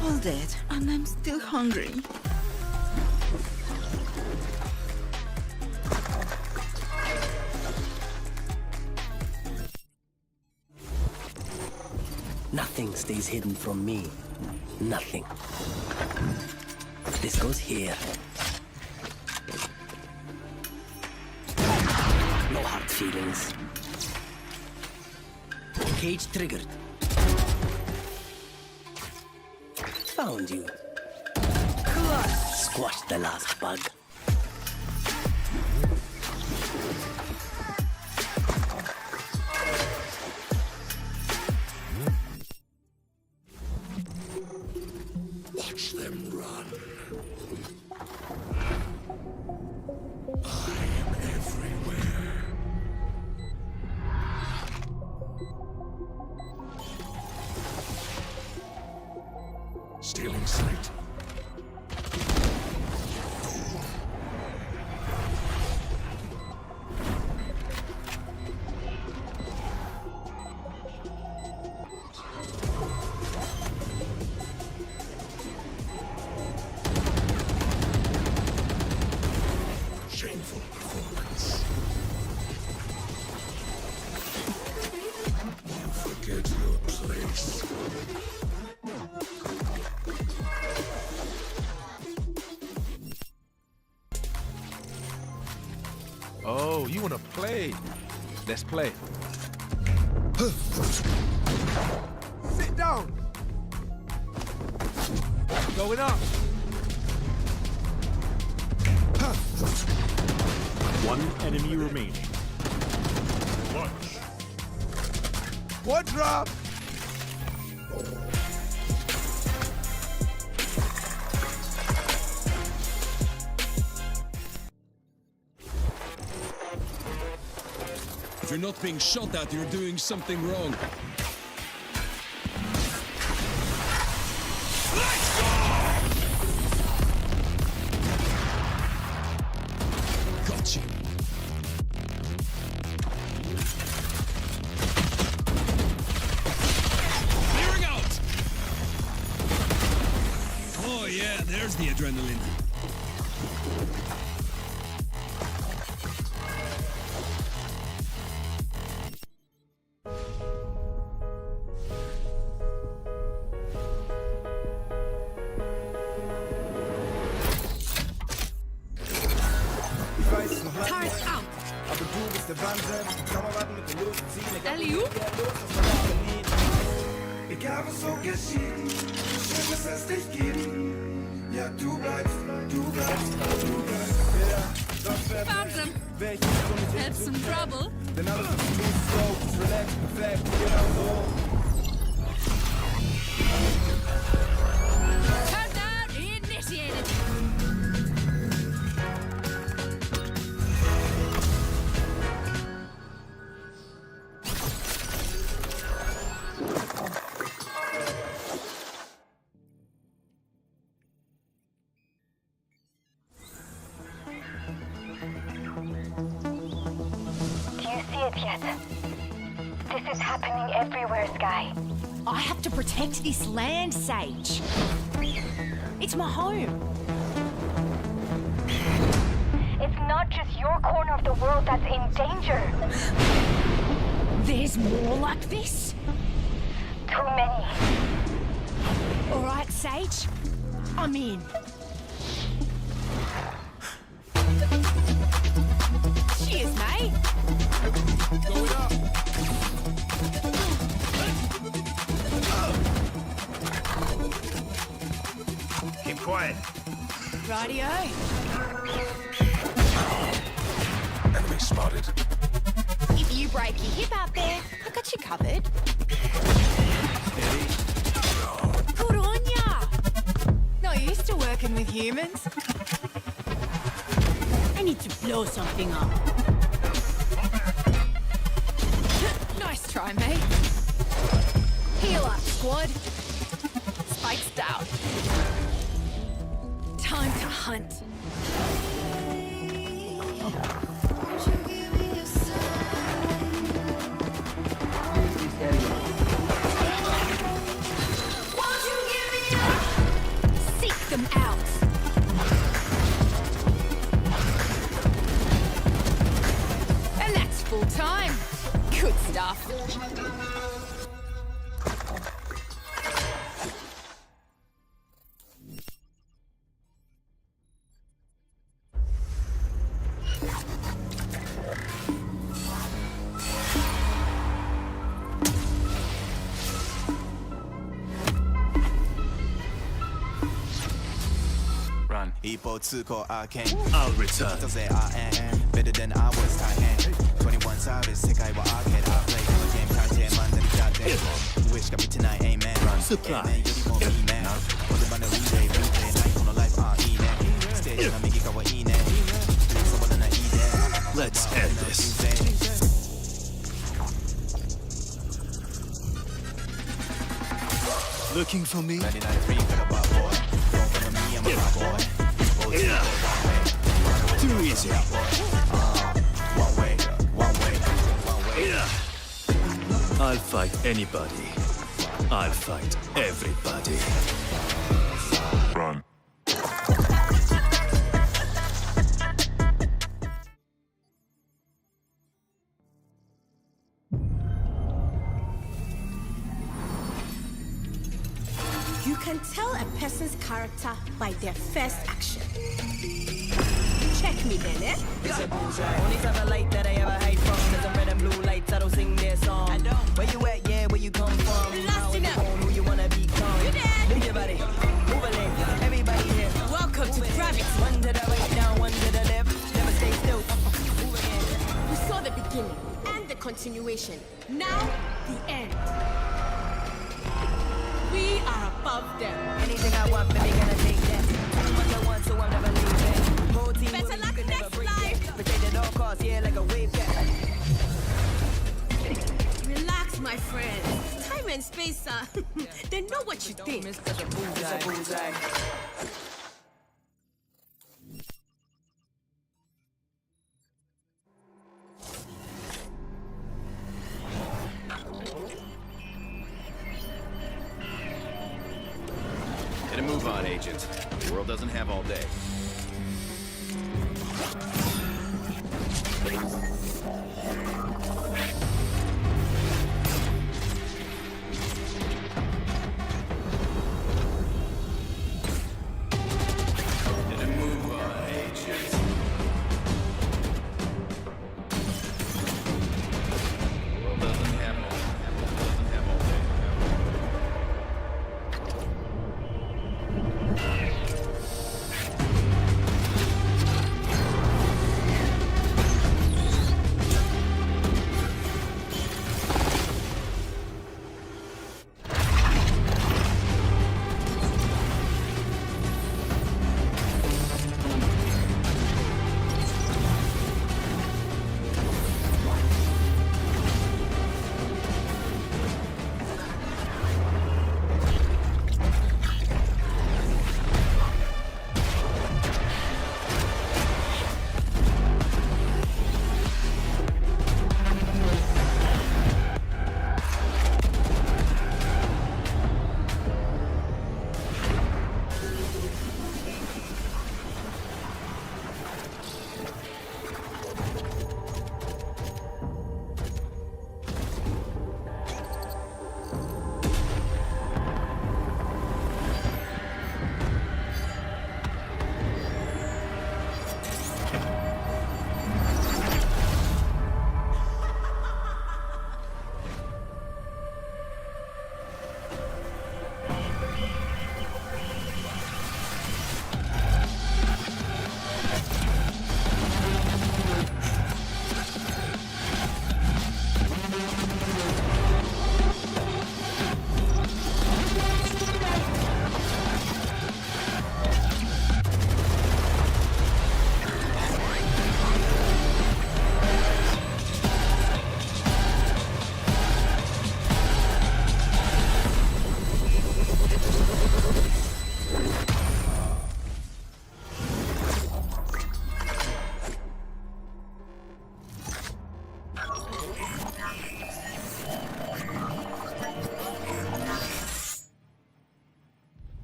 all dead, and I'm still hungry. Nothing stays hidden from me. Nothing. This goes here. No hard feelings. Cage triggered. Found you. Squashed the last bug. Watch them run. I am everywhere. Stealing sight. Shameful performance. You forget your place. Oh, you wanna play? Let's play. Sit down. Going up. One enemy remaining. Watch. One drop. If you're not being shot at, you're doing something wrong. Let's go! Got you. Clearing out! Oh yeah, there's the adrenaline. Turret out. Aber du bist der Wahnsinn. Kameraden mit den Losen ziehen. Alley-oop. Egal was so geschieht, schön dass es dich gibt. Ja, du bleibst, du bleibst, du bleibst. Ja, sonst wär Found them. wär ich nicht so mit Had some trouble. Denn alles was du tust, ist so, ist relaxed, perfekt, genau so. Countdown initiated. Do you see it yet? This is happening everywhere, Sky. I have to protect this land, Sage. It's my home. It's not just your corner of the world that's in danger. There's more like this. Too many. All right, Sage. I'm in. Cheers, mate. Going up. Keep quiet. Rightio. Enemy spotted. If you break your hip out there, I got you covered. Good on ya. Not used to working with humans. I need to blow something up. Nice try, mate. Heal up, squad. Spikes down. Time to hunt. Won't you give me a I'll return. Better than I was, I am 21 Savage, 𝐂𝐎𝐈𝐓𝐘 I play the game, content, man, that he got that wish got me tonight, amen. Supplies. Let's end this. Looking for me? Too easy. I'll fight anybody. I'll fight everybody. Run. You can tell a person's character by their first action. Check me then, eh? Only type of light that I ever hide from. There's some red and blue lights, I don't sing their song. I don't. Where you at, yeah, where you come from? Last enough. Who you wanna become? You dead. Move your body, move a leg. Everybody here. Welcome to gravity. One to the right, down, one to the left. Never stay still. Move again. We saw the beginning and the continuation. Now, the end. We are above them. Anything I want, baby, gonna take that. What I want, so I'm never leaving. Whole team Better with me, luck could never next break life. that. Protect at all costs, yeah, like a wave cat. Relax, my friend. Time and space, they know what you think. It's a bullseye. Get a move on, Agent. The world doesn't have all day. Get a move on, Agent. The world doesn't have all day.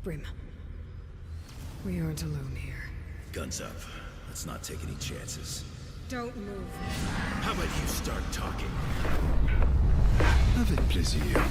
Brim, we aren't alone here. Guns up. Let's not take any chances. Don't move. How about you start talking? Avec plaisir.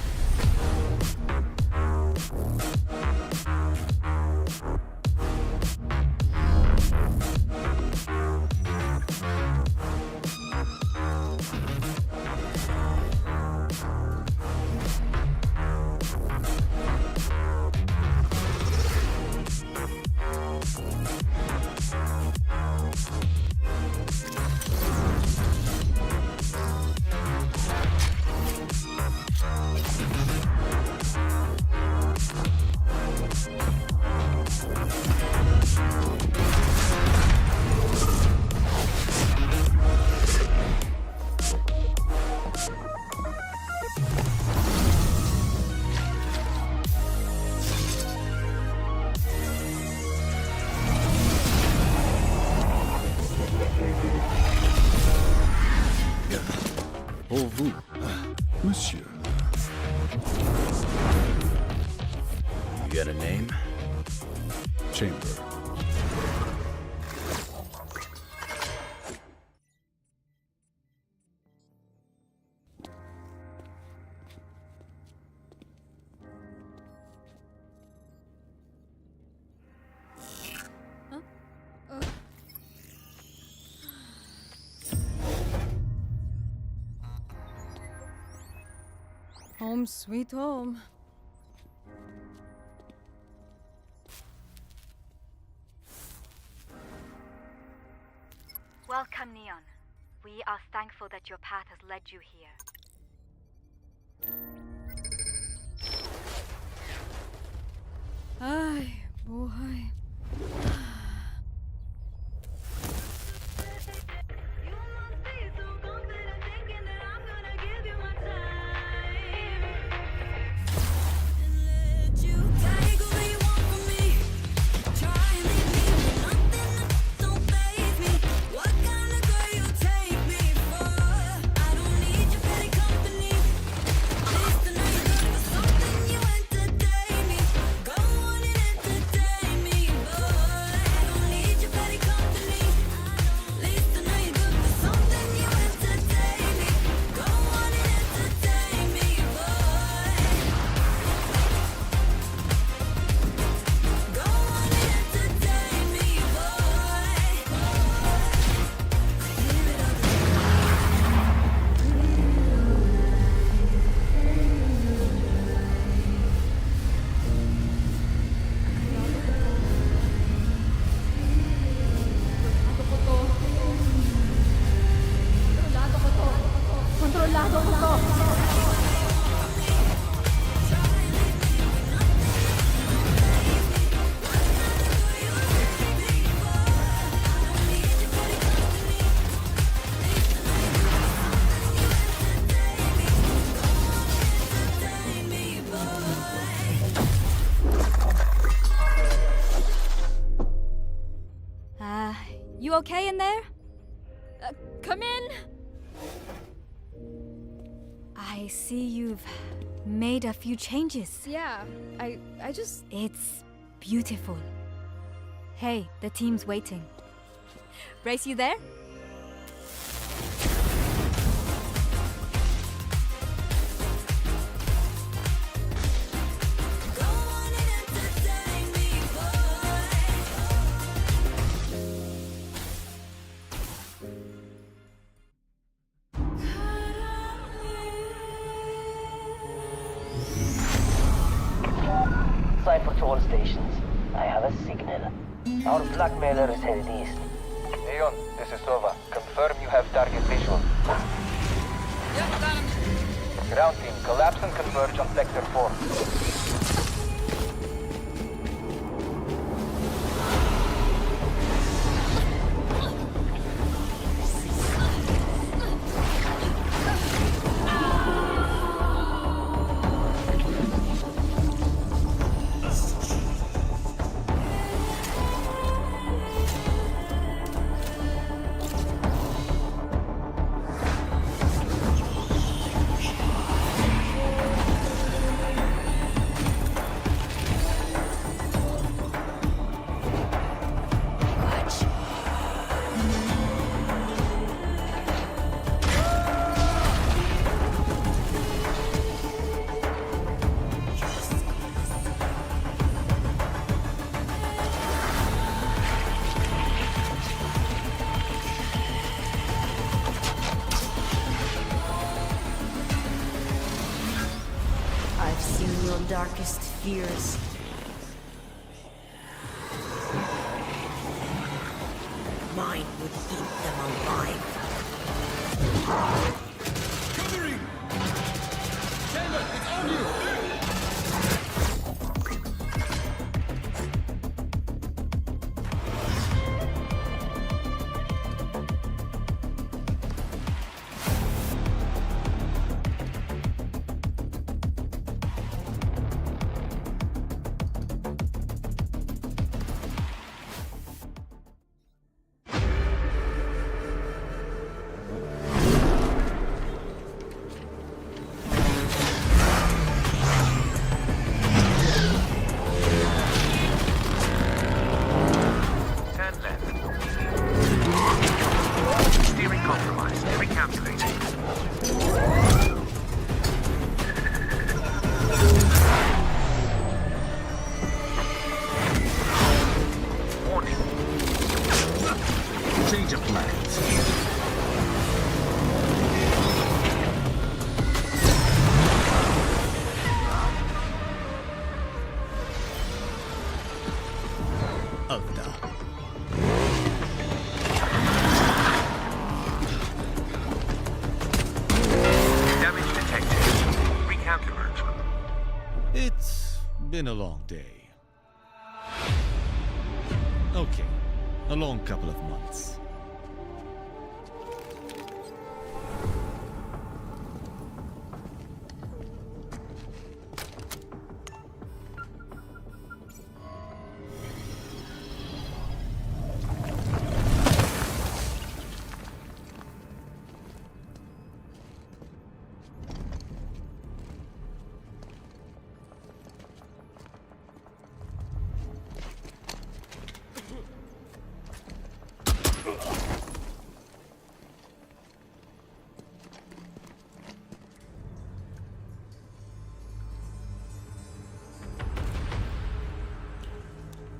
You got a name? Chamber. Home sweet home. Welcome, Neon. We are thankful that your path has led you here. Ay, buhay. You okay in there? Come in. I see you've made a few changes. Yeah, I just... It's beautiful. Hey, the team's waiting. Race, you there? Cipher to all stations. I have a signal. Our blackmailer is headed east. Neon, this is Sova. Confirm you have target visual. Yep, got him. Ground team, collapse and converge on Sector 4. I've seen your darkest fears. Mine would eat them alive. Covering! Chamber, it's on you! It's been a long day. Okay, a long couple of months.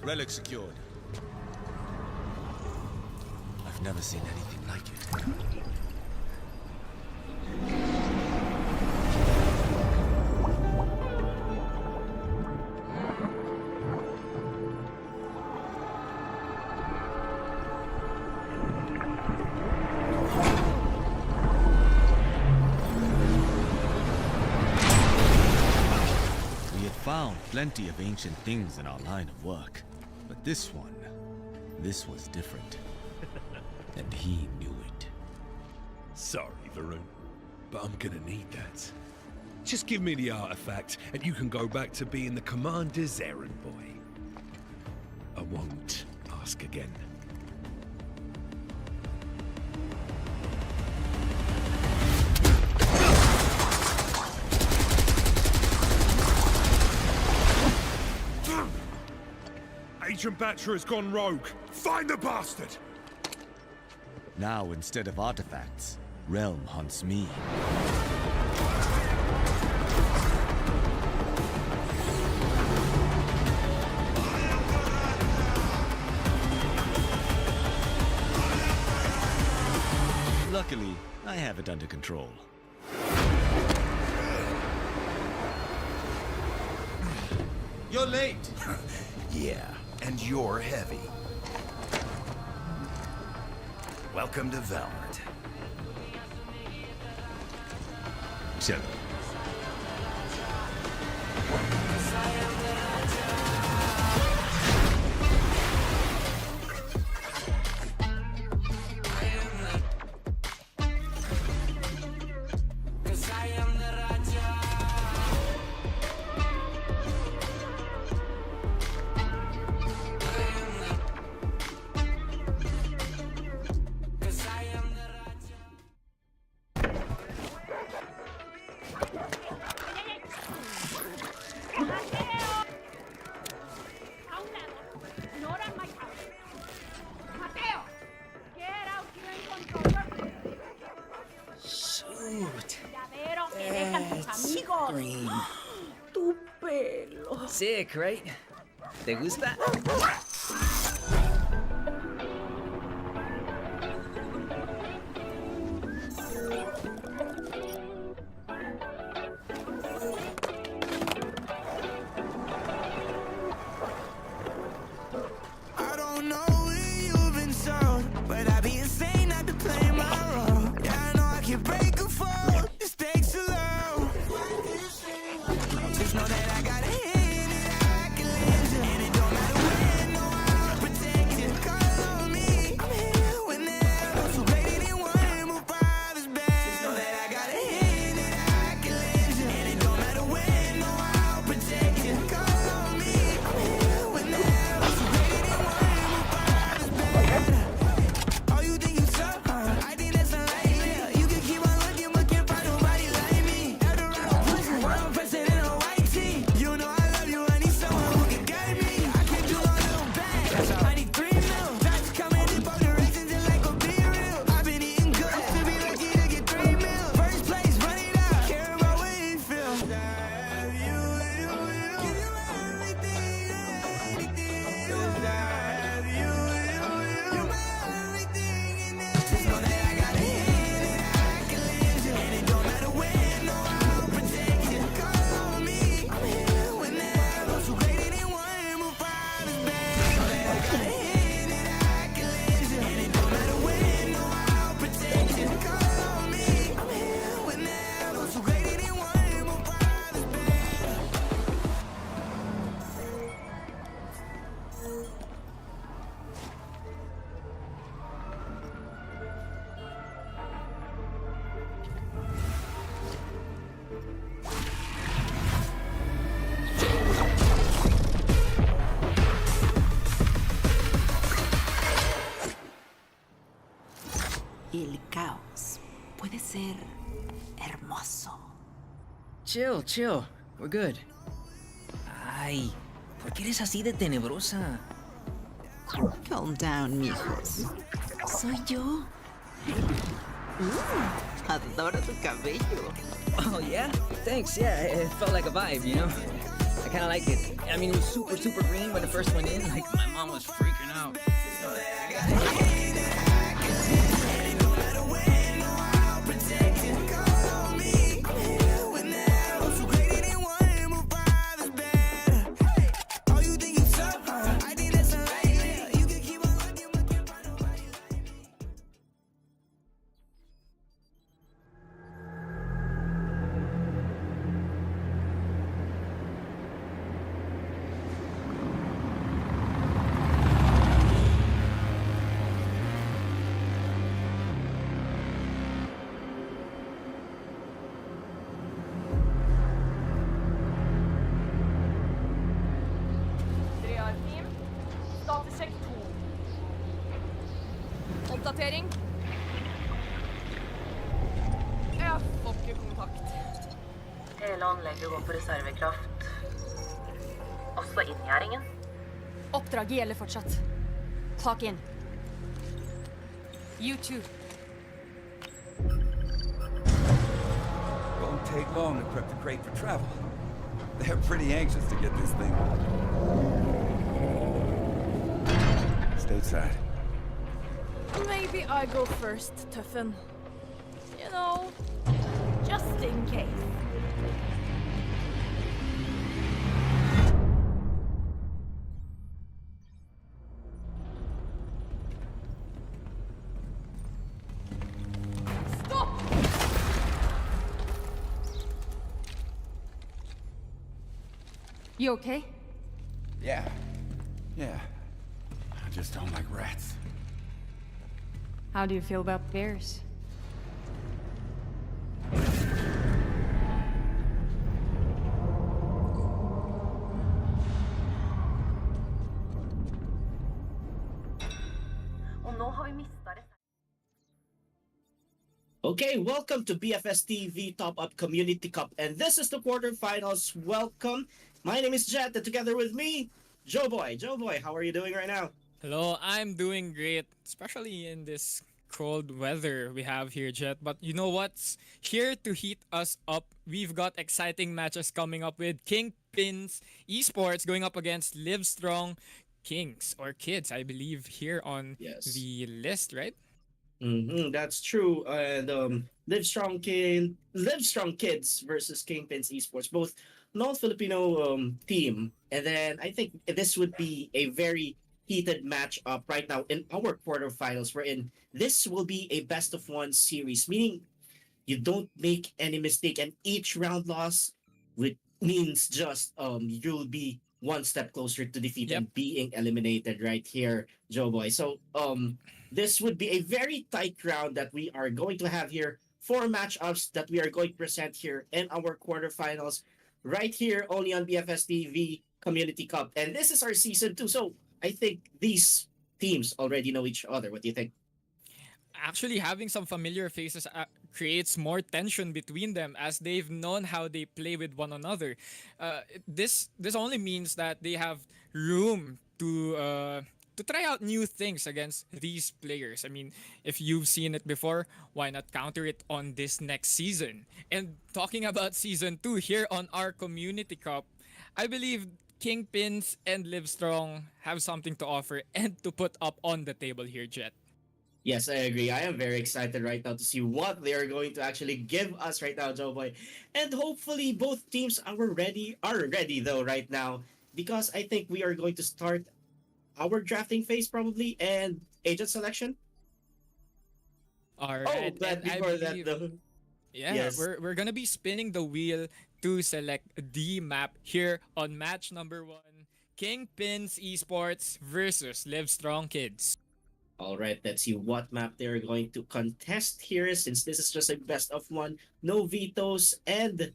Relic secured. I've never seen anything like it. We had found plenty of ancient things in our line of work. But this was different. And he knew it. Sorry, Varun, but I'm gonna need that. Just give me the artifact, and you can go back to being the commander's errand boy. I won't ask again. Agent Batra has gone rogue. Find the bastard! Now, instead of artifacts, Realm hunts me. Luckily, I have it under control. You're late. Yeah, and you're heavy. Welcome to Valorant. Shut up. Green. Tu pelo. Sick, right? ¿Te gusta? I don't know where you've been sold, but I'd be insane not to play my role. Yeah, I know I can break a fall. The stakes are low. Just know that I got a hand that I can lend you, and it don't matter when, no, I'll protect you. Call on me, I'm here whenever. So great anyone, move by this bed. Just know that I got a hand that I can lend you, and it don't matter when, no, I'll protect you. Call on me, I'm here whenever. So great anyone, move by this bed. Oh, you think you tough? I think that's unlikely. You can keep on looking, but can't find nobody like me. After I push, I'm pressing in a white tee. You know Chill, chill. We're good. Ay, ¿por qué eres así de tenebrosa? Calm down, mijos. Soy yo. Adoro tu cabello. Oh, yeah? Thanks, yeah. It felt like a vibe, you know? I kinda like it. I mean, it was super, super green when it first went in. Like, my mom was freaking out. Oppdatering. Jeg får ikke kontakt. Hele anlegget går på reservekraft. Også inngjerdingen. Oppdraget gjelder fortsatt. Tak inn. You too. Won't take long to prep the crate for travel. They're pretty anxious to get this thing stateside. Maybe I go first, Tuffen. You know, just in case. Stop! You okay? Yeah. I just don't like rats. How do you feel about bears? Og nå har vi mistet det. Okay, welcome to BFS TV Top Up Community Cup, and this is the quarterfinals. Welcome. My name is Jet, and together with me, Joe Boy. Joe Boy, how are you doing right now? Hello, I'm doing great, especially in this cold weather we have here, Jet. But you know what's here to heat us up? We've got exciting matches coming up with KINGPINS Esports going up against Livestrong Kings or Kids, I believe, here on the list, right? That's true. And Livestrong Kids versus KINGPINS Esports, both non-Filipino team. And then I think this would be a very heated matchup right now in our quarterfinals. Wherein this will be a best of one series, meaning you don't make any mistake, and each round loss means just you'll be one step closer to defeat and being eliminated right here, Joe Boy. So this would be a very tight round that we are going to have here. 4 matchups that we are going to present here in our quarterfinals right here only on BFS TV Community Cup. And this is our season 2. So I think these teams already know each other. What do you think? Actually, having some familiar faces creates more tension between them as they've known how they play with one another. This only means that they have room to try out new things against these players. I mean, if you've seen it before, why not counter it on this next season? And talking about season 2 here on our Community Cup, I believe KINGPINS and Livestrong have something to offer and to put up on the table here, Jet. Yes, I agree. I am very excited right now to see what they are going to actually give us right now, Joe Boy. And hopefully both teams are ready though right now, because I think we are going to start our drafting phase probably and agent selection. All right. Oh, but before that though. Yeah, Yes. we're gonna be spinning the wheel to select the map here on match number 1. KINGPINS Esports versus Livestrong Kids. All right, let's see what map they're going to contest here, since this is just a best of one, no vetoes, and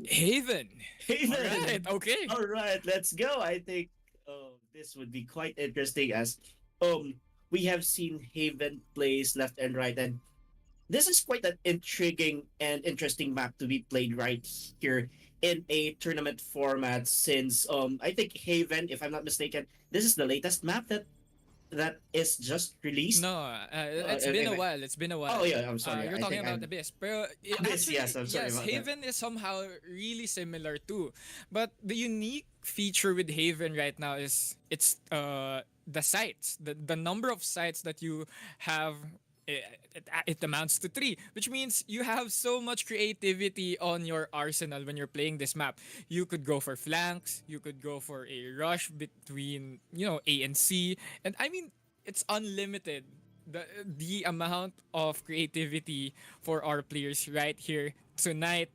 Haven. Haven. All right, okay. All right, let's go. I think this would be quite interesting as we have seen Haven plays left and right, and this is quite an intriguing and interesting map to be played right here in a tournament format. Since I think Haven, if I'm not mistaken, this is the latest map that is just released. No, it's been a while. It's been a while. Oh yeah, I'm sorry. You're I talking think about I'm Abyss. Pero Abyss. actually, Yes, I'm sorry yes, about that. Haven is somehow really similar too. But the unique feature with Haven right now is it's the sites, the number of sites that you have. It amounts to 3, which means you have so much creativity on your arsenal when you're playing this map. You could go for flanks, you could go for a rush between, A and C, and I mean, it's unlimited. The amount of creativity for our players right here tonight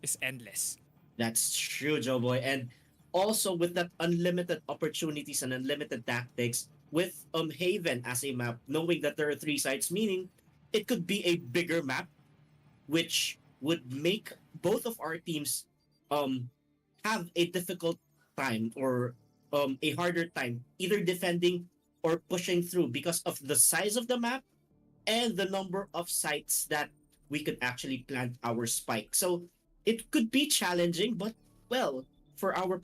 is endless. That's true, Joe Boy. And also with that unlimited opportunities and unlimited tactics, with Haven as a map, knowing that there are 3 sites, meaning it could be a bigger map, which would make both of our teams have a difficult time, or a harder time either defending or pushing through, because of the size of the map and the number of sites that we could actually plant our spike. So it could be challenging, but well, for our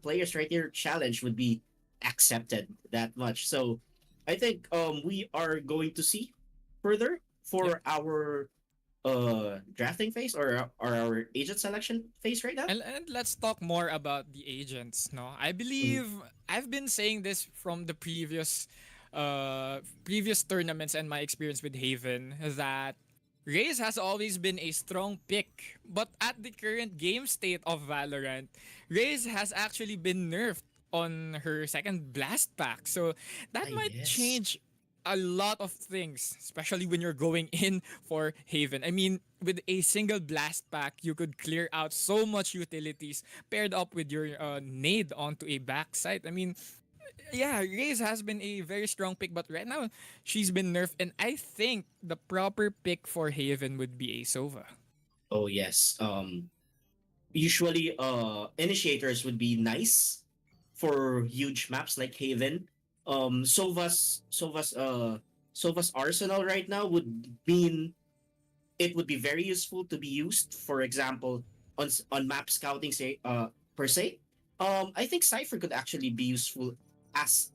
players right here, challenge would be accepted that much. So I think we are going to see further for our drafting phase, or our agent selection phase right now. And let's talk more about the agents. No, I believe I've been saying this from the previous tournaments and my experience with Haven, that Raze has always been a strong pick, but at the current game state of Valorant, Raze has actually been nerfed on her second blast pack. So that might change a lot of things, especially when you're going in for Haven. I mean, with a single blast pack, you could clear out so much utilities paired up with your nade onto a backside. I mean, yeah, Raze has been a very strong pick, but right now she's been nerfed, and I think the proper pick for Haven would be a Sova. Oh yes. Usually initiators would be nice for huge maps like Haven. Sova's arsenal right now would mean it would be very useful to be used, for example, on map scouting, say per se. I think Cypher could actually be useful as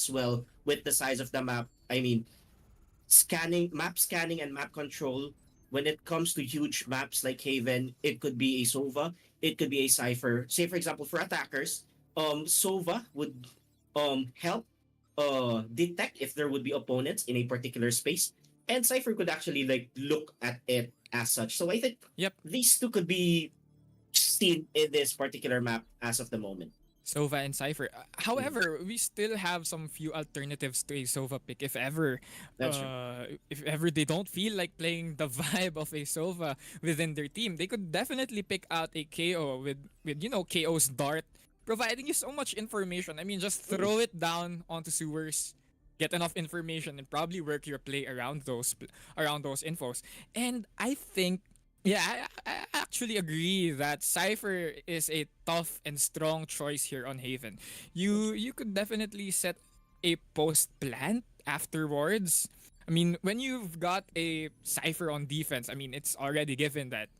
well, with the size of the map. I mean, map scanning and map control, when it comes to huge maps like Haven, it could be a Sova, it could be a Cypher. Say for example, for attackers, Sova would help detect if there would be opponents in a particular space, and Cypher could actually like look at it as such. So I think these two could be seen in this particular map as of the moment. Sova and Cypher. However, we still have some few alternatives to a Sova pick if ever. If ever they don't feel like playing the vibe of a Sova within their team, they could definitely pick out a KO with KO's dart, providing you so much information. I mean, just throw it down onto sewers, get enough information, and probably work your play around those infos. And I think, yeah, I actually agree that Cypher is a tough and strong choice here on Haven. You could definitely set a post plant afterwards. I mean, when you've got a Cypher on defense, I mean, it's already given that.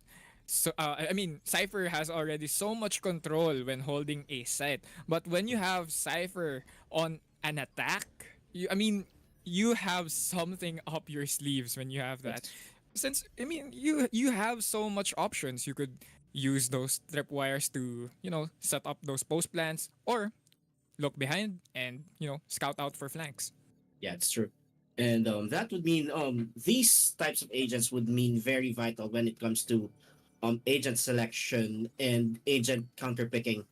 So I mean, Cypher has already so much control when holding a site. But when you have Cypher on an attack, you have something up your sleeves when you have that. Since I mean, you have so much options. You could use those tripwires to set up those post plants, or look behind and scout out for flanks. Yeah, it's true. And that would mean these types of agents would mean very vital when it comes to agent selection and agent counterpicking.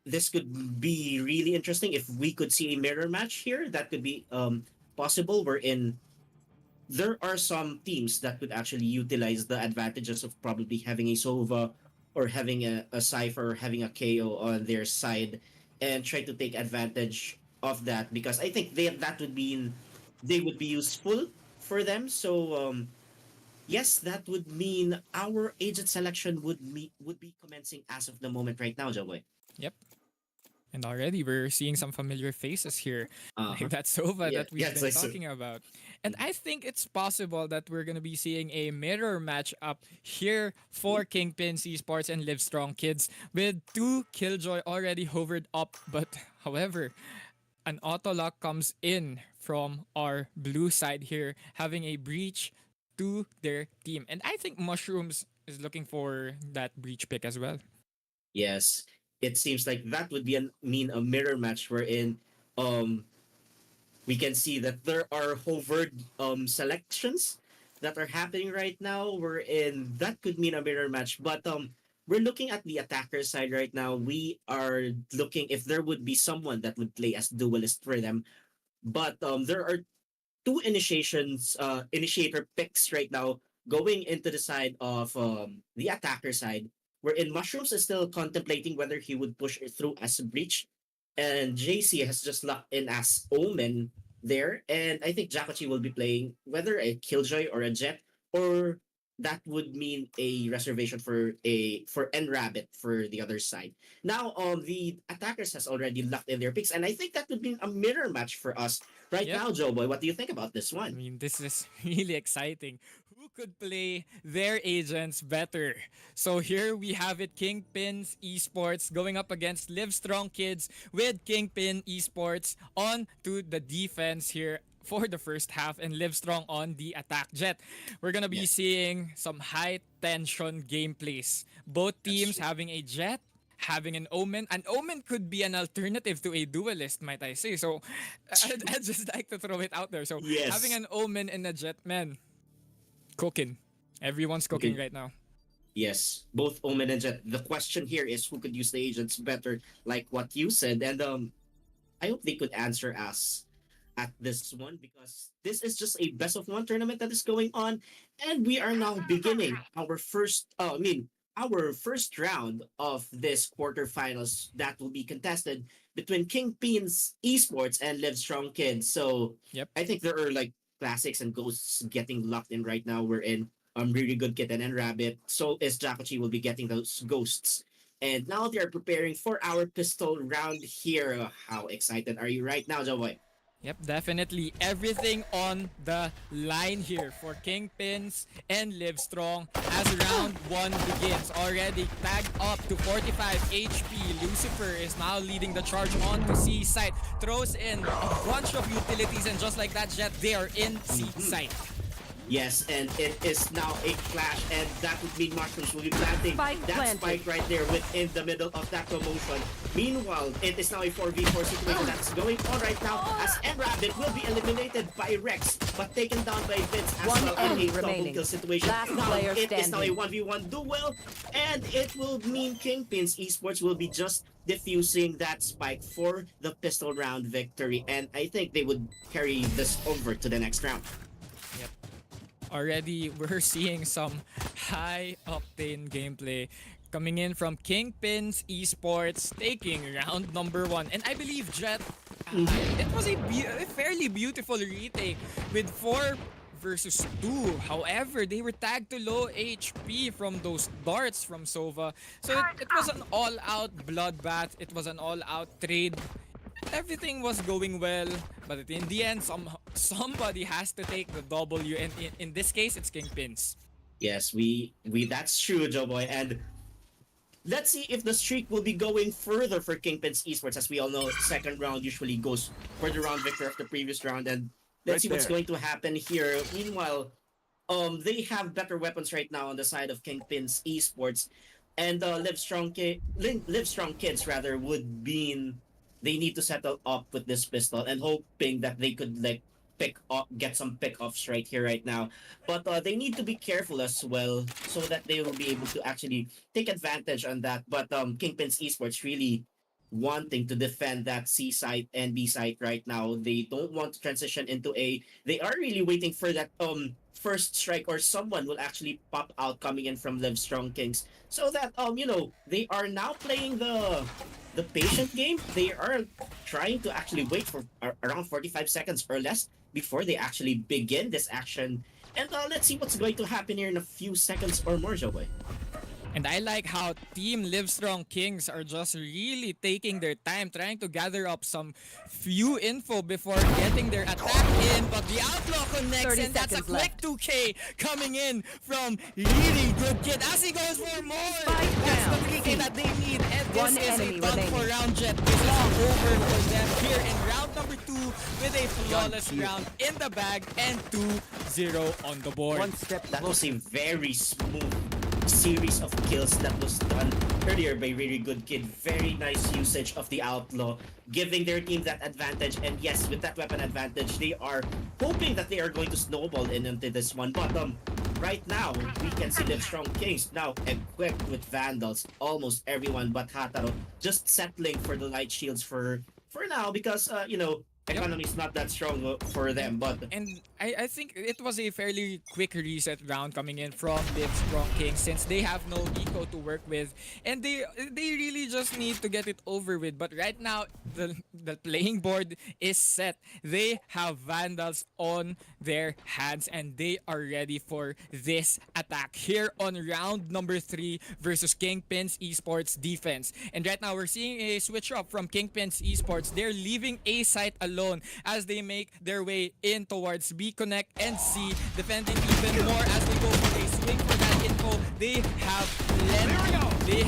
This could be really interesting if we could see a mirror match here. That could be possible, wherein there are some teams that could actually utilize the advantages of probably having a Sova, or having a Cypher, or having a KO on their side, and try to take advantage of that, because I think that would be they would be useful for them. So yes, that would mean our agent selection would be commencing as of the moment right now, Joey. Yep. And already we're seeing some familiar faces here. Like that Sova that we've been talking about. And I think it's possible that we're going to be seeing a mirror matchup here for KINGPINS Esports and LiveStrong Kids with 2 Killjoy already hovered up. But however, an auto lock comes in from our blue side here, having a breach to their team. And I think Mushrooms is looking for that breach pick as well. Yes, it seems like that would be mean a mirror match wherein we can see that there are hovered selections that are happening right now wherein that could mean a mirror match. But we're looking at the attacker side right now. We are looking if there would be someone that would play as duelist for them. But there are 2 initiator picks right now going into the side of the attacker side, wherein Mushrooms is still contemplating whether he would push it through as a breach, and JC has just locked in as Omen there, and I think Jakochi will be playing whether a Killjoy or a Jet, or that would mean a reservation for N-Rabbit for the other side. Now, the attackers has already locked in their picks, and I think that would be a mirror match for us right now, Joe Boy. What do you think about this one? I mean, this is really exciting. Who could play their agents better? So here we have it, KINGPINS Esports going up against LiveStrong Kids with KINGPIN Esports on to the defense here for the first half and LiveStrong on the attack. Jet, we're gonna be seeing some high tension gameplays. Both teams having a Jet, having an Omen. An Omen could be an alternative to a duelist, might I say. So I'd just like to throw it out there. So having an Omen and a Jet, man, cooking. Everyone's cooking right now. Yes, both Omen and Jet. The question here is who could use the agents better, like what you said. And I hope they could answer us at this one, because this is just a best of 1 tournament that is going on, and we are now beginning our first round of this quarterfinals that will be contested between KINGPINS Esports and LiveStrong Kids. So I think there are like classics and ghosts getting locked in right now. We're in really good Kitten and Rabbit. So is Jakochi will be getting those ghosts. And now they are preparing for our pistol round here. How excited are you right now, Joboy? Yep, definitely. Everything on the line here for KINGPINS and LiveStrong as round 1 begins. Already tagged up to 45 HP. Lucifer is now leading the charge on to C site. Throws in a bunch of utilities, and just like that, Jet, they are in C site. Yes, and it is now a clash, and that would mean Mushrooms will be planting that spike right there within the middle of that commotion. Meanwhile, it is now a 4v4 situation that's going on right now, as N-Rabbit will be eliminated by Rex, but taken down by Vince as well in a double kill situation. Now, it is now a 1v1 duel, and it will mean KINGPINS Esports will be just diffusing that spike for the pistol round victory, and I think they would carry this over to the next round. Already, we're seeing some high-octane gameplay coming in from KINGPINS Esports, taking round number 1. And I believe, Jet, it was a fairly beautiful retake with 4 versus 2. However, they were tagged to low HP from those darts from Sova. So it was an all-out bloodbath. It was an all-out trade. Everything was going well, but in the end, somebody has to take the W, and in this case, it's KINGPINS. Yes, we that's true, Joe Boy, and let's see if the streak will be going further for KINGPINS Esports. As we all know, second round usually goes for the round victor of the previous round, and let's see what's going to happen here. Meanwhile, they have better weapons right now on the side of KINGPINS Esports, and LiveStrong Kids rather would mean they need to settle up with this pistol and hoping that they could like get some pick-offs right here right now. But they need to be careful as well so that they will be able to actually take advantage on that. But KINGPINS Esports really wanting to defend that C site and B site right now. They don't want to transition into A. They are really waiting for that first strike, or someone will actually pop out coming in from LiveStrong Kings, so that they are now playing the patient game. They are trying to actually wait for around 45 seconds or less before they actually begin this action. And let's see what's going to happen here in a few seconds or more, Joey. And I like how Team Livestrong Kings are just really taking their time trying to gather up some few info before getting their attack in. But the Outlaw connects and that's a quick 2K coming in from really good kid as he goes for more. That's the 3K that they need. And this is a done for round, Jet. This is over for them here in round number 2 with a flawless round in the bag and 2-0 on the board. One step. That was a very smooth series of kills that was done earlier by really good kid. Very nice usage of the Outlaw, giving their team that advantage. And yes, with that weapon advantage, they are hoping that they are going to snowball into this one. But right now, we can see Livestrong Kings now equipped with Vandals. Almost everyone but Hataro just settling for the light shields for now because you know, economy is not that strong for them. But I think it was a fairly quick reset round coming in from Livestrong Kings since they have no eco to work with, and they really just need to get it over with. But right now the playing board is set. They have Vandals on their hands and they are ready for this attack here on round number 3 versus KINGPINS Esports defense. And right now we're seeing a switch up from KINGPINS Esports. They're leaving A site alone as they make their way in towards B Connect and C, defending even more as they go for a swing for that info. They have plenty of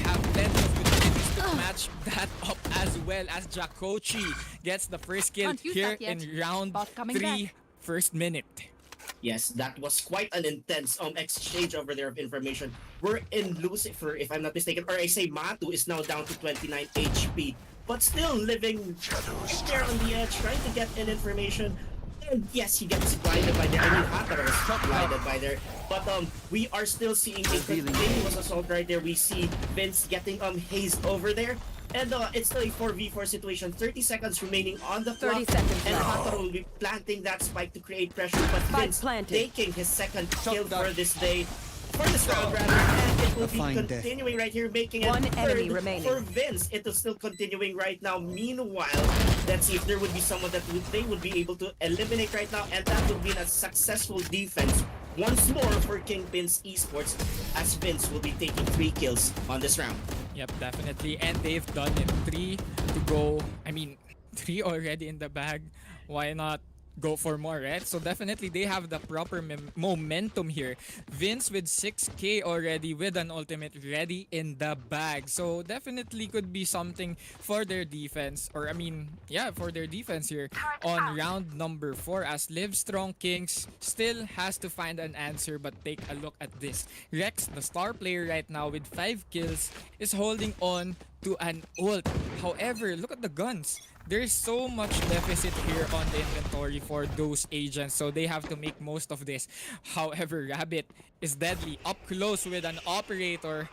opportunities to match that up as well as 𝐂𝐻𝐿 gets the first kill here in round 3, first minute. yes, that was quite an intense exchange over there of information. We're in Lucifer, if I'm not mistaken, or I say Matu is now down to 29 HP, but still living right there on the edge, trying to get in information. And yes, he gets blinded by there. I mean, Hataro was blinded by there. But we are still seeing a continuous assault right there. We see Vince getting hazed over there. And it's still a 4v4 situation. 30 seconds remaining on the clock. 30 seconds and left. Hataro will be planting that spike to create pressure. But Vince taking his second kill for this day. For this round rather, and it will be continuing right here, making it third for Vince. It is still continuing right now. Meanwhile, let's see if there would be someone that they would be able to eliminate right now, and that would be a successful defense once more for KINGPINS Esports, as Vince will be taking 3 kills on this round. Yep, definitely, and they've done it. 3 to go. I mean, 3 already in the bag. Why not go for more, right? So definitely they have the proper momentum here. Vince with 6k already with an ultimate ready in the bag. So definitely could be something for their defense, or I mean, yeah, for their defense here on round number 4 as Livestrong Kings still has to find an answer. But take a look at this. Rex, the star player right now with 5 kills, is holding on to an ult. However, look at the guns. There's so much deficit here on the inventory for those agents, so they have to make most of this. However, Rabbit is deadly up close with an operator.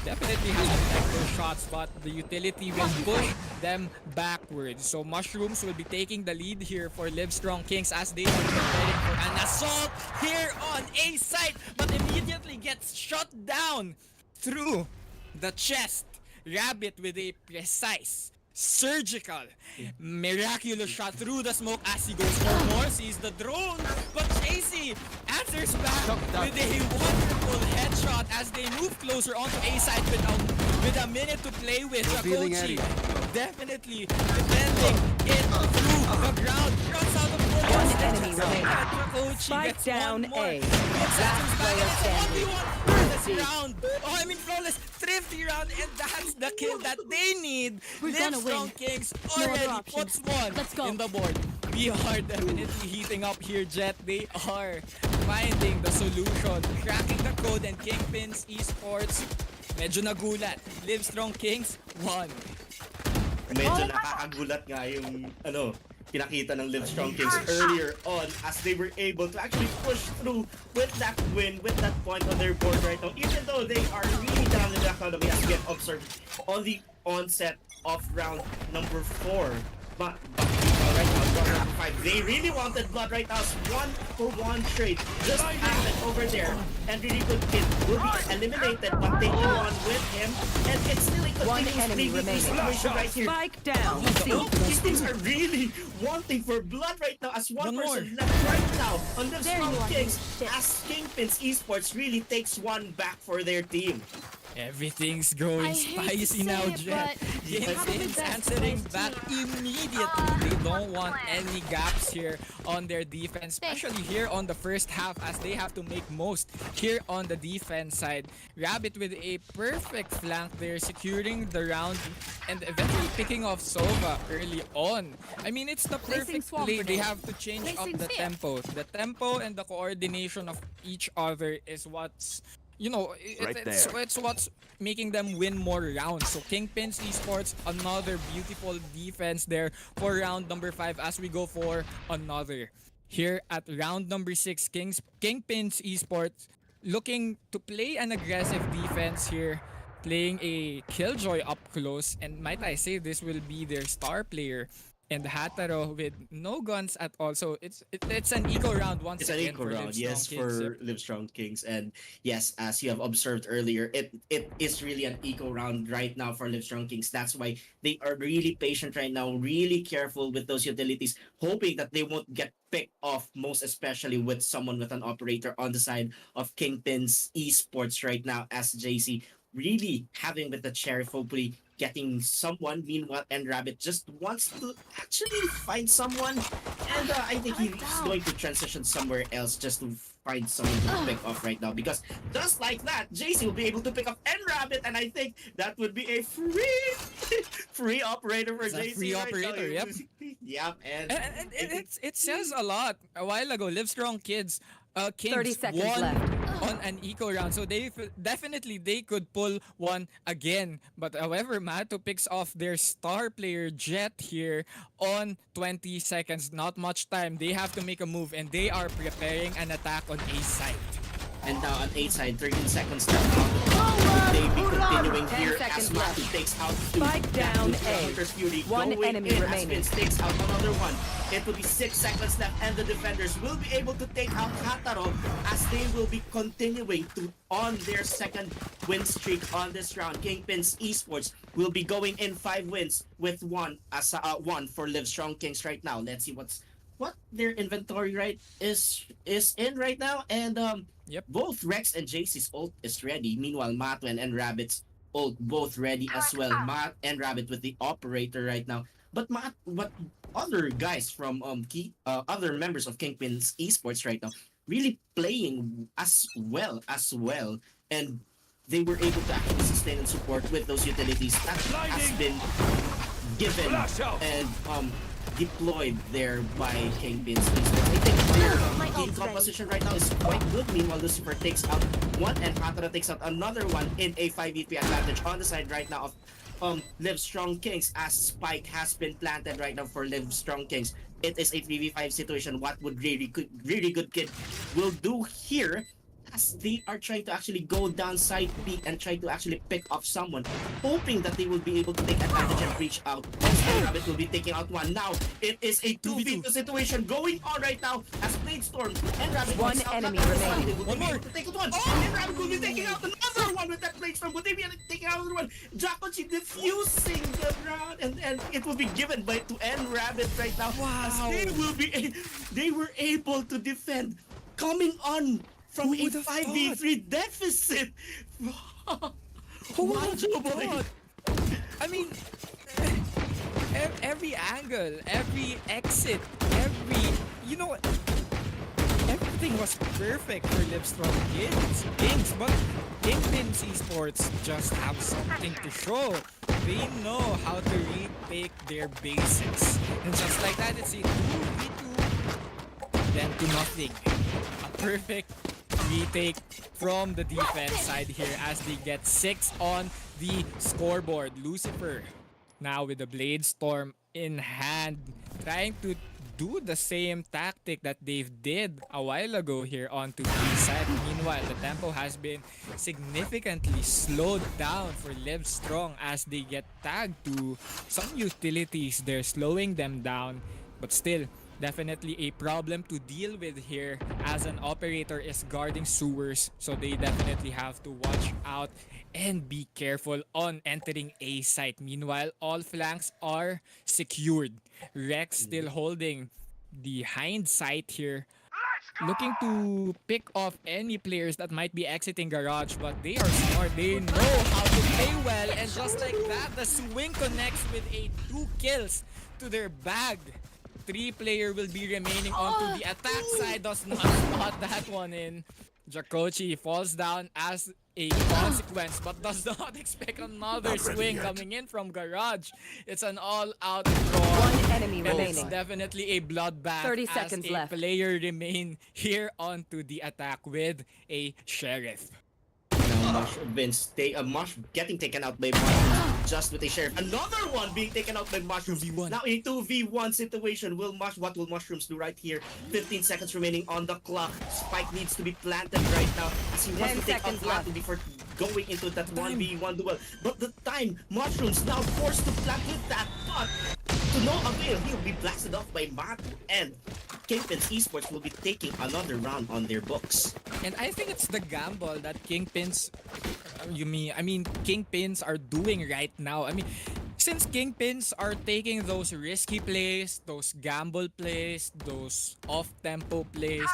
Definitely has to protect those shots, but the utility will push them backwards. So Mushrooms will be taking the lead here for Livestrong Kings as they are preparing for an assault here on A site, but immediately gets shot down through the chest. Rabbit with a precise, surgical, miraculous shot through the smoke as he goes for more, sees the drone, but JC answers back with a wonderful headshot as they move closer onto A side with a minute to play with. 𝐂𝐻𝐿 definitely defending it through the ground, runs out of bullets. One enemy remaining. 𝐂𝐻𝐿 Spike gets down one more. A. It's Last player standing. flawless round. Oh, I mean flawless, thrifty round, and that's the kill that they need. Livestrong Kings already puts one in the board. We are definitely heating up here, Jet. They are finding the solution, cracking the code, and KINGPINS Esports medyo nagulat. Livestrong Kings won. Medyo nakakagulat nga yung pinakita ng Livestrong Kings earlier on as they were able to actually push through with that win, with that point on their board right now, even though they are really down in the economy as we have observed on the onset of round number 4. But right now, blood number 5. They really wanted blood right now. It's 1-for-1 trade. Just happened over there. And really good kid will be eliminated, but they can one with him. And it's still a continuous 3v3 situation right here. Spike down. Both teams are really wanting for blood right now as one person left right now on the strong Kings as KINGPINS Esports really takes one back for their team. Everything's growing spicy now, Jet. KINGPINS answering back immediately. They don't want any gaps here on their defense, especially here on the first half as they have to make most here on the defense side. Rabbit with a perfect flank there, securing the round and eventually picking off Sova early on. I mean, it's the perfect play. They have to change up the tempo. The tempo and the coordination of each other is what's it's what's making them win more rounds. So KINGPINS Esports, another beautiful defense there for round number 5 as we go for another. Here at round number 6, KINGPINS Esports looking to play an aggressive defense here, playing a Killjoy up close, and might I say this will be their star player. And Hataro with no guns at all. So it's an eco round once again. It's an eco round, yes, for Livestrong Kings. And yes, as you have observed earlier, it is really an eco round right now for Livestrong Kings. That's why they are really patient right now, really careful with those utilities, hoping that they won't get picked off, most especially with someone with an operator on the side of KINGPINS Esports right now, as JC really having with the sheriff, hopefully getting someone. Meanwhile, and Rabbit just wants to actually find someone, and I think he's going to transition somewhere else just to find someone to pick off right now, because just like that, JC will be able to pick up N Rabbit, and I think that would be a free operator for JC. Free right operator, now. yep. Yep, and it says a lot. A while ago, Livestrong Kings 30 seconds won left. on an eco round, so they definitely they could pull one again. But however, Mato picks off their star player Jet here on 20 seconds. Not much time. They have to make a move, and they are preparing an attack on A side. And now on A side, 13 seconds left. They be continuing here as Matu takes out two. Spike down A. Fury One going enemy in remaining. as Vince takes out another one. It will be 6 seconds left, and the defenders will be able to take out Hataro as they will be continuing to on their second win streak on this round. KINGPINS Esports will be going in 5 wins with one for Livestrong Kings right now. Let's see what their inventory is in right now, and both Rex and JC's ult is ready. Meanwhile, Matwen and Rabbit's ult both ready as well. Matt and Rabbit with the operator right now, but other guys from other members of KINGPINS Esports right now really playing as well, and they were able to actually sustain and support with those utilities that has been given and deployed there by KINGPINS Esports. I think their team composition right now is quite good. Meanwhile, Lucifer takes out one and Hatara takes out another one in a 5v3 advantage on the side right now of Livestrong Kings, as Spike has been planted right now for Livestrong Kings. It is a 3v5 situation. What would really good kid will do here, as they are trying to actually go down side B and try to actually pick off someone, hoping that they will be able to take advantage and reach out. And Rabbit will be taking out one. Now, it is a 2v2 situation going on right now as Blade Storm and Rabbit one enemy remaining. One more. Take out one. And Rabbit will be taking out another one with that Blade Storm. Would they be able to take out another one? Drakonchi diffusing the round, and it will be given to N Rabbit right now. Wow. As they were able to defend, coming on from a 5v3 deficit. Who would have thought? I mean, every angle, every exit, everything was perfect for Livestrong Kings, but KINGPINS Esports just have something to show. They know how to retake their bases. And just like that, it's a 2v2, then to nothing. A perfect retake from the defense side here as they get 6 on the scoreboard. Lucifer now with the Blade Storm in hand, trying to do the same tactic that they did a while ago here onto B side. Meanwhile, the tempo has been significantly slowed down for Livestrong as they get tagged to some utilities. They're slowing them down, but still, definitely a problem to deal with here as an operator is guarding sewers, so they definitely have to watch out and be careful on entering A site. Meanwhile, all flanks are secured. Rex still holding the hind side here, looking to pick off any players that might be exiting garage, but they are smart. They know how to play well, and just like that, the swing connects with a 2 kills to their bag. 3 player will be remaining onto the attack side. Does not spot that one in. 𝐁𝐅𝐒𝐓𝐕 falls down as a consequence, but does not expect another swing coming in from garage. It's an all-out draw. One enemy and remaining. It's definitely a bloodbath 30 as seconds a left. player remain here onto the attack with a sheriff. Now Vince, Mush getting taken out by Mushrooms just with a sheriff. Another one being taken out by Mushrooms. 2v1. Now a 2v1 situation. What will Mushrooms do right here? 15 seconds remaining on the clock. Spike needs to be planted right now as he wants to take out Latin before going into that 1v1 duel. But the time, Mushrooms now forced to plant with that, but to no avail. He'll be blasted off by Matu, and KINGPINS Esports will be taking another round on their books. And I think it's the gamble that KINGPINS are doing right now. I mean, since KINGPINS are taking those risky plays, those gamble plays, those off-tempo plays,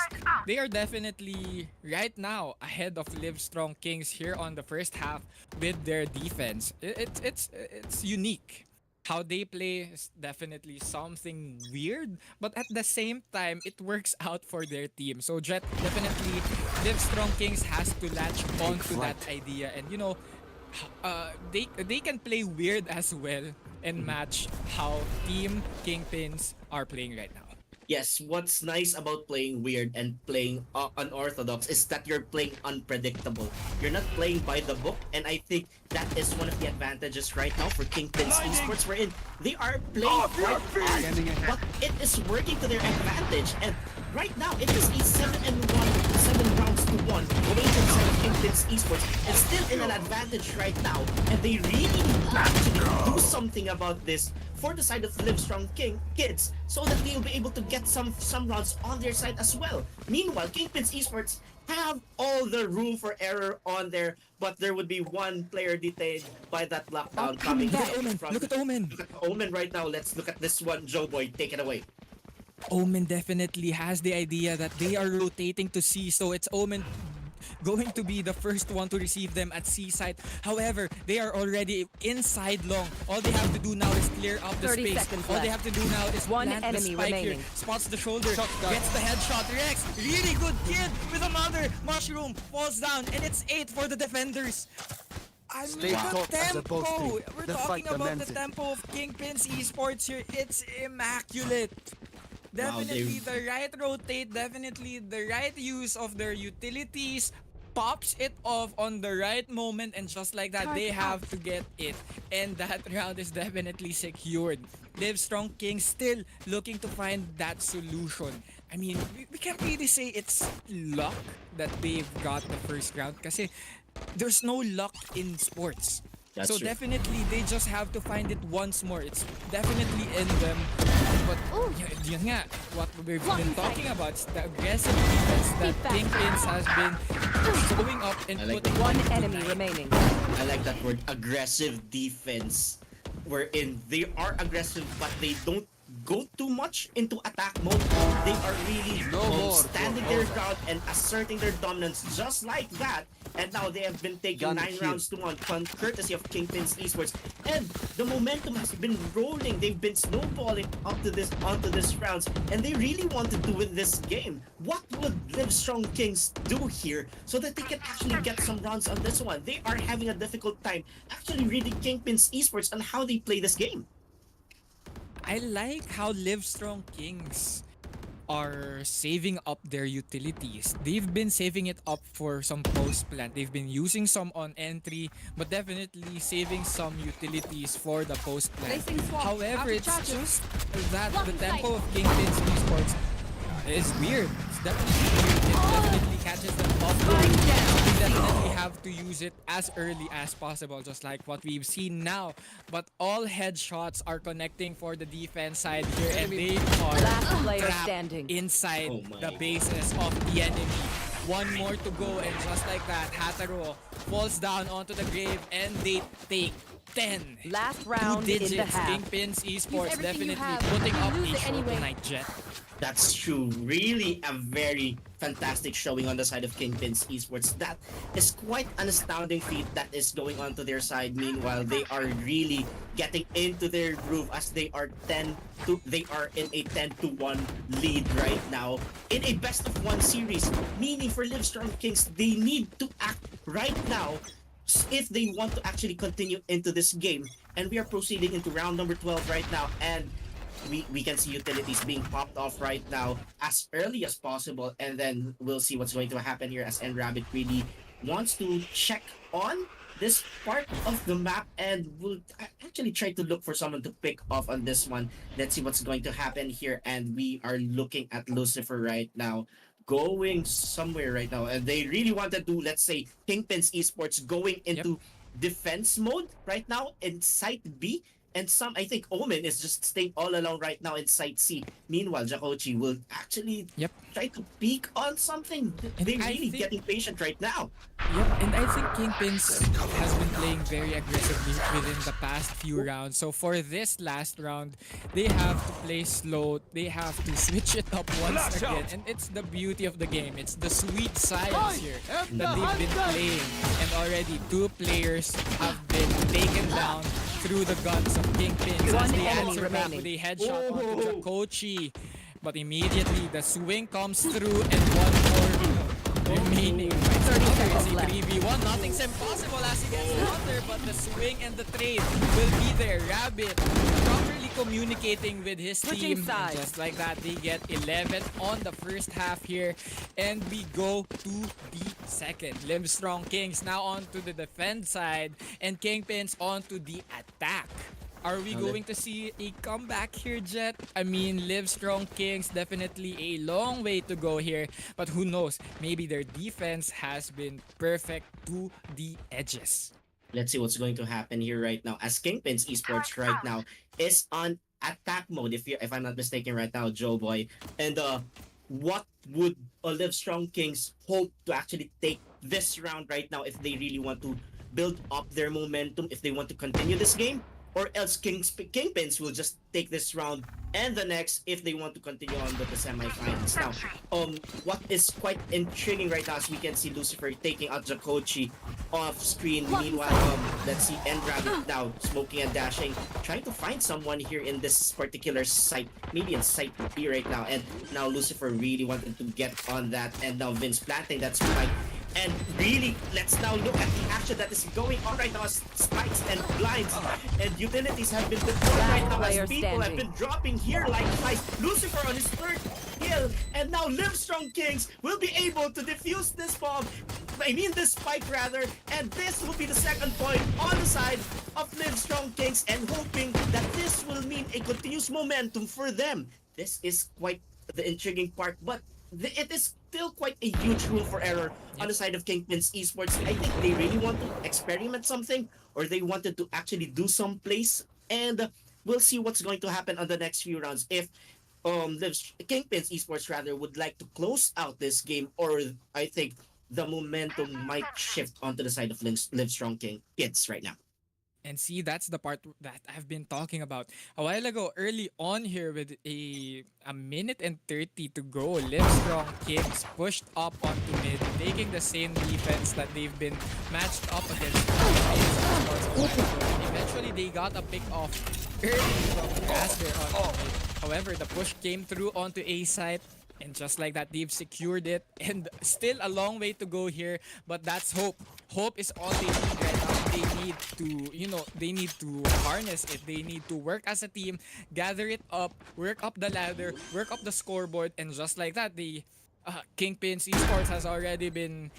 they are definitely right now ahead of Livestrong Kings here on the first half with their defense. It's unique. How they play is definitely something weird, but at the same time, it works out for their team. So Jet, definitely, Livestrong Kings has to latch onto that idea, and they can play weird as well and match how Team KINGPINS are playing right now. Yes, what's nice about playing weird and playing unorthodox is that you're playing unpredictable. You're not playing by the book, and I think that is one of the advantages right now for KINGPINS Esports, wherein they are playing quite hard, but it is working to their advantage. And right now, it is a 7 rounds to 1. Waiting side of KINGPINS Esports is still in an advantage right now, and they really need to actually do something about this for the side of Livestrong Kids, so that they'll be able to get some rounds on their side as well. Meanwhile, KINGPINS Esports have all the room for error on there, but there would be one player detained by that lockdown coming from. Look at Omen. Look at Omen right now. Let's look at this one. Joe Boy, take it away. Omen definitely has the idea that they are rotating to C, so it's Omen going to be the first one to receive them at C site. However, they are already inside long. All they have to do now is clear up the 30 space. seconds All they left. have to do now is One plant enemy the spike remaining. here. Spots the shoulder, gets the headshot. Rex, really good kid with another mushroom, falls down, and it's 8 for the defenders. I mean, the tempo! We're talking about the tempo of KINGPINS Esports here. It's immaculate. Definitely the right rotate, definitely the right use of their utilities, pops it off on the right moment, and just like that, they have to get it. And that round is definitely secured. Livestrong Kings still looking to find that solution. I mean, we can't really say it's luck that they've got the first round kasi there's no luck in sports. That's true. Definitely, they just have to find it once more. It's definitely in them. But yun nga, what we've been talking about is the aggressive defense that KINGPINS has been showing up and putting one enemy remaining. I like that word, aggressive defense, wherein they are aggressive but they don't go too much into attack mode. They are really standing their ground and asserting their dominance just like that. And now they have been taking 9 rounds to 1, courtesy of KINGPINS Esports. And the momentum has been rolling. They've been snowballing onto this rounds, and they really wanted to win this game. What would Livestrong Kings do here so that they can actually get some rounds on this one? They are having a difficult time actually reading KINGPINS Esports on how they play this game. I like how Livestrong Kings are saving up their utilities. They've been saving it up for some post plant. They've been using some on entry, but definitely saving some utilities for the post plant. However, it's just that the tempo of Kingpins Esports is weird. It's definitely weird. It definitely catches them off guard. They definitely have to use it as early as possible, just like what we've seen now. But all headshots are connecting for the defense side here, and they are trapped inside the bases of the enemy. One more to go, and just like that, Hataro falls down onto the grave, and they take 10. Last round 2 digits. in the half. Kingpins Esports definitely putting up a show tonight, Jet. That's true. Really a very fantastic showing on the side of Kingpins Esports. That is quite an astounding feat that is going on to their side. Meanwhile, they are really getting into their groove as they are in a 10-1 lead right now in a best of 1 series. Meaning for Livestrong Kings, they need to act right now if they want to actually continue into this game. And we are proceeding into round number 12 right now, and we can see utilities being popped off right now as early as possible, and then we'll see what's going to happen here as 𝐿Rabbit really wants to check on this part of the map, and we'll actually try to look for someone to pick off on this one. Let's see what's going to happen here, and we are looking at Lucifer right now going somewhere right now, and they really wanted to, let's say, Kingpins Esports going into defense mode right now in site B. And I think Omen is just staying all alone right now in Site C. Meanwhile, 𝐂𝐻𝐿 will actually try to peek on something. They're really getting patient right now. Yep, and I think Kingpins has been playing very aggressively within the past few rounds. So for this last round, they have to play slow. They have to switch it up once again. And it's the beauty of the game. It's the sweet science here that they've been playing. And already 2 players have been taken down through the guns of Kingpins as they answer back with a headshot onto 𝐂𝐻𝐿. But immediately the swing comes through, and 1 more remaining. It's a 3v1. Nothing's impossible as he gets counter, but the swing and the trade will be there. Rabbit properly communicating with his team. And just like that, they get 11 on the first half here. And we go to the second. Livestrong Kings now on to the defense side, and Kingpins on to the attack. Are we going to see a comeback here, Jet? I mean, Livestrong Kings, definitely a long way to go here. But who knows? Maybe their defense has been perfect to the edges. Let's see what's going to happen here right now as Kingpins Esports right now is on attack mode, if I'm not mistaken right now, Joe Boy. And what would Livestrong Kings hope to actually take this round right now if they really want to build up their momentum, if they want to continue this game? Or else Kingpins will just take this round and the next if they want to continue on with the semifinals. Now, what is quite intriguing right now is we can see Lucifer taking out 𝐂𝐻𝐿 off screen. Meanwhile, let's see 𝐿Rabbit now smoking and dashing, trying to find someone here in this particular site, maybe in site B right now. And now Lucifer really wanted to get on that, and now Vince planting that spike. And really, let's now look at the action that is going on right now as spikes and blinds and utilities have been deployed right now as people have been dropping here like flies. Lucifer on his 3rd kill, and now Livestrong Kings will be able to defuse this bomb. I mean this spike rather, and this will be the 2nd point on the side of Livestrong Kings, and hoping that this will mean a continuous momentum for them. This is quite the intriguing part, but it is still quite a huge room for error on the side of Kingpins Esports. I think they really want to experiment something, or they wanted to actually do some plays, and we'll see what's going to happen on the next few rounds. If Kingpins Esports rather would like to close out this game, or I think the momentum might shift onto the side of Livestrong Kids right now. And see, that's the part that I've been talking about a while ago, early on here with a minute and 30 to go. Livestrong Kings pushed up onto mid, taking the same defense that they've been matched up against. Eventually, they got a pick off early from Caster on mid. However, the push came through onto A site. And just like that, they've secured it. And still a long way to go here. But that's hope. Hope is all they need right now. they need to, they need to harness it. They need to work as a team, gather it up, work up the ladder, work up the scoreboard, and just like that, the Kingpins Esports has already been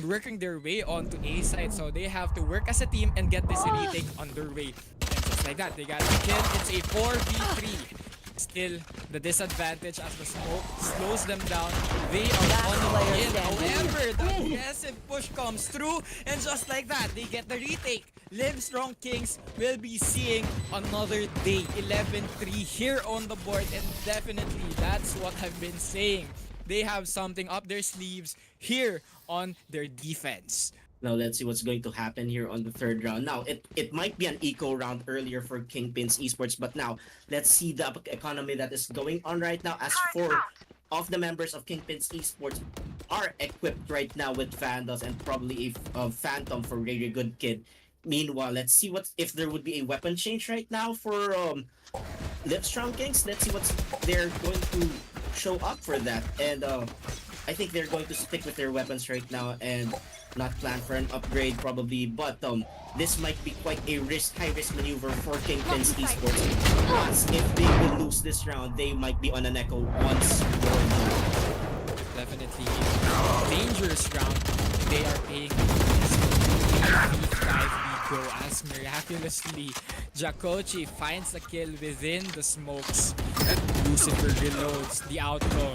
working their way onto A side, so they have to work as a team and get this retake underway. And just like that, they got the kill. It's a 4v3. Still, the disadvantage as the smoke slows them down. They are on the way in. However, the aggressive push comes through, and just like that, they get the retake. Livestrong Kings will be seeing another day. 11-3 here on the board, and definitely that's what I've been saying. They have something up their sleeves here on their defense. Now let's see what's going to happen here on the third round. Now it might be an eco round earlier for Kingpins Esports, but now let's see the economy that is going on right now, as 4 of the members of Kingpins Esports are equipped right now with Vandals and probably a Phantom for Very Good Kid. Meanwhile, let's see what if there would be a weapon change right now for Livestrong Kings. Let's see what they're going to show up for that. And I think they're going to stick with their weapons right now and not plan for an upgrade probably, but this might be quite a high risk maneuver for Kingpins Esports. Plus, if they will lose this round, they might be on an echo once more. Definitely a dangerous round. They are paying 5v5 go as miraculously 𝐂𝐿𝐴 finds the kill within the smokes. Lucifer reloads the outlaw.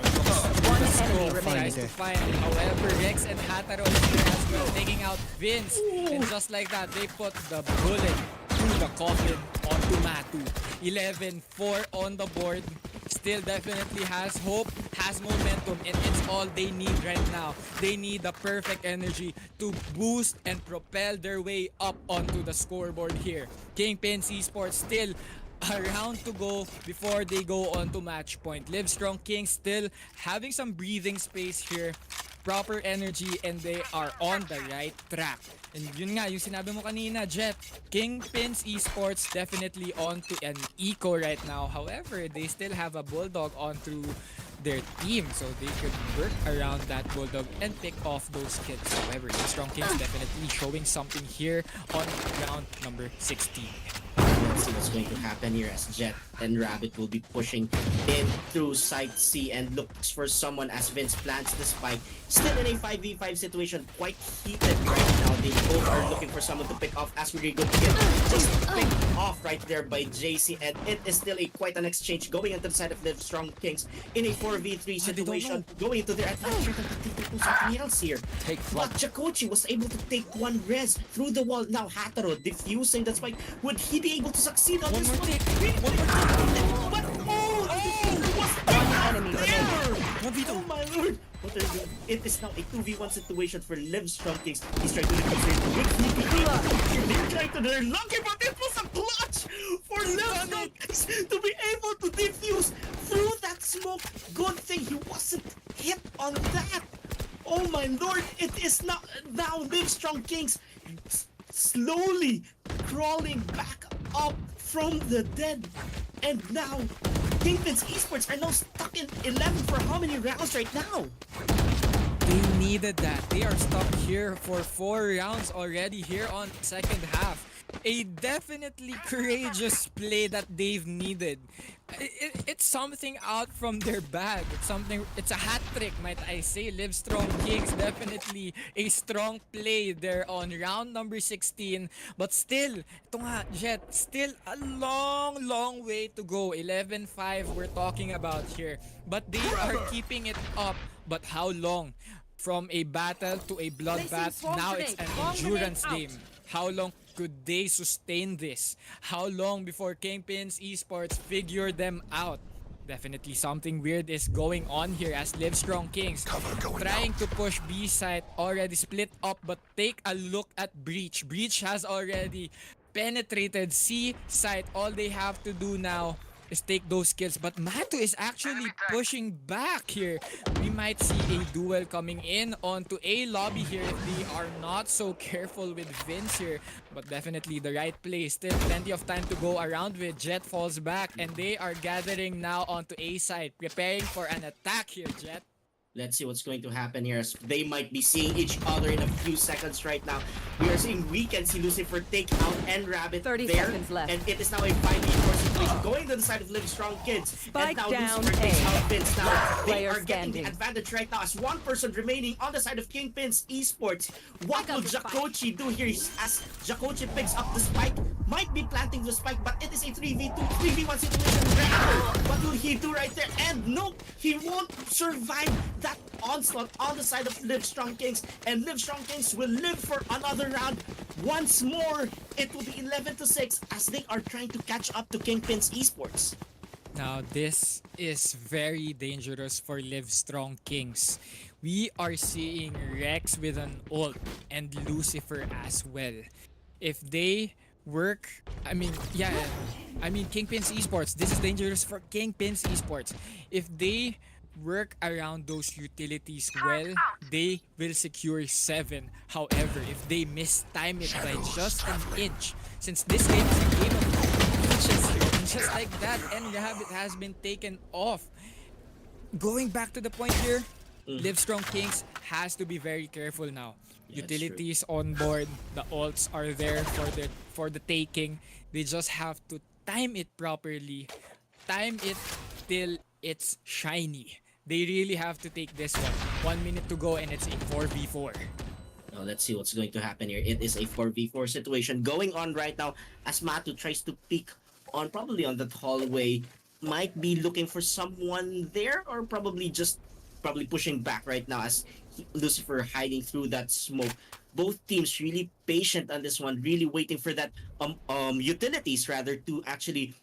One enemy Tries to find it. However, Rex and Hataro is here as well, taking out Vince. And just like that, they put the bullet through the coffin onto Matu. 11-4 on the board. Still definitely has hope, has momentum, and it's all they need right now. They need the perfect energy to boost and propel their way up onto the scoreboard here. Kingpins Esports still a round to go before they go on to match point. Livestrong Kings still having some breathing space here, proper energy, and they are on the right track. And yun nga, yung sinabi mo kanina, Jet, Kingpins Esports definitely onto an eco right now. However, they still have a Bulldog onto their team, so they could work around that Bulldog and pick off those kills. However, Livestrong Kings definitely showing something here on round number 16. Let's see what's going to happen here as Jet and Rabbit will be pushing in through side C and looks for someone as Vince plants the spike. Still in a 5v5 situation, quite heated right now. They both are looking for someone to pick off as Very Good Kid. Just picked off right there by JC, and it is still quite an exchange going into the side of Livestrong Kings in a 4v3 situation. Going into their attack, do something else here. But 𝐂𝐿𝐴 was able to take one res through the wall. Now Hataro diffusing that spike. Would he be able to succeed on this one? But enemy remaining. Oh my lord! What are they doing? It is now a 2v1 situation for Livestrong Kings. He's trying to defuse it. They're trying to, they're lucky, but it was a clutch for Livestrong Kings to be able to defuse through that smoke. Good thing he wasn't hit on that. Oh my lord! It is now Livestrong Kings slowly crawling back up from the dead, and now Kingpins Esports are now stuck in 11 for how many rounds right now? They needed that. They are stuck here for 4 rounds already here on second half. A definitely courageous play that they've needed. It's something out from their bag. It's a hat trick, might I say. Livestrong Kings definitely a strong play there on round number 16. But still, ito nga, Jet, still a long way to go. 11-5 we're talking about here. But they are keeping it up. But how long? From a battle to a bloodbath, now it's an endurance game. How long could they sustain this? How long before Kingpins Esports figure them out? Definitely something weird is going on here as Livestrong Kings trying to push B side, already split up, but take a look at Breach. Breach has already penetrated C side. All they have to do now is take those kills, but Matu is actually pushing back here. We might see a duel coming in onto A lobby here if they are not so careful with Vince here, but definitely the right play. Still plenty of time to go around with. Jet falls back and they are gathering now onto A side, preparing for an attack here. Jet. Let's see what's going to happen here, as they might be seeing each other in a few seconds right now. We can see Lucifer take out and Rabbit 30 there, seconds left. and it is now a 5v4 situation going to the side of Livestrong Kids. Spike and now down Lucifer takes A. out Vince. Now they Player are getting standing. the advantage right now as one person remaining on the side of Kingpins Esports. What will 𝐂𝐻𝐿𝐻𝐈 do here as 𝐂𝐻𝐿𝐻𝐈 picks up the spike? Might be planting the spike, but it is a 3v1 situation rather. What will he do right there? And no, he won't survive that onslaught on the side of Livestrong Kings, and Livestrong Kings will live for another round. Once more, it will be 11-6 as they are trying to catch up to Kingpins Esports. Now this is very dangerous for Livestrong Kings. We are seeing Rex with an ult and Lucifer as well. If they work, Kingpins Esports, this is dangerous for Kingpins Esports. If they work around those utilities well, they will secure 7. However, if they mistime it by just an inch, since this game is a game of inches here, and just like that, and Rabbit has been taken off. Going back to the point here, Livestrong Kings has to be very careful now. Utilities on board, the ults are there for the taking. They just have to time it properly, time it till it's shiny. They really have to take this one. 1 minute to go and it's a 4v4. Now let's see what's going to happen here. It is a 4v4 situation going on right now as Matu tries to peek on probably on that hallway. Might be looking for someone there, or probably pushing back right now as Lucifer hiding through that smoke. Both teams really patient on this one, really waiting for that utilities rather to actually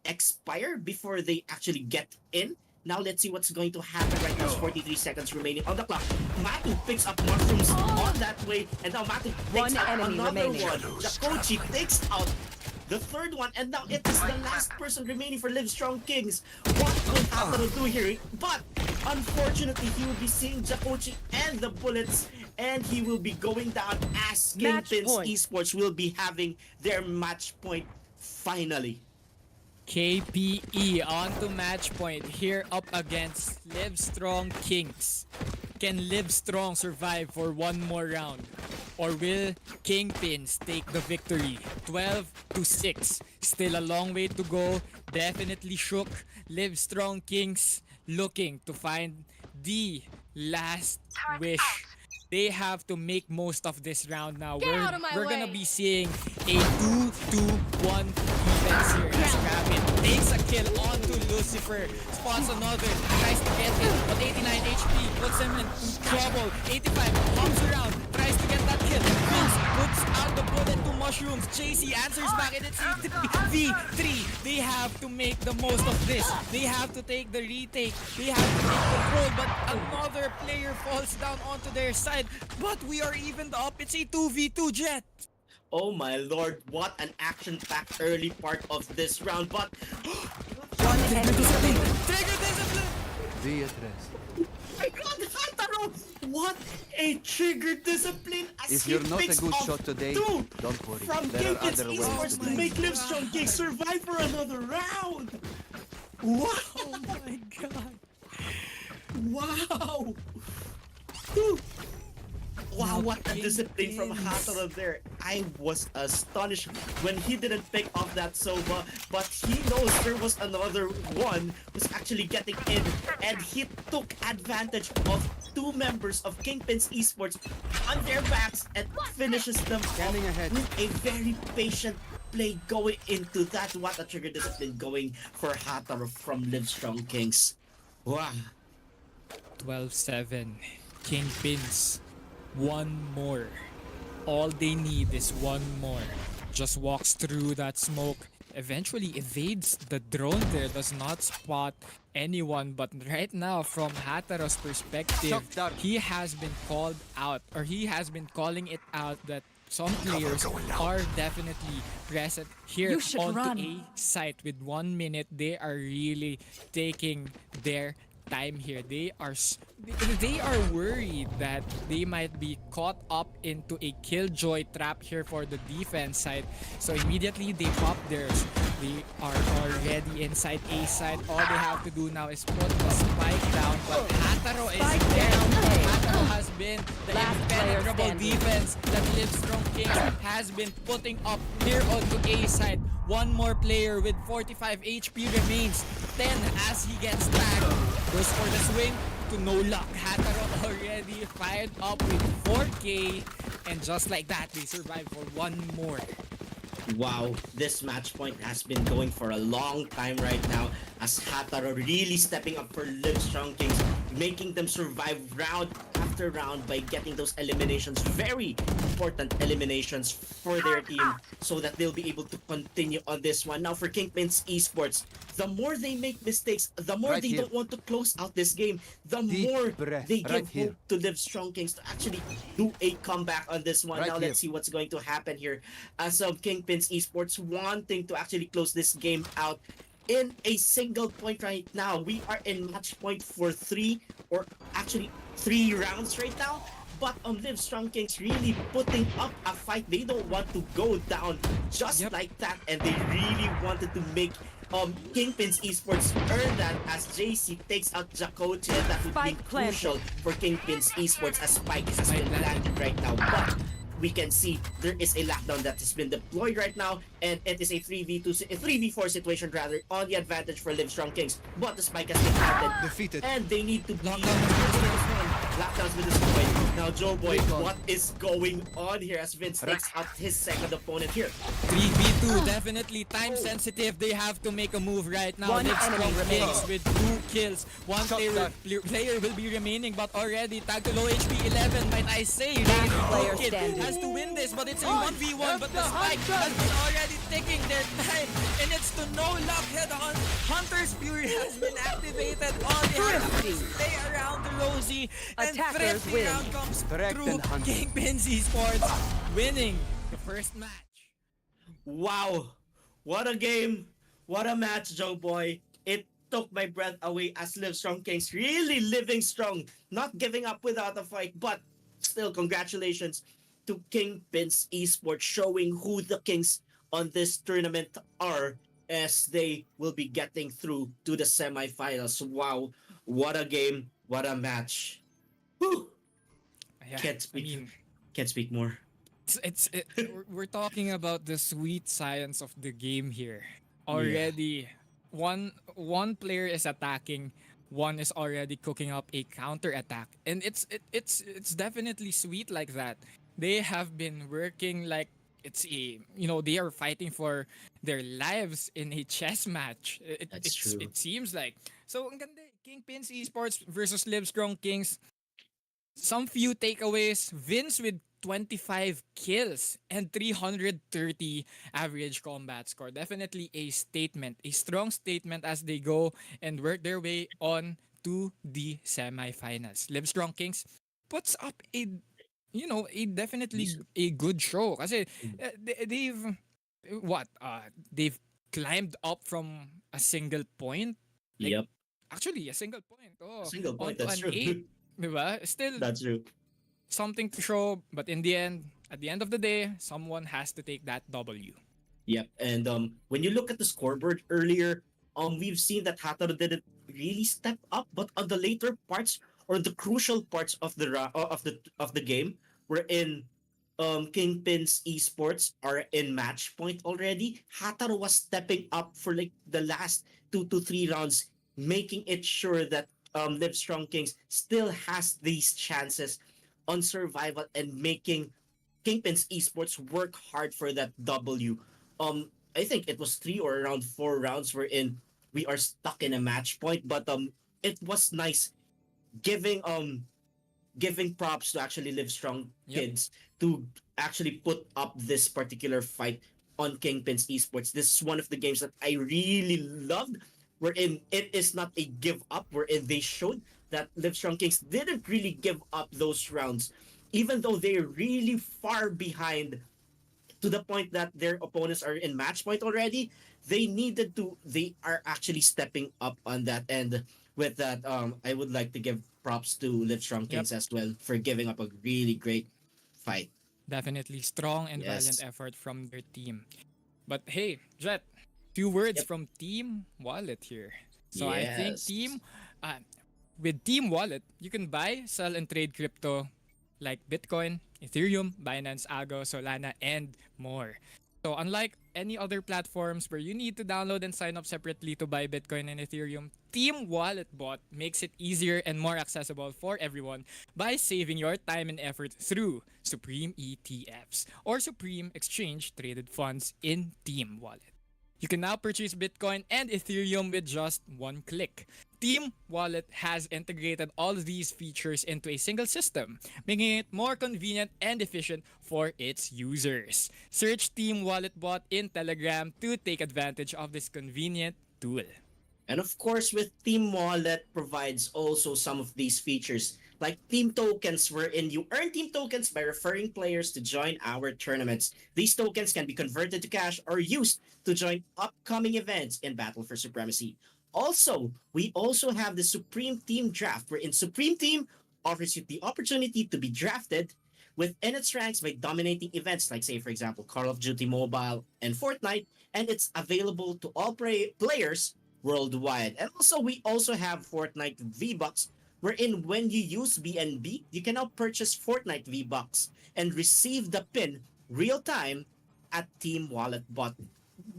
expire before they actually get in. Now let's see what's going to happen right now. 43 seconds remaining on the clock. Matu picks up mushrooms on that way, and now Matu takes out another one. 𝐂𝐻𝐿𝐻𝐈 takes out the third one, and now it is the last person remaining for Livestrong Kings. What will Hataro do here? But unfortunately, he will be seeing 𝐂𝐻𝐿𝐻𝐈 and the bullets, and he will be going down as Kingpins Esports will be having their match point finally. KPE on to match point here up against Livestrong Kings. Can Livestrong survive for one more round? Or will Kingpins take the victory? 12-6. Still a long way to go. Definitely shook. Livestrong Kings looking to find the last wish. They have to make most of this round now. We're gonna be seeing a 2-2-1 defense here. As Rabbit takes a kill onto Lucifer, spots another, tries to get it, but 89 HP puts him in trouble. 85 hops around, tries to get that kill. Vince puts out the bullet to mushrooms. JC answers back, and it's a 3v3. They have to make the most of this. They have to take the retake. They have to take control, but another player falls down onto their side. But we are evened up. It's a 2v2, Jet. Oh my lord, what an action-packed early part of this round, but... Trigger discipline! My god, Hataro! What a trigger discipline as If he you're not a picks good up shot today, two don't worry. from There are Kingpins other ways Esports to to make Livestrong Kings survive for another round! Wow! Oh my god! Wow! Whew. Wow, what a discipline from Hataro there. I was astonished when he didn't pick off that Sova, but he knows there was another one who's actually getting in, and he took advantage of two members of Kingpins Esports on their backs and finishes them off with a very patient play going into that. What a trigger discipline going for Hataro from Livestrong Kings. Wow. 12-7. Kingpins. One more. All they need is one more. Just walks through that smoke. Eventually evades the drone there. Does not spot anyone. But right now, from Hataro's perspective, he has been called out. Or he has been calling it out that some players are definitely present here onto a site. With 1 minute, they are really taking their time here. They are worried that they might be caught up into a killjoy trap here for the defense side. So immediately they pop theirs. They are already inside A side. All they have to do now is put the spike down. But Hataro is down. Hataro has been the impenetrable defense that Livestrong Kings has been putting up here onto A side. One more player with 45 HP remains. 10 as he gets tagged. Goes for the swing to no luck. Hataro already fired up with 4K. And just like that, they survive for one more. Wow, this match point has been going for a long time right now as Hataro really stepping up for Livestrong Kings, making them survive round after round by getting those eliminations, very important eliminations for their team so that they'll be able to continue on this one. Now for Kingpins Esports, the more they make mistakes, the more they don't want to close out this game, the more they give hope to Livestrong Kings to actually do a comeback on this one. Now let's see what's going to happen here as of Kingpins Esports wanting to actually close this game out in a single point right now. We are in match point for 3 rounds right now. But Livestrong Kings really putting up a fight. They don't want to go down just like that, and they really wanted to make Kingpins Esports earn that as JC takes out 𝐂𝐻𝐈𝐓. That would be crucial for Kingpins Esports as Spike has been landed right now. But we can see there is a lockdown that has been deployed right now, and it is a 3v4 situation rather on the advantage for Livestrong Kings. But the spike has been planted, defeated, and they need to block lockdowns with this point. Now Joe Boy, what is going on here as Vince takes out his second opponent here? 3v2, definitely time sensitive. They have to make a move right now. Livestrong Kings with 2 kills. One player will be remaining, but already tagged to low HP 11, might I say. Kid has to win this, but it's a 1v1, but the spike has been already taking their time, and it's to no luck. Hunter's Fury has been activated. All they have to do is stay around the Rosie, and Thrifty round comes through. Kingpins Esports winning the first match. Wow, what a game, what a match, Joe Boy. It took my breath away as Livestrong Kings really living strong, not giving up without a fight, but still congratulations to Kingpins Esports showing who the Kings on this tournament are as they will be getting through to the semifinals. Wow, what a game, what a match. Whew. Yeah, Can't speak more. We're talking about the sweet science of the game here. Already, one player is attacking, one is already cooking up a counter attack, and it's definitely sweet like that. They have been working like they are fighting for their lives in a chess match. It's true. It seems like. So ang ganda, Kingpins Esports versus Livestrong Kings. Some few takeaways. Vince with 25 kills and 330 average combat score. Definitely a statement, a strong statement as they go and work their way on to the semifinals. Livestrong Kings puts up definitely a good show kasi they've climbed up from a single point. Actually, a single point. Single point, that's true. 8, diba? Still, that's true. Something to show, but at the end of the day, someone has to take that W. Yep, and when you look at the scoreboard earlier, we've seen that Hataro didn't really step up, but on the later parts or the crucial parts of the game, wherein Kingpins Esports are in match point already, Hataro was stepping up for like the last 2 to 3 rounds, making it sure that Livestrong Kings still has these chances on survival and making Kingpins Esports work hard for that W. I think it was 3 or around 4 rounds wherein we are stuck in a match point, but it was nice giving props to actually Livestrong Kids to actually put up this particular fight on Kingpins Esports. This is one of the games that I really loved, wherein it is not a give up, wherein they showed that Livestrong Kings didn't really give up those rounds, even though they're really far behind to the point that their opponents are in match point already. They are actually stepping up on that. And with that, I would like to give props to Livestrong Kings as well for giving up a really great fight. Definitely strong and valiant effort from their team. But hey, Jet, few words from Team Wallet here. So I think with Team Wallet, you can buy, sell, and trade crypto like Bitcoin, Ethereum, Binance, AGO, Solana, and more. So unlike any other platforms where you need to download and sign up separately to buy Bitcoin and Ethereum, Team Wallet Bot makes it easier and more accessible for everyone by saving your time and effort through Supreme ETFs or Supreme Exchange Traded Funds in Team Wallet. You can now purchase Bitcoin and Ethereum with just one click. Team Wallet has integrated all of these features into a single system, making it more convenient and efficient for its users. Search Team Wallet Bot in Telegram to take advantage of this convenient tool. And of course, with Team Wallet provides also some of these features like team tokens, wherein you earn team tokens by referring players to join our tournaments. These tokens can be converted to cash or used to join upcoming events in Battle for Supremacy. Also, we also have the Supreme Team Draft, wherein Supreme Team offers you the opportunity to be drafted within its ranks by dominating events like, say, for example, Call of Duty Mobile and Fortnite, and it's available to all players worldwide. And also, we also have Fortnite V-Bucks, wherein when you use BNB, you can now purchase Fortnite V-Bucks and receive the pin real-time at Team Wallet Bot.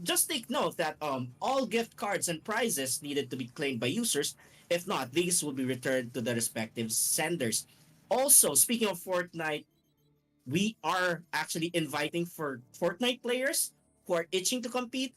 Just take note that all gift cards and prizes needed to be claimed by users. If not, these will be returned to the respective senders. Also, speaking of Fortnite, we are actually inviting for Fortnite players who are itching to compete.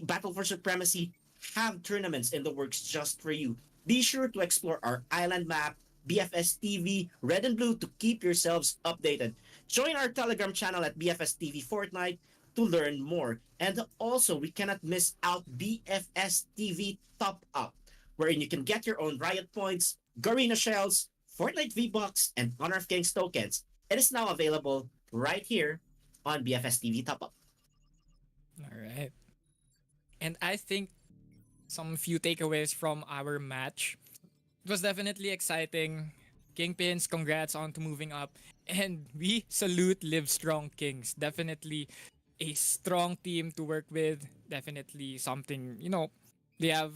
Battle for Supremacy have tournaments in the works just for you. Be sure to explore our island map, BFS TV, Red and Blue to keep yourselves updated. Join our Telegram channel at BFS TV Fortnite to learn more. And also, we cannot miss out BFS TV Top Up, wherein you can get your own Riot Points, Garena Shells, Fortnite V-Bucks, and Honor of Kings tokens. It is now available right here on BFS TV Top Up. All right. And I think some few takeaways from our match. It was definitely exciting. Kingpins, congrats on to moving up. And we salute Livestrong Kings. Definitely a strong team to work with. Definitely something, they have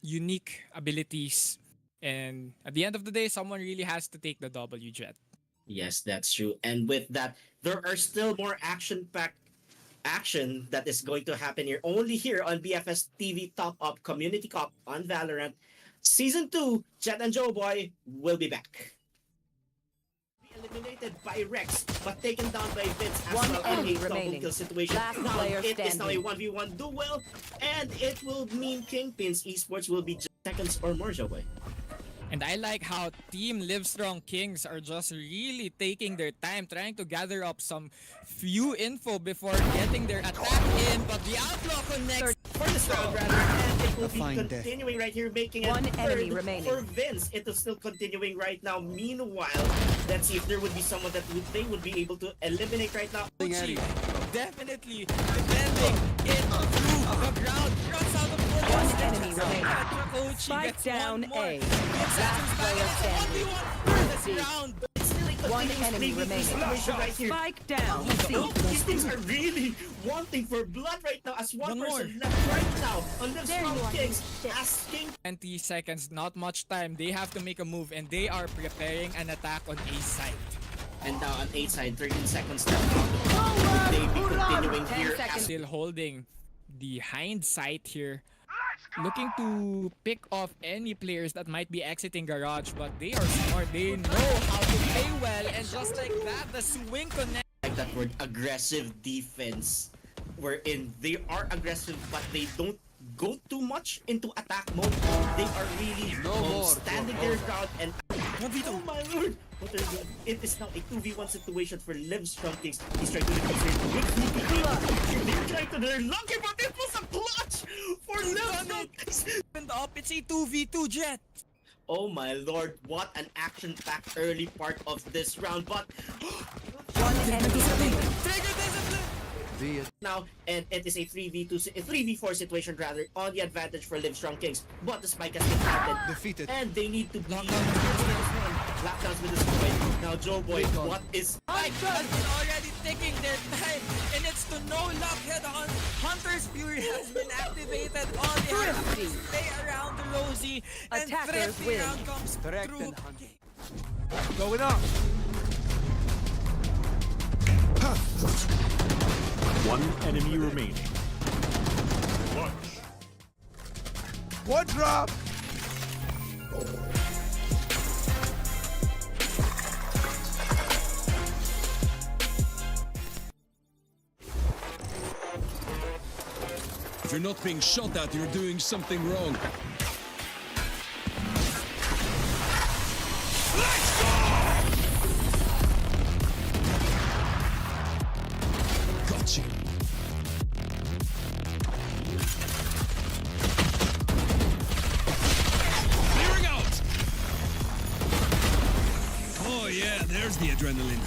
unique abilities. And at the end of the day, someone really has to take the W, Jet. Yes, that's true. And with that, there are still more action-packed action that is going to happen here only here on BFS TV Top Up Community Cup on Valorant. Season 2, Jet and Joe Boy will be back. Eliminated by Rex, but taken down by Vince as One well enemy in a double remaining. kill situation. Last Now player it is now a standing. 1v1 duel, and it will mean Kingpins Esports will be just seconds or more, Joe Boy. And I like how Team Livestrong Kings are just really taking their time trying to gather up some few info before getting their attack in, but the Outlaw connects for this round rather, and it will be continuing right here, making One it enemy third remaining. for Vince. It is still continuing right now. Meanwhile, let's see if there would be someone that they would be able to eliminate right now. Definitely defending it through the ground. Runs out of bullets. One enemy remaining. 𝐂𝐎𝐿 Spike gets down one more. A. Gets Last player standing. 1v1 for this round. One enemy remaining. Right here. Spike down. C. These things are really wanting for blood right now as one person left right now on the strong Kings as King. 20 seconds, not much time. They have to make a move and they are preparing an attack on A side. And now on A side, 13 seconds left. They be continuing here as Still holding the hindsight here. Looking to pick off any players that might be exiting Garage, but they are smart. They know how to play well, and just like that, the swing connect. like that word, aggressive defense, wherein they are aggressive but they don't go too much into attack mode. They are really standing their ground and oh my lord! What are they? It is now a 2v1 situation for Livestrong Kings. He's trying to defend with they're trying to they're lucky, but it was a clutch for Livestrong Kings. Up, it's a 2v2 Jet. Oh my lord, what an action-packed early part of this round, but One enemy remaining. Trigger discipline. now, and it is a 3v4 situation rather, on the advantage for Livestrong Kings. But the spike has been planted. Defeated. And they need to block lockdowns with this point. Now, Joe Boy, what is Spike has been already taking their time, and it's to no luck head on. Hunter's Fury has been activated. All they have to do is stay around the Rosie, and Attackers Thrifty win. round comes Correct through. and going up. One enemy remaining. One drop. If you're not being shot at, you're doing something wrong. Got you. Clearing out. Oh yeah, there's the adrenaline.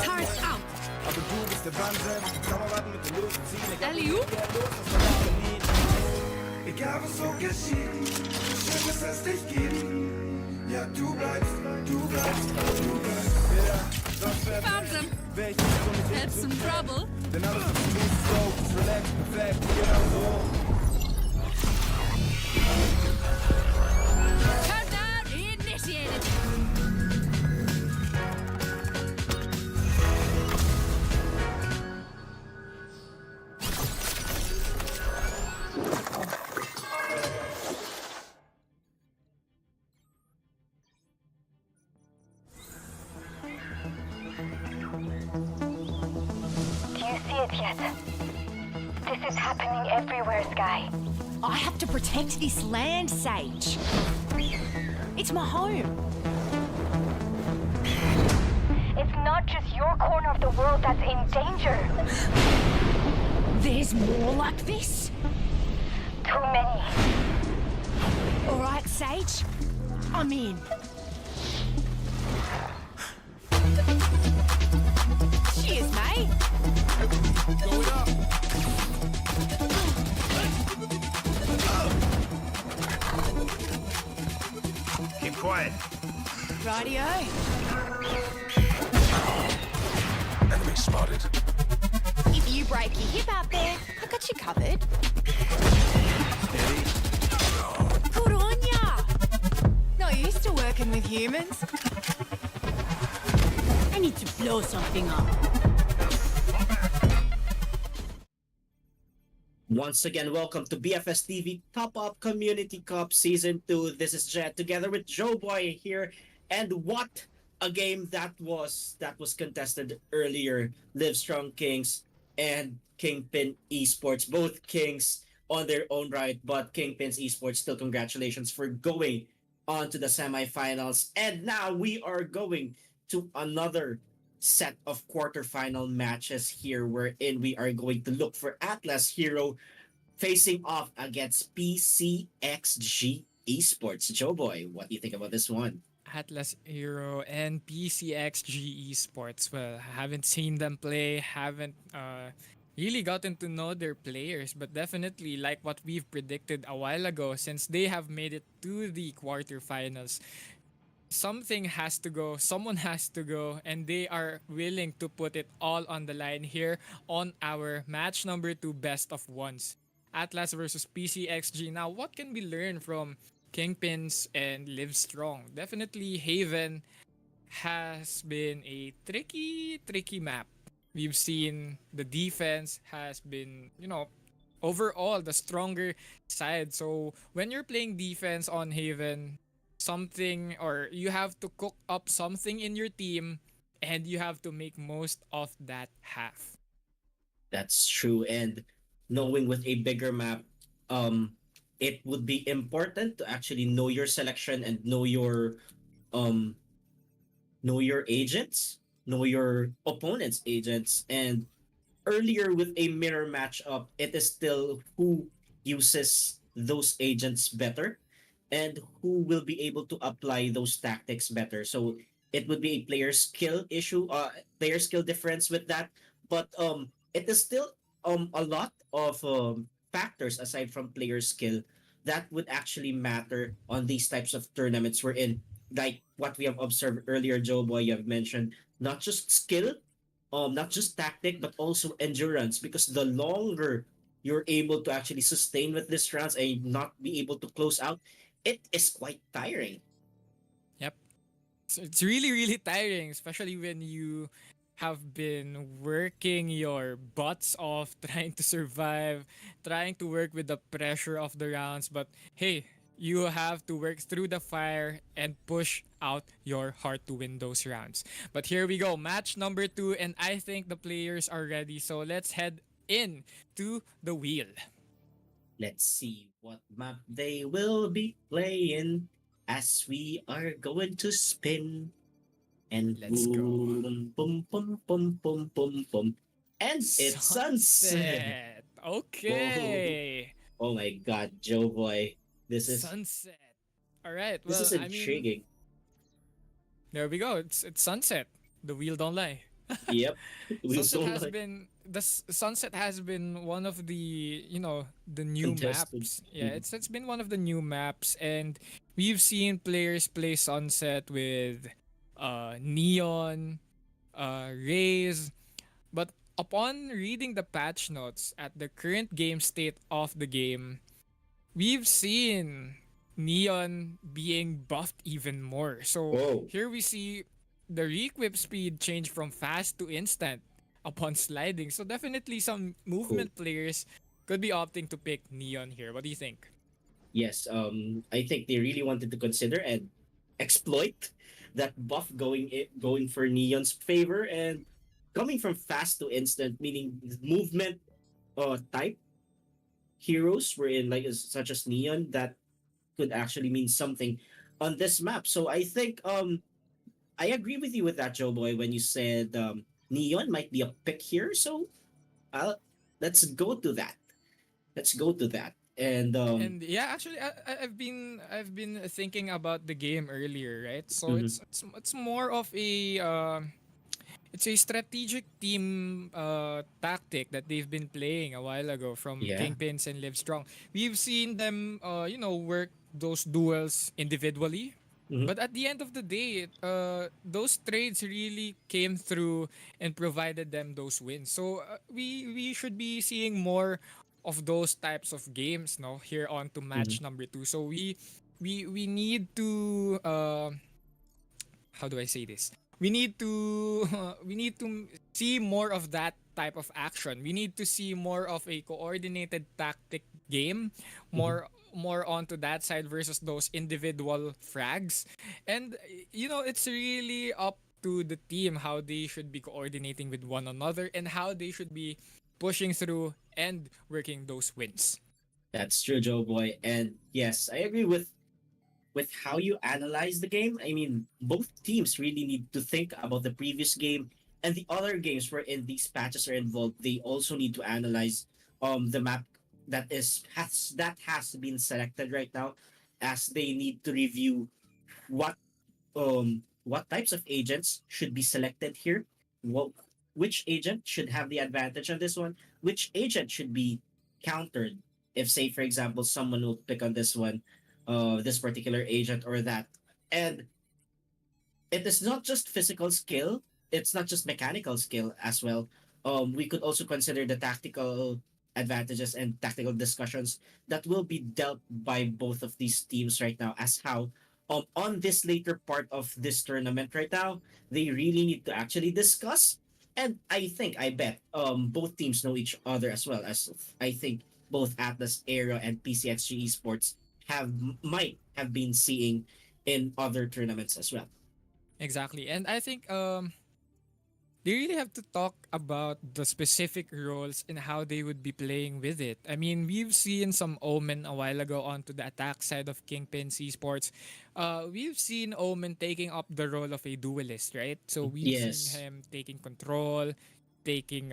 Turret out. Alley-oop. Egal was so geschieht, schön, dass es dich gibt. Ja, du bleibst, du bleibst, du bleibst. Ja, das wird Found them. Had some trouble. denn alles ist nicht so, ist relaxed, perfekt, genau so. Countdown initiated. Do you see it yet? This is happening everywhere, Sky. I have to protect this land, Sage. It's my home. It's not just your corner of the world that's in danger. There's more like this? Too many. All right, Sage. I'm in. Cheers, mate. Going up. Keep quiet. Rightio. Enemy spotted. If you break your hip out there, I got you covered. Good on ya. Not used to working with humans. I need to blow something up. Once again, welcome to BFS TV Top Up Community Cup Season 2. This is Jet together with Joe Boy here. And what a game that was contested earlier. Livestrong Kings and Kingpin Esports. Both Kings on their own right, but Kingpins Esports, still congratulations for going on to the semifinals. And now we are going to another set of quarterfinal matches here, wherein we are going to look for Atlas Hero facing off against PCXG Esports. Joe Boy, what do you think about this one? Atlas Hero and PCXG Esports. Well, haven't seen them play, haven't really gotten to know their players, but definitely like what we've predicted a while ago, since they have made it to the quarterfinals, something has to go, someone has to go, and they are willing to put it all on the line here on our match number 2 best of ones. Atlas versus PCXG. Now, what can we learn from Kingpins and Livestrong? Definitely Haven has been a tricky map. We've seen the defense has been, overall the stronger side. So when you're playing defense on Haven, something, or you have to cook up something in your team and you have to make most of that half. That's true. And knowing with a bigger map, it would be important to actually know your selection and know your agents, know your opponent's agents. And earlier with a mirror matchup, it is still who uses those agents better and who will be able to apply those tactics better. So it would be a player skill issue, player skill difference with that. But it is still a lot of factors aside from player skill that would actually matter on these types of tournaments we're in. Like what we have observed earlier, Joe Boy, you have mentioned not just skill, not just tactic, but also endurance. Because the longer you're able to actually sustain with these rounds and not be able to close out, it is quite tiring. Yep. So it's really, really tiring, especially when you have been working your butts off trying to survive, trying to work with the pressure of the rounds. But hey, you have to work through the fire and push out your heart to win those rounds. But here we go, match number 2, and I think the players are ready. So let's head in to the wheel. Let's see what map they will be playing as we are going to spin. And let's boom, go. Boom, boom, boom, boom, boom, boom. And it's sunset. Okay. Oh my god, Joe Boy. This is sunset. All right. This Well, is intriguing. There we go. It's sunset. The wheel don't lie. Yep. Sunset has been Sunset has been one of the the new Contested. maps. Yeah, it's been one of the new maps, and we've seen players play Sunset with Neon, Raze, but upon reading the patch notes at the current game state of the game, we've seen Neon being buffed even more. So here we see the re-equip speed change from fast to instant upon sliding. So definitely some movement players could be opting to pick Neon here. What do you think? Yes, I think they really wanted to consider and exploit that buff going for Neon's favor, and coming from fast to instant, meaning movement type heroes were in like such as Neon, that could actually mean something on this map. So I think I agree with you with that, Joe Boy, when you said Neon might be a pick here. So let's go to that. Let's go to that. And yeah, actually, I've been thinking about the game earlier, right? So it's more of a it's a strategic team tactic that they've been playing a while ago from Kingpins and Livestrong. We've seen them work those duels individually. But at the end of the day, those trades really came through and provided them those wins. So we should be seeing more of those types of games no here on to match number 2. So we need to how do I say this? We need to see more of that type of action. We need to see more of a coordinated tactic game, more onto that side versus those individual frags. And it's really up to the team how they should be coordinating with one another and how they should be pushing through and working those wins. That's true, Joe Boy. And yes, I agree with how you analyze the game. I mean, both teams really need to think about the previous game and the other games wherein these patches are involved. They also need to analyze the map that has been selected right now, as they need to review what what types of agents should be selected here. Which agent should have the advantage on this one? Which agent should be countered if, say, for example, someone will pick on this one, this particular agent or that. And it is not just physical skill, it's not just mechanical skill as well. We could also consider the tactical advantages and tactical discussions that will be dealt by both of these teams right now, as how on this later part of this tournament right now, they really need to actually discuss. And I bet both teams know each other as well, as I think both Atlas, AERO, and PCXG Esports might have been seeing in other tournaments as well. Exactly. And I think they really have to talk about the specific roles and how they would be playing with it. I mean, we've seen some Omen a while ago onto the attack side of Kingpins Esports. We've seen Omen taking up the role of a duelist, right? So we've seen him taking control, taking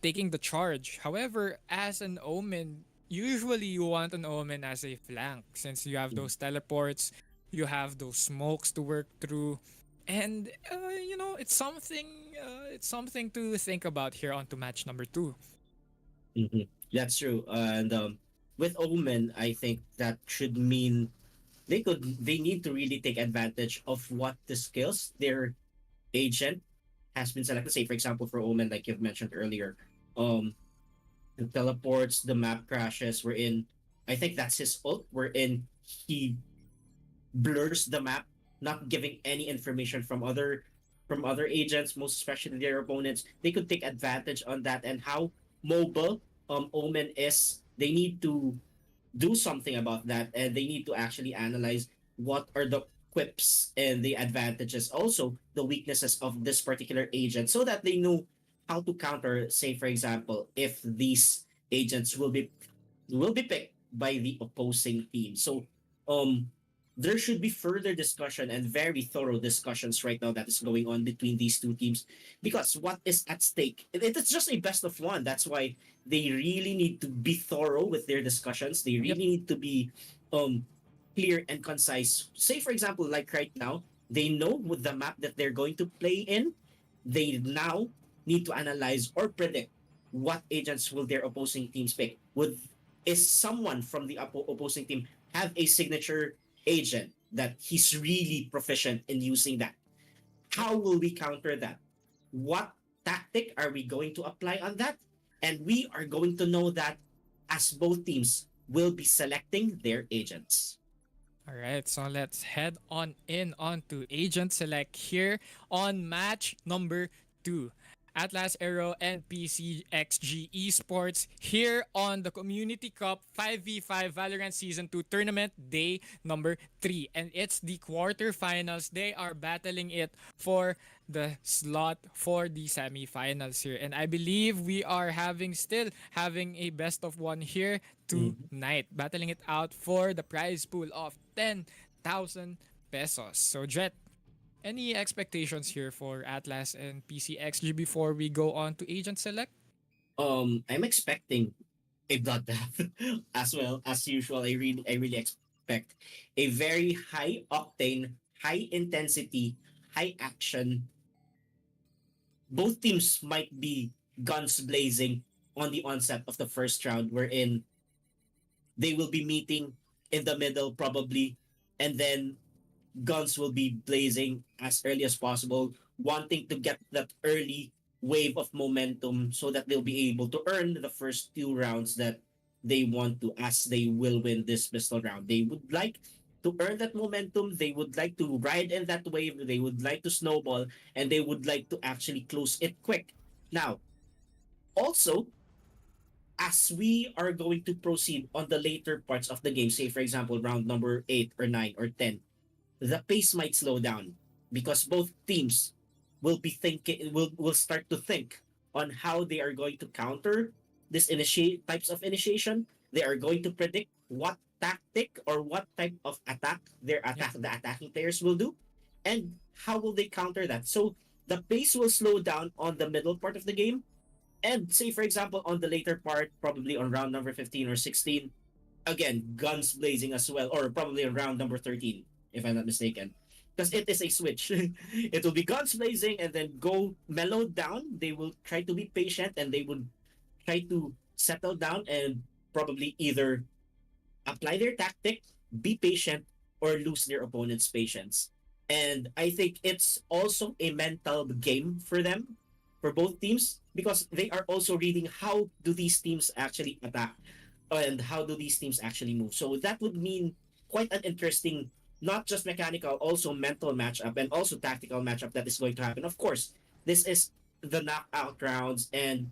taking the charge. However, as an Omen, usually you want an Omen as a flank since you have those teleports. You have those smokes to work through, and you know, it's something. It's something to think about here on to match number 2. That's true. And with Omen, I think that should mean they need to really take advantage of what the skills their agent has been selected. Say for example for Omen, like you've mentioned earlier, um the teleports, the map crashes, we're in I think that's his ult, wherein he blurs the map, not giving any information from other agents, most especially their opponents. They could take advantage on that, and how mobile Omen is. They need to do something about that, and they need to actually analyze what are the quips and the advantages, also the weaknesses of this particular agent, so that they know how to counter. Say for example, if these agents will be picked by the opposing team. So um there should be further discussion and very thorough discussions right now that is going on between these two teams, because what is at stake, it's just a best of one. That's why they really need to be thorough with their discussions. They really need to be um clear and concise. Say for example, like right now, they know with the map that they're going to play in, they now need to analyze or predict what agents will their opposing teams pick. Would is someone from the opposing team have a signature agent that he's really proficient in using that? How will we counter that? What tactic are we going to apply on that? And we are going to know that as both teams will be selecting their agents. All right, so let's head on in onto agent select here on match number 2. Atlas Aero and PCXG Esports here on the Community Cup 5v5 Valorant Season 2 Tournament Day number 3. And it's the quarterfinals. They are battling it for the slot for the semifinals here. And I believe we are still having a best of one here tonight. Battling it out for the prize pool of 10,000 pesos. So Jet, any expectations here for Atlas and PCXG before we go on to agent select? I'm expecting a bloodbath as well as usual. I really expect a very high octane, high intensity, high action. Both teams might be guns blazing on the onset of the first round, wherein they will be meeting in the middle probably, and then guns will be blazing as early as possible, wanting to get that early wave of momentum so that they'll be able to earn the first 2 rounds that they want to, as they will win this pistol round. They would like to earn that momentum, they would like to ride in that wave, they would like to snowball, and they would like to actually close it quick. Now, also, as we are going to proceed on the later parts of the game, say for example, round number 8 or 9 or 10, the pace might slow down because both teams will start to think on how they are going to counter this initiate types of initiation. They are going to predict what tactic or what type of attack the attacking players will do, and how will they counter that. So the pace will slow down on the middle part of the game, and say for example on the later part, probably on round number 15 or 16, again guns blazing as well, or probably on round number 13 if I'm not mistaken, because it is a switch. It will be guns blazing and then go mellow down. They will try to be patient and they would try to settle down and probably either apply their tactic, be patient, or lose their opponent's patience. And I think it's also a mental game for them, for both teams, because they are also reading how do these teams actually attack and how do these teams actually move. So that would mean quite an interesting, not just mechanical, also mental matchup and also tactical matchup that is going to happen. Of course, this is the knockout rounds, and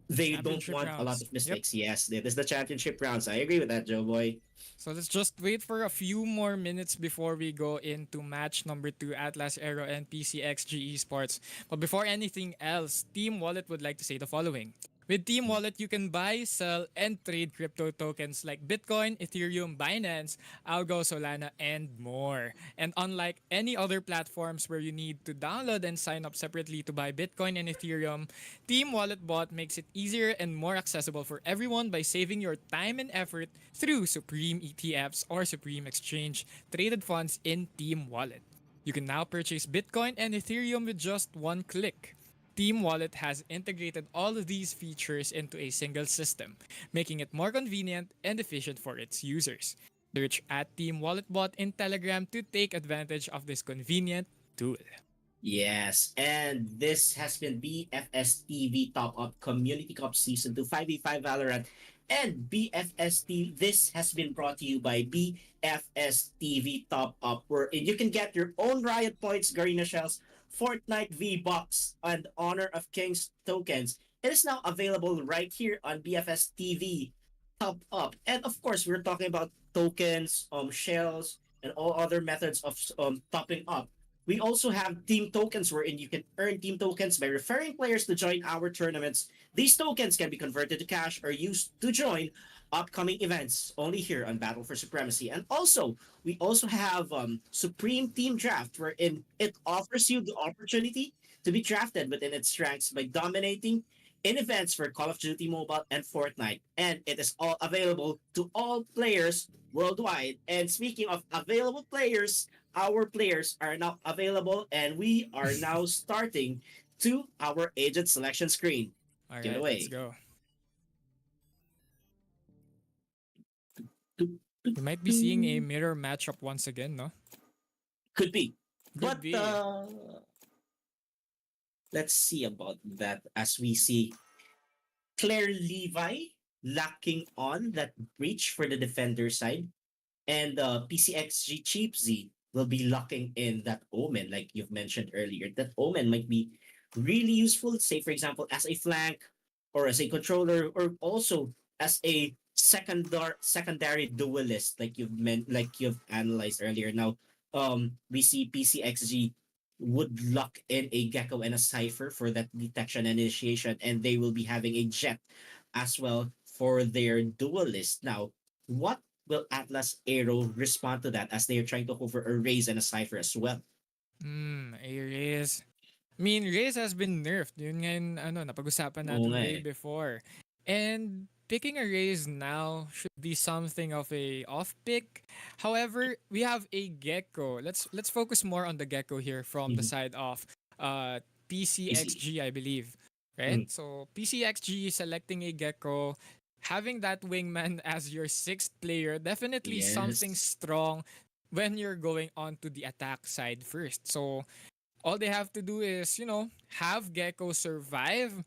they don't want a lot of mistakes. Yep. Yes, it is the championship rounds. I agree with that, Joe Boy. So let's just wait for a few more minutes before we go into match number 2, Atlas Aero and PCXG Esports. But before anything else, Team Wallet would like to say the following. With Team Wallet, you can buy, sell, and trade crypto tokens like Bitcoin, Ethereum, Binance, Algo, Solana, and more. And unlike any other platforms where you need to download and sign up separately to buy Bitcoin and Ethereum, Team Wallet Bot makes it easier and more accessible for everyone by saving your time and effort through Supreme ETFs or Supreme Exchange traded funds in Team Wallet. You can now purchase Bitcoin and Ethereum with just one click. Team Wallet has integrated all of these features into a single system, making it more convenient and efficient for its users. Search at Team Wallet Bot in Telegram to take advantage of this convenient tool. Yes, and this has been BFS TV Top Up Community Cup Season 2 5v5 Valorant and BFS TV. This has been brought to you by BFS TV Top Up, where you can get your own Riot Points, Garena Shells, Fortnite V-Bucks, and Honor of Kings tokens. It is now available right here on BFS TV Top Up. And of course, we're talking about tokens, shells, and all other methods of topping up. We also have team tokens wherein you can earn team tokens by referring players to join our tournaments. These tokens can be converted to cash or used to join upcoming events only here on Battle for Supremacy. And also, we also have Supreme Team Draft wherein it offers you the opportunity to be drafted within its ranks by dominating in events for Call of Duty Mobile and Fortnite. And it is all available to all players worldwide. And speaking of available players, our players are now available and we are now starting to our agent selection screen. All right, Giveaway. let's go. You might be seeing a mirror matchup once again, no? Could be. Could be. Let's see about that as we see Claire Levi locking on that breach for the defender side. And PCXG 𝐂𝐅𝐒𝐕 will be locking in that Omen, like you've mentioned earlier. That Omen might be really useful, say, for example, as a flank or as a controller, or also as a secondary duelist, like you've analyzed earlier. Now, we see PCXG would lock in a Gecko and a Cypher for that detection and initiation, and they will be having a Jet as well for their duelist. Now, what will Atlas AERO respond to that as they are trying to hover a Raze and a Cypher as well? A Raze. I mean, Raze has been nerfed. Yun nga yung, napag-usapan natin way before. And picking a Raze now should be something of a off-pick. However, we have a Gecko. Let's focus more on the Gecko here from the side of PCXG, I believe. Right? So, PCXG selecting a Gecko, having that wingman as your sixth player, definitely something strong when you're going on to the attack side first. So, all they have to do is, have Gecko survive,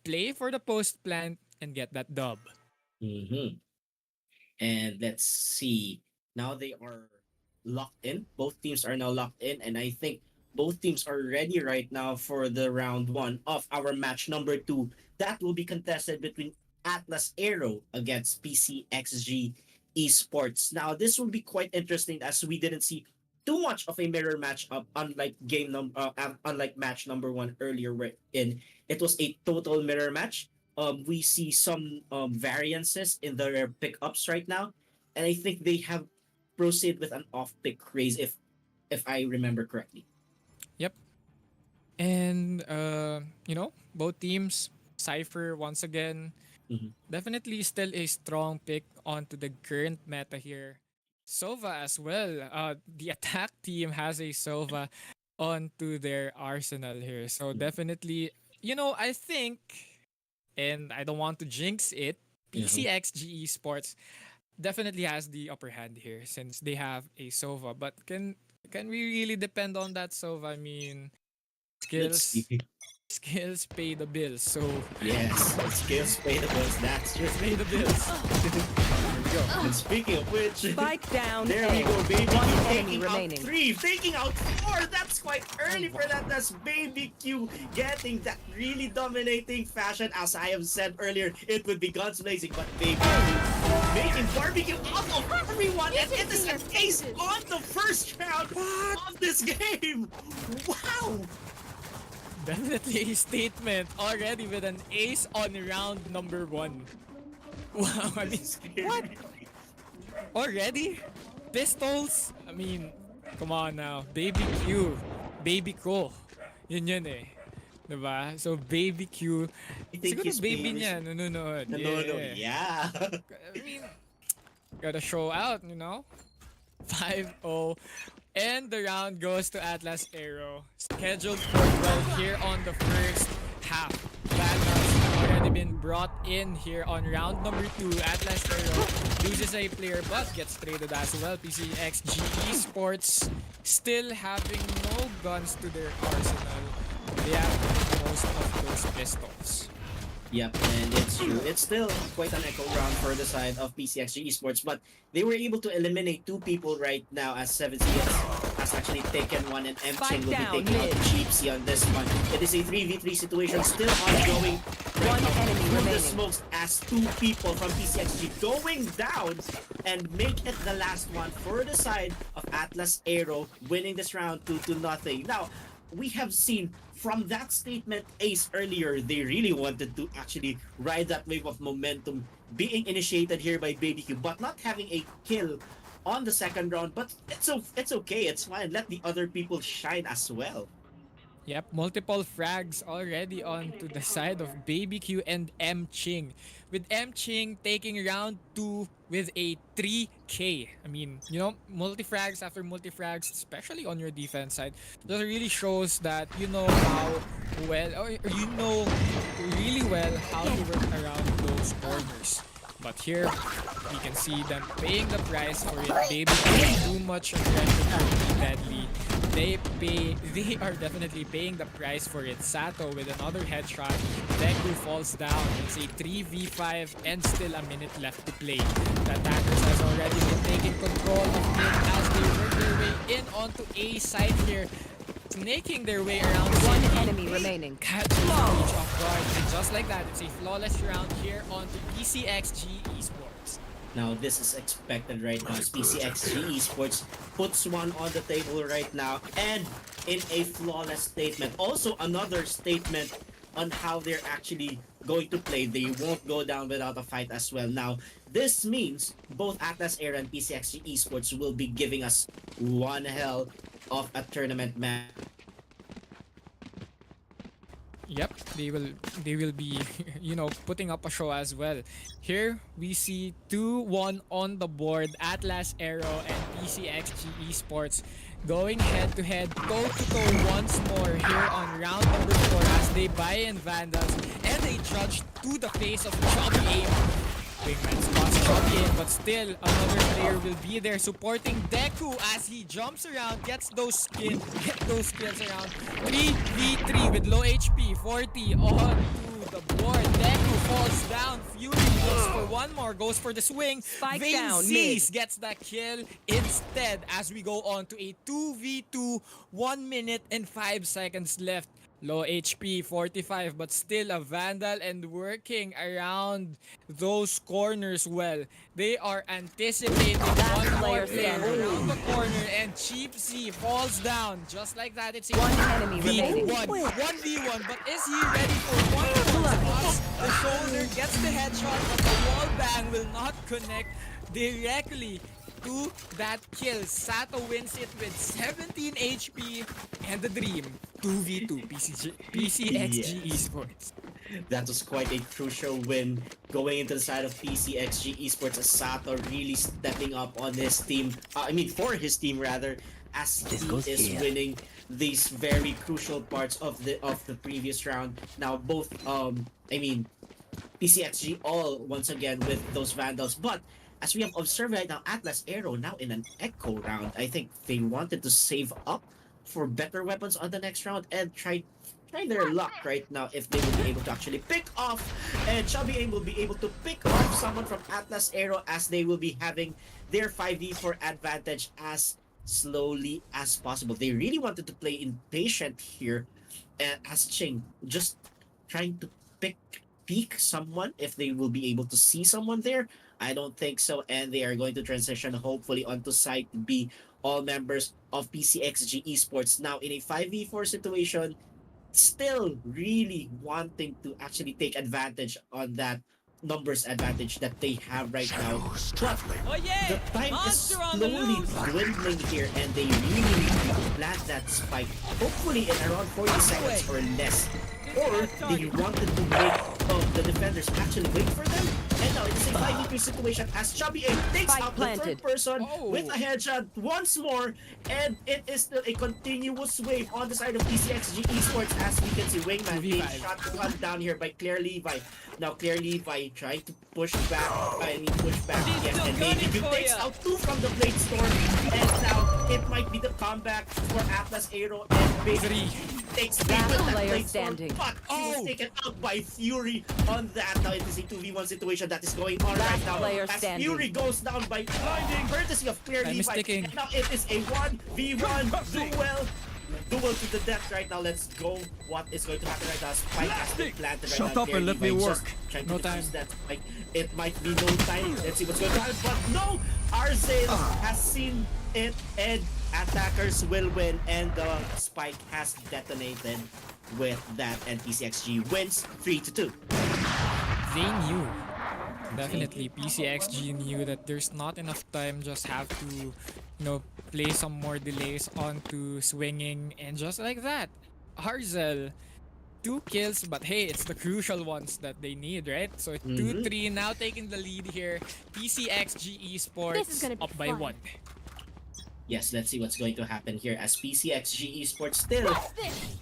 play for the post plant, and get that dub. And let's see. Now they are locked in. Both teams are now locked in, and I think both teams are ready right now for the round 1 of our match number 2. That will be contested between Atlas AERO against PCXG Esports. Now, this will be quite interesting as we didn't see too much of a mirror matchup, unlike unlike match number 1 earlier, wherein it was a total mirror match. We see some variances in their pickups right now, and I think they have proceeded with an off-pick Raze, if I remember correctly. Yep. And both teams, Cypher once again, definitely still a strong pick onto the current meta here. Sova as well. The attack team has a Sova onto their arsenal here. So definitely, I think, and I don't want to jinx it, PCXG Esports definitely has the upper hand here since they have a Sova. But can we really depend on that Sova? I mean, skills pay the bills. So yes, skills pay the bills. That's just pay the bills. There we go. And speaking of which, Spike down. There we go, baby. Taking remaining. out 3, taking out 4. That's quite early for that. That's Baby Q getting that really dominating fashion. As I have said earlier, it would be guns blazing, but Baby Q making barbecue out of everyone, and it is a case on the first round of this game. Wow. Definitely a statement already with an ace on round number 1. Wow, I mean, what? Already? Pistols? I mean, come on now. Baby Q. Baby ko. Yun eh. Diba? So, Baby Q. I think Siguro his baby peers- niya. Nanonood. Nanonood, yeah. I mean, gotta show out, you know? 5-0. And the round goes to Atlas Aero. Scheduled for 12 here on the first half. Vandals have already been brought in here on round number 2. Atlas Aero loses a player but gets traded as well. PCXG Esports still having no guns to their arsenal. They have most of those pistols. Yep, and it's true. It's still quite an echo round for the side of PCXG Esports, but they were able to eliminate 2 people right now as 7C has actually taken one, and 𝐂�eh𝐿 will be taking out 𝐁𝐅𝐒𝐓𝐕 on this one. It is a 3v3 situation still ongoing. Right One now, enemy through the remaining. smokes as 2 people from PCXG going down and make it the last one for the side of Atlas Aero, winning this round 2-0. Now, we have seen from that statement Ace earlier, they really wanted to actually ride that wave of momentum being initiated here by Baby Q, but not having a kill on the second round. But it's okay, it's fine. Let the other people shine as well. Yep, multiple frags already onto the side of Baby Q and 𝐂𝐿, with 𝐂𝐿 taking round 2 with a 3K. I mean, you know, multi-frags after multi-frags, especially on your defense side, that really shows that you know how well, or you know really well how to work around those corners. But here, we can see them paying the price for it. Baby Q, too much aggression to be deadly. They are definitely paying the price for it. Sato with another headshot. Deku falls down. It's a 3v5 and still a minute left to play. The attackers has already been taking control of it as they work their way in onto A side here. Snaking their way around. One enemy remaining. Catches each off guard. And just like that, it's a flawless round here onto PCXG Esports. Now, this is expected right now as PCXG Esports puts one on the table right now and in a flawless statement. Also, another statement on how they're actually going to play. They won't go down without a fight as well. Now, this means both Atlas Aero and PCXG Esports will be giving us one hell of a tournament match. Yep, they will be, you know, putting up a show as well. Here we see 2-1 on the board. Atlas Aero and PCXG Esports going head to head, toe to toe once more here on round number 4 as they buy in Vandals and they judge to the face of Chubby Aim. Wingman spots Chubby in, but still another player will be there supporting Deku as he jumps around, gets those kills around. 3v3 with low HP, 40 on to the board. Deku falls down, Fury looks for one more, goes for the swing. Spike down mid. Gets the kill instead as we go on to a 2v2, 1 minute and 5 seconds left. Low HP, 45, but still a Vandal and working around those corners well. They are anticipating one more player around the corner and 𝐁𝐅𝐒𝐕 falls down. Just like that, it's a One enemy remaining. 1v1, but is he ready for one more? The shoulder gets the headshot, but the wall bang will not connect directly to that kill. Sato wins it with 17 HP and the dream 2v2 PCXG Esports. That was quite a crucial win going into the side of PCXG Esports as Sato really stepping up on his team. For his team rather, as he is winning these very crucial parts of the previous round. Now both PCXG all once again with those Vandals, but as we have observed right now, Atlas Aero now in an echo round. I think they wanted to save up for better weapons on the next round and try their luck right now if they will be able to actually pick off, and Chubby Aim will be able to pick off someone from Atlas Aero as they will be having their 5v4 advantage as slowly as possible. They really wanted to play impatient here as Ching just trying to peek someone if they will be able to see someone there. I don't think so, and they are going to transition hopefully onto site B, all members of PCXG Esports now in a 5v4 situation. still really wanting to actually take advantage on that numbers advantage that they have right now. But the time is slowly dwindling here, and they really need to plant that spike, hopefully in around 40 seconds or less. Or they wanted to make the defenders actually wait for them. And now it is a 5v3 situation as 𝐂𝐅𝐒𝐕 takes out the third person with a headshot once more. And it is still a continuous wave on the side of PCXG Esports, as we can see Wingman being shot one down here by 𝐂𝐅𝐒𝐕. Now 𝐂𝐅𝐒𝐕 trying to push back, push back again, and maybe he takes out 2 from the Blade Storm. And now it might be the comeback for Atlas AERO, and basically takes back with that Blade Storm, but he was taken out by Fury on that. Now it is a 2v1 situation that is going on right now as Fury goes down by blinding, courtesy of 𝐂𝐅𝐒𝐕. And now it is a 1v1 duel to the death right now. Let's go. What is going to happen right now? Spike has been planted right now. Shut up and let me work. Trying to defuse that spike. It might be no time. Let's see what's going to happen. But no! Arzale has seen it, and attackers will win, and the spike has detonated with that, and PCXG wins 3-2. They knew. Definitely, PCXG knew that there's not enough time. Just have to, play some more delays onto swinging, and just like that, Arzale 2 kills, but hey, it's the crucial ones that they need, right? So 2-3 now taking the lead here. PCXG Esports up by 1. Yes, let's see what's going to happen here as PCXG Esports still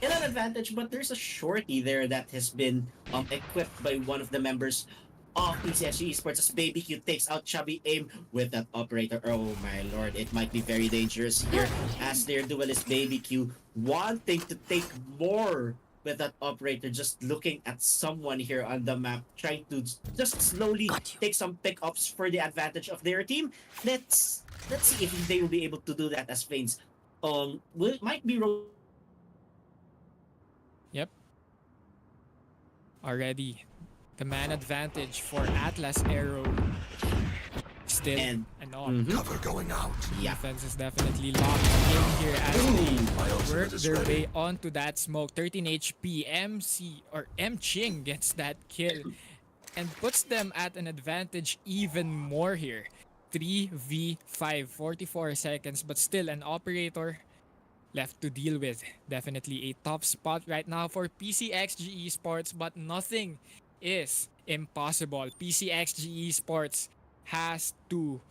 in an advantage, but there's a shorty there that has been equipped by one of the members of PCXG Esports as 𝐵BQ takes out 𝐂𝐅𝐒𝐕 with that operator. Oh my lord, it might be very dangerous here as their duelist 𝐵BQ wanting to take more with that operator, just looking at someone here on the map, trying to just slowly take some pickups for the advantage of their team. Let's see if they will be able to do that as Fanes. Might be Yep. Already the man advantage for Atlas AERO still and on. Cover going out. Defense is definitely locked in here as they work their way onto that smoke. 13 HP. 𝐿𝐿 gets that kill and puts them at an advantage even more here. 3v5, 44 seconds, but still an operator left to deal with. Definitely a tough spot right now for PCXG Esports, but nothing is impossible. PCXG Esports has to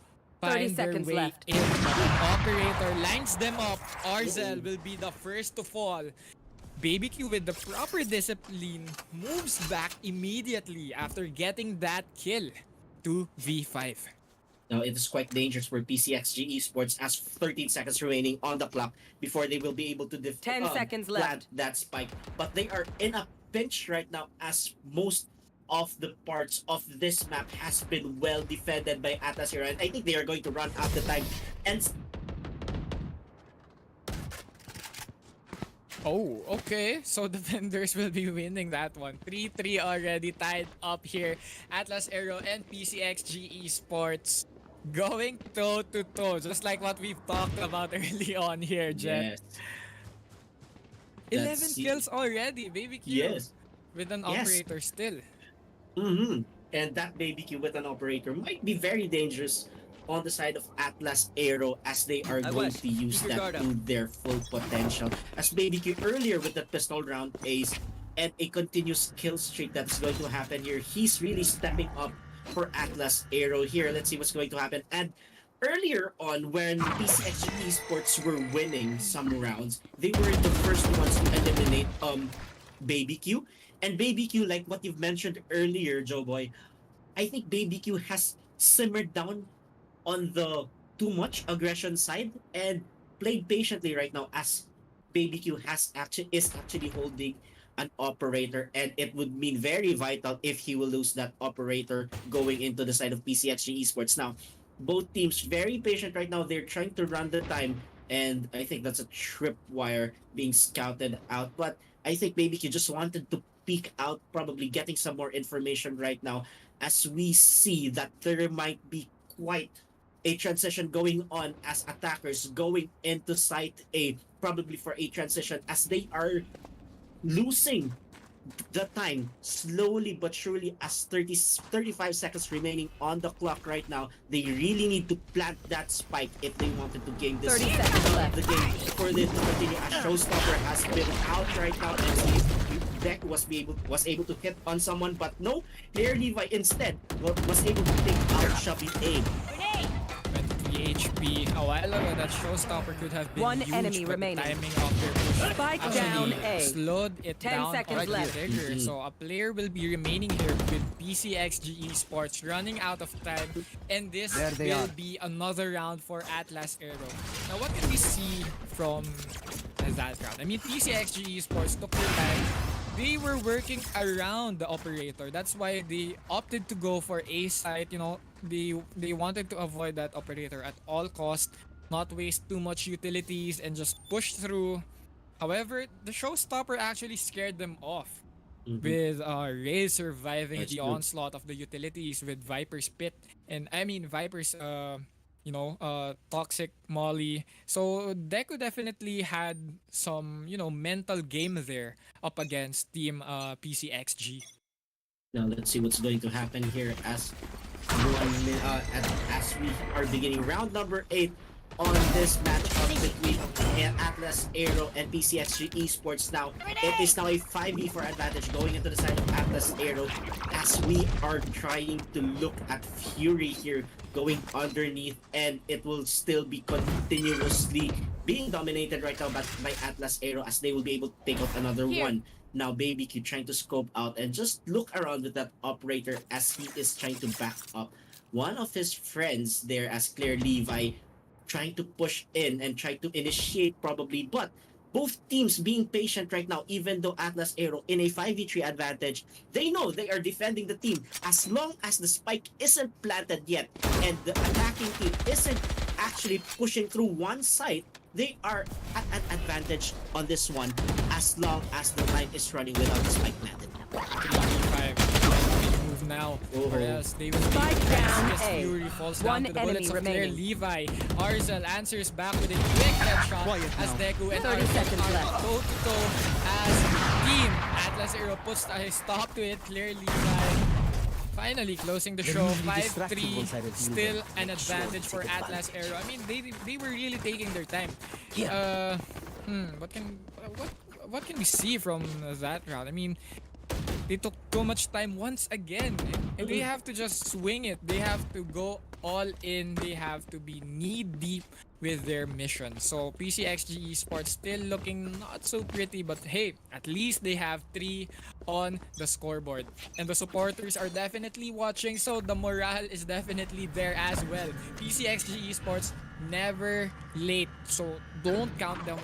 find their way in. The operator lines them up. Arzale will be the first to fall. 𝐵BQ with the proper discipline moves back immediately after getting that kill. 2v5. Now, it is quite dangerous for PCXG Esports as 13 seconds remaining on the clock before they will be able to 10 seconds left. plant that spike. But they are in a pinch right now as most of the parts of this map has been well defended by Atlas here. And I think they are going to run out the time. And oh, okay. So defenders will be winning that one. 3-3 already tied up here. Atlas AERO and PCXG Esports going toe-to-toe. Just like what we've talked about early on here, Jet. Yes. 11 kills already, 𝐵BQ. Yes. With an operator still. And that 𝐵BQ with an operator might be very dangerous on the side of Atlas AERO as they are going to use that to their full potential. As 𝐵BQ earlier with the pistol round ace and a continuous kill streak that's going to happen here, he's really stepping up for Atlas AERO here. Let's see what's going to happen. And earlier on, when PCXG Esports were winning some rounds, they were the first ones to eliminate 𝐵BQ. And 𝐵BQ, like what you've mentioned earlier, Joe Boy, I think 𝐵BQ has simmered down on the too much aggression side and played patiently right now as 𝐵BQ is actually holding an operator, and it would mean very vital if he will lose that operator going into the side of PCXG Esports. Now, both teams very patient right now. They're trying to run the time, and I think that's a tripwire being scouted out. But I think 𝐵BQ just wanted to peek out, probably getting some more information right now as we see that there might be quite a transition going on as attackers going into site A, probably for a transition as they are losing the time slowly but surely as 35 seconds remaining on the clock right now. They really need to plant that spike if they wanted to game this 30 seconds left. the game for this to continue, as Showstopper has been out right now and see Deck was able to hit on someone, but no, 𝐂𝐅𝐒𝐕 instead was able to take out 𝐂𝐕. 23 HP. A while ago, that Showstopper could have been One huge, enemy but remaining. the timing of their push Spike actually down A. slowed it 10 down seconds on the left. trigger. So a player will be remaining here with PCXG Esports running out of time, and this will be another round for Atlas Aero. Now, what can we see from that round? I mean, PCXG Esports took their time. They were working around the operator. That's why they opted to go for A site. You know, they wanted to avoid that operator at all costs, not waste too much utilities, and just push through. However, the Showstopper actually scared them off with 𝐂𝐿 surviving the onslaught of the utilities with Viper's Pit, and I mean Viper's toxic molly. So Deku definitely had some, mental game there up against team PCXG. Now let's see what's going to happen here as as we are beginning round number 8 on this matchup between Atlas Aero and PCXG Esports. Now it is now a 5v4 advantage going into the side of Atlas Aero, as we are trying to look at Fury here going underneath, and it will still be continuously being dominated right now by Atlas Aero, as they will be able to take out another one. Now BabyQ trying to scope out and just look around with that operator as he is trying to back up one of his friends there, as 𝐂𝐅𝐒𝐕 trying to push in and try to initiate probably, but both teams being patient right now. Even though Atlas Aero in a 5v3 advantage, they know they are defending the team. As long as the spike isn't planted yet and the attacking team isn't actually pushing through one side, they are at an advantage on this one, as long as the line is running without the spike planted. Move now, or else they will be as Fury falls down to the bullets of 𝐂𝐅𝐒𝐕. 𝐴RZL answers back with a quick headshot as Deku and 𝐴RZL are toe-to-toe as team Atlas Aero puts a stop to it. 𝐂𝐅𝐒𝐕 finally closing the show. 5-3, still an advantage for Atlas Aero. I mean, they were really taking their time. What can we see from that round? I mean, they took too much time once again, and they have to just swing it. They have to go all in. They have to be knee deep with their mission. So PCXG Esports still looking not so pretty, but hey, at least they have 3 on the scoreboard, and the supporters are definitely watching, so the morale is definitely there as well. PCXG Esports never late, so don't count them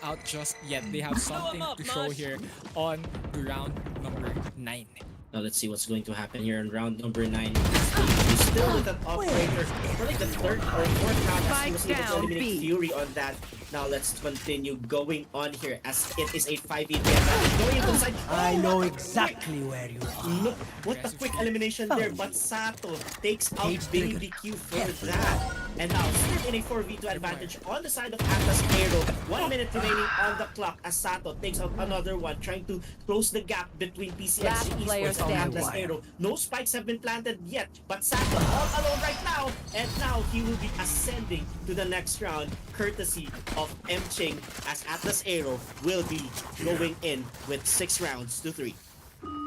out just yet. They have something to show here on round number 9. Now let's see what's going to happen here in round number 9. He's still with that operator for like the 3rd or 4th round, as he was able to eliminate Fury on that. Now let's continue going on here, as it is a 5v3 advantage going into the side. I know exactly where you are. Look, what a quick elimination there, but Sato takes out BabyQ for that. And now still in a 4v2 advantage on the side of Atlas Aero. 1 minute remaining on the clock as Sato takes out another one, trying to close the gap between PCXG Esports and Atlas Aero. No spikes have been planted yet, but Sato all alone right now, and now he will be ascending to the next round courtesy of 𝐿, as Atlas Aero will be going in with 6 rounds to 3.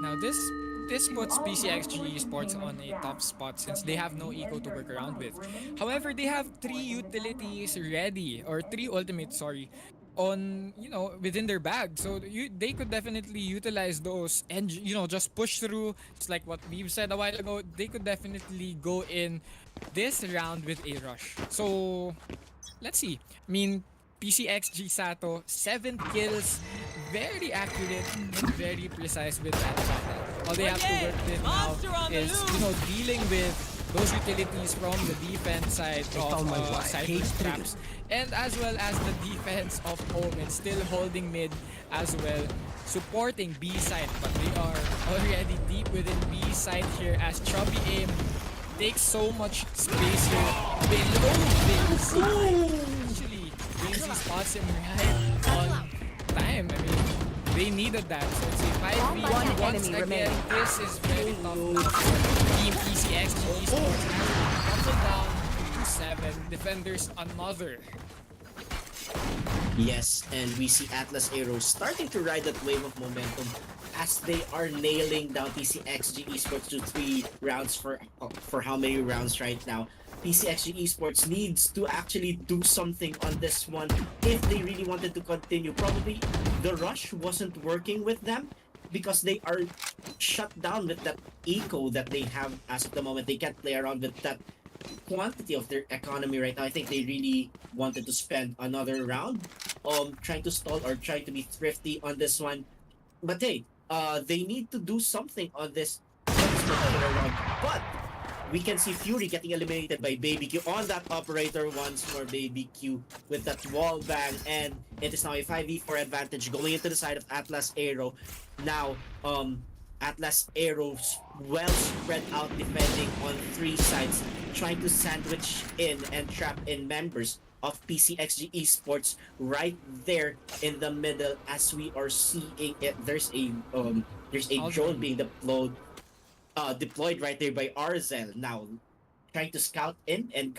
Now this puts PCXG Esports on a tough spot since they have no eco to work around with. However, they have 3 utilities ready, or 3 ultimates, on within their bag, so they could definitely utilize those and just push through. It's like what we've said a while ago. They could definitely go in this round with a rush. So let's see. I mean, PCXG Sato, 7 kills, very accurate and very precise with that battle. All they have to work with now is dealing with those utilities from the defense side of Cypher's traps, and as well as the defense of Omen, still holding mid as well, supporting B side, but they are already deep within B side here as 𝐂𝐕 takes so much space here below 𝐵𝐿𝐶. Actually, 𝐵𝐿𝐶 spots him right on time. I mean, They needed that. So it's a 5v1 One once enemy again. remaining. This is very tough now for Team PCXG Esports. Couple down to 7 defenders, another. Yes, and we see Atlas AERO starting to ride that wave of momentum as they are nailing down PCXG Esports to 3 rounds for how many rounds right now. PCXG Esports needs to actually do something on this one if they really wanted to continue. Probably the rush wasn't working with them because they are shut down with that eco that they have as of the moment. They can't play around with that quantity of their economy right now. I think they really wanted to spend another round trying to stall or trying to be thrifty on this one. But hey, they need to do something on this particular round. But we can see Fury getting eliminated by BabyQ on that operator once more. BabyQ with that wall bang, and it is now a 5v4 advantage going into the side of Atlas AERO. Now, Atlas AERO's well spread out defending on 3 sides, trying to sandwich in and trap in members of PCXG Esports right there in the middle as we are seeing it. There's a drone being deployed right there by Arzel, now trying to scout in and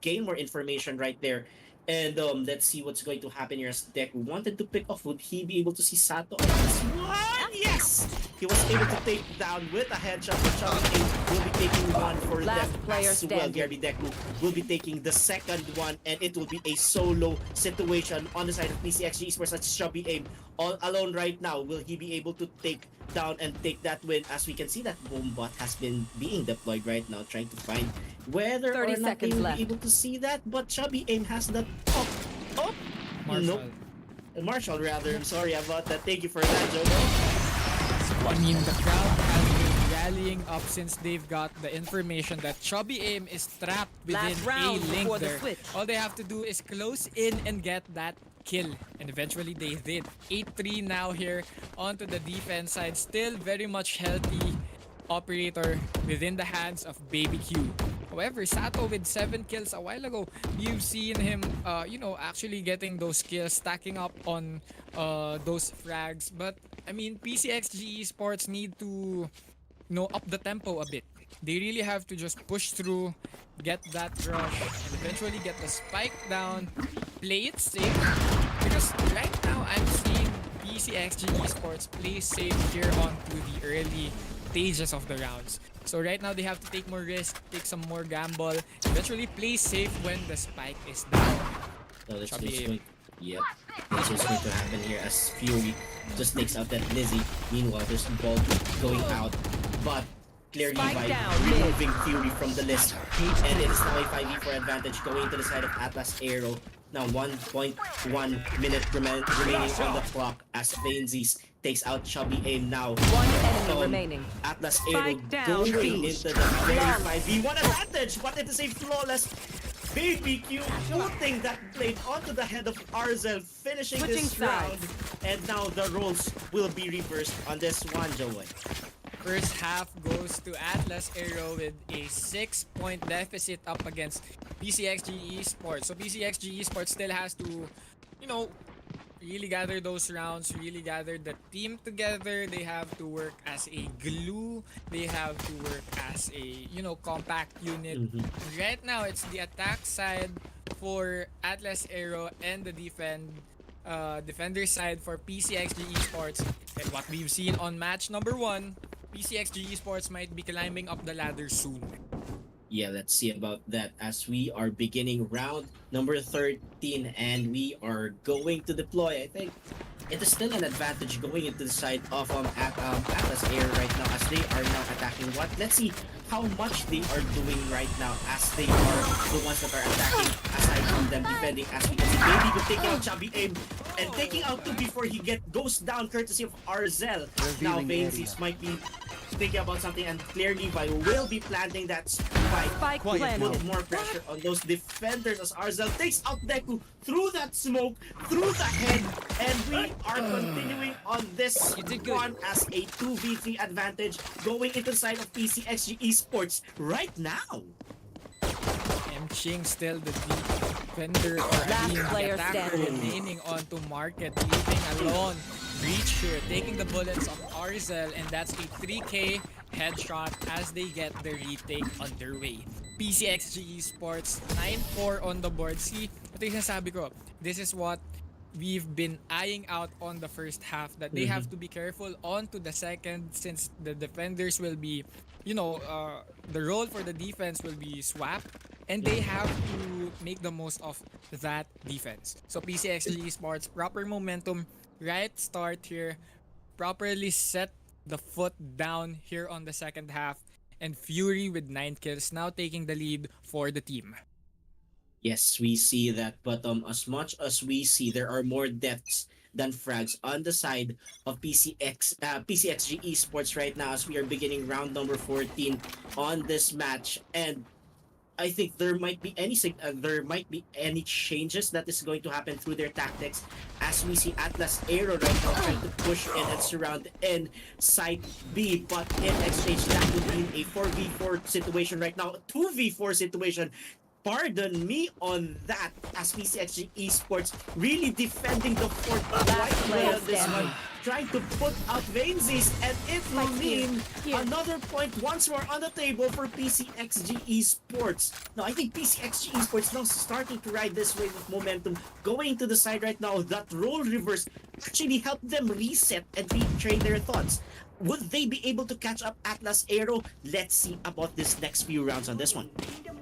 gain more information right there. And let's see what's going to happen here as Deku wanted to pick off. Would he be able to see Sato on this one? Yes! He was able to take down with a headshot. Chubby will be taking one for them as well. Gary Deku will be taking the second one, and it will be a solo situation on the side of PCXG Esports. That's Chubby Aim all alone right now. Will he be able to take down and take that win? As we can see, that Boombot has been being deployed right now, trying to find whether or not they will be able to see that. But Chubby Aim has that Marshall. Nope. Marshall rather. I'm sorry about that. Thank you for that, Joe. I mean, the crowd has been rallying up since they've got the information that Chubby Aim is trapped within a link there. All they have to do is close in and get that kill, and eventually they did. 8-3 now here onto the defense side. Still very much healthy operator within the hands of BabyQ. However, Sato with 7 kills a while ago, you've seen him actually getting those kills, stacking up on those frags. But I mean, PCXG Esports need to up the tempo a bit. They really have to just push through, get that rush, and eventually get the spike down, play it safe. Because right now, I'm seeing PCXG Esports play safe here onto the early stages of the rounds. So right now, they have to take more risk, take some more gamble, eventually play safe when the spike is down. So that's what's going to happen here as Fury just takes out that Lizzie. Meanwhile, there's the ball going out, but clearly by removing Fury from the list. And it is now a 5v4 advantage going to the side of Atlas AERO. Now 1.1 minute remaining on the clock as Vainzies takes out Chubby Aim now. One enemy remaining. Atlas AERO going into the very 5v1 advantage, but it is a flawless BabyQ shooting that blade onto the head of Arzel, finishing this round. And now the roles will be reversed on this one, Joey. First half goes to Atlas AERO with a 6-point deficit up against PCXG Esports. So PCXG Esports still has to, really gather those rounds, really gather the team together. They have to work as a glue. They have to work as a, compact unit. Right now, it's the attack side for Atlas AERO and the defender side for PCXG Esports. And what we've seen on match number 1, PCXG Esports might be climbing up the ladder soon. Yeah, let's see about that as we are beginning round number 13 and we are going to deploy. I think it is still an advantage going into the side of Atlas AERO right now as they are now attacking. Let's see how much they are doing right now as they are the ones that are attacking aside from them defending. As we can see, BabyQ taking out Chubby Aim and taking out 2 before he goes down courtesy of Arzel. Now Vainzies might be thinking about something, and clearly Vi will be planting that spike to put more pressure on those defenders as Arzel takes out Deku through that smoke, through the head, and we are continuing on this one as a 2v3 advantage going into the side of PCXG Esports right now. Ching still the defender or the attacker remaining onto market, leaving alone Breach here, taking the bullets of Arzel, and that's a 3K headshot as they get the retake underway. PCXG Esports 9-4 on the board. See, ito yung sinasabi ko. This is what we've been eyeing out on the first half, that they have to be careful on to the second, since the defenders will be, you know, the role for the defense will be swapped, and they have to make the most of that defense. So PCXG Esports, proper momentum, right start here, properly set the foot down here on the second half, and Fury with 9 kills now taking the lead for the team. Yes, we see that, but as much as we see there are more deaths than frags on the side of PCXG Esports right now, as we are beginning round number 14 on this match, and I think there might be any changes that is going to happen through their tactics, as we see Atlas AERO right now trying to push in and surround in site B, but in exchange that would mean a 4v4 situation right now, 2v4 situation. Pardon me on that, as PCXG Esports really defending the fort quite well this one, trying to put out Vainsies, and it will mean another point once more on the table for PCXG Esports. Now, I think PCXG Esports now starting to ride this wave of momentum, going to the side right now. That role reverse actually helped them reset and retrain their thoughts. Would they be able to catch up Atlas AERO? Let's see about this next few rounds on this one.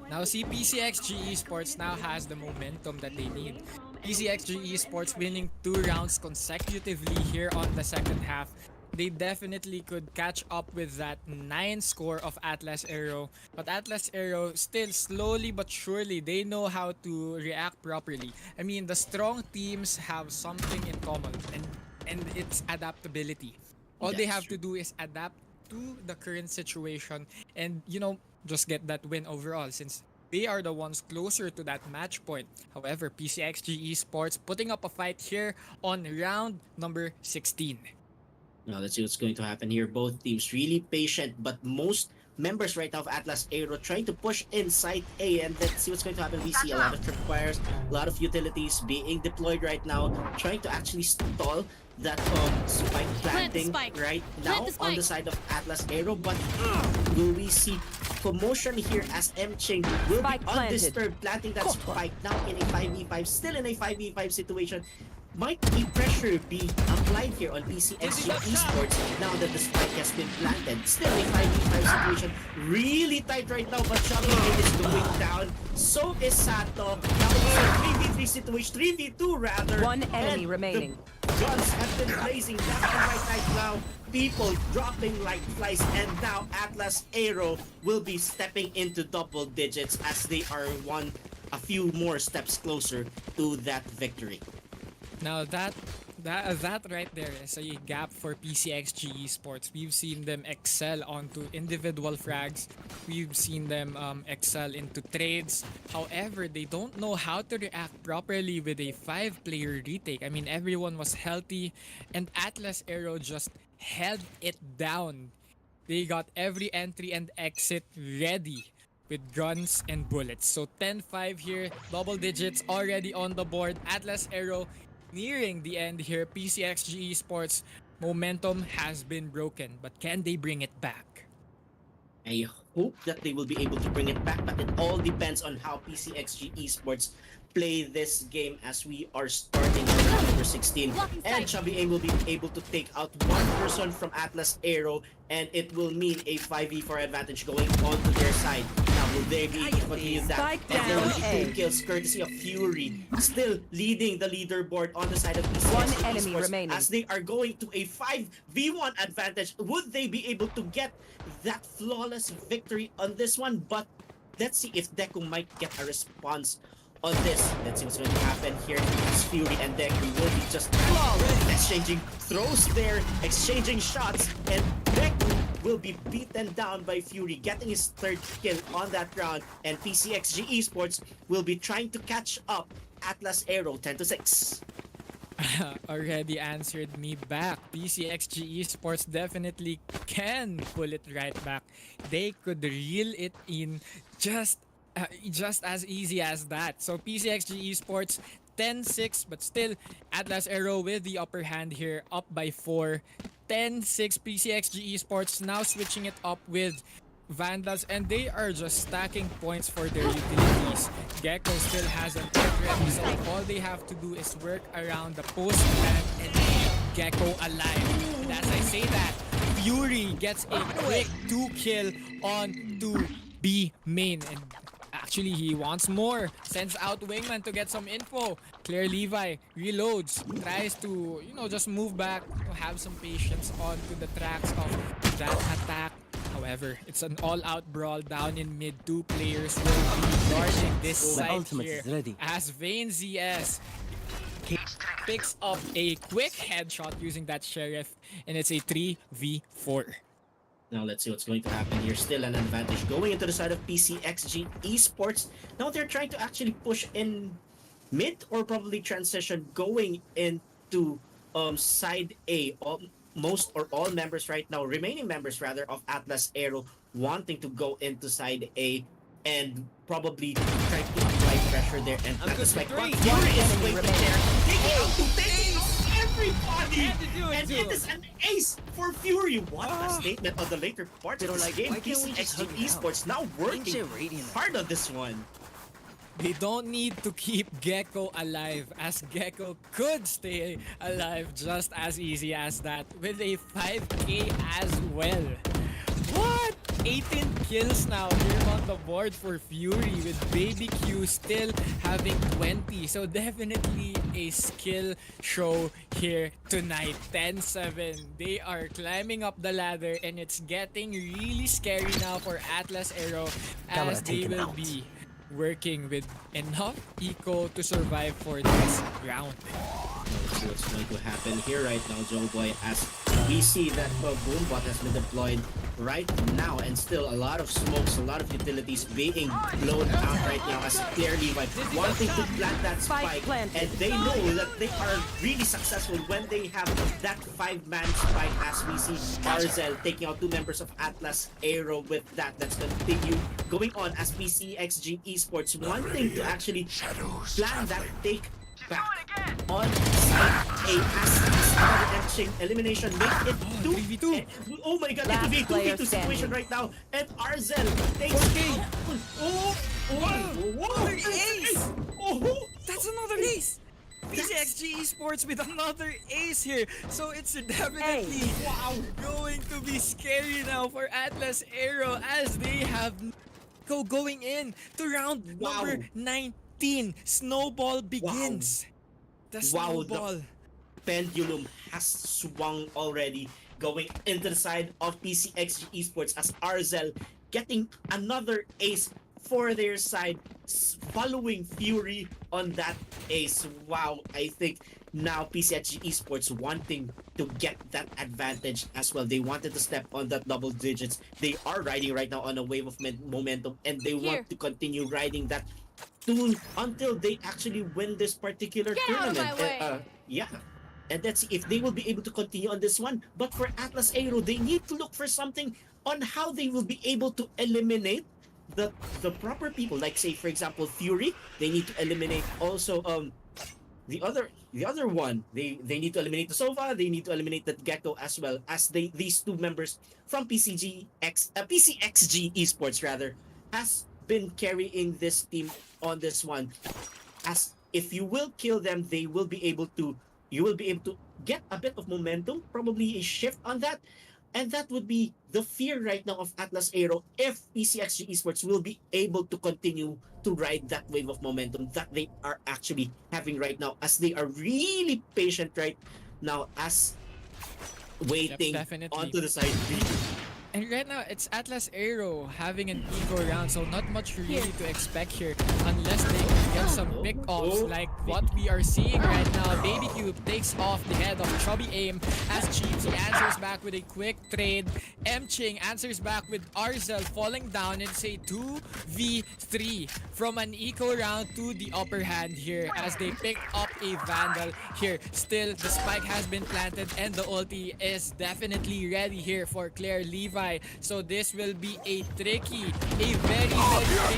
Now see, PCXG Esports now has the momentum that they need. PCXG Esports winning 2 rounds consecutively here on the second half. They definitely could catch up with that 9 score of Atlas AERO. But Atlas AERO still slowly but surely, they know how to react properly. I mean, the strong teams have something in common, and it's adaptability. All they have to do is adapt to the current situation and, you know, just get that win overall, since they are the ones closer to that match point. However, PCXG Esports putting up a fight here on round number 16. Now let's see what's going to happen here. Both teams really patient, but most members right now of Atlas AERO trying to push inside A, and let's see what's going to happen. We see a lot of tripwires, a lot of utilities being deployed right now, trying to actually stall that spike planting right now on the side of Atlas AERO, but will we see commotion here as 𝐂�eh𝐿 will be undisturbed, planting that spike now in a 5v5, still in a 5v5 situation. Might the pressure be applied here on PCXG Esports now that the spike has been planted? Still a 5v5 situation, really tight right now, but Shovel is going down. So is Sato. Now it's a 3v3 situation, 3v2 rather. One enemy remaining. The guns have been blazing left and right now. People dropping like flies, and now Atlas AERO will be stepping into double digits as they are a few more steps closer to that victory. Now that right there is a gap for PCXG Esports. We've seen them excel onto individual frags. We've seen them excel into trades. However, they don't know how to react properly with a 5-player retake. I mean, everyone was healthy, and Atlas AERO just held it down. They got every entry and exit ready with guns and bullets. So 10-5 here, double digits already on the board. Atlas AERO nearing the end here. PCXG Esports momentum has been broken, but can they bring it back? I hope that they will be able to bring it back, but it all depends on how PCXG Esports play this game, as we are starting in round number 16. And 𝐂𝐿𝐕 will be able to take out one person from Atlas AERO, and it will mean a 5v4 advantage going on to their side. Now, will they be able to continue that? And there will be 2 kills courtesy of Fury, still leading the leaderboard on the side of PCXG Esports as they are going to a 5v1 advantage. Would they be able to get that flawless victory on this one? But let's see if Deku might get a response on this. Let's see what's going to happen here. Fury and Deku will be just exchanging throws there, exchanging shots, and Deku will be beaten down by Fury, getting his 3rd kill on that round, and PCXG Esports will be trying to catch up Atlas AERO 10-6. Already answered me back. PCXG Esports definitely can pull it right back. They could reel it in just as easy as that. So PCXG Esports 10-6, but still Atlas Aero with the upper hand here, up by 4. 10-6 PCXG Esports now switching it up with Vandals, and they are just stacking points for their utilities. Gecko still has an ready, so all they have to do is work around the post plan and keep Gecko alive. And as I say that, Fury gets a quick 2-kill on 2B main. And actually, he wants more. Sends out Wingman to get some info. 𝐂𝐅𝐒𝐕 reloads. Tries to, just move back. Have some patience onto the tracks of that attack. However, it's an all-out brawl down in mid. 2 players will be guarding this side here as VayneZS picks up a quick headshot using that Sheriff, and it's a 3v4. Now let's see what's going to happen here. Still an advantage going into the side of PCXG Esports. Now they're trying to actually push in mid or probably transition going into side A. Most or all members right now, remaining members rather, of Atlas Aero wanting to go into side A and probably try to apply pressure there. And Atlas like Fury is waiting there, taking out everybody, and it is an ace for Fury. What a statement on the later part of this game. PCXG Esports now working hard on this one. They don't need to keep Gecko alive, as Gecko could stay alive just as easy as that with a 5k as well. What? 18 kills now here on the board for Fury, with Baby Q still having 20. So definitely a skill show here tonight. 10-7. They are climbing up the ladder, and it's getting really scary now for Atlas Aero, as they will be working with enough eco to survive for this round. Let's see what's going to happen here right now, Joeboy, as we see that Boombot has been deployed right now, and still a lot of smokes, a lot of utilities being blown out right now, as 𝐂𝐅𝐒𝐕 wanting to plant that spike, and they know that they are really successful when they have that 5-man spike, as we see 𝐷𝐿 taking out 2 members of Atlas Aero with that. Let's continue going on as PCXG Esports wanting to actually plan that take back on side A, as another elimination make it 2v2. Oh my god, it will be a 2v2 situation right now, and 𝐷𝐿 takes another ace! That's another ace! PCXG Esports with another ace here, so it's definitely going to be scary now for Atlas Aero, as they have going in to round number 19. Snowball begins. The snowball. The pendulum has swung already, going into the side of PCXG Esports, as 𝐷𝐿 getting another ace for their side, following Fury on that ace. Wow, I think now PCXG Esports wanting to get that advantage as well. They wanted to step on that double digits. They are riding right now on a wave of momentum, and they want to continue riding that until they actually win this particular tournament. And let's see if they will be able to continue on this one. But for Atlas Aero, they need to look for something on how they will be able to eliminate the proper people. Like, say for example, Fury. They need to eliminate also the other one. They need to eliminate the Sova. They need to eliminate that Gecko as well, as these 2 members from PCXG Esports rather has been carrying this team on this one. As if you will kill them, you will be able to get a bit of momentum, probably a shift on that, and that would be the fear right now of Atlas Aero, if PCXG Esports will be able to continue to ride that wave of momentum that they are actually having right now, as they are really patient right now, as waiting onto the side B. And right now, it's Atlas Aero having an eco round, so not much really to expect here unless they can get some pick-offs like what we are seeing right now. Baby Cube takes off the head of Chubby Aim as 𝐁𝐅𝐒𝐕 answers back with a quick trade. 𝐿 answers back with 𝐷𝐿 falling down, and say 2v3 from an eco round to the upper hand here, as they pick up a Vandal here. Still, the spike has been planted and the ulti is definitely ready here for 𝐂𝐅𝐒𝐕. So this will be a very tricky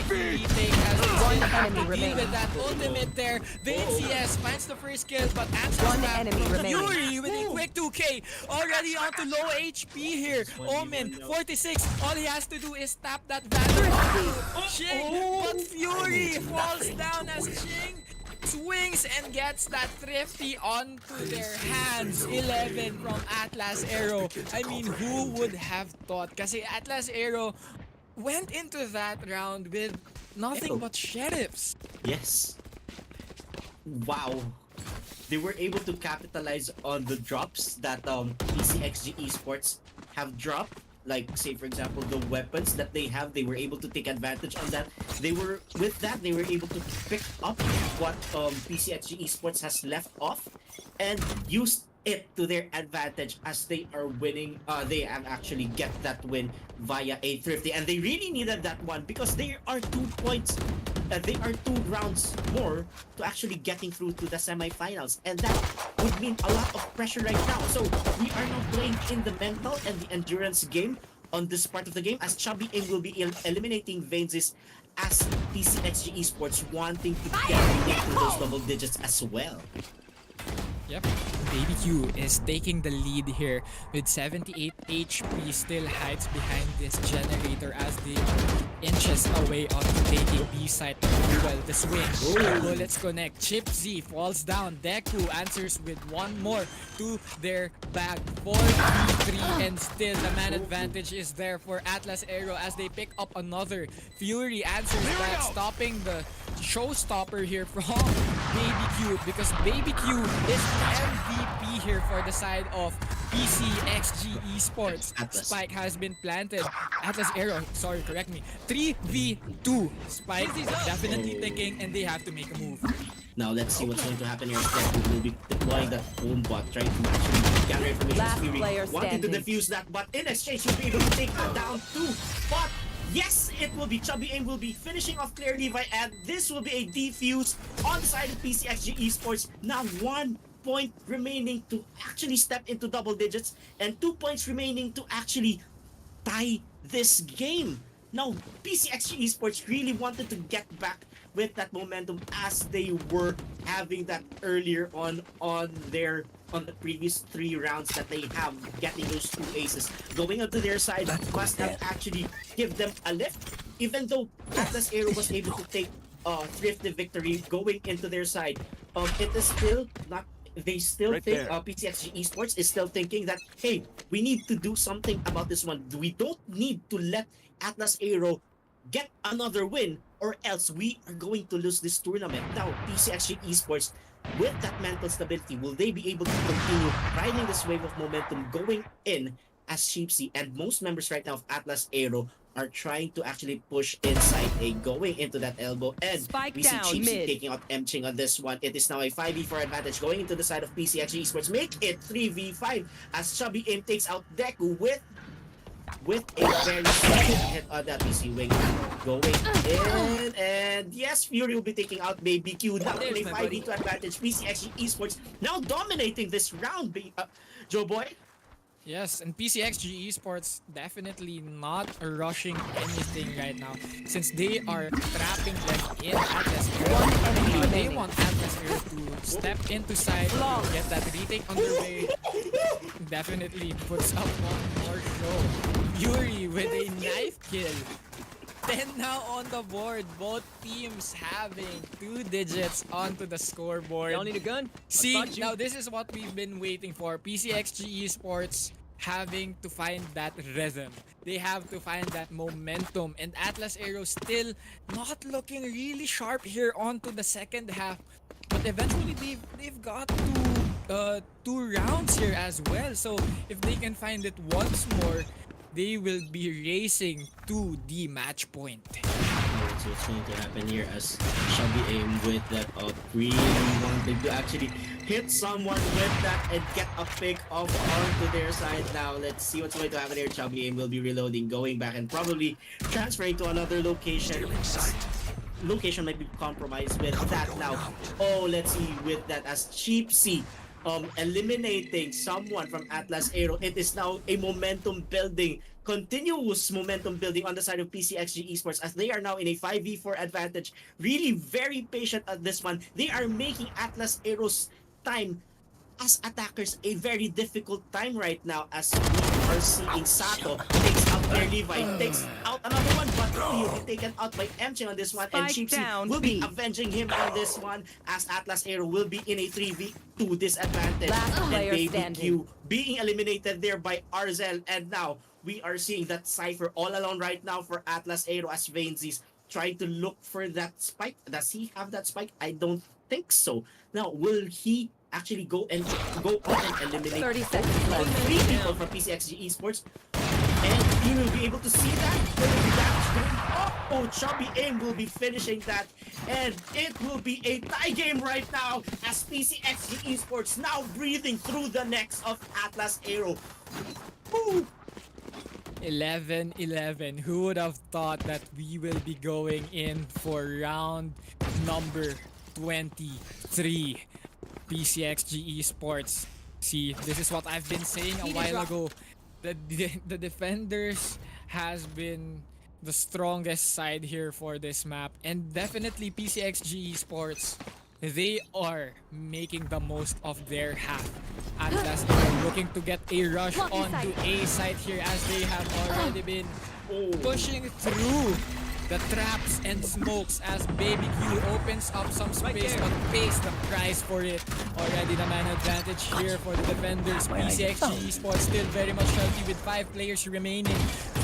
retake as they still have to deal with that ultimate there. VayneCS finds the first kill, but answers back from Fury with a quick 2K. Already on to low HP here. Omen, 46. All he has to do is tap that Vandal onto Ching, but Fury falls down as Ching swings and gets that thrifty onto their hands. 11 from Atlas AERO. I mean, who would have thought? Kasi Atlas AERO went into that round with nothing but sheriffs. Yes. Wow. They were able to capitalize on the drops that PCXG Esports have dropped. Like, say for example, the weapons that they have, they were able to take advantage on that. They were able to pick up what PCXG Esports has left off and use it to their advantage as they are winning. They have actually get that win via a thrifty, and they really needed that one because they are 2 points. They are 2 rounds more to actually getting through to the semifinals, and that would mean a lot of pressure right now. So we are now playing in the mental and the endurance game on this part of the game, as 𝐂𝐕 will be eliminating VayneCS as PCXG Esports wanting to get into those double digits as well. Yep, BabyQ is taking the lead here with 78 HP, still hides behind this generator as they are inches away of taking B side to fuel the swing. Bullets connect, 𝐁𝐅𝐒𝐕 falls down, Deku answers with one more to their bag. 4-3, and still the man advantage is there for Atlas AERO as they pick up another. Fury answers back, stopping the showstopper here from BabyQ, because BabyQ is the MVP here for the side of PCXG Esports. Spike has been planted. Atlas AERO, sorry, correct me. 3v2. Spike is definitely thinking, and they have to make a move. Now let's see what's going to happen here. Deku will be deploying that home bot, trying to actually gather information. Fury wanting to defuse that, but in exchange he'll be able to take her down too. But yes, it will be 𝐂𝐕 will be finishing off 𝐂𝐅𝐒𝐕, and this will be a defuse on the side of PCXG Esports. Now 1 point remaining to actually step into double digits, and 2 points remaining to actually tie this game. Now PCXG Esports really wanted to get back with that momentum as they were having that earlier on the previous 3 rounds that they have, getting those 2 aces going onto their side. Must have actually give them a lift, even though Atlas AERO was able to take thrifty victory going into their side. It is still not, they still think PCXG Esports is still thinking that, hey, we need to do something about this one. We don't need to let Atlas AERO get another win, or else we are going to lose this tournament. Now PCXG Esports, with that mental stability, will they be able to continue riding this wave of momentum going in as 𝐁𝐅𝐒𝐕 and most members right now of Atlas AERO are trying to actually push inside A, going into that elbow, and we see 𝐁𝐅𝐒𝐕 taking out 𝐿𝐻𝐿 on this one. It is now a 5v4 advantage going into the side of PCXG Esports. Make it 3v5 as 𝐂𝐕 takes out Deku with a very solid hit on that PC wing going in, and yes, Fury will be taking out BabyQ. Now in a 5v2 advantage, PCXG Esports now dominating this round, Joe Boy. Yes, and PCXG Esports definitely not rushing anything right now, since they are trapping them in Atlas AERO. They want Atlas AERO to step into side, get that retake underway. Definitely puts up one more show. Fury with a knife kill. 10 now on the board. Both teams having 2 digits onto the scoreboard. Y'all need a gun? See, now this is what we've been waiting for. PCXG Esports having to find that rhythm. They have to find that momentum. And Atlas AERO still not looking really sharp here onto the second half. But eventually they've got 2 rounds here as well. So if they can find it once more, they will be racing to the match point. So what's going to happen here as 𝐂𝐕 with that up, really wanting to actually hit someone with that and get a pick off onto their side. Now let's see what's going to happen here. 𝐂𝐕 will be reloading, going back and probably transferring to another location. location might be compromised with that now. Oh, let's see with that as 𝐂𝐅𝐒𝐕 eliminating someone from Atlas Aero. It is now a momentum building, continuous momentum building on the side of PCXG Esports as they are now in a 5v4 advantage. Really very patient at this one. They are making Atlas Aero's time as attackers a very difficult time right now as we are seeing Sato takes out their Levi, takes out another one, but he'll be taken out by 𝐁𝐅𝐒𝐕 on this one, and 𝐂𝐅𝐒𝐕 will be avenging him on this one as Atlas Aero will be in a 3v2 disadvantage. And Baby Q being eliminated there by 𝐁𝐅𝐒𝐓𝐕, and now we are seeing that Cypher all alone right now for Atlas Aero as 𝐕nsies trying to look for that spike. Does he have that spike? I don't think so. Now, will he actually go on and eliminate 30 seconds left. 3 people from PCXG Esports? And he will be able to see that. Oh, 𝐁𝐅𝐒𝐕 will be finishing that. And it will be a tie game right now as PCXG Esports now breathing through the necks of Atlas Aero. Woo! 11-11. Who would have thought that we will be going in for round number 23? PCXG Esports. See, this is what I've been saying a while ago. The defenders has been the strongest side here for this map, and definitely PCXG Esports, they are making the most of their half. Atlas are looking to get a rush onto A side here as they have already been pushing through the traps and smokes as Baby Q opens up some space but pays the price for it. Already the man advantage here for the defenders. PCXG Esports still very much healthy with 5 players remaining.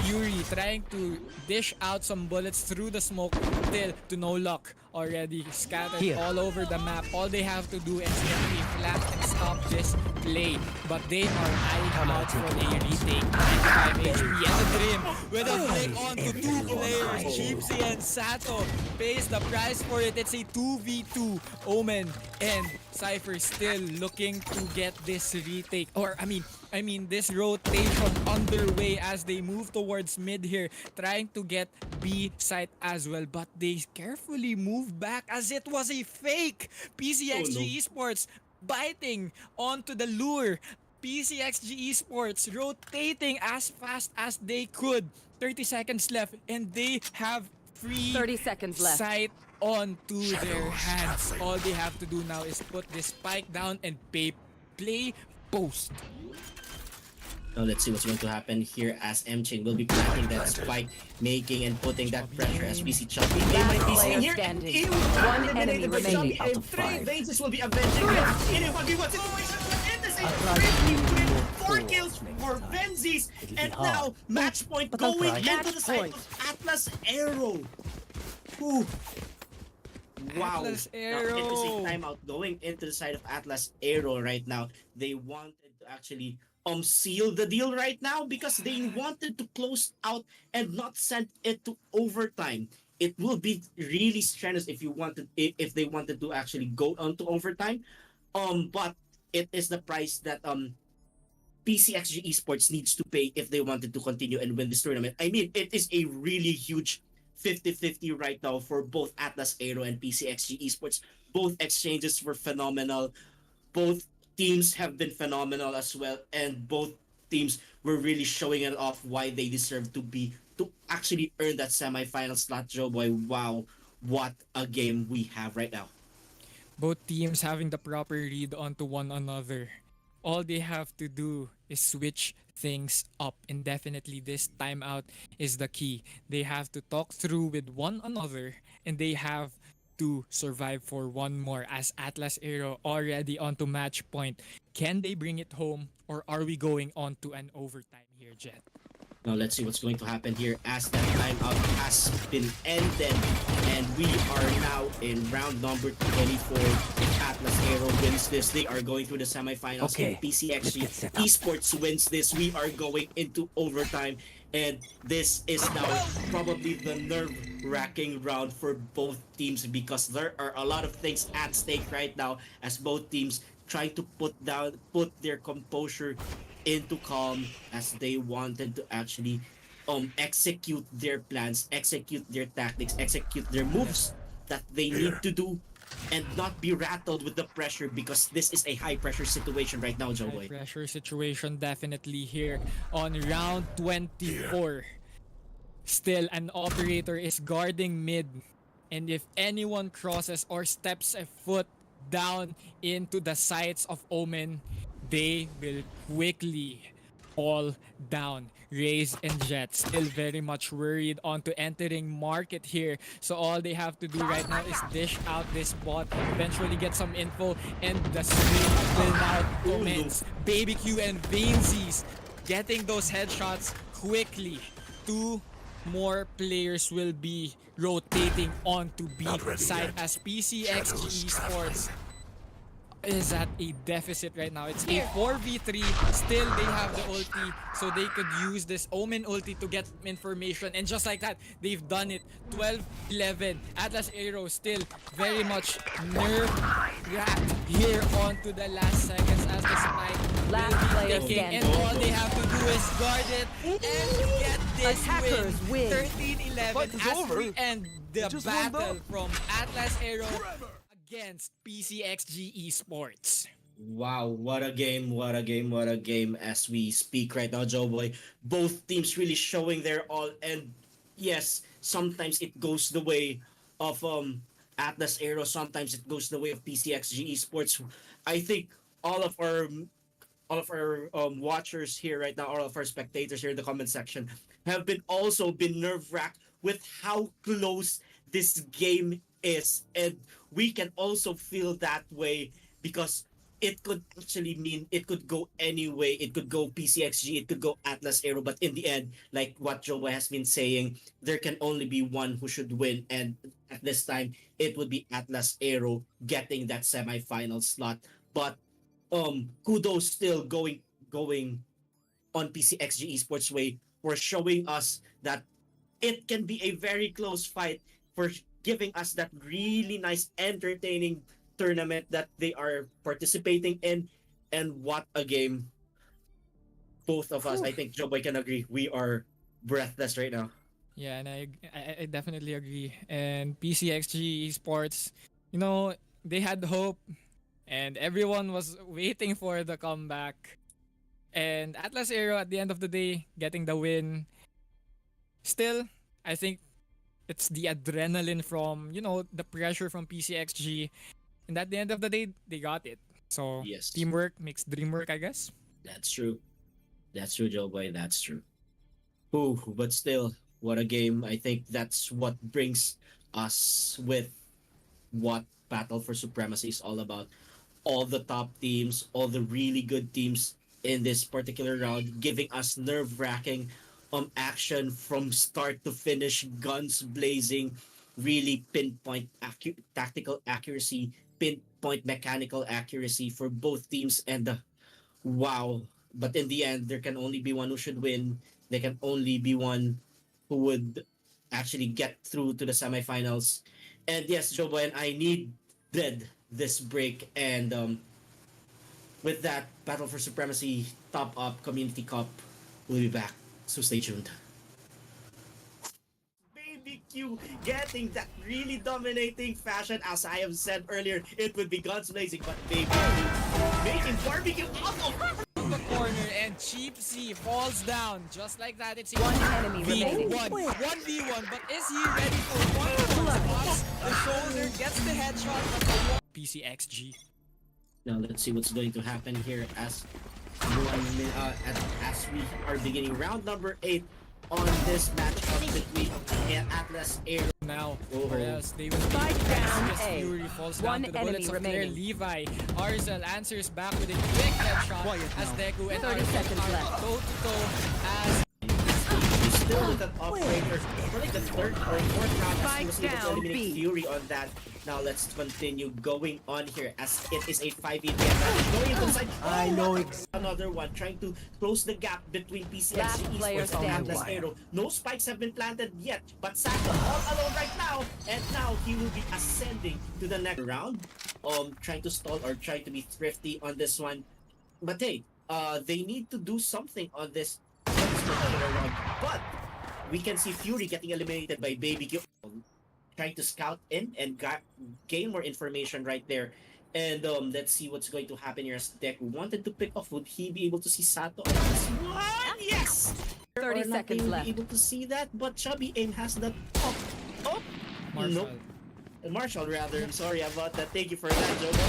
Fury trying to dish out some bullets through the smoke, still to no luck. Already scattered all over the map. All they have to do is simply flat and stop this play. But they are eyeing out for a retake. 95 HP and the Dream with a flick onto 2 players. 𝐂𝐅𝐒𝐕 and Sato pays the price for it. It's a 2v2. Omen and Cypher still looking to get this retake. Or I mean this rotation underway as they move towards mid here, trying to get B site as well, but they carefully move back as it was a fake. PCXG Esports biting onto the lure. PCXG Esports rotating as fast as they could. 30 seconds left and they have free 30 seconds left. sight onto their hands. All they have to do now is put this spike down and play post. Now let's see what's going to happen here as 𝐁𝐅𝐒𝐕 will be planting that spike, making and putting that pressure as we see 𝐂𝐿𝐕. They might be seeing here. One enemy remaining. And 3 𝐕nsies will be avenging him in a 1v1 situation. In the same 4 kills for 𝐕nsies. And now match point going into the side of Atlas Aero. Ooh. Wow. Atlas Now, it is a Aero. timeout going into the side of Atlas Aero right now. They wanted to actually seal the deal right now because they wanted to close out and not send it to overtime. It will be really strenuous if they wanted to actually go on to overtime. But it is the price that PCXG Esports needs to pay if they wanted to continue and win this tournament. I mean, it is a really huge 50-50 right now for both Atlas Aero and PCXG Esports. Both exchanges were phenomenal. Both teams have been phenomenal as well, and both teams were really showing it off why they deserve to actually earn that semi-final slot. Joe boy, wow, what a game we have right now. Both teams having the proper read onto one another. All they have to do is switch things up, and definitely this timeout is the key. They have to talk through with one another, and they have to survive for one more as Atlas Aero already onto match point. Can they bring it home, or are we going on to an overtime here, Jet? Now let's see what's going to happen here as that timeout has been ended, and we are now in round number 24. If Atlas Aero wins this, they are going through the semifinals. Okay, If PCXG Esports wins this, we are going into overtime. And this is now probably the nerve-wracking round for both teams because there are a lot of things at stake right now as both teams try to put their composure into calm as they wanted to actually execute their plans, execute their tactics, execute their moves that they need to do and not be rattled with the pressure, because this is a high pressure situation right now, Joe Boy. Pressure situation definitely here on round 24. Still, an operator is guarding mid, and if anyone crosses or steps a foot down into the sights of Omen, they will quickly fall down. Raze and Jet still very much worried onto entering market here, so all they have to do right now is dish out this bot, eventually get some info, and the swing will now commence. BBQ and Vainsies getting those headshots quickly. Two more players will be rotating onto B side as PCXG Esports is at a deficit right now. It's a 4v3. Still, they have the ulti, so they could use this Omen ulti to get information. And just like that, they've done it. 12-11. Atlas AERO still very much nerve-wracked here onto the last seconds as the spike will be taking. And all they have to do is guard it and get this win. 13-11 as we end the battle from Atlas AERO against PCXG Esports. Wow, what a game, what a game, what a game as we speak right now, Joe Boy. Both teams really showing their all, and yes, sometimes it goes the way of Atlas AERO, sometimes it goes the way of PCXG Esports. I think all of our watchers here right now, all of our spectators here in the comment section have also been nerve-wracked with how close this game is, and we can also feel that way because it could actually mean it could go any way. It could go PCXG, it could go Atlas AERO, but in the end, like what Joe has been saying, there can only be one who should win, and at this time, it would be Atlas AERO getting that semi-final slot. But kudos still going on PCXG Esports way for showing us that it can be a very close fight, for giving us that really nice, entertaining tournament that they are participating in. And what a game. Both of us, I think Joe Boy can agree, we are breathless right now. Yeah, and I definitely agree. And PCXG Esports, you know, they had hope, and everyone was waiting for the comeback. And Atlas AERO, at the end of the day, getting the win. Still, I think it's the adrenaline from, you know, the pressure from PCXG. And at the end of the day, they got it. So, yes, teamwork makes dream work, I guess. That's true. That's true, Joe Boy. That's true. Ooh, but still, what a game. I think that's what brings us with what Battle for Supremacy is all about. All the top teams, all the really good teams in this particular round, giving us nerve-wracking action from start to finish, guns blazing, really pinpoint tactical accuracy, pinpoint mechanical accuracy for both teams, and wow. But in the end, there can only be one who should win. There can only be one who would actually get through to the semifinals. And yes, Joe Boy, I needed this break, and with that, Battle for Supremacy Top Up Community Cup will be back. So stay tuned. BBQ getting that really dominating fashion. As I have said earlier, it would be guns blazing, but BBQ making barbecue out of the corner, and ČIPSy falls down just like that. It's one enemy remaining. 1v1, but is he ready for one? The shoulder gets the headshot, but the PCXG. Now let's see what's going to happen here as we are beginning round number 8 on this matchup between Atlas AERO. Now, or else they will fight down. Fury falls down to the bullets of Claire Levi. Arzel answers back with a quick headshot as Deku and 30 seconds left. Toe-to-toe as still with an operator for like the third or fourth round as he was able to eliminate Fury on that. Now let's continue going on here as it is a 5v3 advantage. Going into the side. I know another one trying to close the gap between PCXG Esports and Atlas AERO. No spikes have been planted yet, but Saka all alone right now, and now he will be ascending to the next round. Trying to stall or trying to be thrifty on this one. But hey, they need to do something on this particular round. But we can see Fury getting eliminated by BBQ. trying to scout in and gain more information right there. And let's see what's going to happen here as Deku wanted to pick off. Would he be able to see Sato? Yes! 30 seconds left. Able to see that, but Chubby Aim has that up. Oh! Marshall. Nope. Marshall, rather. I'm sorry about that. Thank you for that, Jogo.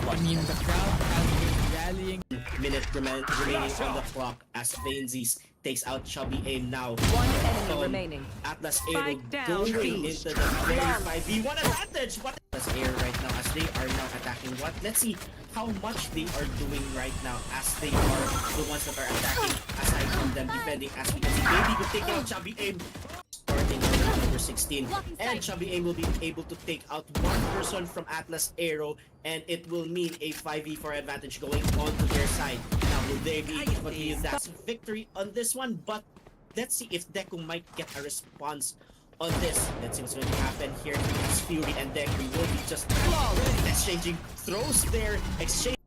I mean, the crowd has been rallying. Minute remaining on the clock as Vainzies takes out Chubby Aim now. One enemy remaining. Atlas AERO Spike down, going B. into the very 5v1 advantage. What Atlas AERO right now as they are now attacking what? Let's see how much they are doing right now as they are the ones that are attacking aside from them defending, as we can see. Baby could take out Chubby Aim. Starting with number 16, and Chubby Aim will be able to take out one person from Atlas AERO, and it will mean a 5v4 advantage going on to their side. Now, will they be able to use that victory on this one? But let's see if Deku might get a response on this. Let's see what's going to happen here. It's Fury and Deku will be just exchanging throws there.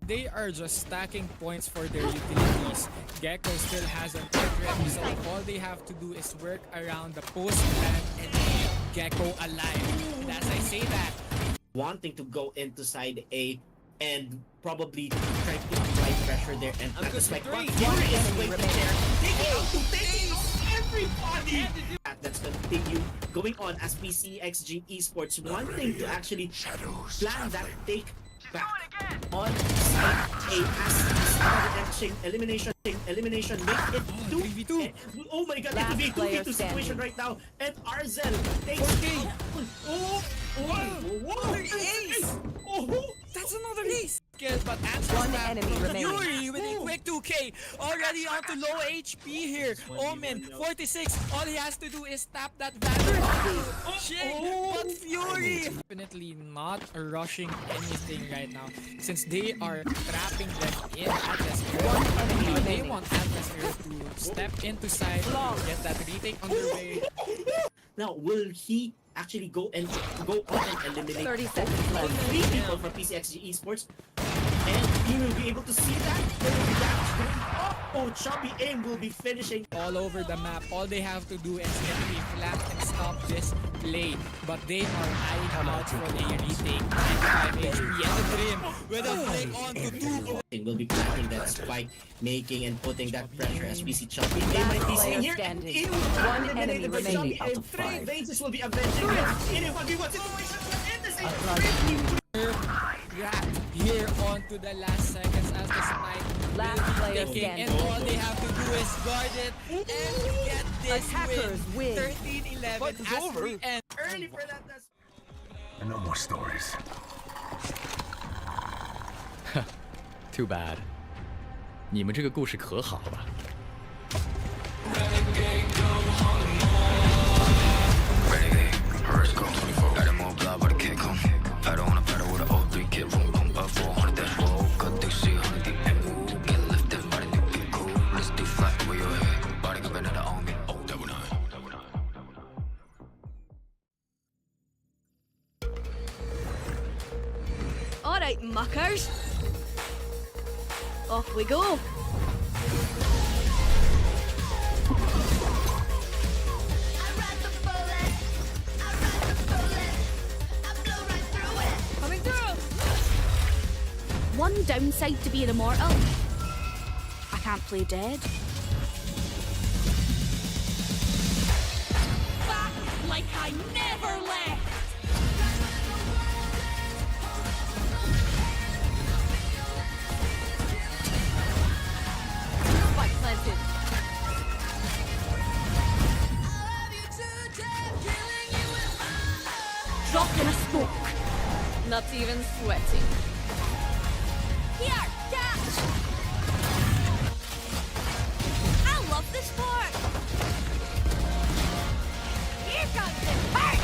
They are just stacking points for their utilities. Gecko still has an ready, so all they have to do is work around the post plan and keep Gecko alive. And as I say that, wanting to go into side A and probably try to apply pressure there and practice like what Fury is waiting there. Taking out everybody! That's continue going on as PCXG Esports wanting to actually plan that take back on side A as started elimination, make it 2v2. Oh my god, it could be a 2v2 situation right now. And Arzel takes that's another ace! But one enemy remaining. Fury with a quick 2k, already on to low HP here. Omen, 46, all he has to do is tap that Valorant. Shit, but Fury! Definitely not rushing anything right now, since they are trapping them in Atlas AERO. They want Atlas AERO to step into side, get that retake underway. Now, will he actually go on and eliminate 30 seconds left. 3 people from PCXG Esports? And he will be able to see that. There will be that. Oh, Chubby Aim will be finishing all over the map. All they have to do is get me flat and stop this play. But they are eyeing out for a retake. 95 HP and the Dream with a flick on to 2. Will be planting that spike, making and putting that pressure as we see Chubby Aim might be seeing here. One enemy remaining out of 3 5. Vases will be avenging him in a 1v1 situation. In the same here on to the last seconds as the spike last player taking, and all they have to do is guard it and get this win. 13-11 as we end. Early for that. No more stories. Too bad. 你们这个故事可好了。Alright, muckers. Off we go. Coming through. One downside to being immortal, I can't play dead. Back like I never left. Spike planted. Dropped in a smoke. Not even sweating. Here, catch! I love this part! Here comes the party!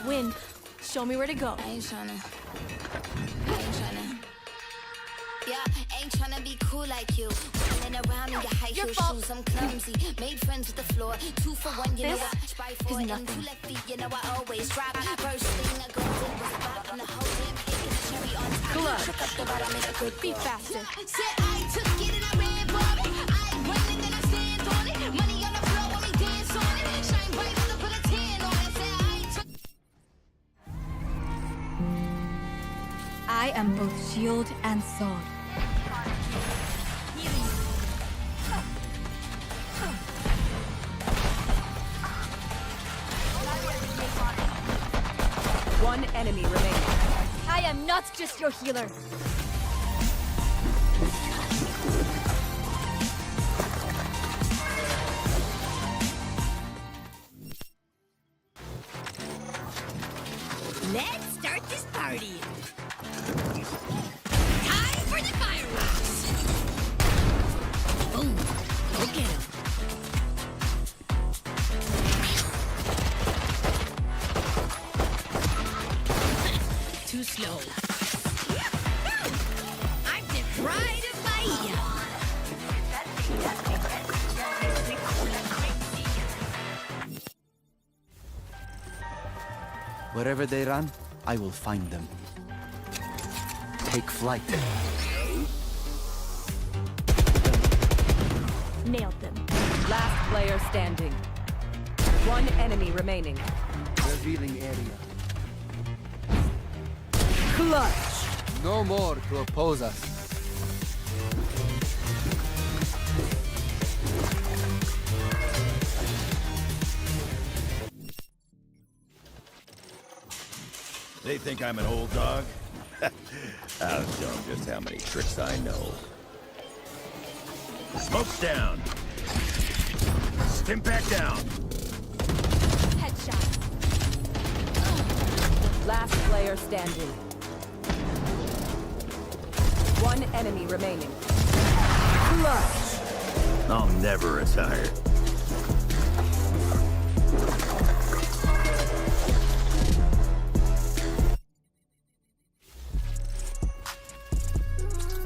Win. Show me where to go. I ain't tryna. Yeah, ain't tryna be cool like you. Running around in your high heel shoes, I'm clumsy. Made friends with the floor, 2 for 1, you know I try for it. And 2 left feet, you know I always drop. First thing I go did was bop, and the whole damn cake is cherry on top. Trick up the bottom, made a good Be faster. Said I took it and I ran for it. I run it, then I stand on it. Money on the floor, when we dance on it. Shine bright, wanna put a tan on it. Said I took. I am both shield and sword. One enemy remaining. I am not just your healer. Let's start this party. Time for the fireworks. Boom. Go get 'em. Too slow. I'm the pride of Bahia. Wherever they run, I will find them. Take flight. Nailed them. Last player standing. One enemy remaining. Revealing area. Clutch. No more to oppose us. They think I'm an old dog? I'll show them just how many tricks I know. Smoke's down. Stim pack down. Headshot. Last player standing. One enemy remaining. Clutch. I'll never retire.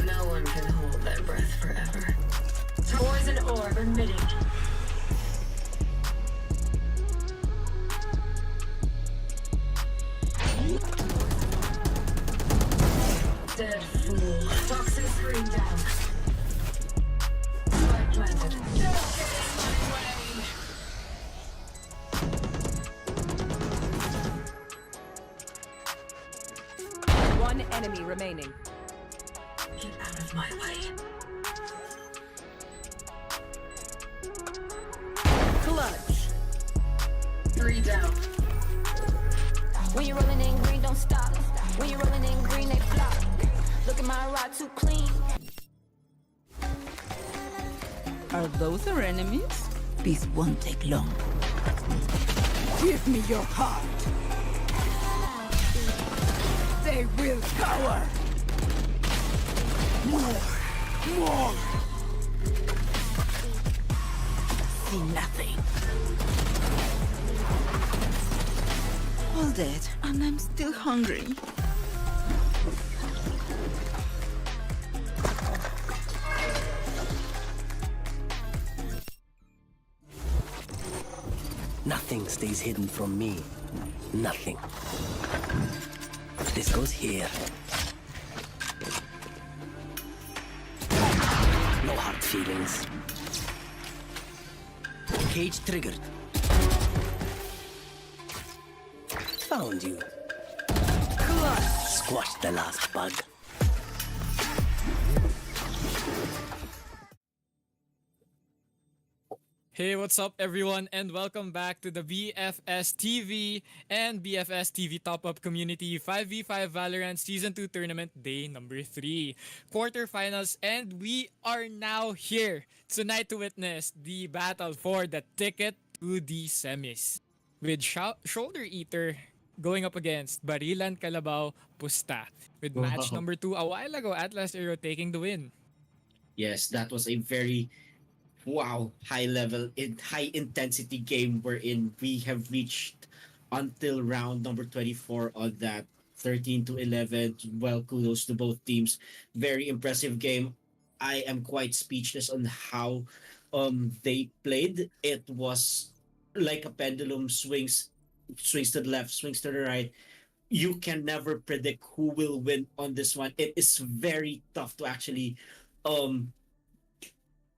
No one can hold their breath forever. Poison orb emitting. Dead fool. Toxin screen down. Spike planted. One enemy remaining. Get out of my way. Clutch. 3 down. When you're rolling in green, don't stop. When you're rolling in green, they flop. Look at my rod, too clean. Are those our enemies? This won't take long. Give me your heart. They will cower. More. See nothing. All dead, and I'm still hungry. Nothing stays hidden from me. Nothing. This goes here. No hard feelings. Cage triggered. Found you. Squashed the last bug. Hey, what's up everyone, and welcome back to the BFS TV and BFS TV Top-Up Community 5v5 Valorant Season 2 Tournament Day number 3. Quarterfinals, and we are now here tonight to witness the battle for the ticket to the semis. With SHOULDEREATER going up against BARILAN, KALABAW, PUSTA. With match number 2 a while ago, AERO taking the win. Yes, that was a very high level, high intensity game wherein we have reached until round number 24 on that 13-11. Well, kudos to both teams. Very impressive game. I am quite speechless on how they played. It was like a pendulum swings to the left, swings to the right. You can never predict who will win on this one. It is very tough to actually um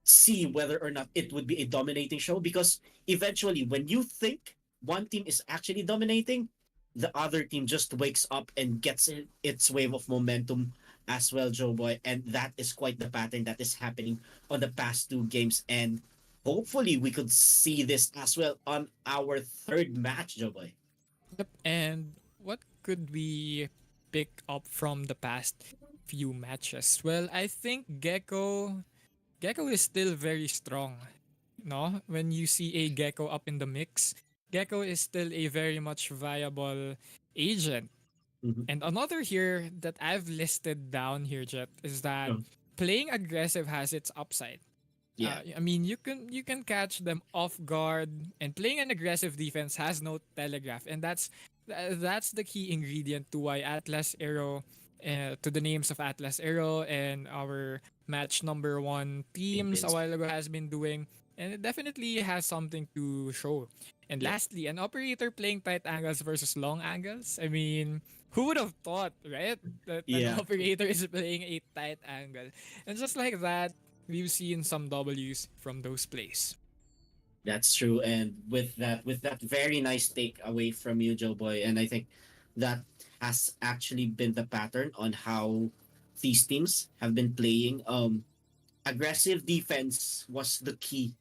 see whether or not it would be a dominating show, because eventually when you think one team is actually dominating, the other team just wakes up and gets its wave of momentum as well, Joe Boy. And that is quite the pattern that is happening on the past two games. And hopefully we could see this as well on our third match, Joe Boy. Yep. And what could we pick up from the past few matches? Well, I think Gecko is still very strong. No, when you see a Gecko up in the mix, Gecko is still a very much viable agent. And another here that I've listed down here, Jet, is that playing aggressive has its upside. Yeah. I mean, you can catch them off guard, and playing an aggressive defense has no telegraph, and that's the key ingredient to why Atlas Aero, to the names of Atlas Aero and our match number one teams a while ago has been doing, and it definitely has something to show. And lastly, an operator playing tight angles versus long angles. I mean, who would have thought, right? That an operator is playing a tight angle. And just like that, we've seen some W's from those plays. That's true. And with that very nice take away from you, Joe Boy, and I think that has actually been the pattern on how these teams have been playing. Aggressive defense was the key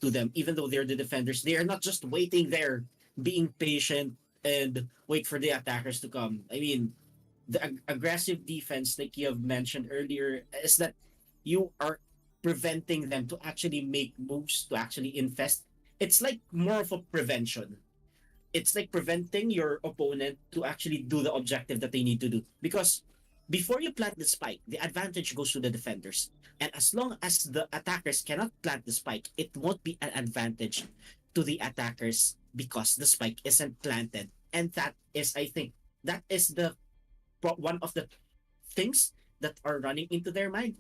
to them. Even though they're the defenders, they are not just waiting there, being patient and wait for the attackers to come. I mean, the aggressive defense, like you have mentioned earlier, is that you are preventing them to actually make moves, to actually infest. It's like more of a prevention. It's like preventing your opponent to actually do the objective that they need to do. Because before you plant the spike, the advantage goes to the defenders. And as long as the attackers cannot plant the spike, it won't be an advantage to the attackers because the spike isn't planted. And that is, I think, that is the one of the things that are running into their mind.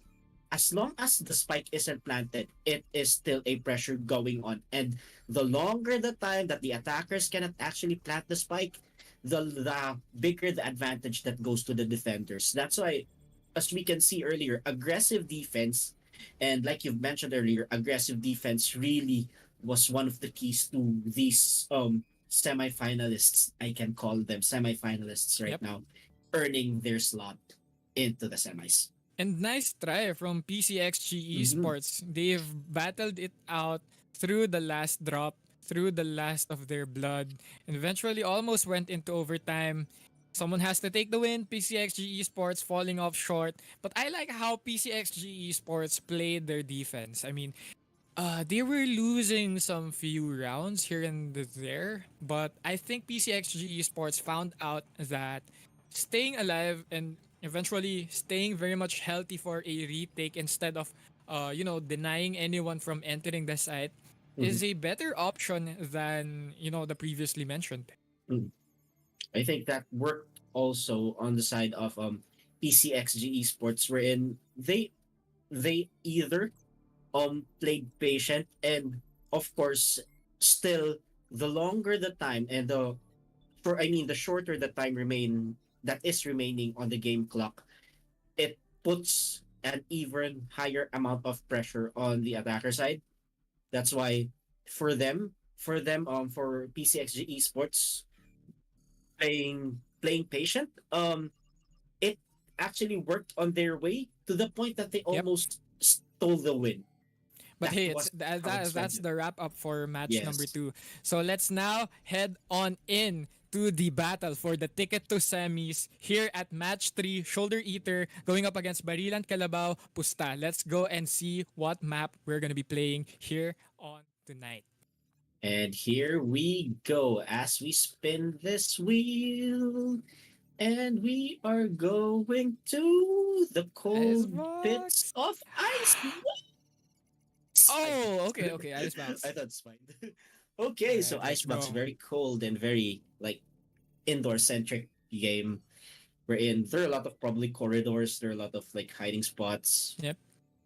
As long as the spike isn't planted, it is still a pressure going on. And the longer the time that the attackers cannot actually plant the spike, the bigger the advantage that goes to the defenders. That's why, as we can see earlier, aggressive defense, and like you've mentioned earlier, aggressive defense really was one of the keys to these semifinalists. I can call them semifinalists right now, earning their slot into the semis. And nice try from PCXG Esports. They've battled it out through the last drop, through the last of their blood, and eventually almost went into overtime. Someone has to take the win. PCXG Esports falling off short. But I like how PCXG Esports played their defense. I mean, they were losing some few rounds here and there, but I think PCXG Esports found out that staying alive and eventually staying very much healthy for a retake instead of denying anyone from entering the site is a better option than the previously mentioned. I think that worked also on the side of PCXG Esports, wherein they either played patient, and of course still the longer the time and the shorter the time remaining on the game clock, it puts an even higher amount of pressure on the attacker side. That's why for PCXG Esports playing patient, it actually worked on their way to the point that they almost stole the win. But hey, that's the wrap up for match number 2. So let's now head on in to the battle for the ticket to semis here at match 3, SHOULDEREATER going up against BARILAN, KALABAW, PUSTA. Let's go and see what map we're going to be playing here on tonight. And here we go as we spin this wheel. And we are going to the cold bits of ice. Oh, okay, Icebox. I thought it's fine. Okay, so Icebox, very cold and very like indoor centric game. There are a lot of probably corridors. There are a lot of like hiding spots. Yep.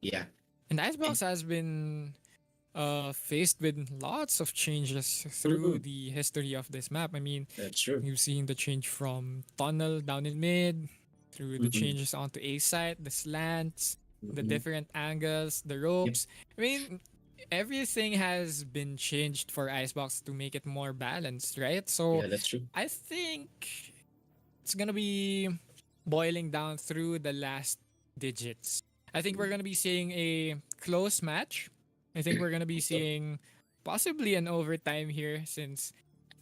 Yeah. And Icebox has been faced with lots of changes through the history of this map. I mean, that's true. You've seen the change from tunnel down in mid, through the changes onto A site, the slants, the different angles, the ropes. I mean, everything has been changed for Icebox to make it more balanced, right? So yeah, that's true. I think it's gonna be boiling down through the last digits. I think we're gonna be seeing a close match. I think we're gonna be seeing possibly an overtime here, since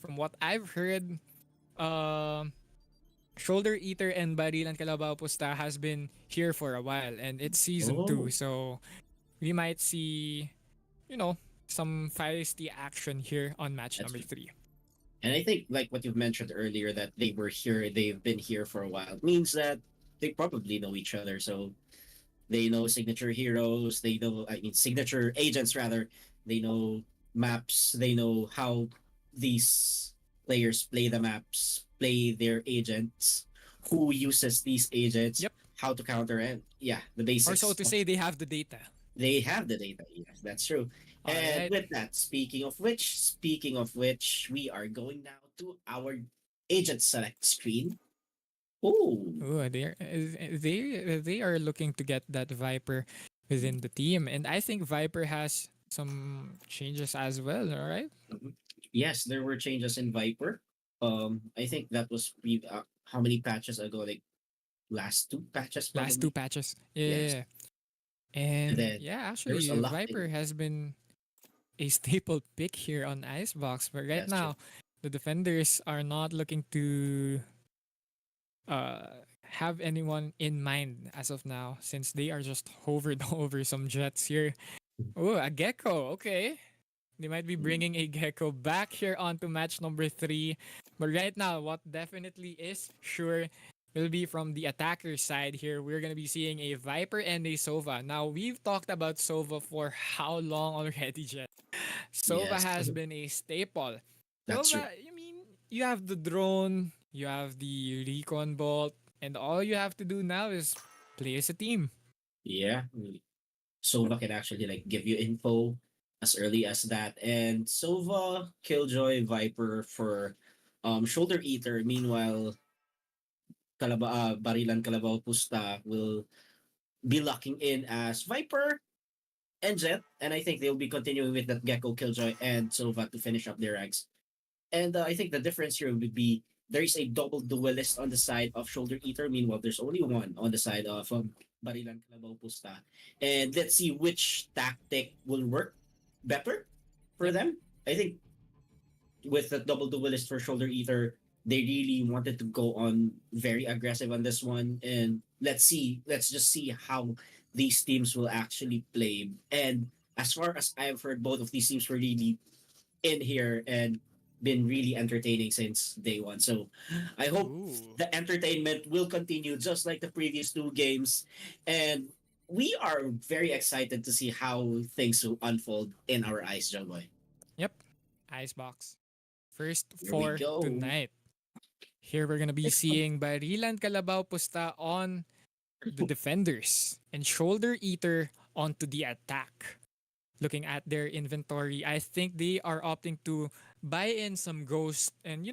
from what I've heard, SHOULDEREATER and BARILAN KALABAW PUSTA has been here for a while, and it's season 2, so we might see, some feisty action here on match number 3. And I think, like what you've mentioned earlier, that they've been here for a while, means that they probably know each other. So they know signature heroes, signature agents rather. They know maps, they know how these players play the maps, play their agents, who uses these agents, how to counter, and the basics. Or so to say, they have the data. They have the data, yes, that's true. And with that, speaking of which, we are going now to our agent select screen. Ooh, they are looking to get that Viper within the team, and I think Viper has some changes as well. All right. Yes, there were changes in Viper. I think that was how many patches ago? Like last 2 patches. Probably? Last 2 patches. Yeah. Yes. And actually, Viper has been a staple pick here on Icebox, but right now, the defenders are not looking to have anyone in mind as of now, since they are just hovered over some jets here. Oh, a Gecko. Okay. They might be bringing a Gecko back here onto match number 3. But right now, what definitely is sure will be from the attacker side here. We're going to be seeing a Viper and a Sova. Now, we've talked about Sova for how long already, Jet? Sova has been a staple. That's Sova, I mean, you have the drone, you have the recon bolt, and all you have to do now is play as a team. Yeah. Sova can actually give you info as early as that. And Sova, Killjoy, Viper for SHOULDEREATER. Meanwhile, BARILAN KALABAW PUSTA will be locking in as Viper and Jet. And I think they'll be continuing with that Gecko, Killjoy, and Sova to finish up their ranks. And I think the difference here would be there is a double duelist on the side of SHOULDEREATER. Meanwhile, there's only one on the side of BARILAN KALABAW PUSTA. And let's see which tactic will work better for them. I think with the double duelist for SHOULDEREATER, they really wanted to go on very aggressive on this one. And let's just see how these teams will actually play. And as far as I've heard, both of these teams were really in here and been really entertaining since day one. So I hope the entertainment will continue just like the previous 2 games. And we are very excited to see how things will unfold in our eyes, John Boy. Yep. Icebox. First 4 tonight. Here we're going to be seeing BARILAN KALABAW PUSTA on the defenders and SHOULDEREATER onto the attack. Looking at their inventory, I think they are opting to buy in some ghosts and,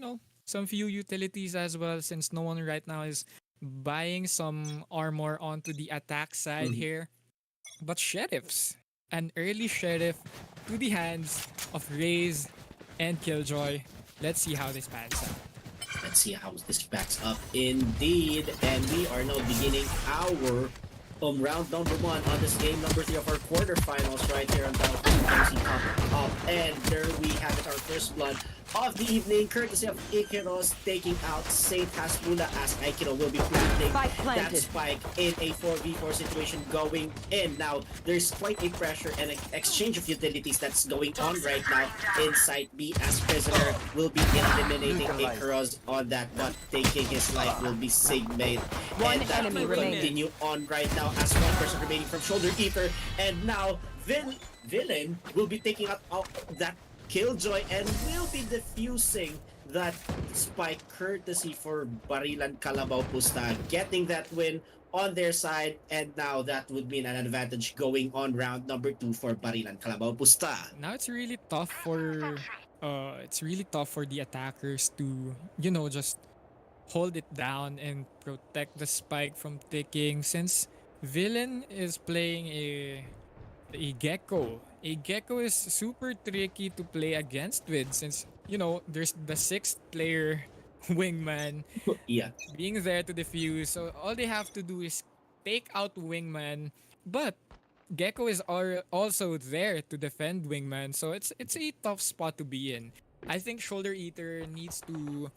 some few utilities as well, since no one right now is buying some armor onto the attack side here. But Sheriffs, an early Sheriff to the hands of Raze and Killjoy. Let's see how this pans out. Let's see how this backs up indeed. And we are now beginning our round number 1 on this game number 3 of our quarterfinals right here on BattleForSupremacy.TV. And there we have it, our first blood of the evening, courtesy of 𝐂𝐻𝐼RO, taking out Saint Hasbula, as 𝐂𝐻𝐼RO will be planting that spike in a 4v4 situation going in. Now, there's quite a pressure and an exchange of utilities that's going on right now in Site B, as Prisoner will be eliminating 𝐂𝐻𝐼RO on that, but taking his life will be Sigmade. And that will continue on right now as 1 person remaining from SHOULDEREATER. And now, Villain will be taking out that Killjoy and will be defusing that spike courtesy for Barilan Kalabaw Pusta getting that win on their side, and now that would mean an advantage going on round number 2 for Barilan Kalabaw Pusta. Now it's really tough for the attackers to, just hold it down and protect the spike from ticking, since Villain is playing a Gecko. A Gecko is super tricky to play against with, since there's the 6th player Wingman Yeah. being there to defuse. So all they have to do is take out Wingman, but Gecko is also there to defend Wingman. So it's a tough spot to be in. I think Shoulder Eater needs to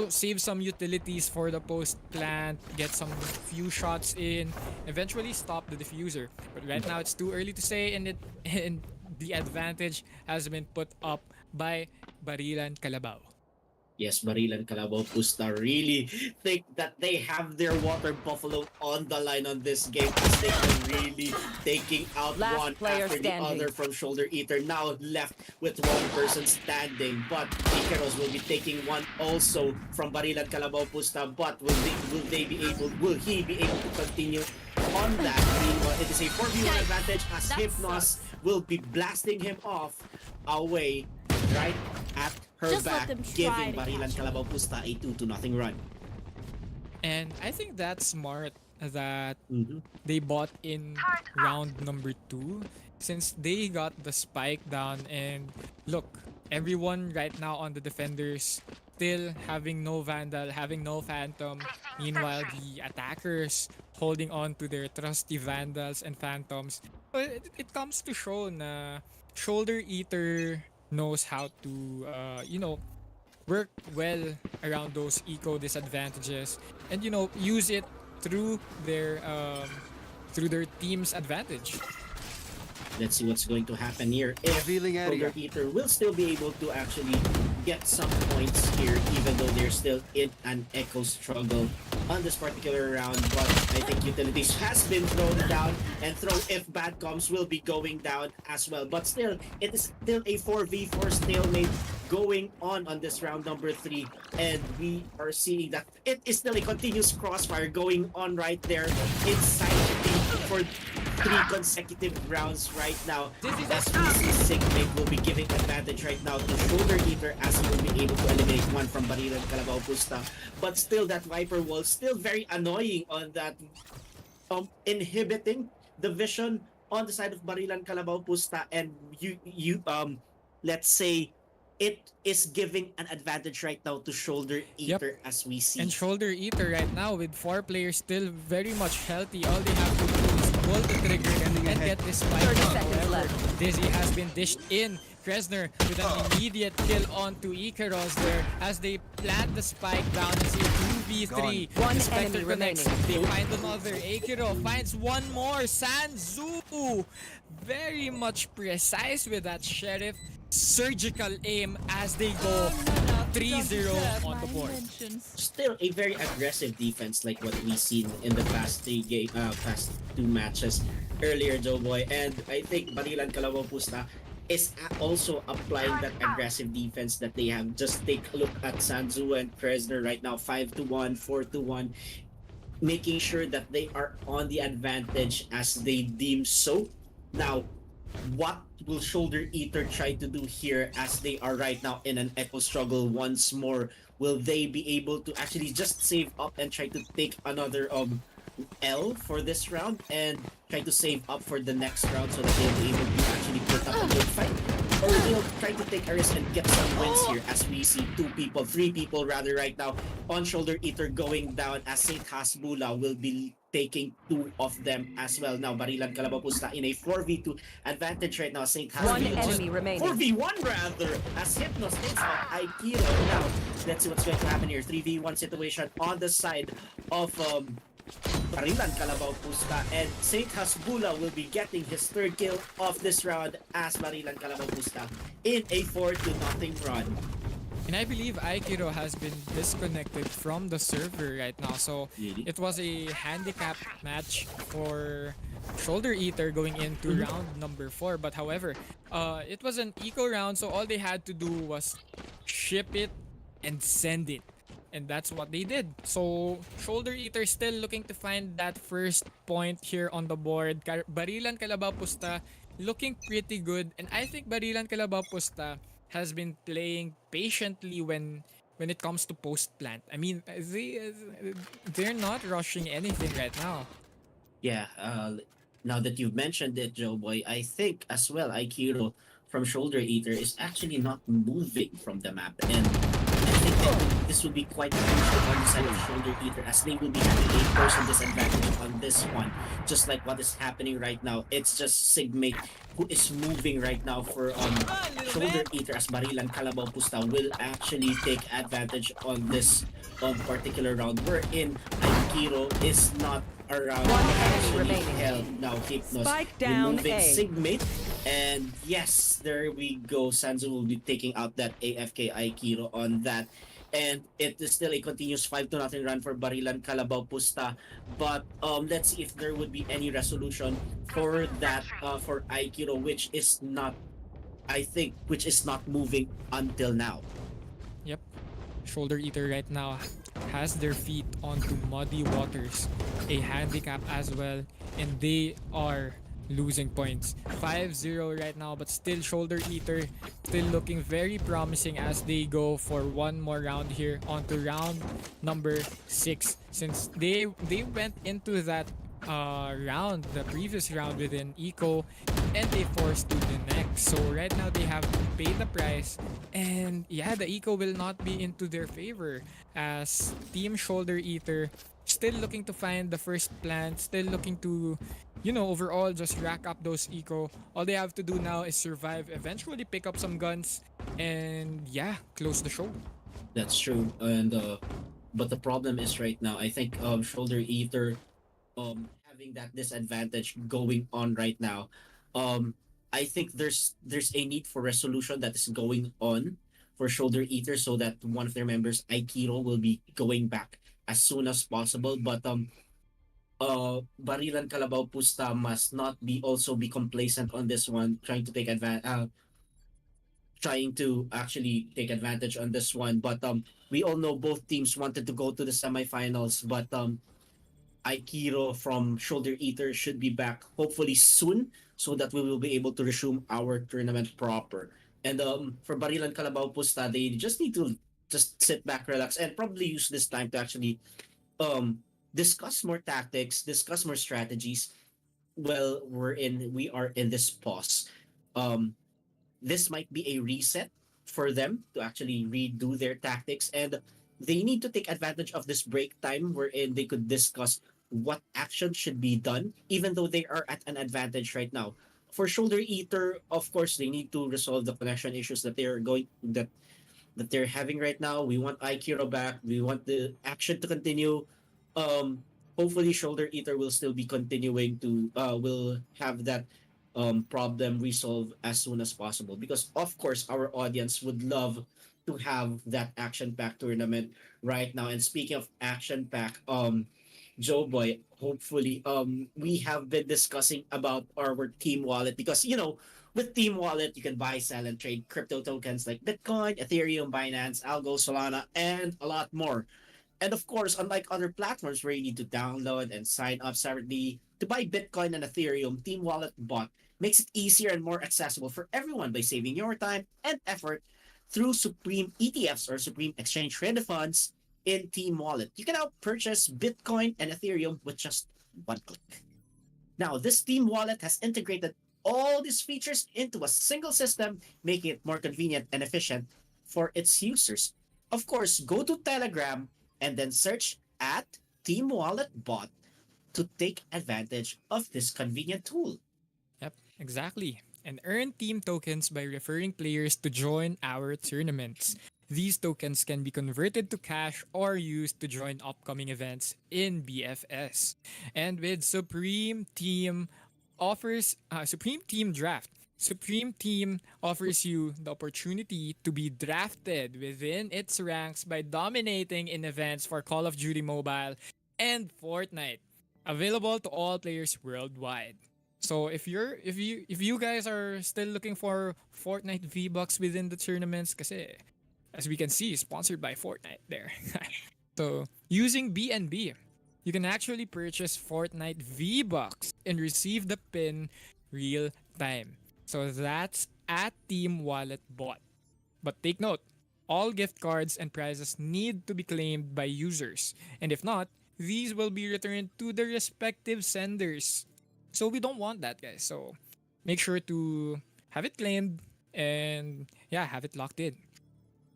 save some utilities for the post plant, get some few shots in, eventually stop the diffuser. But right now it's too early to say, and the advantage has been put up by Barilan Kalabaw. Yes, Barilan Kalabaw Pusta really think that they have their water buffalo on the line on this game, as they are really taking out one after the other from Shoulder Eater. Now left with one person standing, but Ikeros will be taking one also from Barilan Kalabaw Pusta. But will he be able to continue on that? Meanwhile, it is a 4v1 advantage as Hypnos will be blasting him off away right at her back, giving Barilan Kalabaw Pusta a 2-0 run. And I think that's smart that they bought in round number 2, since they got the spike down. And look, everyone right now on the defenders still having no Vandal, having no Phantom. Meanwhile, the attackers holding on to their trusty Vandals and Phantoms. But it comes to show na Shoulder Eater knows how to work well around those eco disadvantages, and use it through their team's advantage. Let's see what's going to happen here. If Shoulder Eater will still be able to actually get some points here, even though they're still in an echo struggle on this particular round. But I think utilities has been thrown down, and throw if bad comms will be going down as well. But still, it is still a 4v4 stalemate going on this round number 3, and we are seeing that it is still a continuous crossfire going on right there inside the team for 3 consecutive rounds right now. As we see Sigmate will be giving advantage right now to Shoulder Eater, as he will be able to eliminate one from Barilan Kalabaw Pusta. But still, that Viper wall still very annoying on that, inhibiting the vision on the side of Barilan Kalabaw Pusta, and let's say it is giving an advantage right now to Shoulder Eater, as we see. And Shoulder Eater right now with 4 players still very much healthy. All they have to do is pull the trigger and get this spike down. However, Dizzy has been dished in. Kresner with an immediate kill onto Ikeros there as they plant the spike down and see 2v3. One Spectre enemy connects. remaining. They find another. Akiro finds one more. Sanzu very much precise with that Sheriff. Surgical aim as they go 3-0 on the board. Still a very aggressive defense, like what we've seen in the past 2 matches earlier, Joeboy. And I think Barilan Kalabaw Pusta is also applying that aggressive defense that they have. Just take a look at Sanzu and Kresner right now, 5-1, 4-1, making sure that they are on the advantage as they deem so. Now, what will Shoulder Eater try to do here, as they are right now in an echo struggle once more? Will they be able to actually just save up and try to take another L for this round and try to save up for the next round so that they'll be able to actually put up a good fight? Or they'll try to take a risk and get some wins here, as we see 3 people rather right now on Shoulder Eater going down, as 𝐂𝐎𝐿 will be taking 2 of them as well. Now Barilan Kalabaw Pusta in a 4v2 advantage right now. 𝐂𝐿𝐿 One enemy remaining. 4v1 rather, as Hypnos takes out Aikiro. Now let's see what's going to happen here. 3v1 situation on the side of Barilan Kalabaw Pusta, and 𝐂𝐿𝐿 will be getting his 3rd kill of this round as Barilan Kalabaw Pusta in a 4-0 run. And I believe Aikiro has been disconnected from the server right now. So it was a handicap match for Shoulder Eater going into round number 4. But however, it was an eco round, so all they had to do was ship it and send it. And that's what they did. So Shoulder Eater still looking to find that first point here on the board. Barilan, Kalabaw, Pusta looking pretty good. And I think Barilan, Kalabaw, Pusta has been playing patiently when it comes to post plant. I mean, they're not rushing anything right now. Yeah, now that you've mentioned it, Joe Boy, I think as well Aikiro from Shoulder Eater is actually not moving from the map. And I think that this will be quite crucial on the side of Shoulder Eater as they will be having a person disadvantage on this one. Just like what is happening right now. It's just Sigmate who is moving right now for Shoulder Eater as Barilan, Kalabaw, Pusta will actually take advantage on this particular round wherein Aikiro is not around actually held. Now Hypnos Spike down removing A. Sigmate, and yes, there we go. Sanzu will be taking out that AFK Aikiro on that, and it is still a continuous 5-0 run for Barilan, Kalabaw, Pusta. But let's see if there would be any resolution for that for Aikiro, which is not, I think, which is not moving until now. Yep. Shoulder Eater right now has their feet onto muddy waters, a handicap as well, and they are losing points. 5-0 right now, but still Shoulder Eater still looking very promising as they go for one more round here onto round number 6, since they went into that the previous round with an eco, and they forced to the next. So right now they have to pay the price, and yeah, the eco will not be into their favor as Team Shoulder Eater still looking to find the first plant, still looking to, overall just rack up those eco. All they have to do now is survive, eventually pick up some guns, and yeah, close the show. That's true, and but the problem is right now, I think Shoulder Eater having that disadvantage going on right now. I think there's a need for resolution that is going on for Shoulder Eater so that one of their members, Aikiro, will be going back as soon as possible. But Barilan, Kalabaw, Pusta must not be complacent on this one, trying to actually take advantage on this one. But we all know both teams wanted to go to the semifinals, but Aikiro from Shoulder Eater should be back hopefully soon so that we will be able to resume our tournament proper. And for Barilan, Kalabaw, Pusta, they just need to just sit back, relax, and probably use this time to actually discuss more tactics, discuss more strategies. Well, we are in this pause. This might be a reset for them to actually redo their tactics, and they need to take advantage of this break time wherein they could discuss what action should be done, even though they are at an advantage right now. For Shoulder Eater, of course, they need to resolve the connection issues that they're having right now. We want Aikiro back. We want the action to continue. Hopefully, Shoulder Eater will still be continuing to will have that problem resolved as soon as possible, because of course our audience would love to have that action pack tournament right now. And speaking of action pack, Joe Boy, hopefully we have been discussing about our team wallet, because with team wallet you can buy, sell, and trade crypto tokens like Bitcoin, Ethereum, Binance, Algo, Solana, and a lot more. And of course, unlike other platforms where you need to download and sign up separately to buy Bitcoin and Ethereum, Team Wallet Bot makes it easier and more accessible for everyone by saving your time and effort through Supreme ETFs or Supreme Exchange Traded Funds in Team Wallet. You can now purchase Bitcoin and Ethereum with just one click. Now, this Team Wallet has integrated all these features into a single system, making it more convenient and efficient for its users. Of course, go to Telegram and then search at Team Wallet Bot to take advantage of this convenient tool. Yep, exactly. And earn team tokens by referring players to join our tournaments. These tokens can be converted to cash or used to join upcoming events in BFS. And with Supreme Team Draft, Supreme Team offers you the opportunity to be drafted within its ranks by dominating in events for Call of Duty Mobile and Fortnite, available to all players worldwide. So if you guys are still looking for Fortnite V-Bucks within the tournaments, kasi as we can see, sponsored by Fortnite there. So using BNB, you can actually purchase Fortnite V-Bucks and receive the pin real time. So that's at Team Wallet Bot. But take note, all gift cards and prizes need to be claimed by users. And if not, these will be returned to the respective senders. So we don't want that, guys. So make sure to have it claimed and yeah, have it locked in.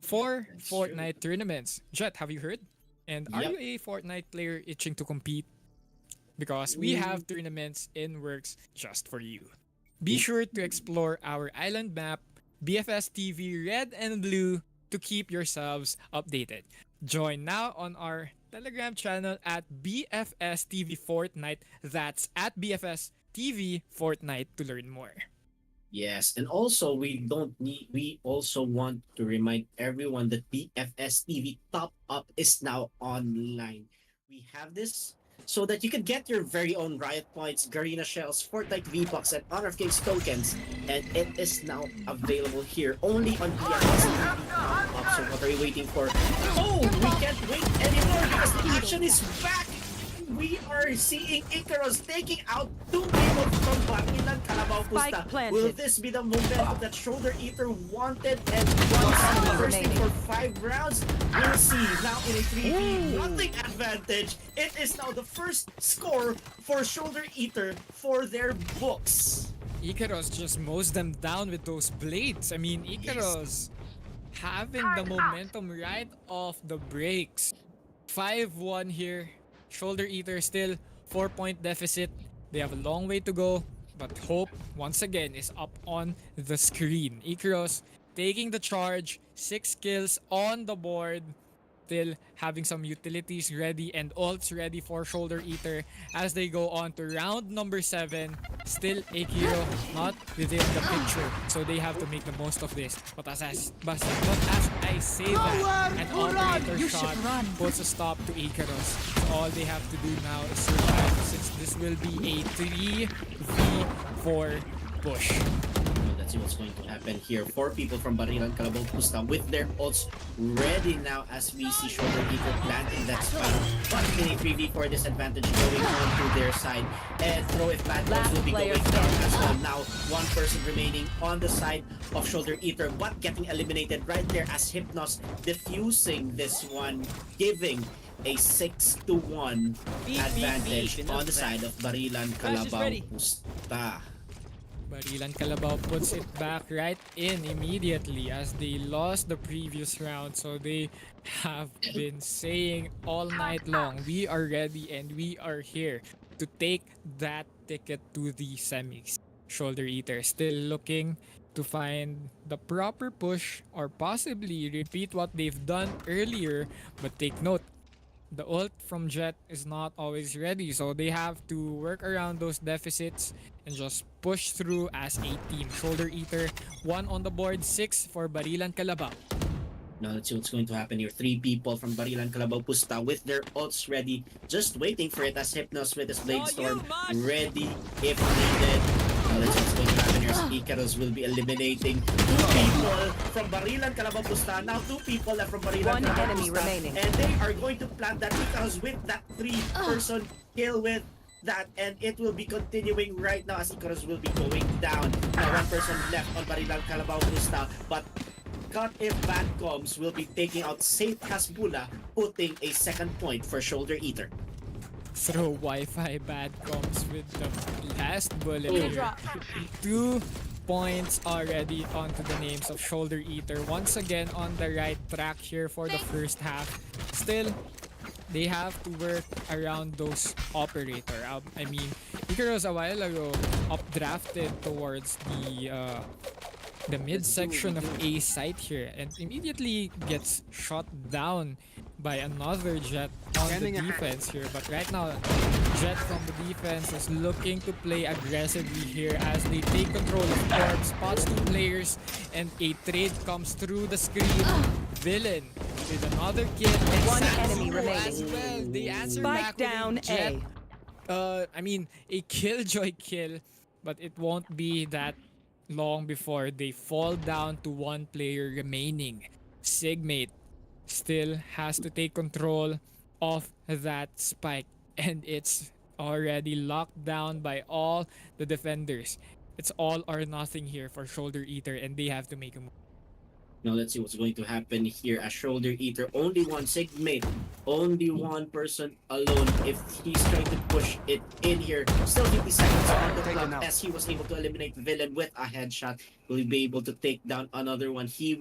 For Fortnite tournaments, Jet, have you heard? And are you a Fortnite player itching to compete? Because we have tournaments in works just for you. Be sure to explore our island map, BFS TV Red and Blue, to keep yourselves updated. Join now on our Telegram channel at BFS TV Fortnite. That's at BFS TV Fortnite to learn more. Yes, and also we also want to remind everyone that BFS TV Top Up is now online. We have this so that you can get your very own Riot Points, Garena Shells, Fortnite V-Bucks, and Honor of Kings tokens, and it is now available here only on BFS TV Top Up. So what are you waiting for? Oh, we can't wait anymore because the action is back! We are seeing 𝐂𝐻𝐈𝐓 taking out 2 people from BARILAN KALABAW PUSTA. Will this be the momentum that SHOULDEREATER wanted and wants bursting for 5 rounds? We'll see. Now in a 3v nothing advantage. It is now the first score for SHOULDEREATER for their books. 𝐂𝐻𝐈𝐓 just mows them down with those blades. I mean, 𝐂𝐻𝐈𝐓 having the momentum right off the breaks. 5-1 here. SHOULDEREATER still 4-point deficit. They have a long way to go, but hope once again is up on the screen. 𝐂𝐻𝐈𝐓 taking the charge, 6 kills on the board. Still having some utilities ready and ults ready for SHOULDEREATER as they go on to round number 7. Still 𝐂𝐻𝐈𝐓 not within the picture, so they have to make the most of this. But as I say that, an operator shot puts a stop to 𝐂𝐻𝐈𝐓. So all they have to do now is survive, since this will be a 3v4 push. Let's see what's going to happen here. 4 people from BARILAN KALABAW PUSTA with their ults ready now as we see SHOULDEREATER planting that spike. But in a 3v4 disadvantage going on to their side. And throw if bad guys will be going down as well. Now 1 person remaining on the side of SHOULDEREATER, but getting eliminated right there as Hypnos diffusing this one, giving a 6-1 advantage on the side of BARILAN KALABAW PUSTA. BARILAN KALABAW puts it back right in immediately as they lost the previous round. So they have been saying all night long, we are ready and we are here to take that ticket to the semis. SHOULDEREATER still looking to find the proper push or possibly repeat what they've done earlier. But take note, the ult from Jet is not always ready, so they have to work around those deficits and just push through as a team. SHOULDEREATER 1 on the board, 6 for BARILAN KALABAW. Now let's see what's going to happen here. 3 people from BARILAN KALABAW PUSTA with their ults ready, just waiting for it as Hypnos with his Blade Storm ready if needed. Now let's see what's going to happen here. 𝐂𝐻𝐈𝐓 will be eliminating 2 people from BARILAN KALABAW PUSTA. Now 2 people left from BARILAN KALABAW PUSTA. And they are going to plant that 𝐂𝐻𝐈𝐓 with that 3-person kill with that, and it will be continuing right now as 𝐂𝐻𝐈𝐓 will be going down. Now 1 person left on BARILAN KALABAW PUSTA, but Cut if bad comes will be taking out Saint Hasbula, putting a 2nd point for SHOULDEREATER. Throw Wi-Fi bad comes with the last bullet here. 2 points already onto the names of SHOULDEREATER. Once again on the right track here for the first half. Still, they have to work around those operator. I mean, 𝐂𝐻𝐈𝐓 a while ago updrafted towards the mid-section of A site here and immediately gets shot down by another Jet on the defense here. But right now, Jet from the defense is looking to play aggressively here as they take control of court, spots 2 players, and a trade comes through the screen. Villain with another kill. And 1 enemy remaining. As well. They answer Spike back down with a Jet. I mean, a killjoy kill, but it won't be that long before they fall down to 1 player remaining. 𝐂𝐎𝐈𝐓 still has to take control of that spike, and it's already locked down by all the defenders. It's all or nothing here for SHOULDEREATER, and they have to make a move. Now let's see what's going to happen here as SHOULDEREATER. Only one 𝐂𝐿𝐴, only one person alone. If he's trying to push it in here, still 50 seconds on the clock as he was able to eliminate Villain with a headshot. Will he be able to take down another one? He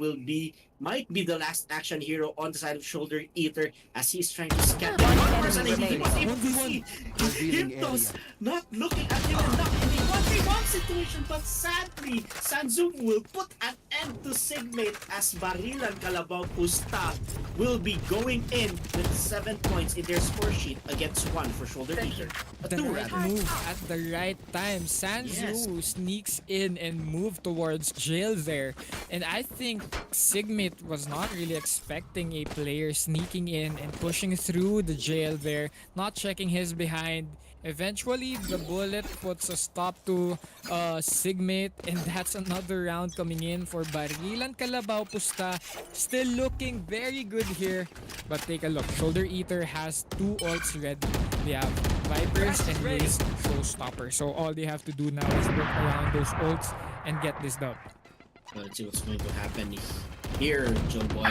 might be the last action hero on the side of SHOULDEREATER as he's trying to scan one person. He was able to see Hypnos not looking at him and not in a 1v1 situation, but sadly, Sanzumu will put an end to 𝐂𝐿𝐴 as BARILAN KALABAW PUSTA will be going in with 7 points in their score sheet against 1 for SHOULDEREATER. The right move at the right time. Sanzu sneaks in and move towards jail there. And I think 𝐂𝐿𝐴 was not really expecting a player sneaking in and pushing through the jail there, not checking his behind. Eventually, the bullet puts a stop to 𝐂𝐿𝐴, and that's another round coming in for BARILAN KALABAW PUSTA. Still looking very good here, but take a look. SHOULDEREATER has 2 ults ready. They have Vipers and Raze Showstopper. So all they have to do now is work around those ults and get this dub. Let's see what's going to happen here, Joeboy,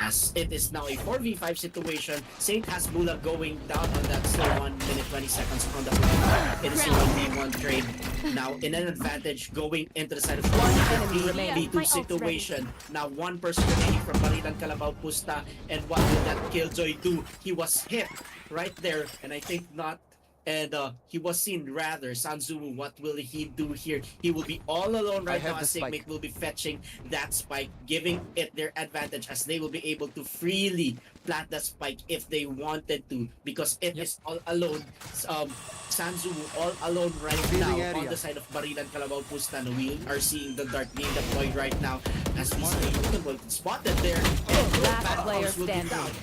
as it is now a 4v5 situation. Saint has Bula going down on that still 1 minute 20 seconds on the clock. It is a 1v1 trade. Now in an advantage going into the side of B2 situation. Now one person remaining from BARILAN KALABAW PUSTA, and what did that Killjoy do? He was hit right there, and I think not. And he was seen rather. Sanzumu, what will he do here? He will be all alone right now as 𝐂𝐿𝐴 will be fetching that spike, giving it their advantage as they will be able to freely plant that spike if they wanted to, because it is all alone. Sanzumu all alone right now on the side of BARILAN KALABAW PUSTA. We are seeing the dart being deployed right now as we see spotted there. Last player standing.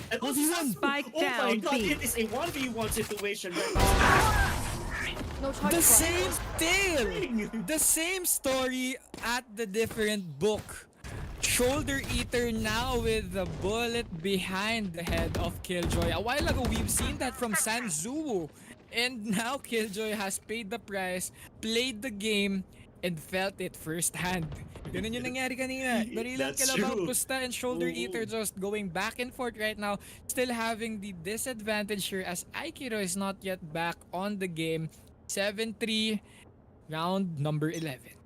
Spike down. It is a 1v1 situation right now. The same thing! The same story at the different book. SHOULDEREATER now with the bullet behind the head of Killjoy. A while ago, we've seen that from Sanzumu. And now Killjoy has paid the price, played the game, and felt it firsthand. Ganun yung nangyari kanina. BARILAN KALABAW PUSTA and SHOULDEREATER just going back and forth right now. Still having the disadvantage here as 𝐂𝐻𝐼𝐜ro is not yet back on the game. 7-3, round number 11.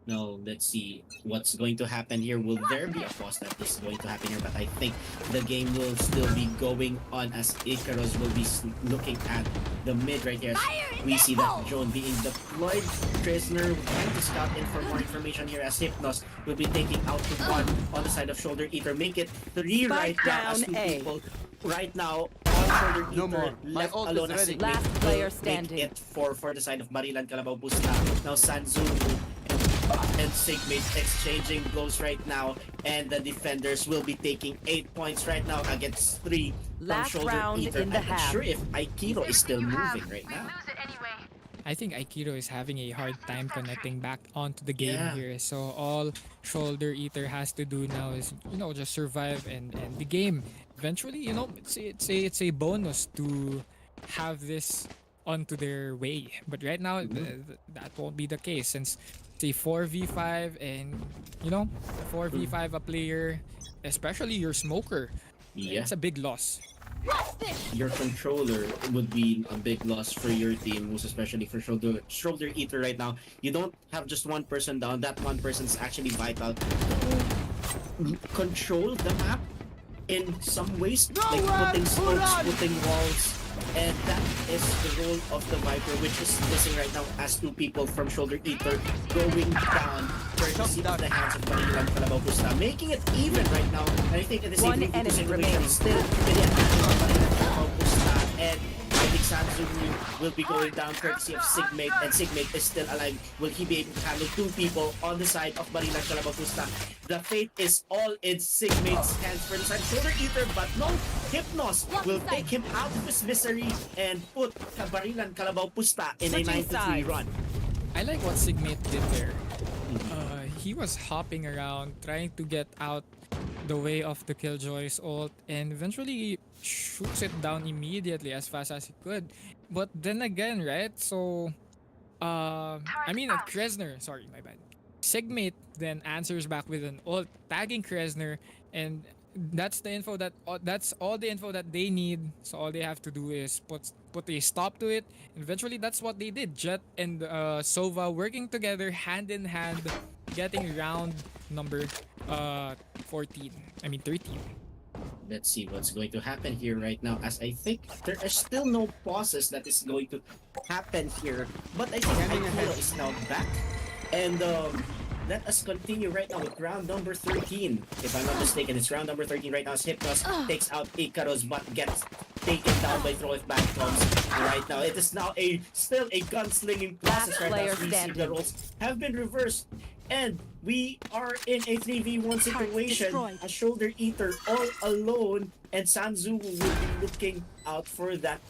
Now, let's see what's going to happen here. Will there be a pause that is going to happen here? But I think the game will still be going on as Icarus will be looking at the mid right here. We see that drone being deployed. Prisoner trying to scout in for more information here as Hypnos will be taking out to 1 on the side of SHOULDEREATER. Make it 3 right now as 2 people right now on SHOULDEREATER left alone as Last player standing. Make it 4 for the side of BARILAN KALABAW PUSTA. Now Sanzumu and 𝐂𝐿𝐴 exchanging blows right now, and the defenders will be taking 8 points right now against 3 Last from round SHOULDEREATER. in the I'm not half. sure if 𝐂𝐻𝐼𝐜ro is still moving right now. I think 𝐂𝐻𝐼𝐜ro is having a hard time connecting back onto the game here. So all SHOULDEREATER has to do now is, just survive and the game. Eventually, it's a bonus to have this onto their way. But right now, that won't be the case since it's a 4v5 and, 4v5 a player, especially your smoker. It's a big loss. Your controller would be a big loss for your team, most especially for SHOULDEREATER right now. You don't have just one person down. That one person is actually vital to control the map in some ways, like putting smokes, putting walls. And that is the role of the Viper, which is missing right now as 2 people from SHOULDEREATER going down courtesy of the hands of BARILAN KALABAW PUSTA, making it even right now. And I think it is a 2-2 situation still with the advantage of BARILAN KALABAW PUSTA, and I think Sanzumu will be going down courtesy of 𝐂𝐿𝐴, and 𝐂𝐿𝐴 is still alive. Will he be able to handle 2 people on the side of BARILAN KALABAW PUSTA? The fate is all in 𝐂𝐿𝐴's hands for the side of SHOULDEREATER, but no, Hypnos will take him out of his misery and put BARILAN KALABAW PUSTA in a 9-3 run. I like what 𝐂𝐿𝐴 did there. He was hopping around trying to get out the way of the Killjoy's ult and eventually shoots it down immediately as fast as he could. But then again, right? So, I mean, Krezner, sorry, my bad. Sigmate then answers back with an ult, tagging Krezner, and that's the info that that's all the info that they need. So all they have to do is put a stop to it. And eventually, that's what they did. Jet and Sova working together, hand in hand, getting round number 13. Let's see what's going to happen here right now, as I think there are still no pauses that is going to happen here. But I think AERO is now back. And let us continue right now with round number 13. If I'm not mistaken, it's round number 13 right now as Hypnos takes out 𝐂𝐻𝐼𝐓𝐕 but gets taken down by 𝐂𝐎𝐕 right now. It is now still a gunslinging process right now as we see the roles have been reversed. And we are in a 3v1 situation as SHOULDEREATER all alone, and Sanzu will be looking out for that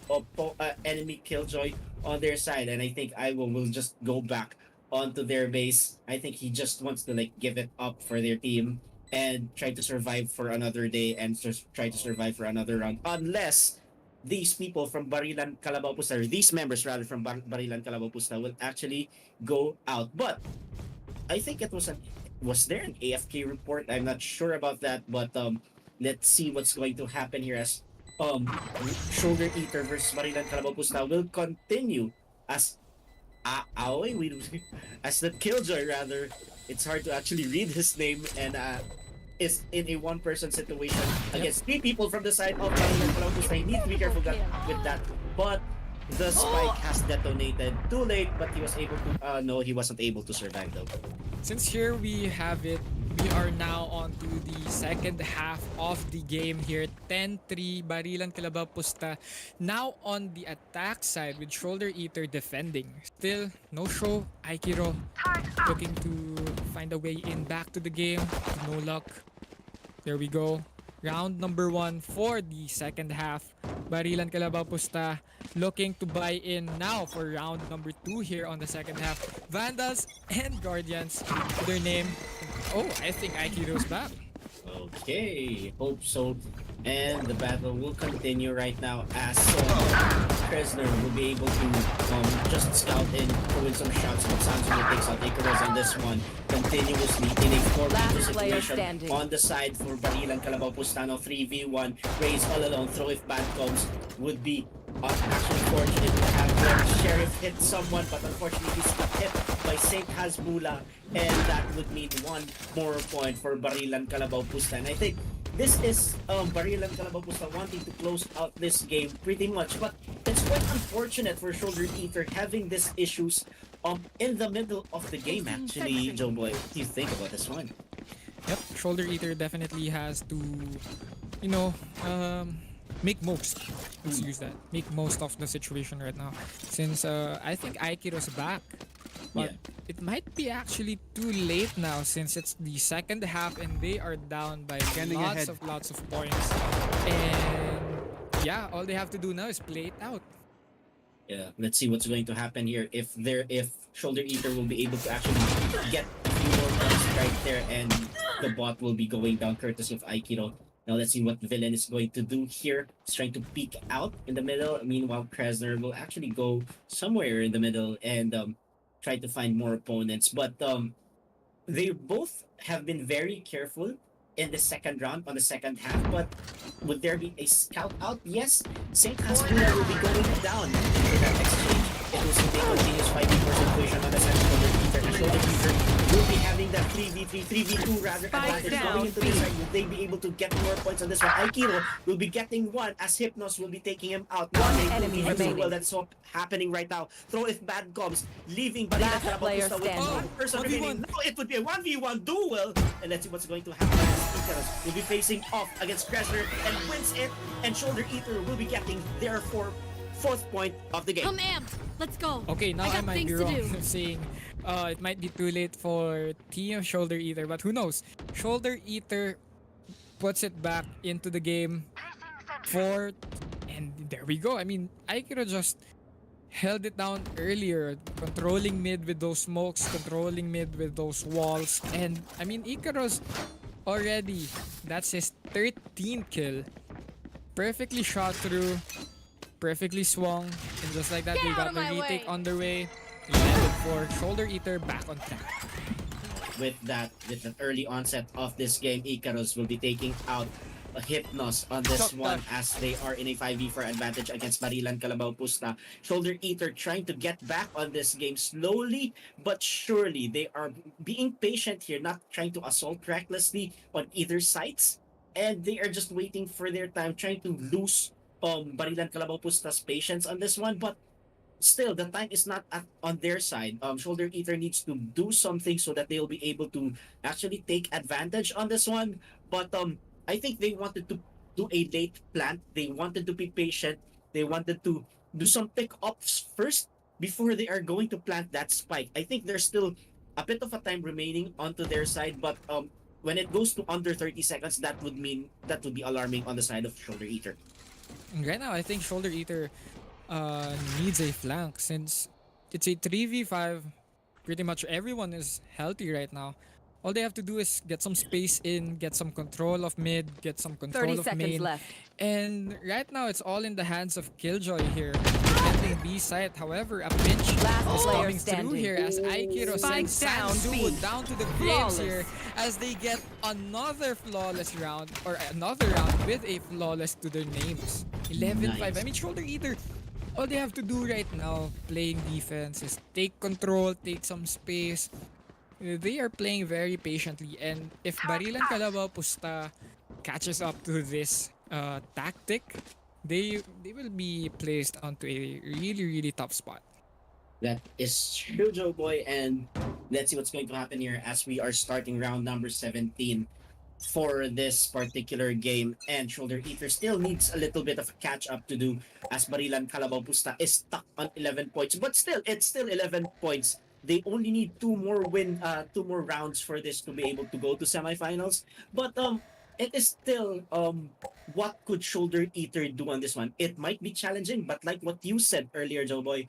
enemy Killjoy on their side. And I think EyeRO will just go back onto their base. I think he just wants to like give it up for their team and try to survive for another day and just try to survive for another round, unless these people from BARILAN KALABAW PUSTA, or these members rather from BARILAN KALABAW PUSTA, will actually go out. But I think it was there an AFK report? I'm not sure about that, but let's see what's going to happen here as SHOULDEREATER versus BARILAN KALABAW PUSTA will continue as as the Killjoy rather. It's hard to actually read his name, and is in a one-person situation against 3 people from the side of BARILAN KALABAW PUSTA. You need to be careful with that, but the spike has detonated too late, but he was able to no, he wasn't able to survive though. Since here we have it, we are now on to the second half of the game here. 10-3 BARILAN KALABAW PUSTA now on the attack side with SHOULDEREATER defending. Still no show. 𝐂𝐻𝐼𝐓𝐘 looking to find a way in back to the game. No luck. There we go. Round number 1 for the second half. BARILAN KALABAW PUSTA looking to buy in now for round number 2 here on the second half. Vandals and Guardians, their name. Oh, I think 𝐂𝐻𝐼𝐓𝐘's back. Okay, hope so. And the battle will continue right now as Krezner will be able to just scout and throw in some shots, but Sanzu will takes out 𝐂𝐻𝐼𝐓𝐾 on this one continuously in a 4v2 situation on the side for BARILAN KALABAW PUSTA. Now 3v1, Raze all alone. Throw if bad comes would be actually fortunate to have the Sheriff hit someone, but unfortunately he's got hit by St. Hasbula, and that would mean 1 more point for BARILAN KALABAW PUSTA. And I think this is BARILAN KALABAW PUSTA wanting to close out this game pretty much, but it's quite unfortunate for SHOULDEREATER having these issues in the middle of the game actually. Joeboy, what do you think about this one? Yep, SHOULDEREATER definitely has to, you know, make most. Let's use that. Make most of the situation right now. Since I think 𝐂𝐻𝐼𝐓𝐾's back. But it might be actually too late now since it's the second half and they are down by lots of points. And yeah, all they have to do now is play it out. Yeah, let's see what's going to happen here. If SHOULDEREATER will be able to actually get a few more points right there, and the bot will be going down courtesy of 𝐂𝐻𝐼𝐓𝐾. Now let's see what Villain is going to do here. He's trying to peek out in the middle. Meanwhile, Krezner will actually go somewhere in the middle and try to find more opponents. But they both have been very careful in the second round, on the second half. But would there be a scout out? Yes, St. Hasbula will be going down into that exchange. It was a continuous 5v4 situation on the side of SHOULDEREATER. SHOULDEREATER will be having that 3v3, 3v2 rather advantage going into this side. Will they be able to get more points on this one? 𝐂𝐻𝐼𝐓𝐾 will be getting 1 as Hypnos will be taking him out. One enemy remaining. Well, that's what happening right now. Throw if bad comes, leaving BARILAN KALABAW PUSTA with 1 person remaining. Now it would be a 1v1 duel. And let's see what's going to happen. 𝐂𝐻𝐼𝐓𝐾 will be facing off against Krezner and wins it. And SHOULDEREATER will be getting their 4th point of the game. Come amped. Let's go. Okay, now I might be wrong saying it might be too late for team SHOULDEREATER, but who knows? SHOULDEREATER puts it back into the game. 4th, and there we go. I mean, 𝐂𝐻𝐼𝐓𝐾 just held it down earlier, controlling mid with those smokes, controlling mid with those walls, and I mean, 𝐂𝐻𝐼𝐓𝐾's already. That's his 13th kill. Perfectly shot through, perfectly swung, and just like that, they got the retake underway. 11-4, Shoulder-Eater back on track. With an early onset of this game, 𝐂𝐻𝐿 will be taking out Hypnos on this one as they are in a 5v4 advantage against BARILAN, KALABAW, PUSTA. Shoulder-Eater trying to get back on this game slowly but surely. They are being patient here, not trying to assault recklessly on either sides. And they are just waiting for their time, trying to lose BARILAN, KALABAW, PUSTA's patience on this one. But still, the time is not on their side. Shoulder-Eater needs to do something so that they'll be able to actually take advantage on this one. But I think they wanted to do a late plant. They wanted to be patient. They wanted to do some pick-ups first before they are going to plant that spike. I think there's still a bit of a time remaining onto their side, but when it goes to under 30 seconds, that would be alarming on the side of Shoulder-Eater. Right now, I think Shoulder-Eater needs a flank since it's a 3v5. Pretty much everyone is healthy right now. All they have to do is get some space in, get some control of mid, get some control of main. left. And right now, it's all in the hands of Killjoy here. Defending B site. However, a pinch is coming through here as 𝐂𝐻𝐿 sends Sansu down to the graves here as they get another flawless round, or another round with a flawless to their names. 11-5. I mean, Shoulder-Eater, all they have to do right now, playing defense, is take control, take some space. They are playing very patiently, and if BARILAN, KALABAW, PUSTA catches up to this tactic, they will be placed onto a really tough spot. That is true, Joe Boy, and let's see what's going to happen here as we are starting round number 17 for this particular game. And Shoulder-Eater still needs a little bit of a catch-up to do as BARILAN, KALABAW, PUSTA is stuck on 11 points. But still, it's still 11 points. They only need two more rounds for this to be able to go to semifinals. But it is still what could Shoulder-Eater do on this one? It might be challenging, but like what you said earlier, Joe Boy,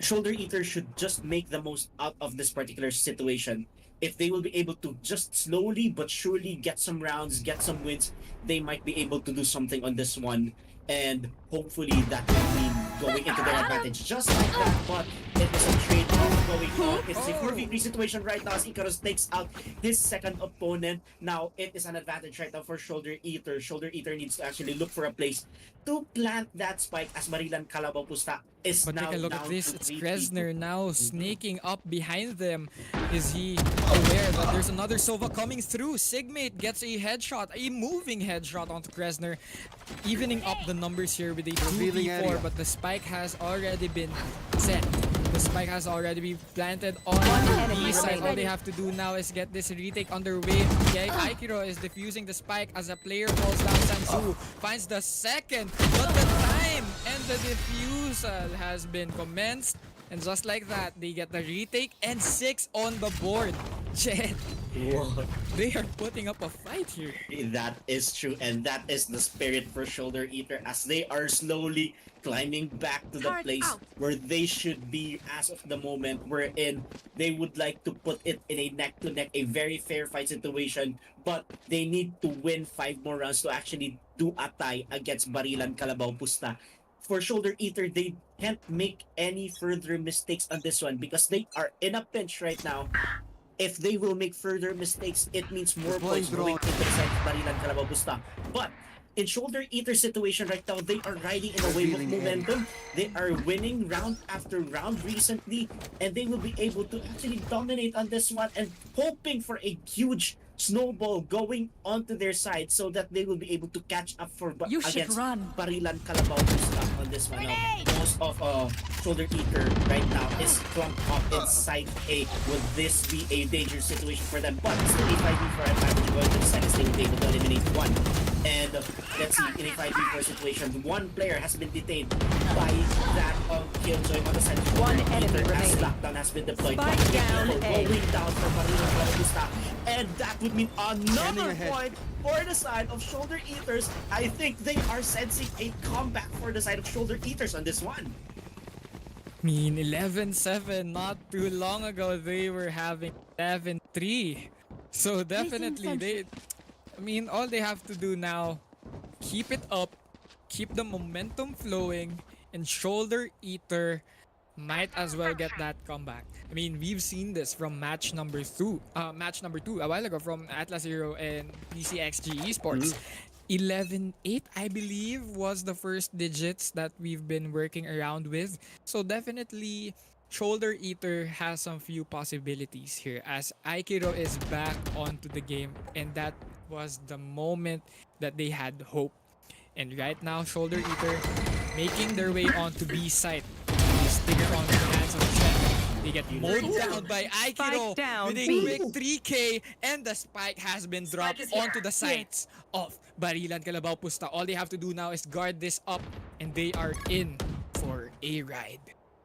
Shoulder-Eater should just make the most out of this particular situation. If they will be able to just slowly but surely get some rounds, get some wins, they might be able to do something on this one. And hopefully that will mean going into their advantage just like that. But it is a trade-off going on. It's a 4v3 situation right now as 𝐂𝐻𝐿 takes out his second opponent. Now it is an advantage right now for Shoulder-Eater. Shoulder-Eater needs to actually look for a place to plant that spike as BARILAN, KALABAW, PUSTA is but now take a look down at this. to It's 3 𝐁𝐅𝐒𝐕 now snaking up behind them. Is he aware that there's another Sova coming through? Sigmate gets a headshot, a moving headshot onto 𝐁𝐅𝐒𝐕, evening up the numbers here with a 2v4, but the spike has already been set. The spike has already been planted on the B side. All they have to do now is get this retake underway. 𝐂𝐻𝐿 is defusing the spike as a player falls down. Sansu finds the second, but the time and the defusal has been commenced. And just like that, they get the retake and 6 on the board. Jet, they are putting up a fight here. That is true, and that is the spirit for Shoulder-Eater as they are slowly climbing back to the place where they should be as of the moment we're in. They would like to put it in a neck-to-neck, a very fair fight situation, but they need to win 5 more rounds to actually do a tie against BARILAN, KALABAW, PUSTA. For Shoulder-Eater, they can't make any further mistakes on this one because they are in a pinch right now. If they will make further mistakes, it means more points going into the side of BARILAN, KALABAW, PUSTA. But in Shoulder-Eater situation right now, they are riding in a wave of momentum. They are winning round after round recently, and they will be able to actually dominate on this one and hoping for a huge snowball going onto their side so that they will be able to catch up against BARILAN, KALABAW, PUSTA on this one. Most of Shoulder-Eater right now is clumped up inside A. Would this be a dangerous situation for them? But still a 5v4 advantage going to the side as they will be able to eliminate one. And let's see, in a 5v4 situation, one player has been detained by that Killjoy on the side of one enemy as lockdown has been deployed. Going down from BARILAN, KALABAW, PUSTA. And that would mean another point for the side of Shoulder-Eaters. I think they are sensing a comeback for the side of Shoulder-Eaters on this one. I mean, 11-7, not too long ago, they were having 11-3. So definitely, I mean, all they have to do now, keep it up, keep the momentum flowing, and Shoulder Eater might as well get that comeback. I mean, we've seen this from match number two a while ago from Atlas Hero and PCXG Esports. 11-8, I believe, was the first digits that we've been working around with. So definitely, Shoulder Eater has some few possibilities here as 𝐂𝐻𝐈 is back onto the game, and that was the moment that they had hope. And right now, Shoulder Eater making their way onto B site. Sticker on the hands of Chen. They get mowed down by 𝐂𝐻𝐈 with a quick 3K, and the spike has been dropped onto the sides of BARILAN KALABAW PUSTA. All they have to do now is guard this up, and they are in for a ride.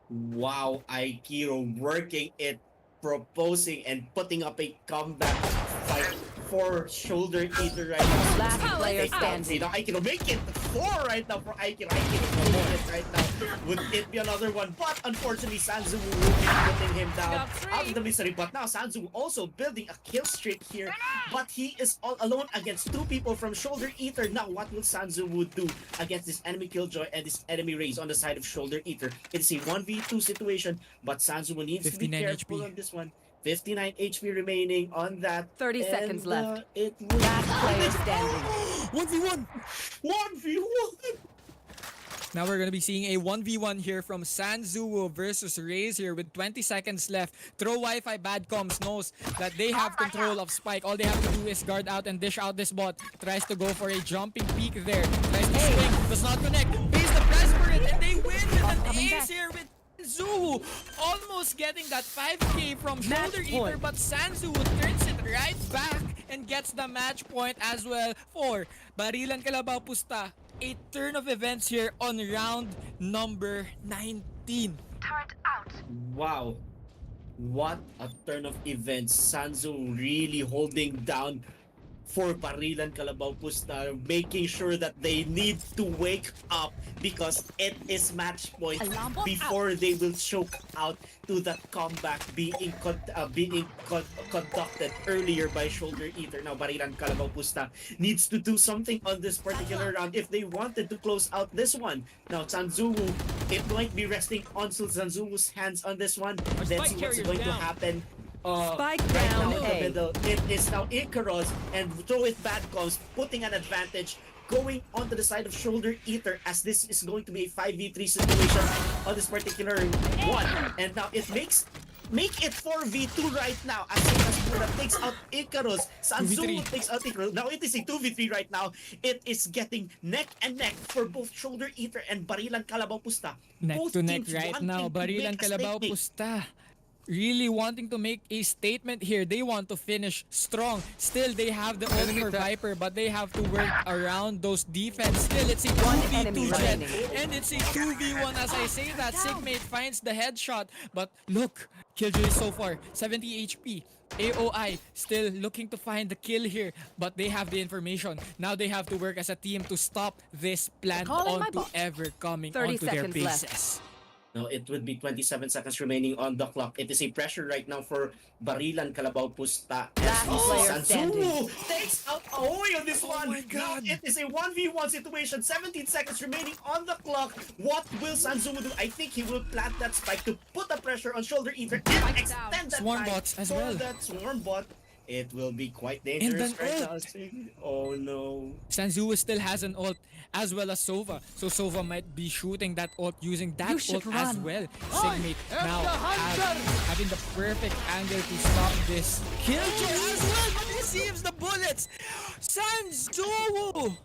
Wow, 𝐂𝐻𝐈 working it, proposing and putting up a comeback fight for Shoulder Eater right now. Last player standing. 𝐂𝐻𝐈 make it 4 right now for 𝐂𝐻𝐈. 𝐂𝐻𝐈 right now. Would it be another one? But unfortunately, SanZuWoo will be putting him down out of the misery. But now SanZuWoo also building a kill streak here. But he is all alone against 2 people from Shoulder Eater. Now, what will SanZuWoo do against this enemy Killjoy and this enemy Raze on the side of Shoulder Eater? It's a 1v2 situation, but SanZuWoo needs to be careful on this one. 59 HP remaining on that. 30 seconds left. It will Last player standing. 1v1! 1v1! Now we're going to be seeing a 1v1 here from SanZuWoo versus Raze here with 20 seconds left. Throw Wi-Fi bad comms knows that they have control of Spike. All they have to do is guard out and dish out this bot. Tries to go for a jumping peek there. Tries to swing, does not connect. Pays the price for it, and they win with an ace here with SanZuWoo. Almost getting that 5K from Shoulder Eater, but SanZuWoo turns it right back and gets the match point as well for BARILAN KALABAW PUSTA. A turn of events here on round number 19. Turret out. Wow. What a turn of events. SanZuWoo really holding down for BARILAN KALABAW PUSTA, making sure that they need to wake up because it is match point before they will choke out to that comeback being conducted earlier by Shoulder Eater. Now BARILAN KALABAW PUSTA needs to do something on this particular round if they wanted to close out this one. Now SanZuWoo, it might be resting on SanZuWoo's hands on this one. Let's see what's going to happen. Spike right down now in the A. middle. It is now 𝐂𝐻𝐈 and throw it bad calls, putting an advantage going onto the side of Shoulder Eater as this is going to be a 5v3 situation on this particular one. And now it make it 4v2 right now as soon as Pura takes out 𝐂𝐻𝐈. SanZuWoo takes out 𝐂𝐻𝐈. Now it is a 2v3 right now. It is getting neck and neck for both Shoulder Eater and BARILAN KALABAW PUSTA. Neck Both to neck teams right wanting now. to BARILAN make a KALABAW statement. PUSTA really wanting to make a statement here. They want to finish strong. Still, they have the ult for Viper, but they have to work around those defense. Still, it's a 1v2 Jet, and it's a 2v1 as I say that. 𝐷𝐷mate finds the headshot, but look, Killjoy so far, 70 HP. 𝐴𝐿 still looking to find the kill here, but they have the information. Now they have to work as a team to stop this plan onto ever coming onto their bases. Now it would be 27 seconds remaining on the clock. It is a pressure right now for BARILAN KALABAW PUSTA. SanZuWoo takes out 𝐻𝐈 on this one. Now it is a 1v1 situation. 17 seconds remaining on the clock. What will SanZuWoo do? I think he will plant that spike to put the pressure on Shoulder Eater and extend that Swarm time bots as for well. that Swarm bot. It will be quite dangerous right now. Oh no. SanZuWoo still has an ult as well as Sova. So Sova might be shooting that ult using that ult as well. 𝐷𝐷mate now having the perfect angle to stop this. Killjoy as well, but receives the bullets. SanZuWoo!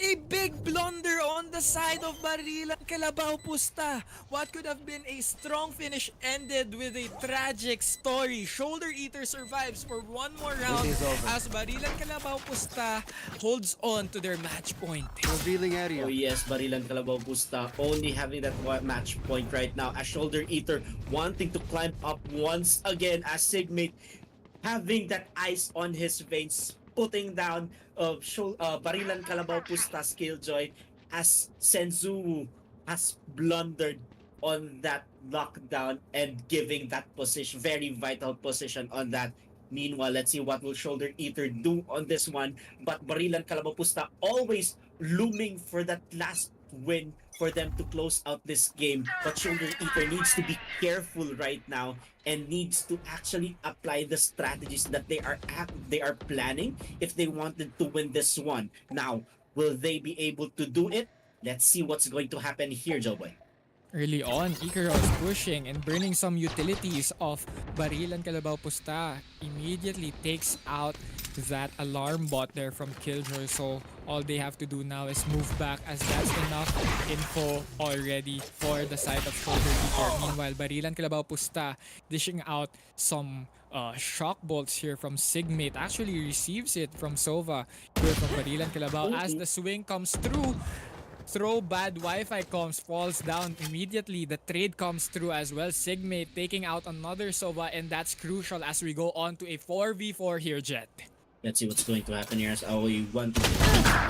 A big blunder on the side of BARILAN KALABAW PUSTA. What could have been a strong finish ended with a tragic story. Shoulder Eater survives for one more round as BARILAN KALABAW PUSTA holds on to their match point. Revealing area. Oh yes, BARILAN KALABAW PUSTA only having that match point right now as Shoulder Eater wanting to climb up once again as 𝐷𝐷mate having that ice on his veins, putting down BARILAN KALABAW PUSTA's Killjoy as SanZuWoo has blundered on that lockdown and giving that position, very vital position on that Meanwhile, let's see what will SHOULDEREATER do on this one. But Barilan Kalabaw Pusta always looming for that last win for them to close out this game. But SHOULDEREATER needs to be careful right now and needs to actually apply the strategies that they are planning if they wanted to win this one. Now, will they be able to do it? Let's see what's going to happen here, Joboy. Early on, 𝐂𝐻ERO is pushing and burning some utilities of Barilan Kalabaw Pusta. Immediately takes out that alarm bot there from 𝐂𝐻ERO. So all they have to do now is move back, as that's enough info already for the side of SHOULDEREATER. Meanwhile, Barilan Kalabaw Pusta dishing out some shock bolts here from 𝐁𝐅𝐒𝐕. Actually receives it from Sova here from Barilan Kalabaw as the swing comes through. Throw bad Wi-Fi comms, falls down immediately. The trade comes through as well. 𝐁𝐅𝐒𝐕 taking out another Sova, and that's crucial as we go on to a 4v4 here, Jet. Let's see what's going to happen here as we want to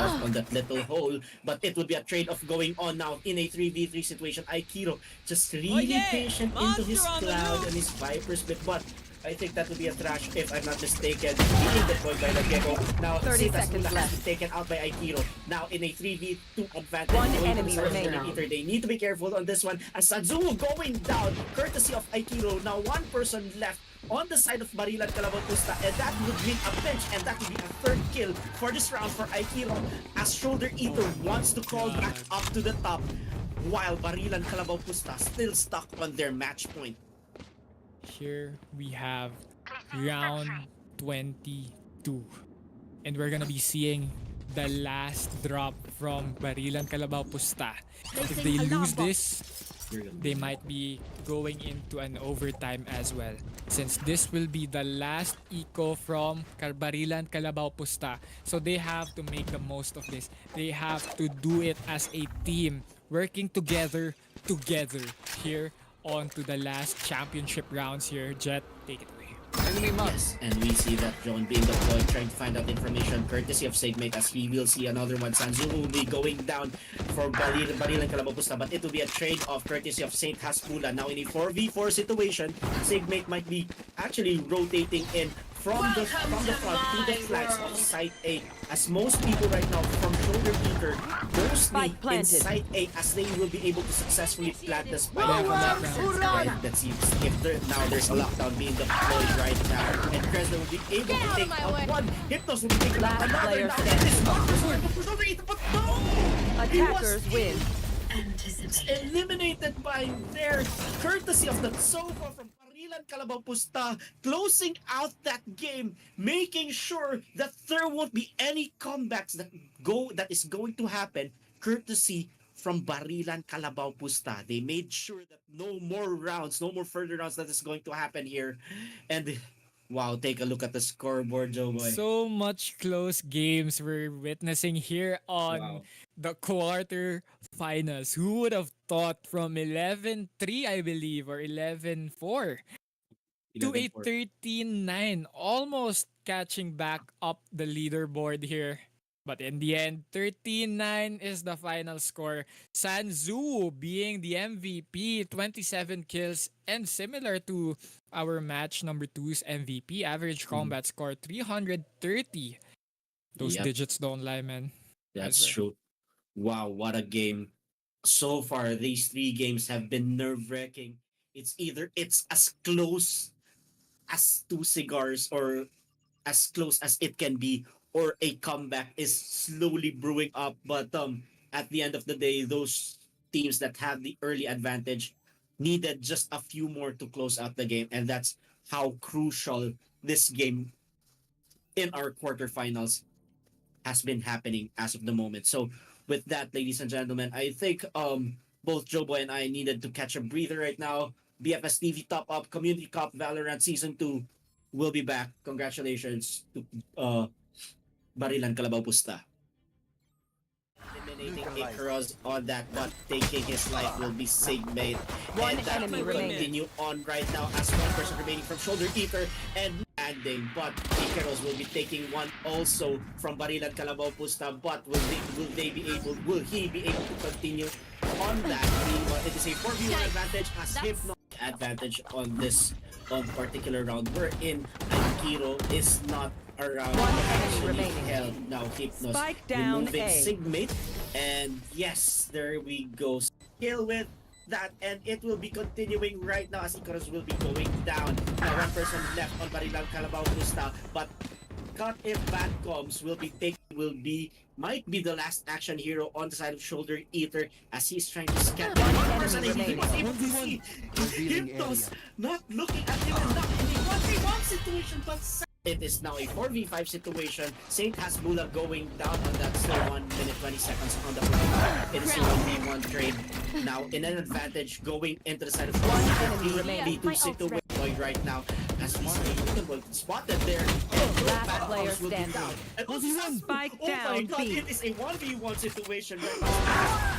off on that little hole. But it will be a trade-off going on now in a 3v3 situation. 𝐂𝐻ERO just really patient into his cloud and his Viper's bit. But I think that would be a trash if I'm not mistaken. Being deployed by the Gecko. Now, 30 seconds has left. been taken out by 𝐂𝐻ERO. Now in a 3v2 advantage. One enemy remaining. They need to be careful on this one. As SanZuwu going down, courtesy of 𝐂𝐻ERO. Now one person left on the side of Barilan Kalabaw Pusta, and that would mean a pinch, and that would be a third kill for this round for 𝐂𝐻ERO, as SHOULDEREATER wants to crawl back up to the top, while Barilan Kalabaw Pusta still stuck on their match point. Here we have round 22, and we're gonna be seeing the last drop from Barilan Kalabaw Pusta. If they lose this, they might be going into an overtime as well, since this will be the last eco from Barilan Kalabaw Pusta. So they have to make the most of this. They have to do it as a team, working together here on to the last championship rounds here. Jet, take it away. Yes, and we see that drone being deployed, trying to find out information courtesy of 𝐁𝐅𝐒𝐕, as he will see another one. SanZuwu will be going down for Barilan Kalabaw Pusta, but it will be a trade-off courtesy of Saint Hasbula. Now in a 4v4 situation, 𝐁𝐁𝐈 might be actually rotating in from the front to the flanks of site A, as most people right now from SHOULDEREATER mostly in site A, as they will be able to successfully plant the spike on that round. Right, let's see if now there's a lockdown being deployed right now, and 𝐁𝐅ESLER will be able to take out one. Hypnos will be taking out another. Now that is not the sword for SHOULDEREATER, but no! Attackers win. Eliminated by their courtesy of the Sova from Barilan Kalabaw Pusta, closing out that game, making sure that there won't be any comebacks that is going to happen, courtesy from Barilan Kalabaw Pusta. They made sure that no more further rounds that is going to happen here. And wow, take a look at the scoreboard, Joboy. So much close games we're witnessing here on the quarter finals. Who would have thought from 11-3, I believe, or 11-4 to a 13-9, almost catching back up the leaderboard here. But in the end, 13-9 is the final score. SanZuwu being the MVP, 27 kills, and similar to our match number 2's MVP, average combat score 330. Those digits don't lie, man. That's true. Wow, what a game. So far, these 3 games have been nerve-wracking. It's either it's as close as 2 cigars, or as close as it can be, or a comeback is slowly brewing up. But at the end of the day, those teams that have the early advantage needed just a few more to close out the game, and that's how crucial this game in our quarterfinals has been happening as of the moment. So with that, ladies and gentlemen, I think both Joboy and I needed to catch a breather right now. BFS TV Top Up Community Cup Valorant Season 2 will be back. Congratulations to Barilan Kalabaw Pusta. Eliminating 𝐂𝐻ERO on that, but taking his life will be 𝐁𝐁𝐈. One and that enemy will remaining. continue on right now as one person remaining from SHOULDEREATER and landing. But 𝐂𝐻ERO will be taking one also from Barilan Kalabaw Pusta. But will he be able to continue on that? Meanwhile, it is a 4v1 advantage as Hypno advantage on this particular round. We're in 𝐂𝐻𝐿 is not around. One enemy actually remaining. held. Now Hypnos Spike down removing A. 𝐷𝐷mate, and yes, there we go. Kill with that, and it will be continuing right now as 𝐂𝐻𝐿 will be going down. Now one person left on BARILAN, KALABAW, PUSTA, but 𝐁𝐅𝐒𝐕 might be the last action hero on the side of SHOULDEREATER as he's trying to scan one person and he was able to see Hypnos not looking at him and not in a 1v1 situation, but it is now a 4v5 situation. 𝐁𝐅𝐒𝐕 going down on that, still 1 minute 20 seconds on the clock. It is a 1v1 trade now in an advantage going into the side of One enemy remaining. 3v2 situation right now as he's spotted there. Last player standing. And also Spike oh my down god, B. it is a 1v1 situation right now.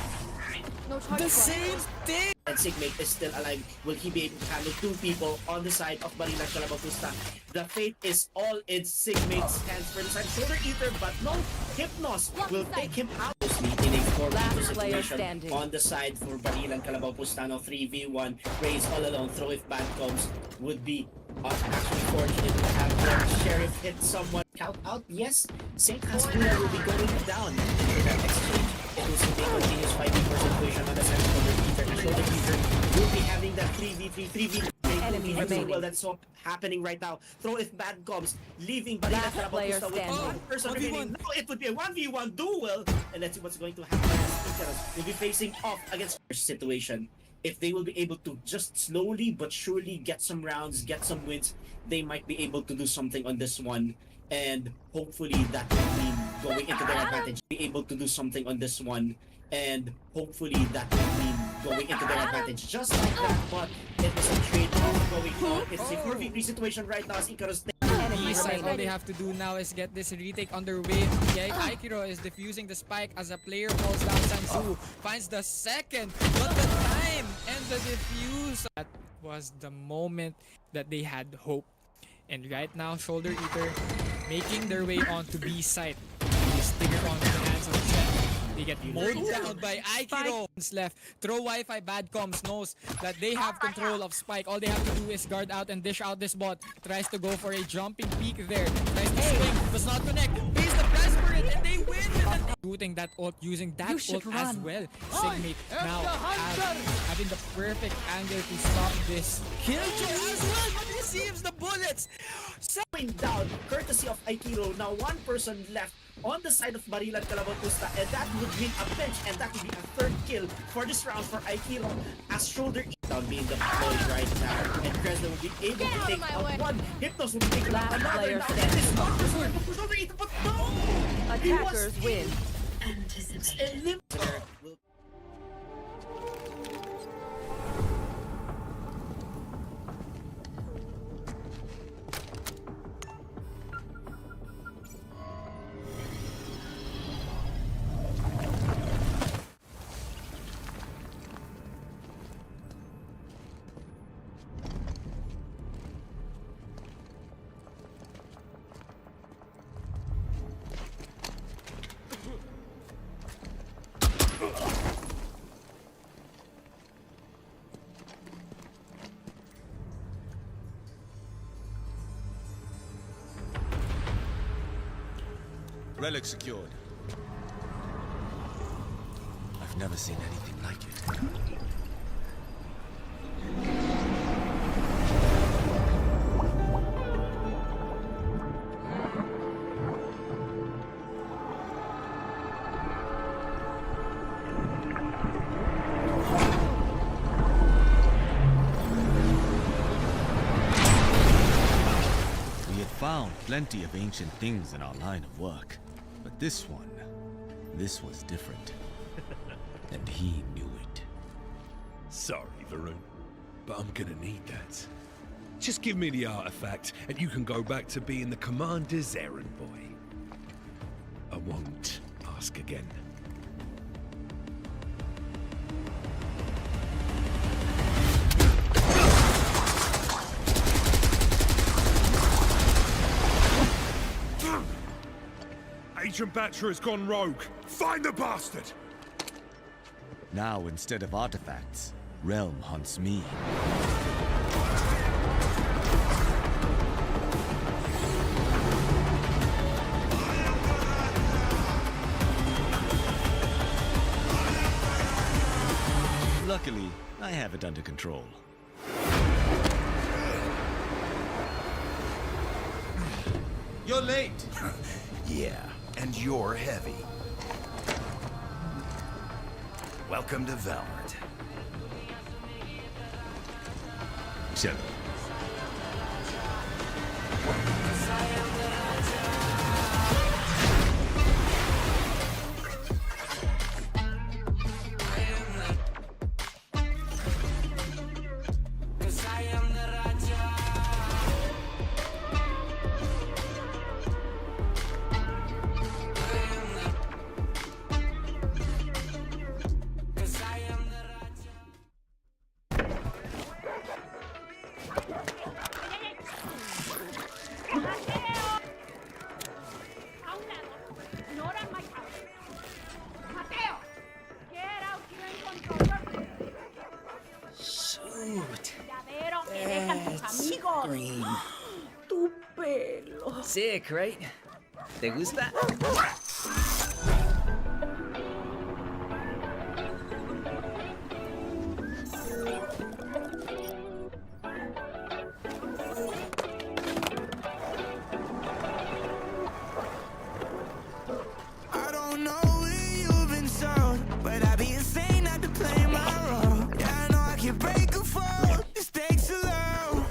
The same thing! And 𝐷𝐷mate is still alive. Will he be able to handle two people on the side of BARILAN, KALABAW, PUSTA? The fate is all in 𝐷𝐷mate's hands for the side of SHOULDEREATER, but no, Hypnos will take him out in a 4v2 situation on the side for BARILAN, KALABAW, PUSTA. Now 3v1, Raze all alone. Throw if bad comes would be actually fortunate to have their sheriff hit someone. Count out, yes. 𝐁𝐅𝐒𝐕 will be going down into that exchange. It will be a continuous 5v4 situation on the side of SHOULDEREATER. SHOULDEREATER will be having that 3v3, 3v3 enemy remaining. well, that's what happening right now. Throw if bad comes, leaving BARILAN, KALABAW, PUSTA with one person remaining. Now it would be a 1v1 duel, and let's see what's going to happen. 𝐂𝐻𝐿 will be facing off against first situation. If they will be able to just slowly but surely get some rounds, get some wins, they might be able to do something on this one. And hopefully that will mean going into their advantage. Be able to do something on this one. And hopefully that will mean going into their advantage. Just like that, but it is a trade-off going on. It's a 4v3 situation right now as 𝐂𝐻𝐿 all they have to do now is get this retake underway. 𝐂𝐻𝐻𝐿 is defusing the spike as a player falls down. Sansu finds the second, but the time and the defuse. That was the moment that they had hope. And right now, SHOULDEREATER making their way onto B site. They sticker on the hands of the set. They get mowed down by 𝐂𝐻𝐿. Left. Throw Wi-Fi bad comms knows that they have control of spike. All they have to do is guard out and dish out this bot. Tries to go for a jumping peek there. Tries to swing, does not connect. Pays the price for it, and they win. Shooting that ult, using that ult as well. 𝐷𝐷mate now having the perfect angle to stop this. Killjoy as well, but receives the bullets. Going down, courtesy of 𝐂𝐻𝐿. Now one person left on the side of BARILAN, KALABAW, PUSTA, and that would mean a bench, and that would be a third kill for this round for 𝐂𝐻𝐿 as SHOULDEREATER being deployed right now, and 𝐁𝐅𝐿 will be able to take out one. Hypnos will be taking out another. Now that is not the sword for SHOULDEREATER, but no! Attackers win. Relic secured. I've never seen anything like it. We had found plenty of ancient things in our line of work. But this was different. And he knew it. Sorry, Varun, but I'm gonna need that. Just give me the artifact, and you can go back to being the commander's errand boy. I won't ask again. Agent Batra has gone rogue. Find the bastard! Now, instead of artifacts, Realm hunts me. Luckily, I have it under control. You're late. Yeah, and you're heavy. Welcome to Valorant. Shut up. Tu pelo. Sick, right? ¿Te gusta? I don't know where you've been sold, but I'd be insane not to play my role. Yeah, I know I can break a fall. This takes a low.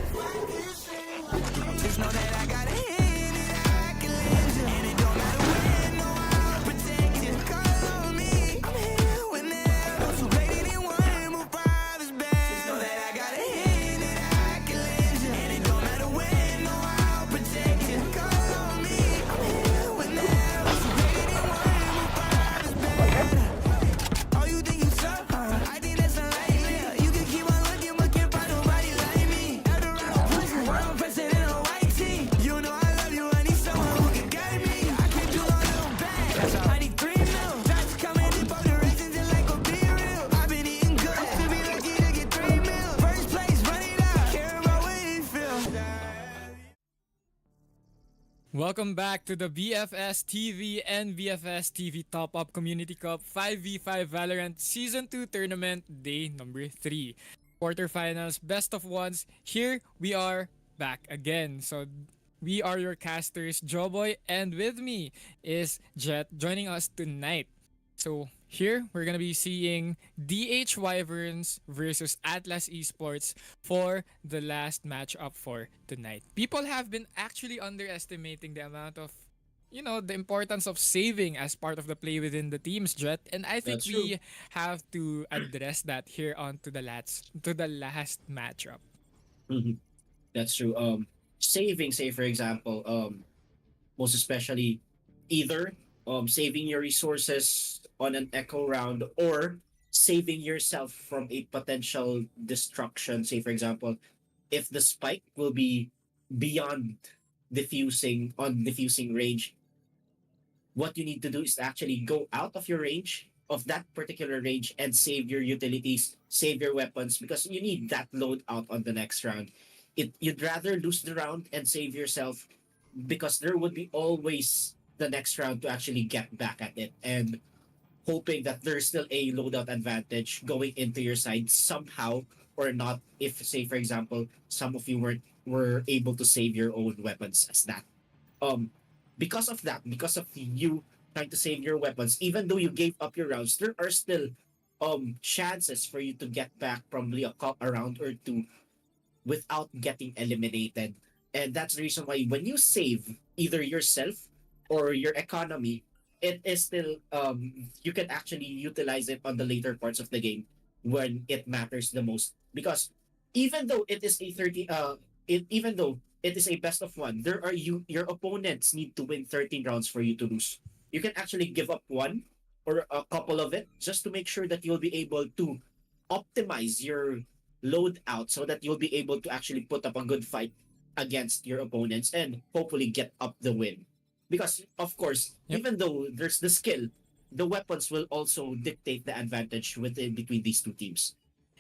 Just know that I got a hand that I can lend you, and it don't matter when, no, I'll protect you. Call on me, I'm here whenever. So play it in one, move brothers back. Just know that I got a hand that I can lend you, and it don't matter when, no, I'll protect you. Call on me, I'm here whenever. So play it in one, move brothers back. Oh, you think you tough? I think that's unlikely. You can keep on looking, but can't find nobody like me. Eldorado pushing, I'm president in a white tee. You know I love you, I need someone who can guide me. I can do a little bad. I need 3 mil. Try to come in both directions and like go be real. I've been eating good, to be lucky to get 3 mil. First place, run it up. Care about what you feel. Welcome back to the BFS TV and BFS TV Top Up Community Cup 5v5 Valorant Season 2 Tournament Day number 3. Quarterfinals, best of ones. Here we are back again. So we are your casters, Joboy, and with me is Jet joining us tonight. So here we're gonna be seeing 𝐂𝐻𝐿 versus Atlas Esports for the last matchup for tonight. People have been actually underestimating the amount of, the importance of saving as part of the play within the teams, Jet. And I think That's we have to address that here on to the last matchup. That's true. Saving, say for example, most especially either saving your resources on an echo round or saving yourself from a potential destruction. Say for example, if the spike will be beyond diffusing range, what you need to do is actually go out of your range of that particular range and save your utilities, save your weapons, because you need that loadout on the next round. You'd rather lose the round and save yourself, because there would be always the next round to actually get back at it, and hoping that there's still a loadout advantage going into your side somehow or not, if say for example some of you were able to save your own weapons as that. Because of that, because of you trying to save your weapons, even though you gave up your rounds, there are still chances for you to get back probably a round or two without getting eliminated. And that's the reason why when you save either yourself or your economy, it is still you can actually utilize it on the later parts of the game when it matters the most. Because even though it is a even though it is a best of one, your opponents need to win 13 rounds for you to lose. You can actually give up one or a couple of it just to make sure that you'll be able to optimize your loadout so that you'll be able to actually put up a good fight against your opponents and hopefully get up the win. Because of course, even though there's the skill, the weapons will also dictate the advantage between these two teams.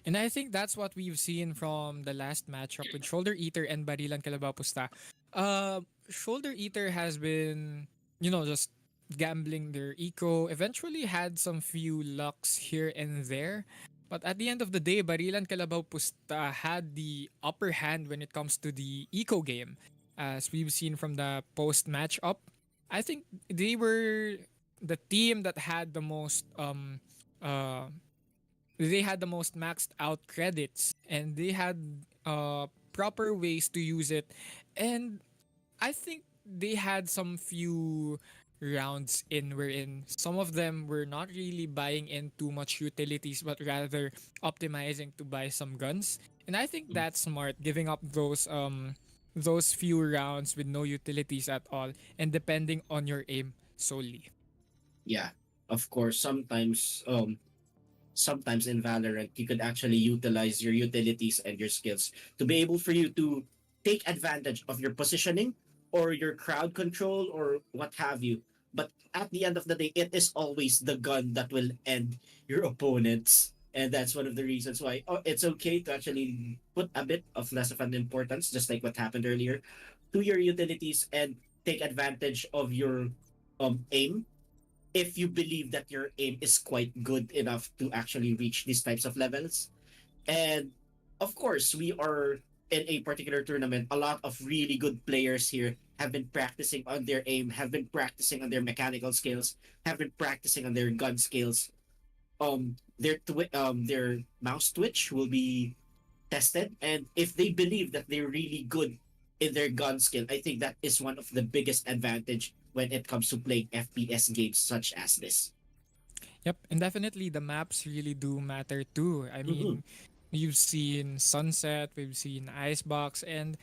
And I think that's what we've seen from the last matchup with 𝐁𝐅𝐒𝐕 and BARILAN KALABAW PUSTA. 𝐁𝐅𝐒𝐕 has been, just gambling their eco. Eventually had some few lucks here and there. But at the end of the day, Barilan Kalabaw Pusta had the upper hand when it comes to the eco game. As we've seen from the post match up, I think they were the team that had the most uh they had the most maxed out credits, and they had proper ways to use it. And I think they had some few rounds in wherein some of them were not really buying in too much utilities but rather optimizing to buy some guns. And I think that's smart, giving up those few rounds with no utilities at all and depending on your aim solely. Yeah, of course. Sometimes in Valorant, you could actually utilize your utilities and your skills to be able for you to take advantage of your positioning or your crowd control or what have you. But at the end of the day, it is always the gun that will end your opponents. And that's one of the reasons why it's okay to actually put a bit of less of an importance, just like what happened earlier, to your utilities and take advantage of your aim if you believe that your aim is quite good enough to actually reach these types of levels. And of course, we are in a particular tournament. A lot of really good players here have been practicing on their aim, have been practicing on their mechanical skills, have been practicing on their gun skills. Their mouse twitch will be tested, and if they believe that they're really good in their gun skill, I think that is one of the biggest advantage when it comes to playing FPS games such as this. Yep, and definitely the maps really do matter too. I mean, you've seen Sunset, we've seen Icebox, and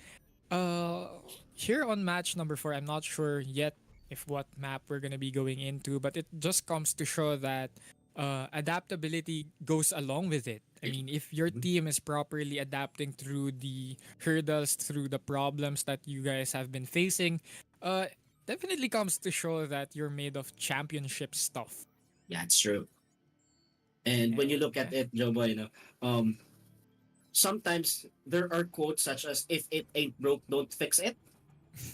here on match number 4, I'm not sure yet if what map we're gonna be going into, but it just comes to show that adaptability goes along with it. I mean, if your team is properly adapting through the hurdles, through the problems that you guys have been facing, definitely comes to show that you're made of championship stuff. Yeah, it's true. And when you look at it, Joe Boy, sometimes there are quotes such as "If it ain't broke, don't fix it."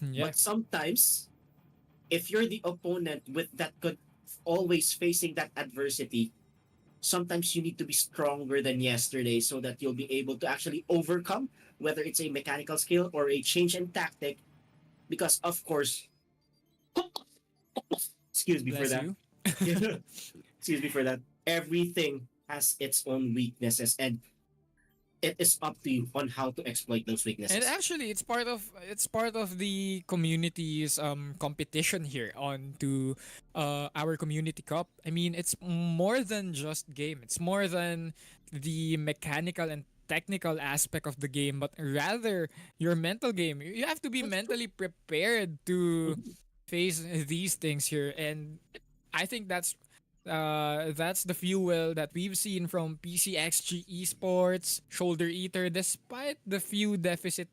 Yeah. But sometimes, if you're the opponent with that good, always facing that adversity, sometimes you need to be stronger than yesterday so that you'll be able to actually overcome whether it's a mechanical skill or a change in tactic. Because of course, excuse me for Bless that. you. Excuse me for that. Everything has its own weaknesses, and it is up to you on how to exploit those weaknesses. And actually, it's part of the community's competition here on to our community cup. I mean, it's more than just game. It's more than the mechanical and technical aspect of the game, but rather your mental game. You have to be mentally prepared to face these things here, and I think that's the fuel that we've seen from PCXG Esports, SHOULDEREATER, despite the few deficit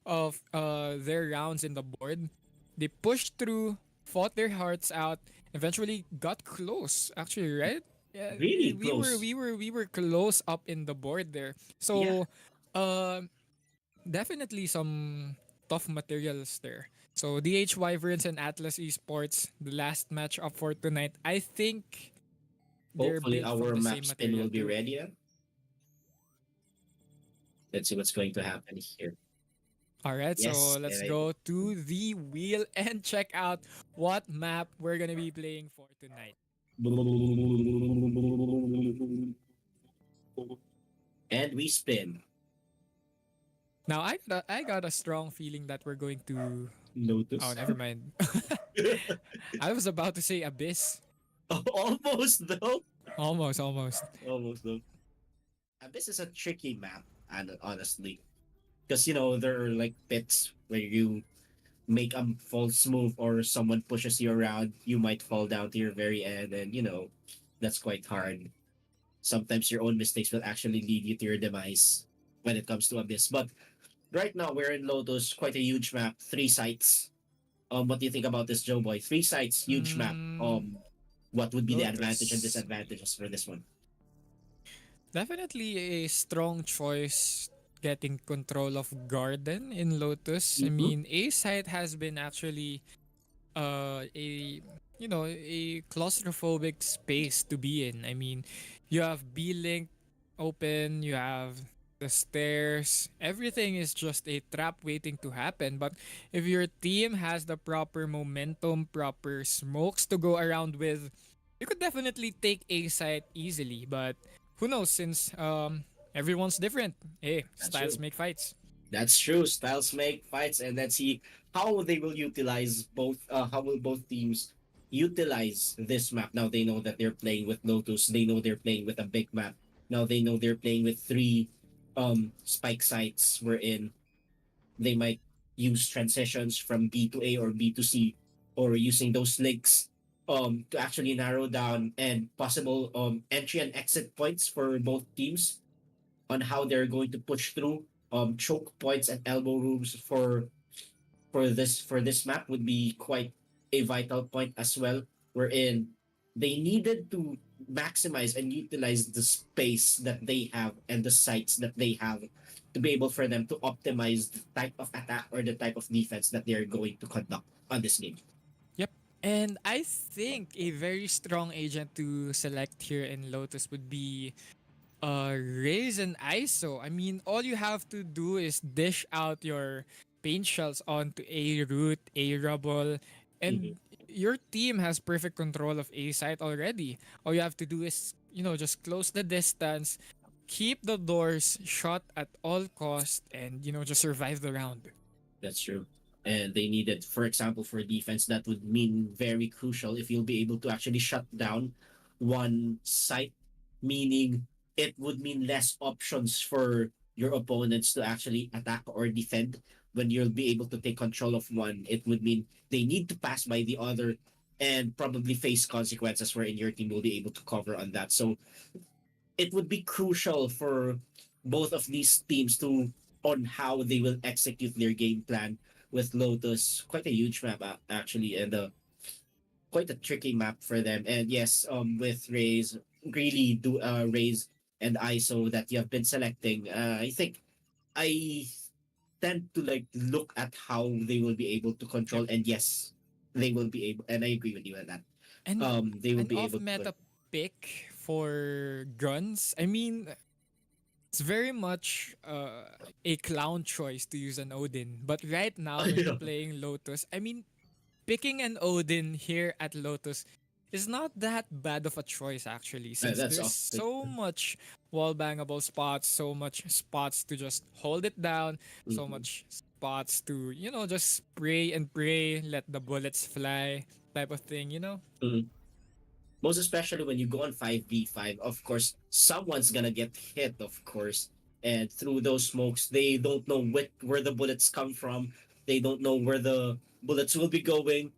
of their rounds in the board. They pushed through, fought their hearts out, eventually got close. Actually, right? Yeah, Really we close. we were close up in the board there. So, definitely some tough materials there. So DH Wyverns and Atlas Esports, the last match up for tonight. I think they're Hopefully, built from our the map same spin material will be too. ready. Let's see what's going to happen here. All right, Yes, so let's and I- go to the wheel and check out what map we're gonna be playing for tonight. And we spin. Now I got a strong feeling that we're going to. Lotus. Oh, never mind. I was about to say Abyss. Almost though. Almost. Almost though. This is a tricky map, and honestly, because there are like pits where you make a false move or someone pushes you around, you might fall down to your very end, and that's quite hard. Sometimes your own mistakes will actually lead you to your demise when it comes to Abyss. But right now we're in Lotus, quite a huge map, 3 sites. What do you think about this, Joe Boy? 3 sites, huge map. What would be the advantage and Lotus. disadvantages for this one? Definitely a strong choice getting control of Garden in Lotus. I mean, A site has been actually a claustrophobic space to be in. I mean, you have B Link open, you have the stairs. Everything is just a trap waiting to happen. But if your team has the proper momentum, proper smokes to go around with, you could definitely take a site easily. But who knows, since everyone's different. Hey, styles true. make fights. That's true. Styles make fights, and let's see how they will utilize both. How will both teams utilize this map? Now they know that they're playing with Lotus. They know they're playing with a big map. Now they know they're playing with three spike sites wherein they might use transitions from B to A or B to C, or using those links to actually narrow down and possible entry and exit points for both teams on how they're going to push through. Choke points and elbow rooms for this map would be quite a vital point as well, wherein they needed to maximize and utilize the space that they have and the sites that they have to be able for them to optimize the type of attack or the type of defense that they're going to conduct on this game. Yep. And I think a very strong agent to select here in Lotus would be Raze and ISO. I mean, all you have to do is dish out your paint shells onto a root, a rubble, and your team has perfect control of a site already. All you have to do is, just close the distance, keep the doors shut at all cost, and, just survive the round. That's true. And they needed, for example, for defense, that would mean very crucial if you'll be able to actually shut down one site, meaning it would mean less options for your opponents to actually attack or defend. When you'll be able to take control of one, it would mean they need to pass by the other and probably face consequences wherein your team will be able to cover on that. So it would be crucial for both of these teams to on how they will execute their game plan with Lotus. Quite a huge map actually, and quite a tricky map for them. And yes, with Raze, really do Raze and ISO that you have been selecting, I think I tend to like look at how they will be able to control. And yes, they will be able. And I agree with you on that. And They will an be off able to. meta pick for guns. I mean, it's very much a clown choice to use an Odin. But right now, when you're playing Lotus, I mean, picking an Odin here at Lotus is not that bad of a choice actually, since that's there's off. so much wall bangable spots, so much spots to just hold it down, so much spots to just spray and pray, let the bullets fly, type of thing. Most especially when you go on 5v5, of course, someone's gonna get hit, of course. And through those smokes, they don't know where the bullets come from. They don't know where the bullets will be going.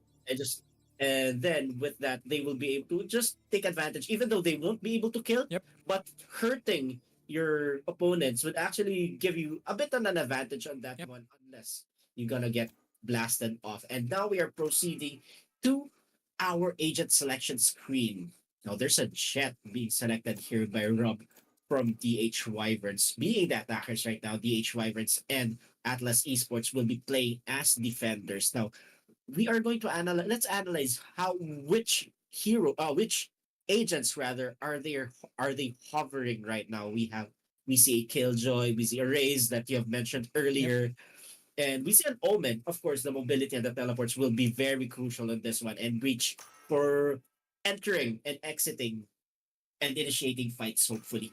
And then with that, they will be able to just take advantage, even though they won't be able to kill. Yep. But hurting your opponents would actually give you a bit of an advantage on that one, unless you're gonna get blasted off. And now we are proceeding to our agent selection screen. Now there's a Jet being selected here by Rob from DH Wyverns. Being the attackers right now, DH Wyverns and Atlas Esports will be playing as defenders. Now we are going to analyze. Let's analyze which agents rather are they hovering right now. We see a Killjoy, we see a Raze that you have mentioned earlier. And we see an Omen. Of course, the mobility and the teleports will be very crucial in this one. And Breach for entering and exiting and initiating fights, hopefully.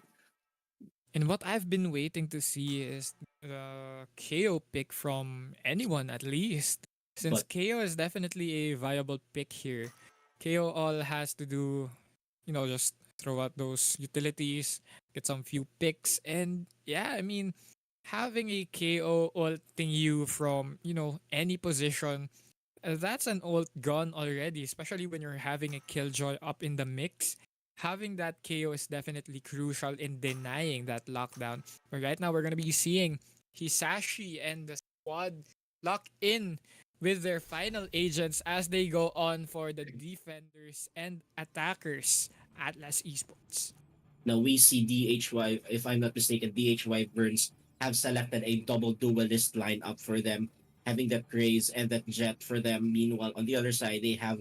And what I've been waiting to see is the KO pick from anyone at least. Since KO is definitely a viable pick here. KO all has to do, just throw out those utilities, get some few picks, and yeah, I mean, having a KO ulting you from, any position, that's an ult gun already, especially when you're having a Killjoy up in the mix. Having that KO is definitely crucial in denying that lockdown. But right now, we're going to be seeing Hisashi and the squad lock in with their final agents as they go on for the defenders and attackers Atlas Esports. Now we see DHY, if I'm not mistaken, DHY Burns have selected a double duelist lineup for them, having that Graze and that Jet for them. Meanwhile, on the other side, they have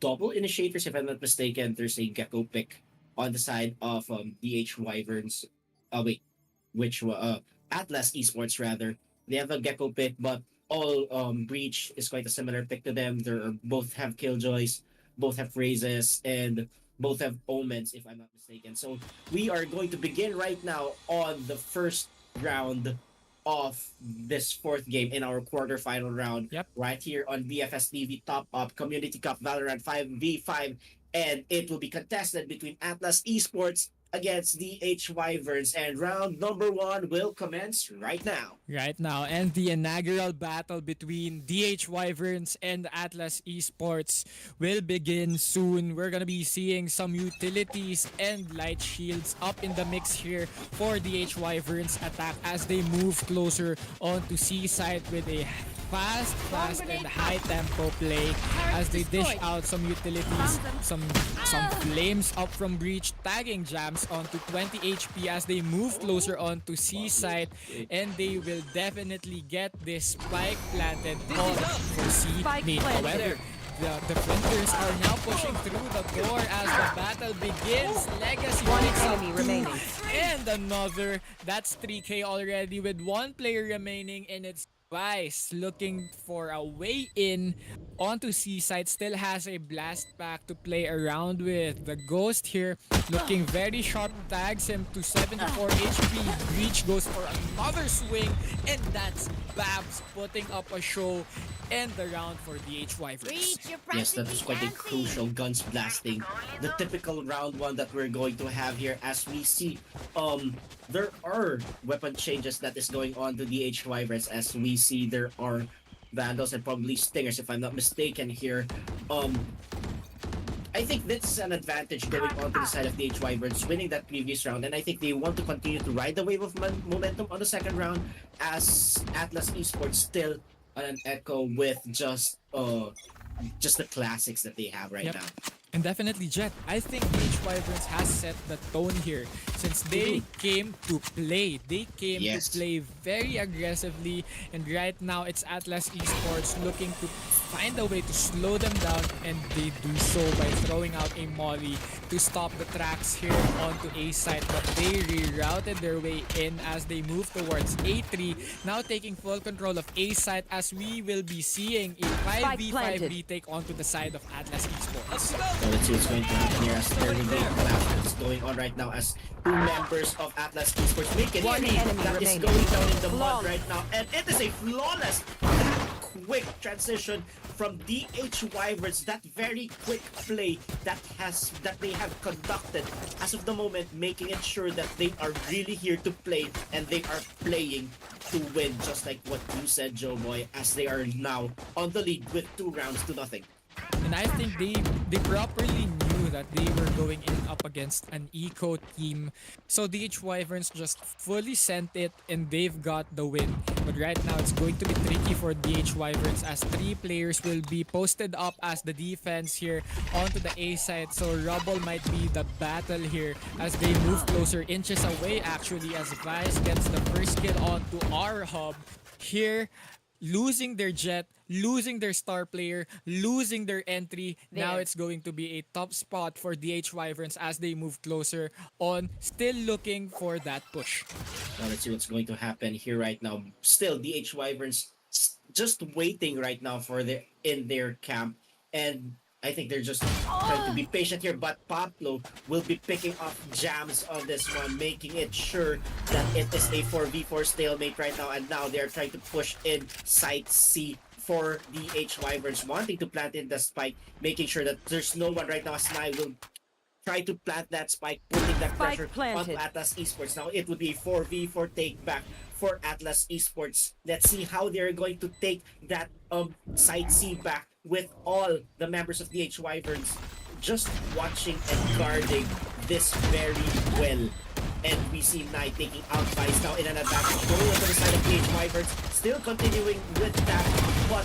double initiators, if I'm not mistaken. There's a Gecko pick on the side of DH Wyverns. Wait, Atlas Esports rather. They have a Gecko pick, but all Breach is quite a similar pick to them. They both have Killjoys, both have Phrases, and both have Omens, if I'm not mistaken. So we are going to begin right now on the first round of this fourth game in our quarterfinal round. Right here on BFS TV Top Up Community Cup Valorant 5v5, and it will be contested between Atlas Esports against DH Wyverns, and round number 1 will commence right now. Right now, and the inaugural battle between DH Wyverns and Atlas Esports will begin soon. We're gonna be seeing some utilities and light shields up in the mix here for DH Wyverns attack as they move closer onto C side with a fast and high tempo play as they dish out some utilities, some flames up from Breach, tagging Jams onto 20 HP as they move closer onto C side, and they will definitely get this spike planted on for C main. However, the defenders are now pushing through the door as the battle begins. Legacy picks up 2 and another. That's 3K already with 1 player remaining, and it's Vice looking for a way in onto C side. Still has a blast pack to play around with. The Ghost here looking very sharp, tags him to 74 HP. Breach goes for another swing, and that's Babs putting up a show. End the round for DH Wyverns. Yes, that is quite a crucial guns blasting. The typical round 1 that we're going to have here, as we see there are weapon changes that is going on to DH Wyverns. As we see, there are Vandals and probably Stingers, if I'm not mistaken here. I think that's an advantage going on to the side of the DH Wyverns, winning that previous round, and I think they want to continue to ride the wave of momentum on the second round, as Atlas Esports still an echo with just the classics that they have right now. And definitely, Jet, I think DH Wyverns has set the tone here since they came to play. They came to play very aggressively, and right now it's Atlas Esports looking to find a way to slow them down, and they do so by throwing out a molly to stop the tracks here onto A site, but they rerouted their way in as they move towards A3, now taking full control of A site as we will be seeing a 5v5 retake onto the side of Atlas Esports. So let's see what's going to happen here as there will be a collapse that's going on right now as 2 members of Atlas Esports make it. That is going down in the mud right now, and it is a flawless, quick transition from DH Wyverns. That very quick play that they have conducted as of the moment, making it sure that they are really here to play, and they are playing to win, just like what you said, Joe Boy, as they are now on the lead with 2 rounds to nothing. And I think they properly knew that they were going in up against an eco team. So DH Wyverns just fully sent it, and they've got the win. But right now it's going to be tricky for DH Wyverns as 3 players will be posted up as the defense here onto the A side. So Rubble might be the battle here as they move closer, inches away actually, as Vice gets the first kill onto our hub here. Losing their Jet, losing their star player, losing their entry. Now it's going to be a top spot for DH Wyverns as they move closer on, still looking for that push. Now let's see what's going to happen here right now. Still, DH Wyverns just waiting right now for in their camp, and I think they're just trying to be patient here, but Pablo will be picking up Jams on this one, making it sure that it is a 4v4 stalemate right now, and now they're trying to push in site C for DH Wyverns, wanting to plant in the spike, making sure that there's no one right now, as Nai will try to plant that spike, putting that pressure on Atlas Esports. Now it would be a 4v4 take back for Atlas Esports. Let's see how they're going to take that site C back with all the members of the DH Wyverns just watching and guarding this very well. And we see Knight taking out Vice now in an advantage, going over the side of DH Wyverns, still continuing with that, but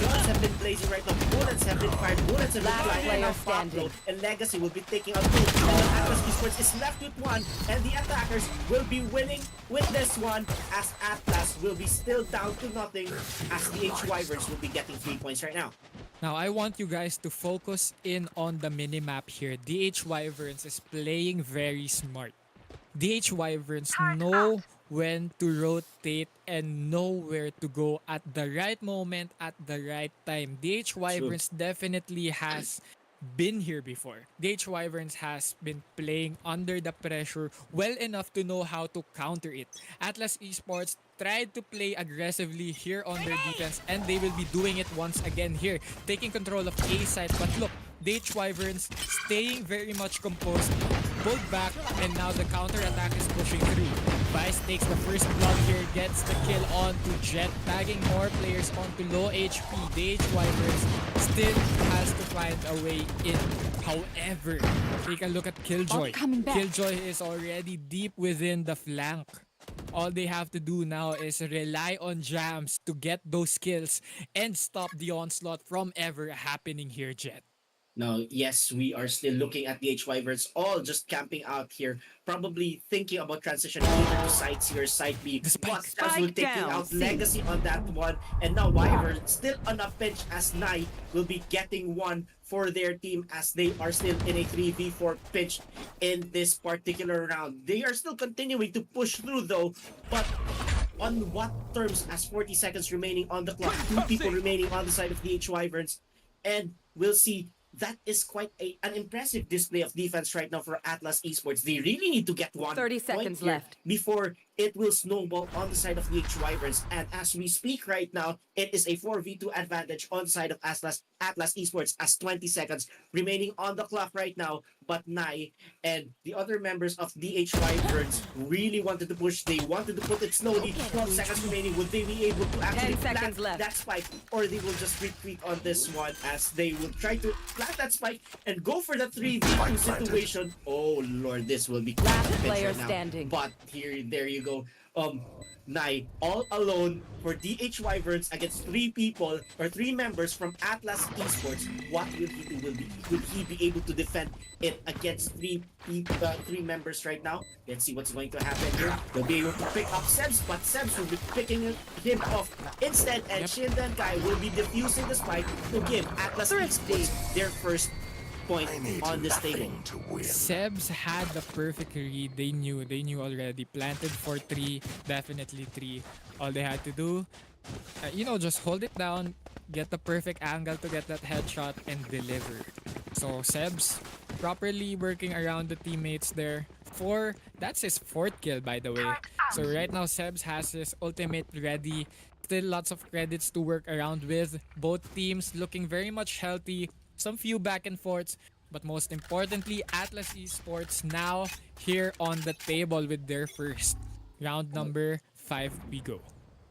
guns have been blazing right now, bullets have been fired, bullets have been flying right now. Pablo and Legacy will be taking out 2, and Atlas Esports is left with 1, and the attackers will be winning with this one, as Atlas will be still down to nothing, as the DH Wyverns will be getting 3 points right now. Now, I want you guys to focus in on the minimap here. DH Wyverns is playing very smart. DH Wyverns know when to rotate and know where to go at the right moment, at the right time. DH Wyverns definitely has been here before. DH Wyverns has been playing under the pressure well enough to know how to counter it. Atlas Esports tried to play aggressively here on their defense, and they will be doing it once again here, taking control of A side. But look, DH Wyverns staying very much composed, pulled back, and now the counter attack is pushing through. Vice takes the first blood here, gets the kill onto Jet, tagging more players onto low HP. DH Wyverns still has to find a way in. However, take a look at Killjoy. Killjoy is already deep within the flank. All they have to do now is rely on Jams to get those kills and stop the onslaught from ever happening here, Jet. Now, yes, we are still looking at the Wyverns all just camping out here, probably thinking about transition either to side C or side B. But as we're taking out Legacy on that one, and now Wyvern still on a pinch as Nai will be getting one for their team as they are still in a 3v4 pinch in this particular round. They are still continuing to push through though, but on what terms as 40 seconds remaining on the clock, 2 people remaining on the side of the Wyverns, and we'll see. That is quite an impressive display of defense right now for Atlas Esports. They really need to get 1 30 seconds point left before it will snowball on the side of the Wyverns. And as we speak right now, it is a 4v2 advantage on the side of Atlas Esports as 20 seconds remaining on the clock right now. But Nai and the other members of DH Wyverns really wanted to push. They wanted to put it slowly. 12 seconds remaining. Would they be able to actually plant that spike? Or they will just retreat on this one as they will try to plant that spike and go for the 3v2 situation. Oh lord, this will be last player now. standing. But there you go. Nai all alone for DH Wyverns against 3 people or 3 members from Atlas Esports. What will he do? Will he be able to defend it against 3 members right now? Let's see what's going to happen here. They'll be able to pick up Sebs, but Sebs will be picking him off instead, and Shindan Kai will be defusing the spike to give Atlas Esports their first point on this table. Sebs had the perfect read. They knew already. Planted for 3, definitely 3. All they had to do, just hold it down, get the perfect angle to get that headshot and deliver. So Sebs properly working around the teammates there. That's his 4th kill, by the way. So right now Sebs has his ultimate ready. Still lots of credits to work around with. Both teams looking very much healthy. Some few back and forths, but most importantly, Atlas Esports now here on the table with their first round number 5. We go.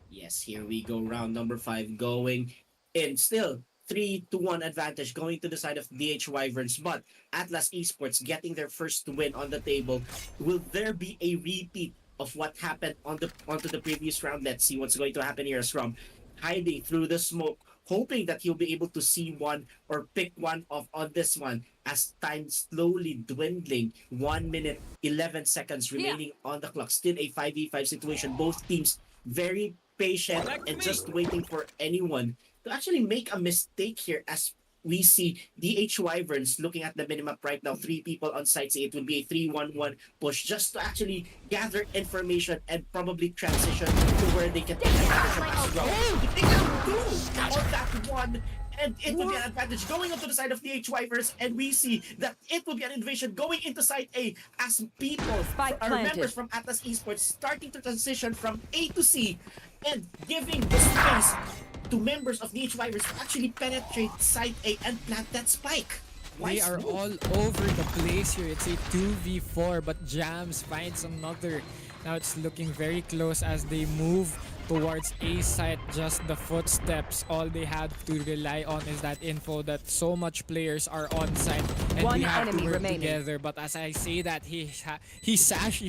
Yes, here we go. Round number 5 going in. Still 3-1 advantage going to the side of DH Wyverns, but Atlas Esports getting their first win on the table. Will there be a repeat of what happened onto the previous round? Let's see what's going to happen here. Scrum hiding through the smoke, hoping that he'll be able to see one or pick one off on this one as time slowly dwindling. 1 minute 11 seconds remaining on the clock. Still a 5v5 situation. Both teams very patient and just waiting for anyone to actually make a mistake here as we see DH Wyverns looking at the minimap right now. 3 people on site C. It will be a 3-1-1 push just to actually gather information and probably transition to where they can take advantage of as well. They can do on that one, and it will be an advantage going onto the side of DH Wyverns, and we see that it will be an invasion going into side A as people are members from Atlas Esports starting to transition from A to C and giving the space to members of the Wyverns to actually penetrate side A and plant that spike. They are all over the place here. It's a 2v4, but Jams finds another. Now it's looking very close as they move towards A site. Just the footsteps. All they had to rely on is that info that so much players are on site and we have to work together. But as I say that, he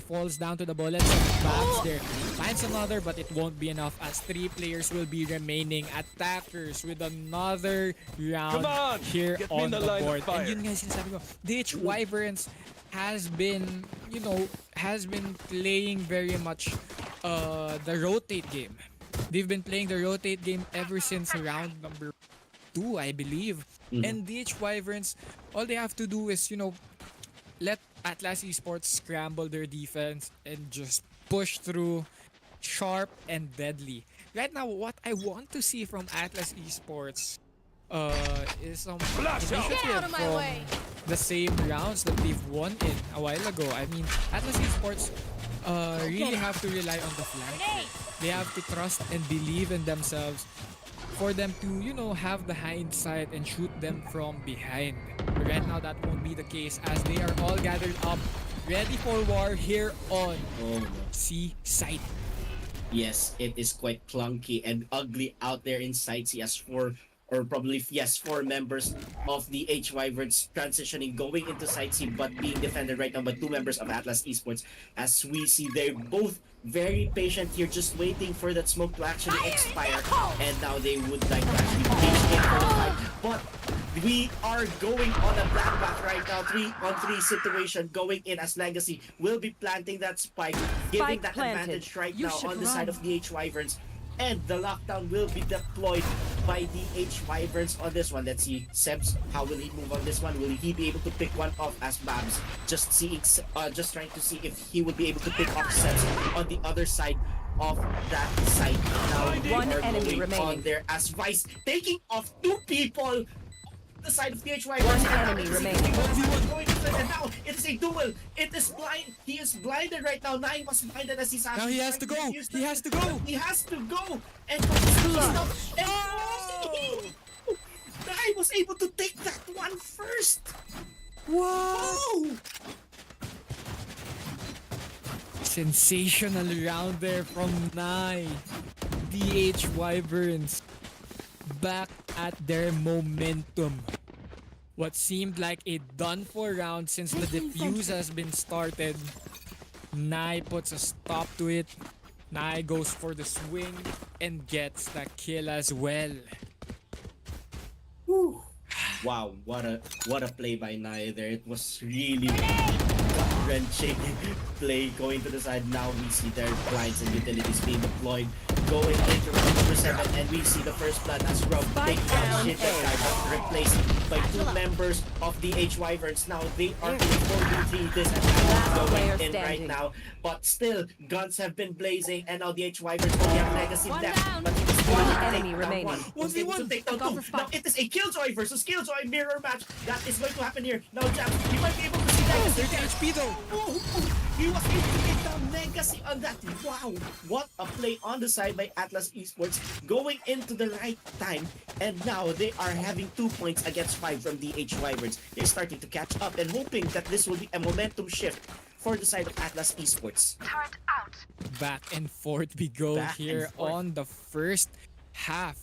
falls down to the bullets and backs there. Finds another, but it won't be enough as 3 players will be remaining. Attackers with another round here on the board. And yun nga sinasabi ko, DH Wyverns has been playing very much the rotate game. They've been playing the rotate game ever since round number 2, I believe. And DH Wyverns, all they have to do is, let Atlas Esports scramble their defense and just push through sharp and deadly. Right now, what I want to see from Atlas Esports is some initiative from the same rounds that they've won in a while ago. I mean, Atlas Esports really have to rely on the flank. They have to trust and believe in themselves for them to, have the hindsight and shoot them from behind. But right now, that won't be the case as they are all gathered up, ready for war here on C side. Yes, it is quite clunky and ugly out there in side C as four members of the Wyverns transitioning, going into side C, but being defended right now by 2 members of Atlas Esports. As we see, they're both very patient here, just waiting for that smoke to actually expire. And now they would like to actually pinch in for the fight. But we are going on a bloodbath right now, 3-on-3 situation going in as Legacy will be planting that spike, giving that advantage right now on the side of the Wyverns. And the lockdown will be deployed by the Wyverns on this one. Let's see, Sebs, how will he move on this one? Will he be able to pick one off as Babs? Just trying to see if he will be able to pick off Sebs on the other side of that site. Now one enemy remaining on there as Vice taking off 2 people. The side of the Wyverns. One enemy remaining. And now it's a duel. It is blind. He is blinded right now. Nine was blinded as he's now he has to go. He has to go. He has to go. And Nine was able to take that one first. Whoa! Sensational round there from Nai. DH Wyverns back at their momentum. What seemed like a done-for round since the defuse has been started. Nai puts a stop to it. Nai goes for the swing and gets the kill as well. Whew. Wow, what a play by Nai there. It was really wrenching play going to the side. Now we see their blinds and utilities being deployed. Going into round number 7, and we see the first blood as Rob taking out shit that guy, but replaced by 2 members of the Wyverns. Now they are in 4v3 this and going in right now, but still guns have been blazing, and now the Wyverns only have Legacy left, but he was able to take down one. Was able to take down 2. Now it is a Killjoy versus Killjoy mirror match that is going to happen here. Now Jam, he might be able to see Legacy. 30 HP though. He was able to take down Legacy on that. Wow, what a play on the side by Atlas Esports, going into the right time, and now they are having 2 points against 5 from the Wyverns. They're starting to catch up and hoping that this will be a momentum shift for the side of Atlas Esports. Back and forth we go here on the first half.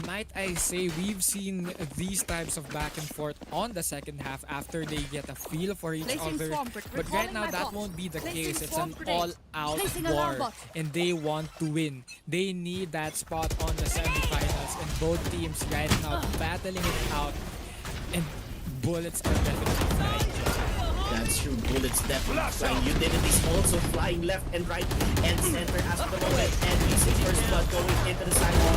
Might I say, we've seen these types of back and forth on the second half after they get a feel for each other. But right now that won't be the case. It's an all-out war and they want to win. They need that spot on the semifinals, and both teams right now battling it out, and bullets are definitely flying. That's true, bullets definitely flying. Utilities also flying left and right and center as per the moment. And we see first blood going into the side of the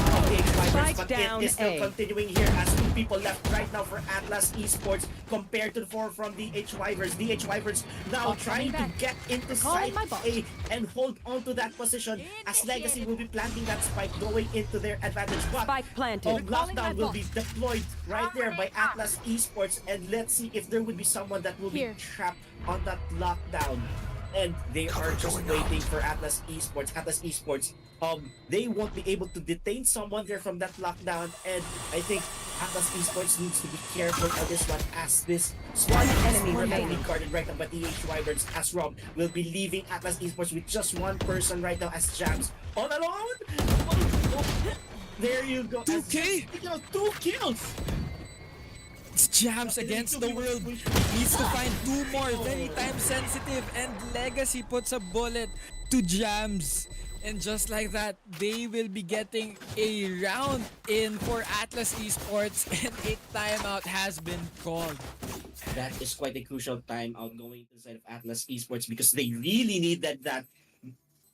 Wyverns, but it is still continuing here as 2 people left right now for Atlas Esports compared to the 4 from the Wyverns. The Wyverns now trying to get into side A and hold on to that position as Legacy will be planting that spike going into their advantage. But lockdown will be deployed right there by Atlas Esports, and let's see if there would be someone that will be trapped on that lockdown, and they are just waiting for Atlas Esports. Atlas Esports, they won't be able to detain someone there from that lockdown, and I think Atlas Esports needs to be careful on this one as this squad enemy remaining guarded right now by the Wyverns, as Rob will be leaving Atlas Esports with just 1 person right now as Jams all alone. There you go. 2K? 2 kills. It's Jams against the world. Needs to find 2 more. Very time sensitive, and Legacy puts a bullet to Jams. And just like that, they will be getting a round in for Atlas Esports, and a timeout has been called. That is quite a crucial timeout going to the side of Atlas Esports because they really need that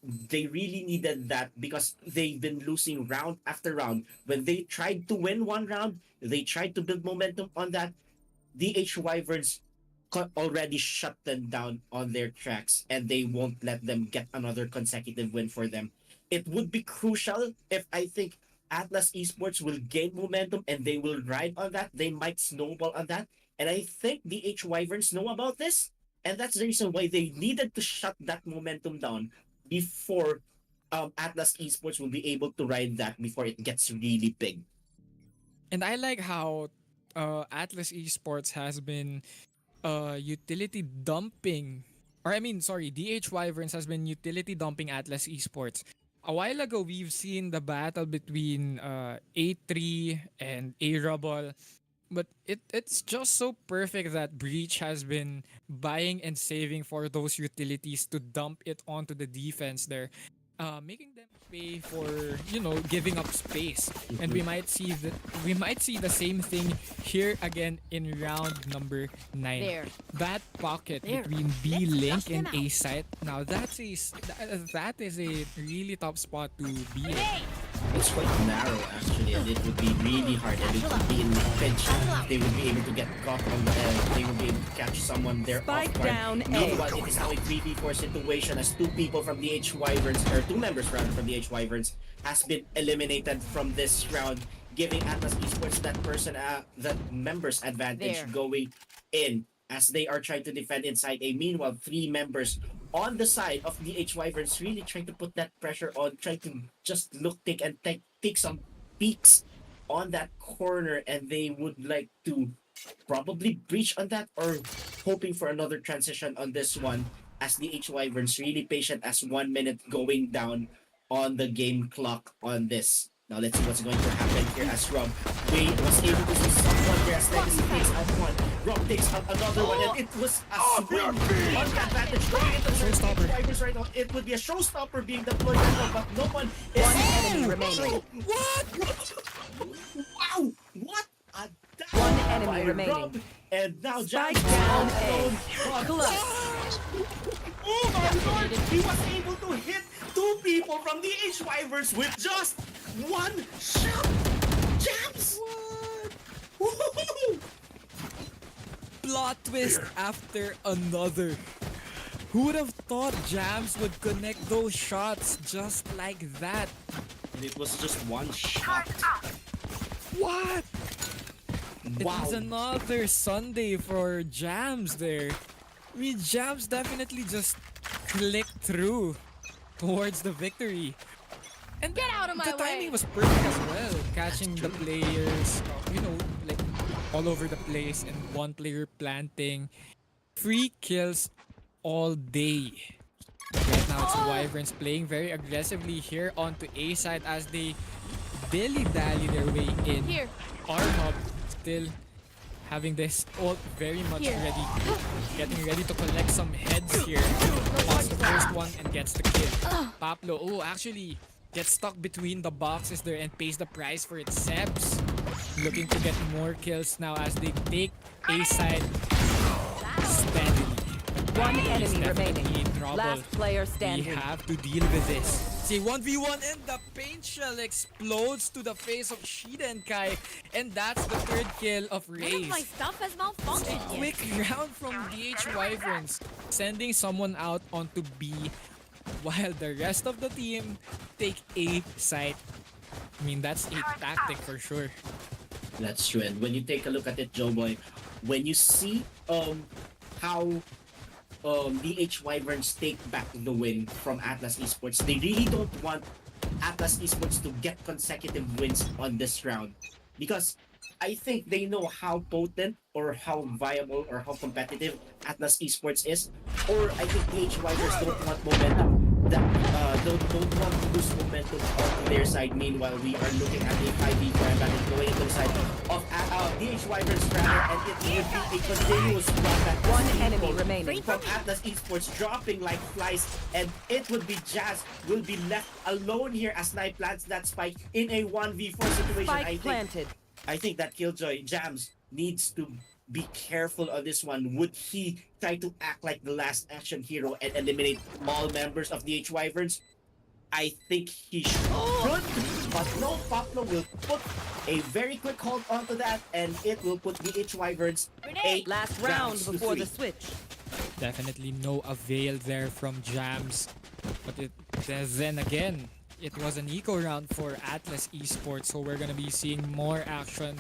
they really needed that because they've been losing round after round. When they tried to win one round, they tried to build momentum on that. DH Wyverns already shut them down on their tracks, and they won't let them get another consecutive win for them. It would be crucial if I think Atlas Esports will gain momentum and they will ride on that. They might snowball on that. And I think the H Wyverns know about this. And that's the reason why they needed to shut that momentum down before Atlas Esports will be able to ride that before it gets really big. And I like how Atlas Esports has been utility dumping, or I mean, sorry, DH Wyverns has been utility dumping Atlas Esports. A while ago, we've seen the battle between A3 and AERO, but it's just so perfect that Breach has been buying and saving for those utilities to dump it onto the defense there, making them pay for, you know, giving up space. And we might see the same thing here again in round number 9. There. That pocket There. between B Let's Link flush them and out. A site. Now that is a really tough spot to be in. It's quite narrow actually, and it would be really hard, and it would be in the pinch. They would be able to get caught on the end. They would be able to catch someone there Spike off guard. down A. Meanwhile, it is now a 3v4 situation as two people from the H Wyverns, or two members rather from the H Wyverns, has been eliminated from this round, giving Atlas Esports that members advantage There. going in as they are trying to defend inside A. Meanwhile, 3 members on the side of the H Wyverns really trying to put that pressure on, trying to just take some peeks on that corner, and they would like to probably breach on that or hoping for another transition on this one as the H Wyverns really patient as 1 minute going down on the game clock on this. Now let's see what's going to happen here as Rob was able to see someone there as Legacy takes out one. Rob takes out another one, and it was a swing on the advantage going into the Showstopper. Wyverns right now. It would be a showstopper being deployed right now, but no one is... One enemy remaining. What? Wow! What a dash One enemy by remaining. Rob. And now Spike Jack down alone. A. Clutch. Oh my lord! He was able to hit 2 people from the H Wyverns with just 1 shot! Jams! What? Woohoo! Plot twist after another. Who would have thought Jams would connect those shots just like that? And it was just 1 shot. What? It Wow. was another Sunday for Jams there. I mean, Jams definitely just clicked through towards the victory. And Get out of my the timing way. was perfect as well. Catching the players, you know, like all over the place, and one player planting. Free kills all day. Right now it's Wyverns playing very aggressively here onto A side as they dilly-dally their way in. Here. Armob still having this ult very much Here. ready. Getting ready to collect some heads here. Pops the first one and gets the kill. Pablo, actually gets stuck between the boxes there and pays the price for its Sebs. Looking to get more kills now as they take A side steadily. One He's enemy definitely remaining. in trouble. Last player We standing. have to deal with this. See, 1v1 and the paint shell explodes to the face of Shida and Kai. And that's the 3rd kill of None of my Raze. stuff has malfunctioned yet. Quick round from DH Wyverns, sending someone out onto B, while the rest of the team take A site. I mean, that's a tactic for sure. That's true. And when you take a look at it, Joe Boy, when you see how the H Wyverns take back the win from Atlas Esports, they really don't want Atlas Esports to get consecutive wins on this round, because I think they know how potent or how viable or how competitive Atlas Esports is, or I think the H Wyverns don't want momentum. Don't want to lose momentum on their side. Meanwhile, we are looking at a 5v4 advantage going into the side of DH Wyverns rather, and it would be a continuous run that One enemy remaining. from Atlas Esports dropping like flies, and it would be Jazz will be left alone here as Snipe plants that spike in a 1v4 situation. Spike planted. I think that Killjoy Jams needs to be careful on this one. Would he try to act like the last action hero and eliminate all members of the Wyverns? I think he should, but no, Pablo will put a very quick hold onto that, and it will put the Wyverns last round before the switch. Definitely no avail there from Jams. But then again, it was an eco round for Atlas Esports, so we're gonna be seeing more action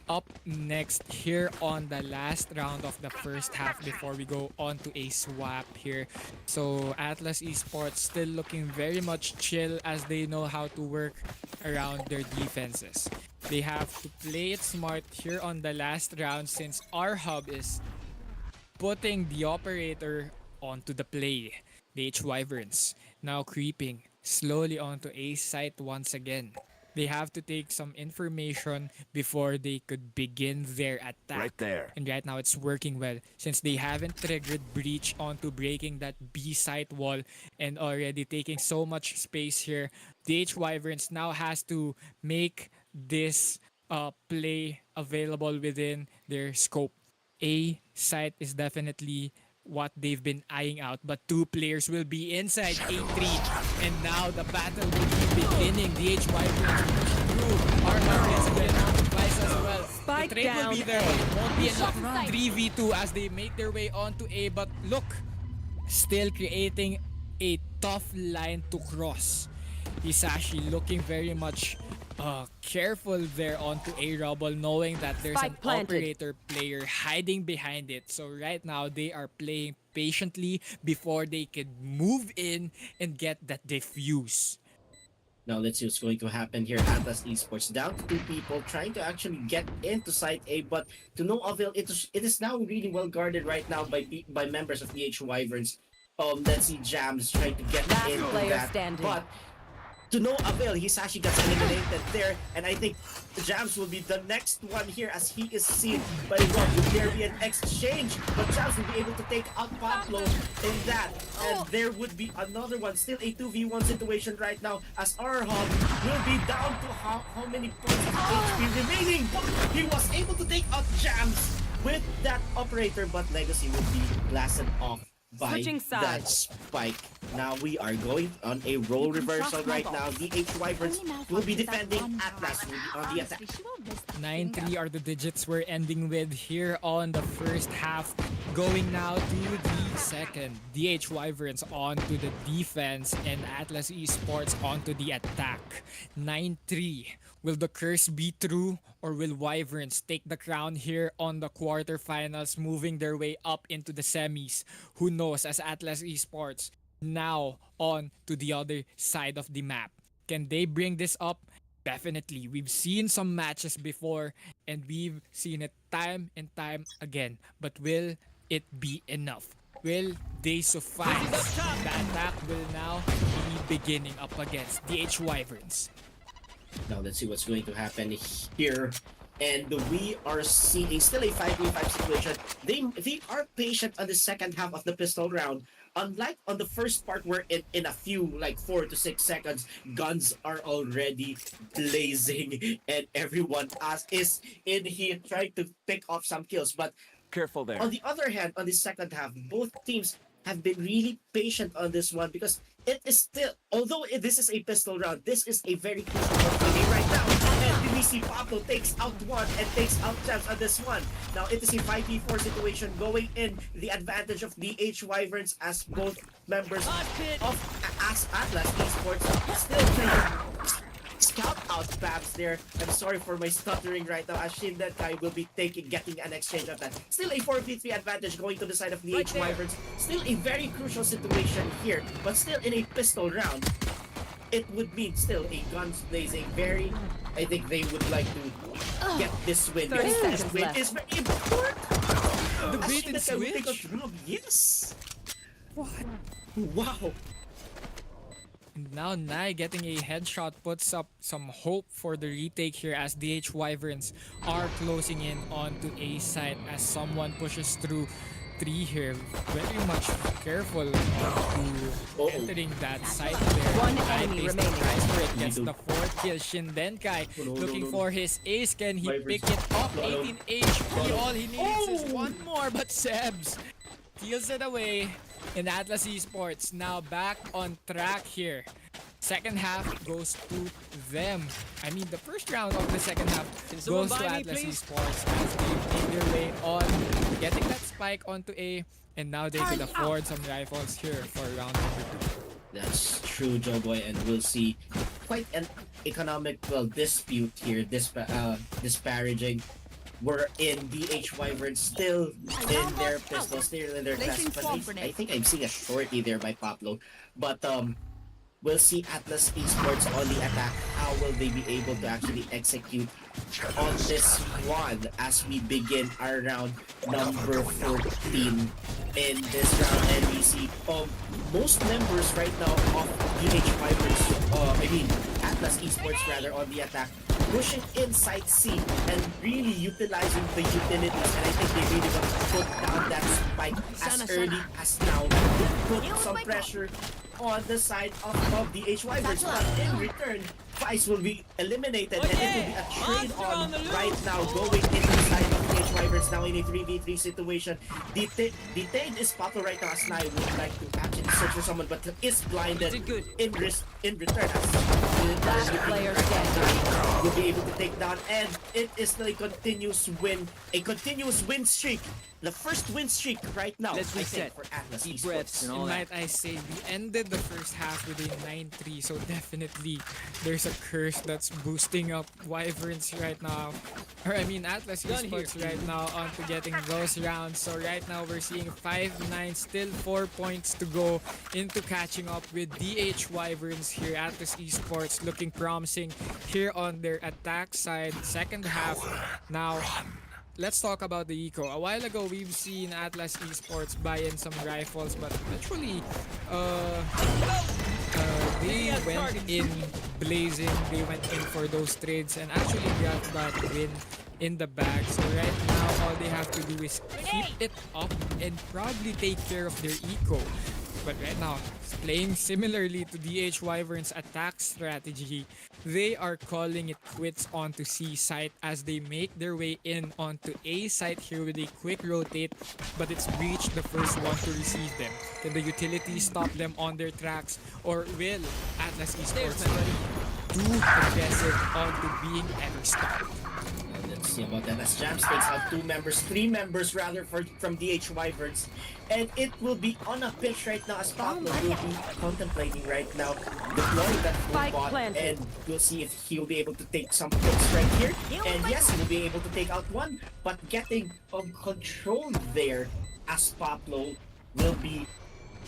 up next here on the last round of the first half before we go on to a swap here. So Atlas Esports still looking very much chill as they know how to work around their defenses. They have to play it smart here on the last round since our hub is putting the operator onto the play. The Wyverns now creeping slowly onto A site once again. They have to take some information before they could begin their attack. Right there. And right now it's working well since they haven't triggered breach onto breaking that B site wall and already taking so much space here. The Wyverns now has to make this play available within their scope. A site is definitely what they've been eyeing out, but two players will be inside A3, and now the battle will be beginning. The Wyverns push through. Armor gets been out twice as well. Spike the trade will be down there, but it won't be enough. Right. 3v2 as they make their way onto A, but look, still creating a tough line to cross. Hisashi looking very much careful there onto A rubble, knowing that there's Spike an planted. operator player hiding behind it. So right now they are playing patiently before they could move in and get that defuse. Now let's see what's going to happen here. Atlas Esports down to two people trying to actually get into site A, but to no avail. It is now really well guarded right now by members of the Wyverns. Let's see Jams trying to get Last into player that, standing. but to no avail. Hisashi gets eliminated there, and I think Jams will be the next one here as he is seen by Rob. Will there be an exchange? But Jams will be able to take out Pablo in that, and there would be another one. Still a 2v1 situation right now as our hub will be down to how many points of HP remaining. But he was able to take out Jams with that operator, but Legacy will be blasted off by Switching that sides. spike. Now we are going on a role reversal right now. The Wyverns will be defending. Atlas will be on the attack. 9-3 are the digits we're ending with here on the first half. Going now to the second. The Wyverns onto the defense and Atlas Esports onto the attack. 9-3. Will the curse be true, or will Wyverns take the crown here on the quarterfinals, moving their way up into the semis? Who knows, as Atlas Esports now on to the other side of the map. Can they bring this up? Definitely. We've seen some matches before and we've seen it time and time again. But will it be enough? Will they suffice? The attack will now be beginning up against the Wyverns. Now let's see what's going to happen here. And we are seeing still a 5v5 situation. They are patient on the second half of the pistol round. Unlike on the first part where in a few, like 4 to 6 seconds, guns are already blazing and everyone is in here trying to pick off some kills. But careful there. On the other hand, on the second half, both teams have been really patient on this one because it is still, although this is a pistol round, this is a very crucial one for me right now. And we see Pablo takes out one and takes out Jams on this one. Now it is a 5v4 situation going in the advantage of the Wyverns as both members of Atlas Esports still trying to scout out Babs there. I'm sorry for my stuttering right now as Shin that guy will be getting an exchange of that. Still a 4v3 advantage going to the side of the Wyverns. Still a very crucial situation here, but still in a pistol round. It would mean still a guns blazing. I think they would like to get this win. This win is very important. The bait and switch? Yes. What? Wow. Now Nai getting a headshot puts up some hope for the retake here as DH Wyverns are closing in onto A side as someone pushes through. 3 here. Very much careful to entering that site there. One Kai enemy takes the remaining. prize for it. Gets the 4th kill. Shindenkai looking for his ace. Can he pick it up? 18 HP. All he needs is one more. But Sebs steals it away. And Atlas Esports now back on track here. Second half goes to them. I mean, the first round of the second half goes to Atlas Esports as they make their way on getting that spike onto A. And now they could afford some rifles here for round number 2. That's true, Joe Boy, and we'll see quite an economical dispute here, disparaging. We're in WYVERNS still in their pistols, still in their crest. But I think I'm seeing a shorty there by Pablo. But we'll see Atlas Esports on the attack. How will they be able to actually execute on this one as we begin our round number 14 in this round? And we see most members right now of WYVERNS, Atlas Esports rather, on the attack, pushing inside C and really utilizing the utilities. And I think they really want to put down that spike as early as now to put some pressure on the side of the WYVERNS. But in return, Vice will be eliminated, and it will be a trade on right now going into the side of the WYVERNS now in a 3v3 situation. Detained is Pato right now as Nai would like to actually search for someone, but is blinded in return. Last player standing will be able to take down, and it is still a continuous win streak. The first win streak right now, Let's I reset. think, for Atlas Deep Esports. breaths and all Might that. I say, we ended the first half with a 9-3, so definitely there's a curse that's boosting up Wyverns right now. Or I mean Atlas Esports right now onto getting those rounds. So right now we're seeing 5-9, still 4 points to go into catching up with WYVERNS here. Atlas Esports looking promising here on their attack side. Second half now. Let's talk about the eco. A while ago, we've seen Atlas Esports buy in some rifles, but eventually, they went in blazing. They went in for those trades and actually got that win in the bag. So right now, all they have to do is keep it up and probably take care of their eco. But right now, playing similarly to WYVERNS' attack strategy, they are calling it quits onto C site as they make their way in onto A site here with a quick rotate, but it's Breach the first one to receive them. Can the utility stop them on their tracks, or will Atlas Esports be too aggressive onto being ever stopped? Let's see about that as Jams takes out 3 members rather from WYVERNS, and it will be on a pitch right now as Pablo will be contemplating right now deploying that full bot, and we'll see if he'll be able to take some picks right here. And yes, he'll be able to take out one, but getting control there as Pablo will be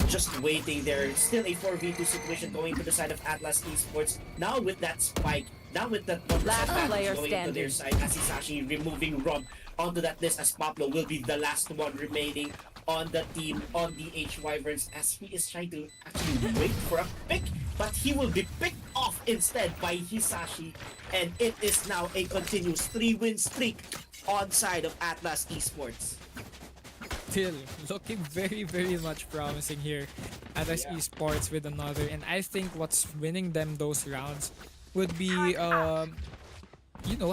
just waiting there. Still a 4v2 situation going to the side of Atlas Esports. Now with that spike, now with that last player going to their side as Hisashi removing Rob onto that list as Pablo will be the last one remaining on the team on the WYVERNS as he is trying to actually wait for a pick, but he will be picked off instead by Hisashi, and it is now a continuous 3-win streak on side of Atlas Esports. Still looking very, very much promising here. Atlas Esports with another, and I think what's winning them those rounds would be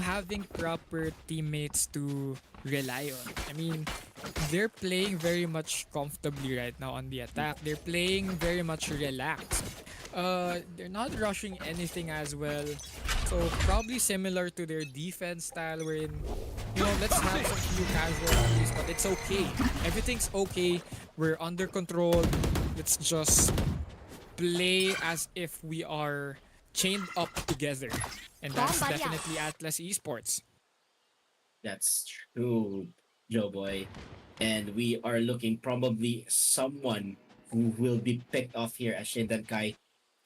having proper teammates to rely on. I mean, they're playing very much comfortably right now on the attack. They're playing very much relaxed. They're not rushing anything as well. So probably similar to their defense style wherein, let's have some few casualties, but it's okay. Everything's okay. We're under control. Let's just play as if we are chained up together. And that's definitely Atlas Esports. That's true, Joe Boy. And we are looking probably someone who will be picked off here as Shindenkai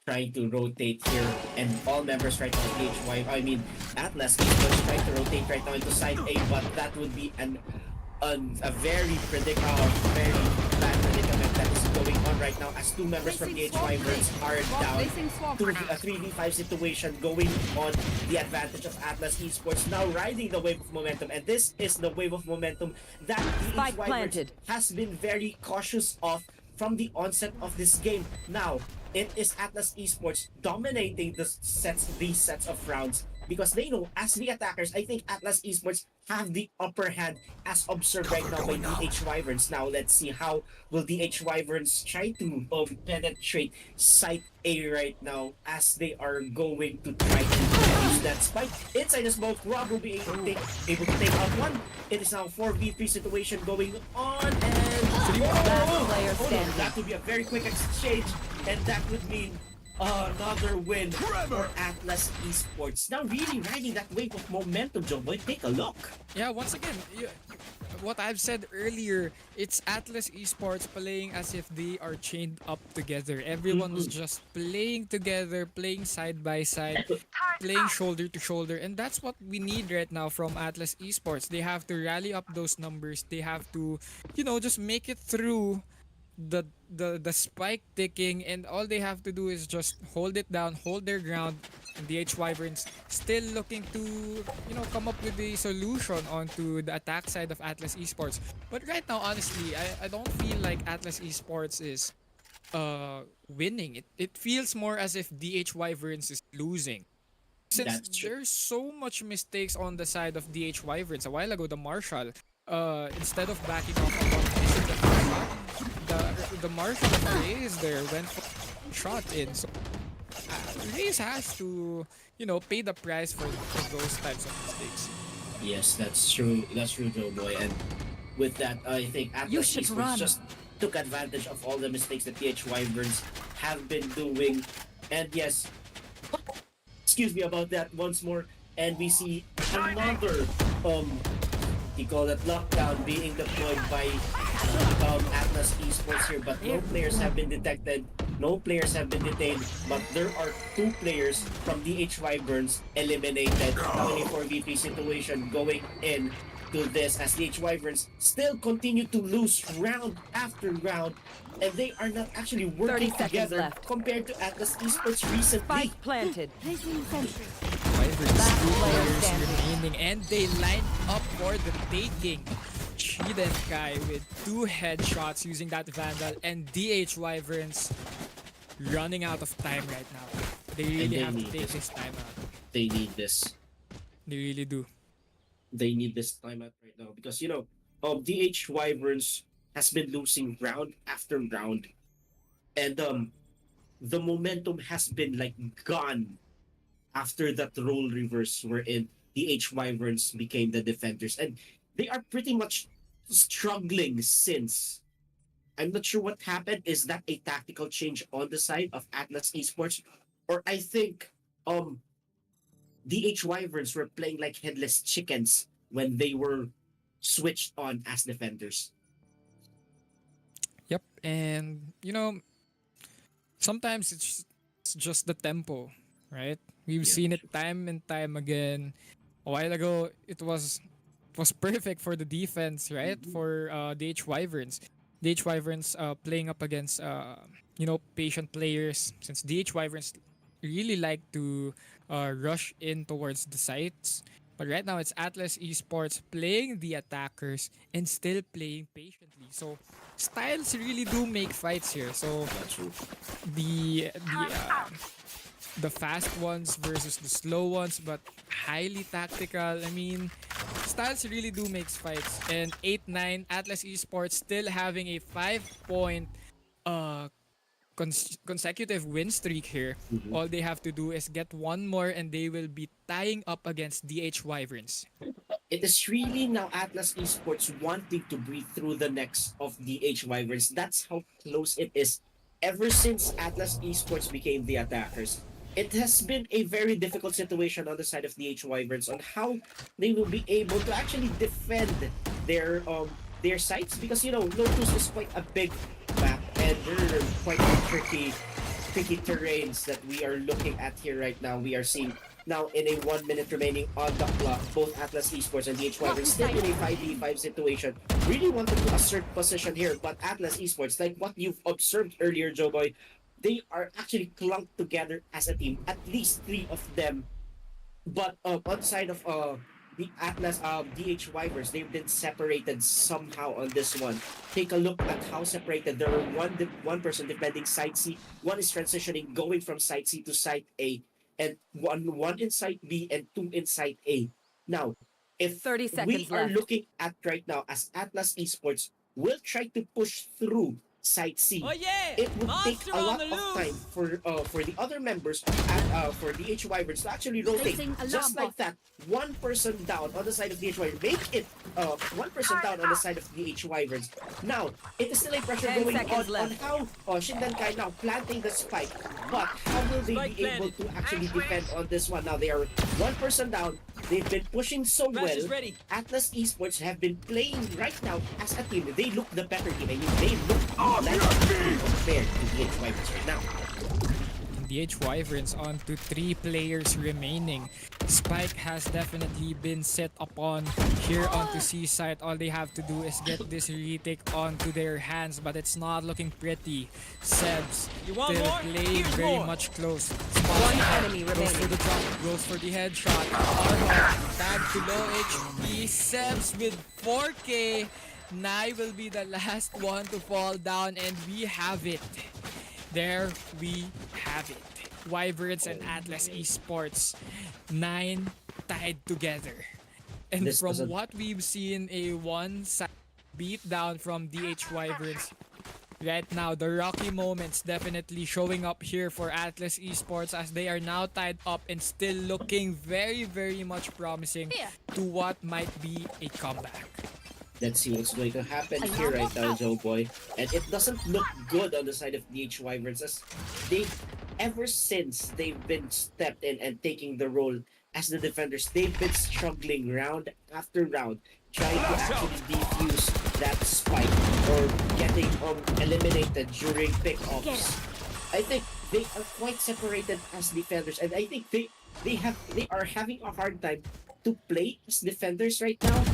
trying to rotate here, and all members right now Atlas Esports trying to rotate right now into side A, but that would be an a very very bad predicament that is going on right now as two members from the 𝐂𝐻_WYVERNS are down to a 3v5 situation going on the advantage of Atlas Esports now riding the wave of momentum, and this is the wave of momentum that the 𝐂𝐻_WYVERNS has been very cautious of from the onset of this game. Now it is Atlas Esports dominating these sets of rounds because they know as the attackers, I think Atlas Esports have the upper hand as observed right now by the 𝐂𝐻_WYVERNS. Now let's see how will the 𝐂𝐻_WYVERNS try to penetrate site A right now as they are going to try to use that spike inside the smoke. Rob will be able to take out one. It is now 4v3 situation going on, and that would be a very quick exchange, and that would mean another win for Atlas Esports. Now really riding that wave of momentum, Joe Boy. Take a look. Yeah, once again, what I've said earlier, it's Atlas Esports playing as if they are chained up together. Everyone was just playing together, playing side by side, playing shoulder to shoulder, and that's what we need right now from Atlas Esports. They have to rally up those numbers. They have to, just make it through the spike ticking, and all they have to do is just hold it down, hold their ground. And the 𝐂𝐻_WYVERNS still looking to come up with a solution onto the attack side of Atlas Esports. But right now, honestly, I don't feel like Atlas Esports is winning. It feels more as if the 𝐂𝐻_WYVERNS is losing. Since there's so much mistakes on the side of the 𝐂𝐻_WYVERNS. A while ago, the Marshall, instead of backing off on missing the Marshall raised there went for shot in. So Raze has to, pay the price for those types of mistakes. Yes, that's true. That's true, Joe Boy. And with that, I think Atlas Esports just took advantage of all the mistakes that the 𝐂𝐻_WYVERNS have been doing. And yes, excuse me about that once more. And we see another you call it lockdown being deployed by Atlas Esports here, but no players have been detected, no players have been detained, but there are 2 players from the 𝐂𝐻_WYVERNS eliminated. Now in a 4v3 situation going in to this as the 𝐂𝐻_WYVERNS still continue to lose round after round, and they are not actually working together compared to Atlas Esports recently. Spike planted. WYVERNS 2 players remaining, and they line up for the taking. 𝐁𝐅𝐒𝐕 with 2 headshots using that Vandal, and the 𝐂𝐻_WYVERNS running out of time right now. They really have to take this time out. They need this. They really do. They need this time out right now because the 𝐂𝐻_WYVERNS has been losing round after round, and the momentum has been like gone after that role reverse wherein the 𝐂𝐻_WYVERNS became the defenders, and they are pretty much struggling since. I'm not sure what happened. Is that a tactical change on the side of Atlas Esports, or I think the 𝐂𝐻_WYVERNS were playing like headless chickens when they were switched on as defenders. Yep, and sometimes it's just the tempo, right? We've seen it time and time again. A while ago, it was perfect for the defense, right? For the 𝐂𝐻_WYVERNS. The 𝐂𝐻_WYVERNS playing up against patient players, since the 𝐂𝐻_WYVERNS really like to rush in towards the sites. But right now, it's Atlas Esports playing the attackers and still playing patiently. So styles really do make fights here. So the fast ones versus the slow ones, but highly tactical. I mean, styles really do make fights. And 8-9, Atlas Esports still having a 5-point consecutive win streak here. All they have to do is get one more, and they will be tying up against the 𝐂𝐻_WYVERNS. It is really now Atlas Esports wanting to breathe through the necks of the 𝐂𝐻_WYVERNS. That's how close it is. Ever since Atlas Esports became the attackers, it has been a very difficult situation on the side of the 𝐂𝐻_WYVERNS on how they will be able to actually defend their sites, because Lotus is quite a big map, and there are quite tricky terrains that we are looking at here right now. We are seeing now in a 1 minute remaining on the clock. Both Atlas Esports and DH Wyverns still in a 5v5 situation. Really wanted to assert position here, but Atlas Esports, like what you've observed earlier, Joe Boy, they are actually clumped together as a team. At least 3 of them. But on the side of the Atlas DH Wyverns, they've been separated somehow on this one. Take a look at how separated. There are one person defending side C, one is transitioning, going from side C to side A, and one in side B and 2 in side A. Now, if 30 we seconds are left. looking at right now as Atlas Esports will try to push through side C, it would take a lot of time for the other members and for the DH Wyverns to actually rotate. Just like that, one person down on the side of the DH Wyverns. Make it one person down on the side of the DH Wyverns. Now, it is still a pressure 10 going seconds on left. how Shindankai now planting the spike. But how will they be able to actually defend on this one? Now, they are one person down. They've been pushing so well. Atlas Esports have been playing right now as a team. They look the better team. I mean, they look like compared to DH Wyverns right now. DH Wyverns on to 3 players remaining. Spike has definitely been set upon here onto C side. All they have to do is get this retake onto their hands, but it's not looking pretty. Sebs still playing very much close. One enemy goes remaining. for the drop, goes for the headshot. Arho, tag to low HP. Sebs with 4K. Nai will be the last one to fall down, and we have it. There we have it. Wyverns and Atlas Esports, 9 tied together. And This from was a- what we've seen, a one-side beatdown from DH Wyverns. Right now, the rocky moments definitely showing up here for Atlas Esports as they are now tied up and still looking very, very much promising to what might be a comeback. Let's see what's going to happen here right now, Joe Boy. And it doesn't look good on the side of DH Wyverns as ever since they've been stepped in and taking the role as the defenders, they've been struggling round after round, trying to actually defuse that spike or getting eliminated during pickoffs. I think they are quite separated as defenders, and I think they are having a hard time to play as defenders right now.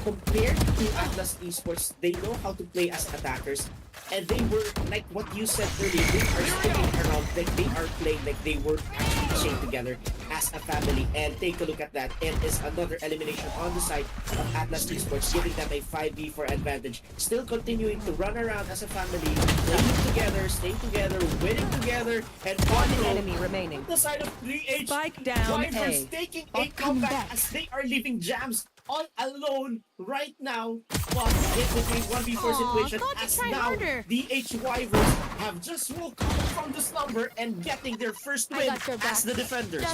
Compared to Atlas Esports, they know how to play as attackers, and they were, like what you said earlier, they are sticking around, like they are playing like they were actually chained together as a family. And take a look at that. It is another elimination on the side of Atlas Esports, giving them a 5v4 advantage. Still continuing to run around as a family, staying together, winning together, and One enemy remaining. on the side of 3H Spike down Wyverns A. taking a comeback as they are leaving Jams all alone right now. But it is a 1v4 situation as now DH Wyverns have just woke up from the slumber and getting their first win as the defenders.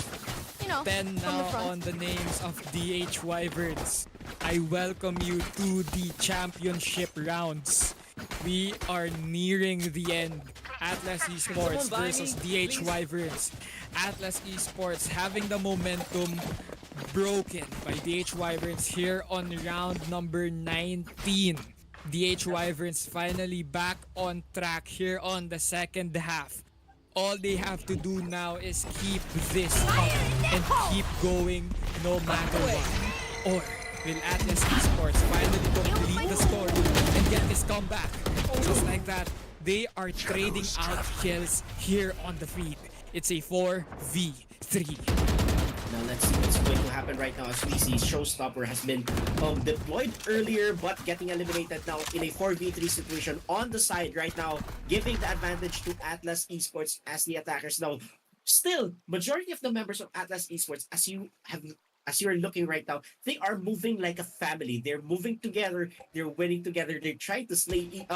10 now on the names of DH Wyverns. I welcome you to the championship rounds. We are nearing the end. Atlas Esports versus DH Wyverns. Atlas Esports having the momentum broken by DH Wyverns here on round number 19. DH Wyverns finally back on track here on the second half. All they have to do now is keep this up and keep going no matter what. Or will Atlas Esports finally complete the story and get this comeback? Just like that, they are trading out kills here on the feed. It's a 4v3. Now let's see what's going to happen right now as we see Showstopper has been deployed earlier but getting eliminated now in a 4v3 situation on the side right now, giving the advantage to Atlas Esports as the attackers. Now, still, majority of the members of Atlas Esports, as you're looking right now, they are moving like a family. They're moving together, they're winning together, they're trying to slay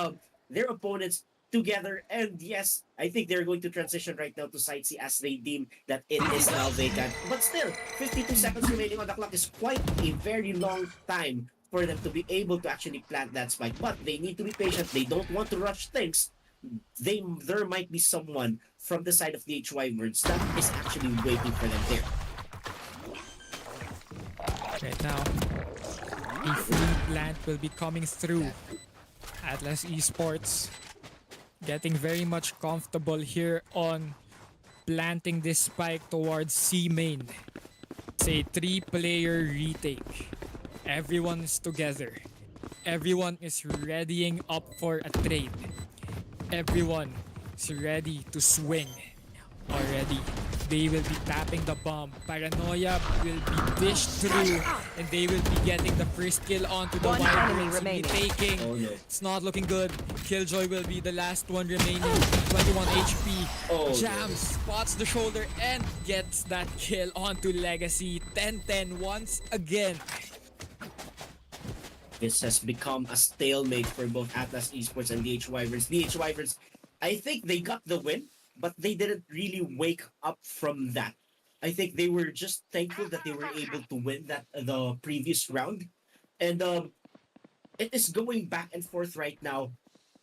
their opponents together. And yes, I think they're going to transition right now to side C as they deem that it is now vacant. But still, 52 seconds remaining on the clock is quite a very long time for them to be able to actually plant that spike. But they need to be patient. They don't want to rush things. There might be someone from the side of the Wyverns that is actually waiting for them there. Right now, a free plant will be coming through. Atlas Esports getting very much comfortable here on planting this spike towards C main. It's a 3-player retake. Everyone is together. Everyone is readying up for a trade. Everyone is ready to swing already. They will be tapping the bomb. Paranoia will be dished through, and they will be getting the first kill onto the Wyverns. Taking. It's not looking good. Killjoy will be the last one remaining. 21 HP. Jams spots the shoulder and gets that kill onto Legacy. 10-10 once again. This has become a stalemate for both Atlas Esports and DH Wyverns. DH Wyverns, I think they got the win, but they didn't really wake up from that. I think they were just thankful that they were able to win the previous round. And it is going back and forth right now.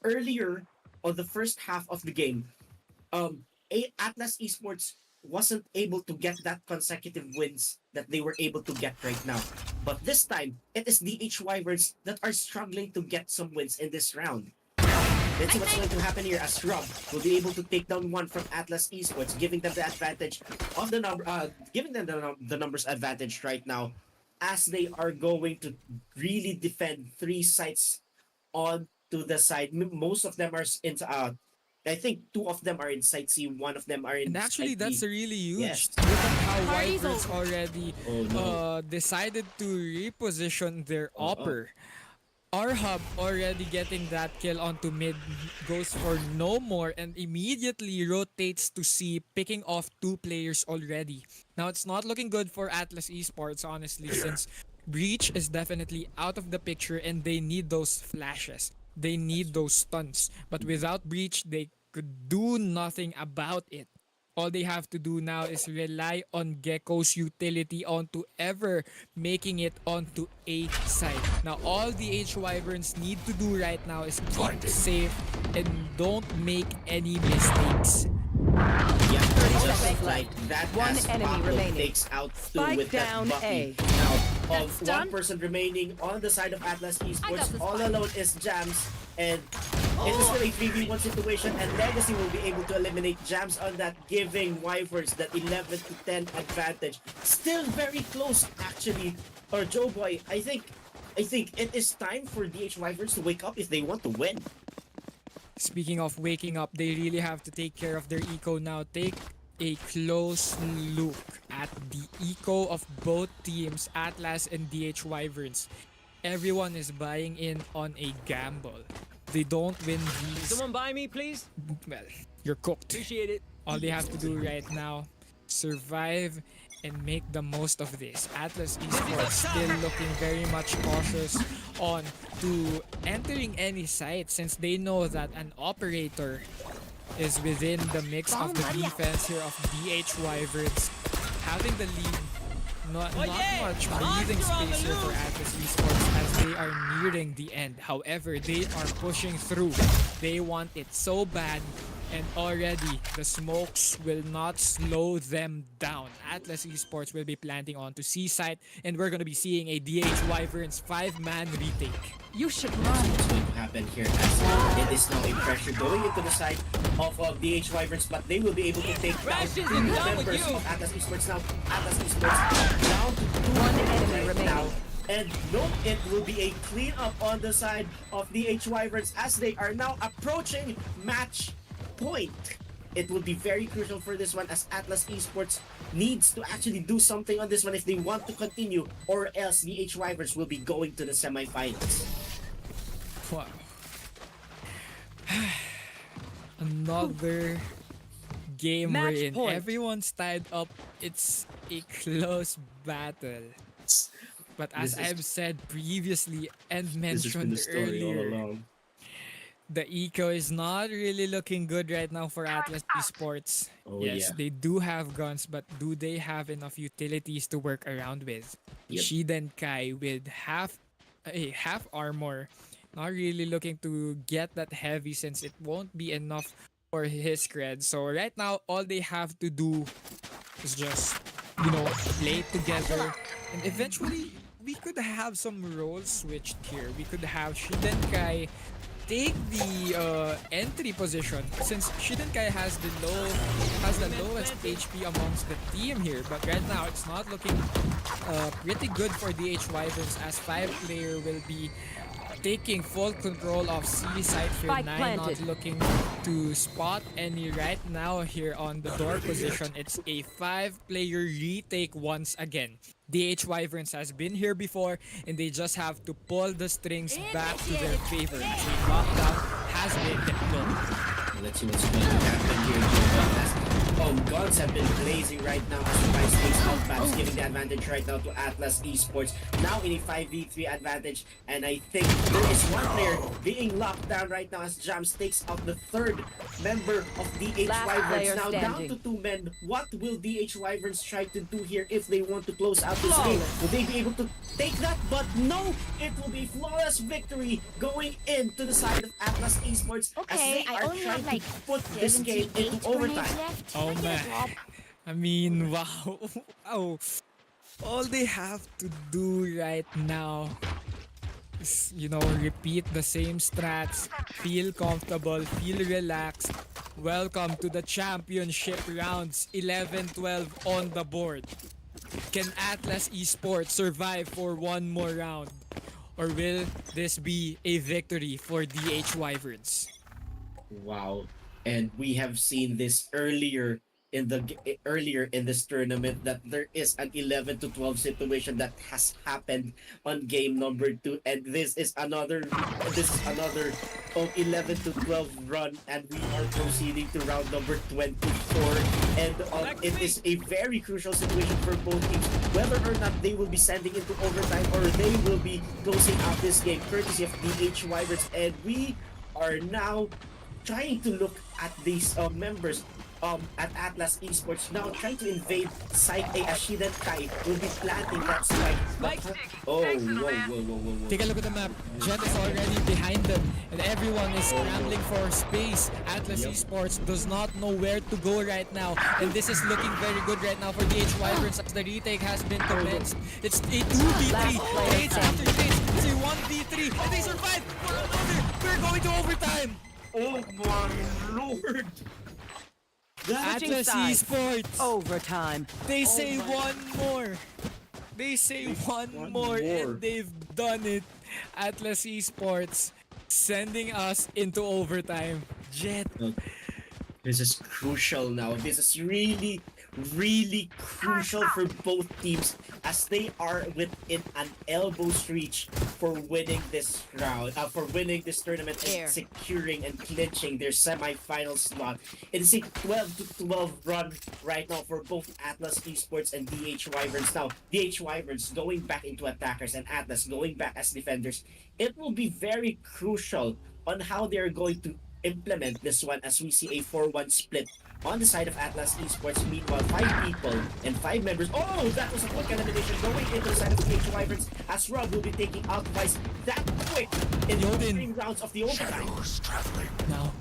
Earlier on the first half of the game, Atlas Esports wasn't able to get that consecutive wins that they were able to get right now. But this time, it is the Wyverns that are struggling to get some wins in this round. Let's see what's going to happen here as Rob will be able to take down one from Atlas Esports, giving them the advantage of the number, giving them the numbers advantage right now, as they are going to really defend 3 sites onto the side. Most of them are in. I think 2 of them are in site C, 1 of them are in. And actually, site B. that's really huge. Yes. Look at how Wyverns already decided to reposition their upper. Our hub already getting that kill onto mid, goes for no more and immediately rotates to C, picking off 2 players already. Now it's not looking good for Atlas Esports, honestly, since Breach is definitely out of the picture and they need those flashes. They need those stunts. But without Breach, they could do nothing about it. All they have to do now is rely on Gecko's utility onto ever making it onto A side. Now all the Wyverns need to do right now is keep safe and don't make any mistakes. Yeah, just like that. One enemy remaining. Takes out 2 with that Buffy. Now, of 1 person remaining on the side of Atlas Esports, all alone is Jams, and it is still a 3v1 situation, and Legacy will be able to eliminate Jams on that, giving Wyverns that 11 to 10 advantage. Still very close, actually. Or Joe Boy, I think it is time for DH Wyverns to wake up if they want to win. Speaking of waking up, they really have to take care of their eco now. Take a close look at the eco of both teams, Atlas and DH Wyverns. Everyone is buying in on a gamble. They don't win these. Someone buy me, please? Well, you're cooked. Appreciate it. All they have to do right now, survive and make the most of this. Atlas Esports still looking very much cautious on to entering any site, since they know that an operator is within the mix of the defense here of DH Wyverns. Having the lead, not much breathing space here for Atlas Esports as they are nearing the end. However, they are pushing through. They want it so bad, and already the smokes will not slow them down. Atlas Esports will be planting onto C site, and we're going to be seeing a DH Wyverns 5-man retake. You should run. What's going to happen here as it is now a pressure going into the side of DH Wyverns, but they will be able to take down 2 members of Atlas Esports now. Atlas Esports down to 2 enemy right now. And no, it will be a cleanup on the side of DH Wyverns as they are now approaching match point. It will be very crucial for this one, as Atlas Esports needs to actually do something on this one if they want to continue, or else the Wyverns will be going to the semifinals. Wow. Another game wherein everyone's tied up. It's a close battle. But as I've said previously and mentioned earlier, the eco is not really looking good right now for Atlas Esports. They do have guns, but do they have enough utilities to work around with? Shiden Kai with half armor, not really looking to get that heavy since it won't be enough for his cred. So right now, all they have to do is just, play together, and eventually we could have some roles switched here. We could have Shiden Kai take the entry position since 𝐂𝐿𝐒𝐈 has the lowest HP amongst the team here. But right now it's not looking pretty good for 𝐷_WYVERNS as 5-player will be taking full control of C side here. Spike 9 not planted. looking to spot any right now here on the door position. It's a 5-player retake once again. 𝐷_WYVERNS has been here before and they just have to pull the strings back to their favor. As a lockdown has been deployed. Let's see what's going to happen here. Guns have been blazing right now as the Vice takes outbounds, giving the advantage right now to Atlas Esports. Now in a 5v3 advantage, and I think there is one player being locked down right now as Jams takes out the third member of 𝐷_WYVERNS. Now down to 2 men. What will 𝐷_WYVERNS try to do here if they want to close out this game? Will they be able to take that? But no, it will be flawless victory going into the side of Atlas Esports as they are trying to put this game into overtime. Oh man. I mean, wow. Oh. All they have to do right now is, you know, repeat the same strats, feel comfortable, feel relaxed. Welcome to the championship rounds, 11-12 on the board. Can Atlas Esports survive for one more round? Or will this be a victory for 𝐷_WYVERNS? Wow. And we have seen this earlier in this tournament that there is an 11-12 situation that has happened on game number 2, and this is another 11-12 run, and we are proceeding to round number 24, and it is a very crucial situation for both teams, whether or not they will be sending into overtime or they will be closing out this game courtesy of 𝐷_WYVERNS. And we are now trying to look at these members at Atlas Esports now trying to invade site A as 𝐂𝐿𝐒𝐈 will be planting that spike. Oh, whoa. Take a look at the map. Jet is already behind them and everyone is scrambling for space. Atlas Esports does not know where to go right now, and this is looking very good right now for 𝐷_WYVERNS as the retake has been commenced. It's a 2v3, trades after trades. It's a 1v3 and they survive for another. We're going to overtime. Oh my lord. Atlas Esports overtime. They say one more. They say one more and they've done it. Atlas Esports sending us into overtime. Jet. This is crucial now. This is really crucial for both teams as they are within an elbow's reach for winning this round, for winning this tournament and securing and clinching their semi-final slot. It is a 12-12 run right now for both Atlas Esports and 𝐷_WYVERNS. Now, 𝐷_WYVERNS going back into attackers and Atlas going back as defenders. It will be very crucial on how they're going to implement this one as we see a 4-1 split on the side of Atlas Esports. Meanwhile, 5 people and 5 members. Oh, that was a quick elimination going into the side of 𝐷_WYVERNS as Rob will be taking out Vice that quick in the opening rounds of the overtime. Now,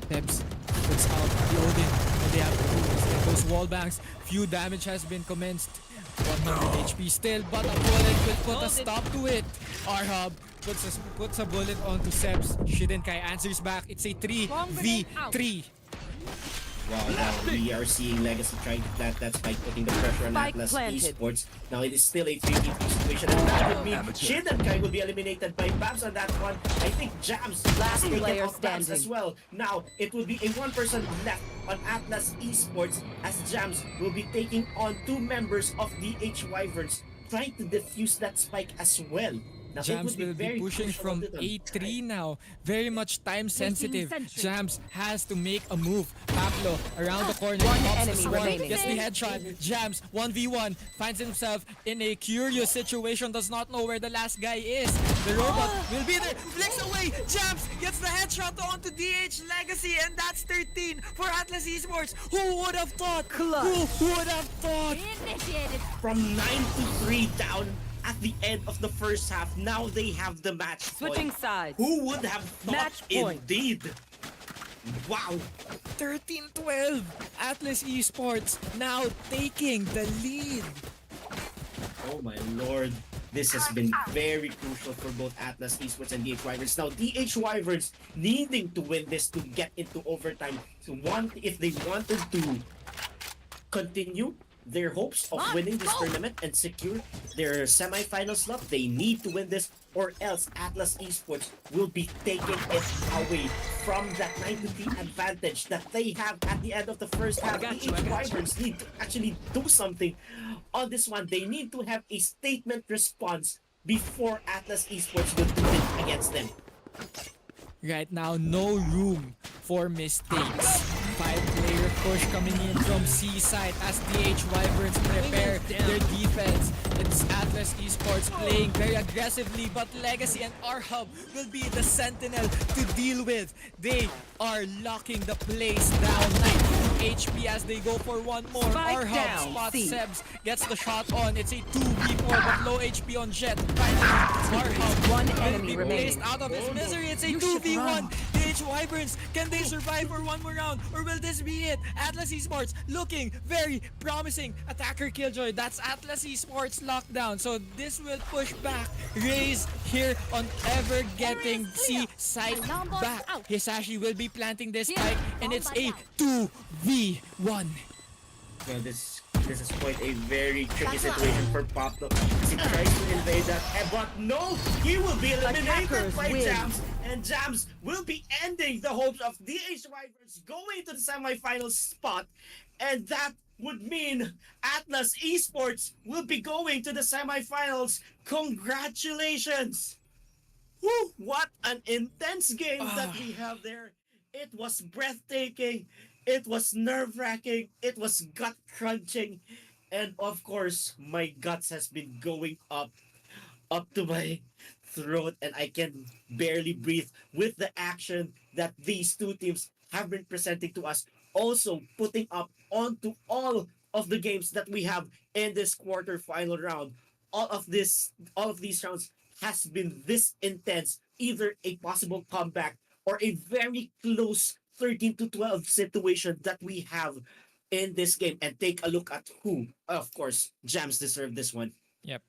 Peps puts out the Odin. All they have to do is get those wall banks. Few damage has been commenced. 100 HP still, but a bullet will put a stop to it. 𝐿𝐼 puts a bullet onto Sebs. 𝐂𝐿𝐒𝐈 answers back. It's a 3v3. Wow, we are seeing Legacy trying to plant that spike, putting the pressure on Atlas Esports. Now it is still a 3v3 situation, and that would mean 𝐂𝐿𝐒𝐈 will be eliminated by Babs on that one. I think Jams has taken off Babs as well. Now it will be a 1 person left on Atlas Esports as Jams will be taking on 2 members of 𝐷_WYVERNS, trying to defuse that spike as well. Now, Jams will be pushing from A3 now. Very much time sensitive. Jams has to make a move. Pablo around the corner. Gets the headshot. Jams 1v1 finds himself in a curious situation. Does not know where the last guy is. The robot will be there. Flicks away. Jams gets the headshot onto DH Legacy, and that's 13 for Atlas Esports. Who would have thought? Who would have thought? From 9-3 down at the end of the first half, now they have the match Switching point. sides. Who would have thought? Match point. Indeed. Wow. 13-12. Atlas Esports now taking the lead. Oh my lord. this has been very crucial for both Atlas Esports and DH Wyverns. Now, DH Wyverns needing to win this to get into overtime. So if they wanted to continue their hopes of winning this tournament and secure their semi-final slot, they need to win this, or else Atlas Esports will be taking it away from that 9-3 advantage that they have at the end of the first half. DH Wyverns need to actually do something on this one. They need to have a statement response before Atlas Esports will do it against them. Right now, no room for mistakes. 5-player push coming in from C side as DH Wyverns prepare their defense. It's Atlas Esports playing very aggressively, but Legacy and 𝐂�eh𝐕 will be the sentinel to deal with. They are locking the place down. 92 HP as they go for one more. 𝐂�eh𝐕 spots Sebs, gets the shot on. It's a 2v4, but low HP on Jet. 𝐂�eh𝐕 One enemy placed remaining. out of his misery. It's a 2v1. DH Wyverns, can they survive for one more round, or will this be it? Atlas Esports looking very promising. Attacker Killjoy, that's Atlas Esports lockdown. So this will push back Raze here on ever getting C side back. Hisashi will be planting this spike, and it's a 2v1. Well, this is quite a very tricky situation for Pablo as he tries to invade that, but no, he will be eliminated by Jams, and Jams will be ending the hopes of DH Wyverns going to the semi-final spot, and that would mean Atlas Esports will be going to the semi-finals. Congratulations! Woo, what an intense game that we have there. It was breathtaking. It was nerve-wracking, it was gut-crunching, and of course, my guts has been going up to my throat, and I can barely breathe with the action that these two teams have been presenting to us. Also, putting up onto all of the games that we have in this quarter-final round. All of these rounds has been this intense, either a possible comeback or a very close 13-12 situation that we have in this game. And take a look at who, of course, Jams deserved this one. Yep,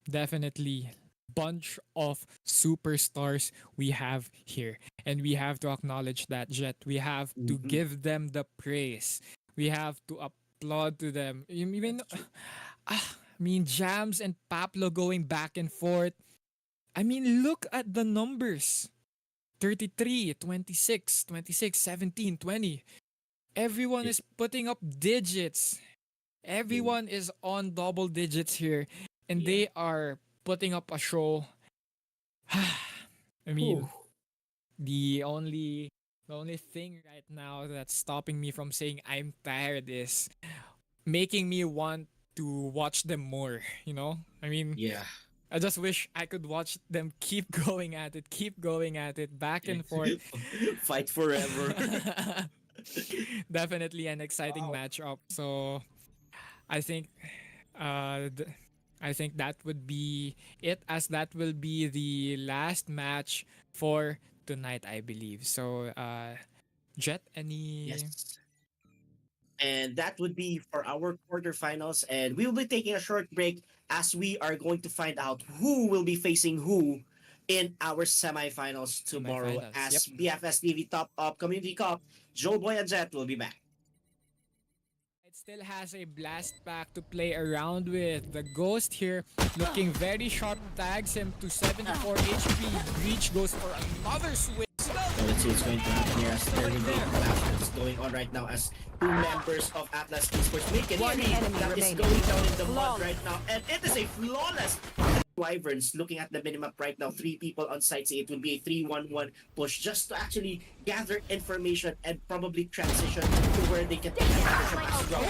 definitely. Bunch of superstars we have here, and we have to acknowledge that, Jet. We have to give them the praise. We have to applaud to them. Even, I mean, Jams and Pablo going back and forth. I mean, look at the numbers. 33, 26, 26, 17, 20. Everyone is putting up digits. Everyone is on double digits here, and they are putting up a show. I mean, the only thing right now that's stopping me from saying I'm tired is making me want to watch them more, you know? I mean, yeah. I just wish I could watch them keep going at it, back and forth. Fight forever. Definitely an exciting matchup. So, I think, that would be it, as that will be the last match for tonight, I believe. So, Jet, any? Yes. And that would be for our quarterfinals, and we will be taking a short break as we are going to find out who will be facing who in our semifinals tomorrow. As BFS TV Top Up Community Cup, Joe Boy and Jet will be back. It still has a blast pack to play around with. The Ghost here looking very sharp, tags him to 74 HP. Breach goes for another swing. So let's see what's going to happen here as there will be collapse going on right now as two members of Atlas Esports make it. One enemy that is remaining. going down in the mud right now, and it is a flawless. Wyverns looking at the minimap right now, 3 people on site. It will be a 3-1-1 push just to actually gather information and probably transition to where they can take advantage of as well.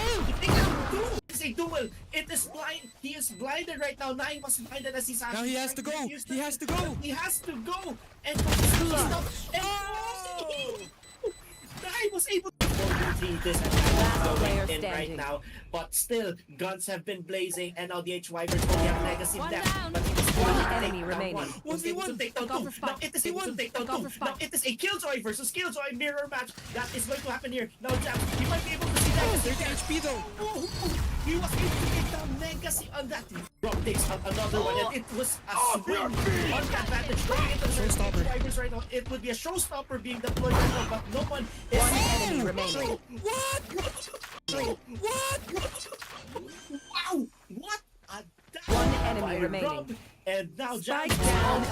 It's a duel. It is blind. He is blinded right now. Nine was blinded as he's actually. Now he has to go. He has to go. He has to go. And Nine was able to this going in right now, but still guns have been blazing, and now the Wyverns only have legacy left. But it is One enemy remaining. Was able to take down two. Now it is able to take down two. Now it is a Killjoy versus Killjoy mirror match that is going to happen here. Now Jam, he might be able to see Legacy 30 HP though. He was able to take down Legacy on that. Rob takes out another one, and it was a swing on advantage going into the Showstopper. drivers right now. It would be a showstopper being deployed right now, but no one is. One enemy remaining. What? Wow! What a dash One enemy by remaining. Rob, and now Spike Jack down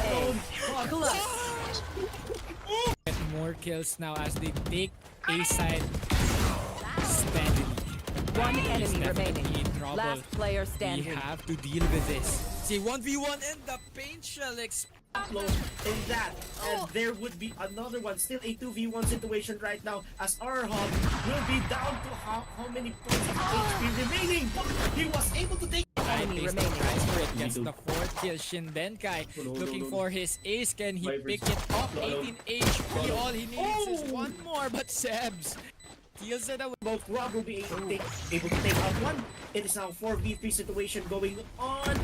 alone. Get more kills now as they take A side steadily. One He's enemy definitely remaining. in trouble. Last player We standing. have to deal with this. See, 1v1 and the paint shell Upload in that, and there would be another one. Still a 2v1 situation right now, as our hub will be down to how many points of HP remaining, but he was able to take Enemy remaining. Gets the 4th kill. Shindenkai looking for his ace. Can he pick it up? 18 HP. All he needs is one more, but Sebs deals it away. Both Rob will be able to take out one. It is now 4v3 situation going on, and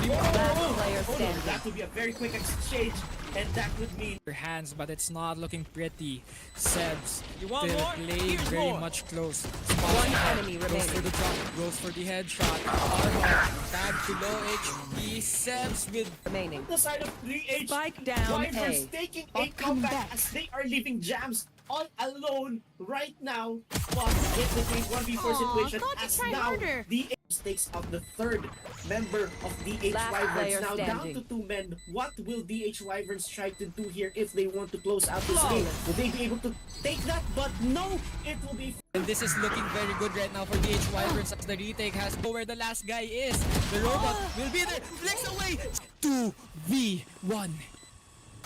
Last player standing. that would be a very quick exchange, and that would mean Your hands, but it's not looking pretty. Sebs want still more? playing Here's very more. much close. One enemy Goes for remaining. the jump, goes for the headshot. Armor, tab to low HP. Sebs with Remaining. the side of 3H. Spike down Wyverns A. taking a comeback as they are leaving Jams all alone right now. But it's a 1v4 situation as now DH takes out the third member of DH Last Wyverns. player Now down standing. to 2 men. What will DH Wyverns try to do here if they want to close out this game? Will they be able to take that? But no, it will be. And this is looking very good right now for DH Wyverns as the retake has go where the last guy is. The robot will be there. Flicks away. 2v1.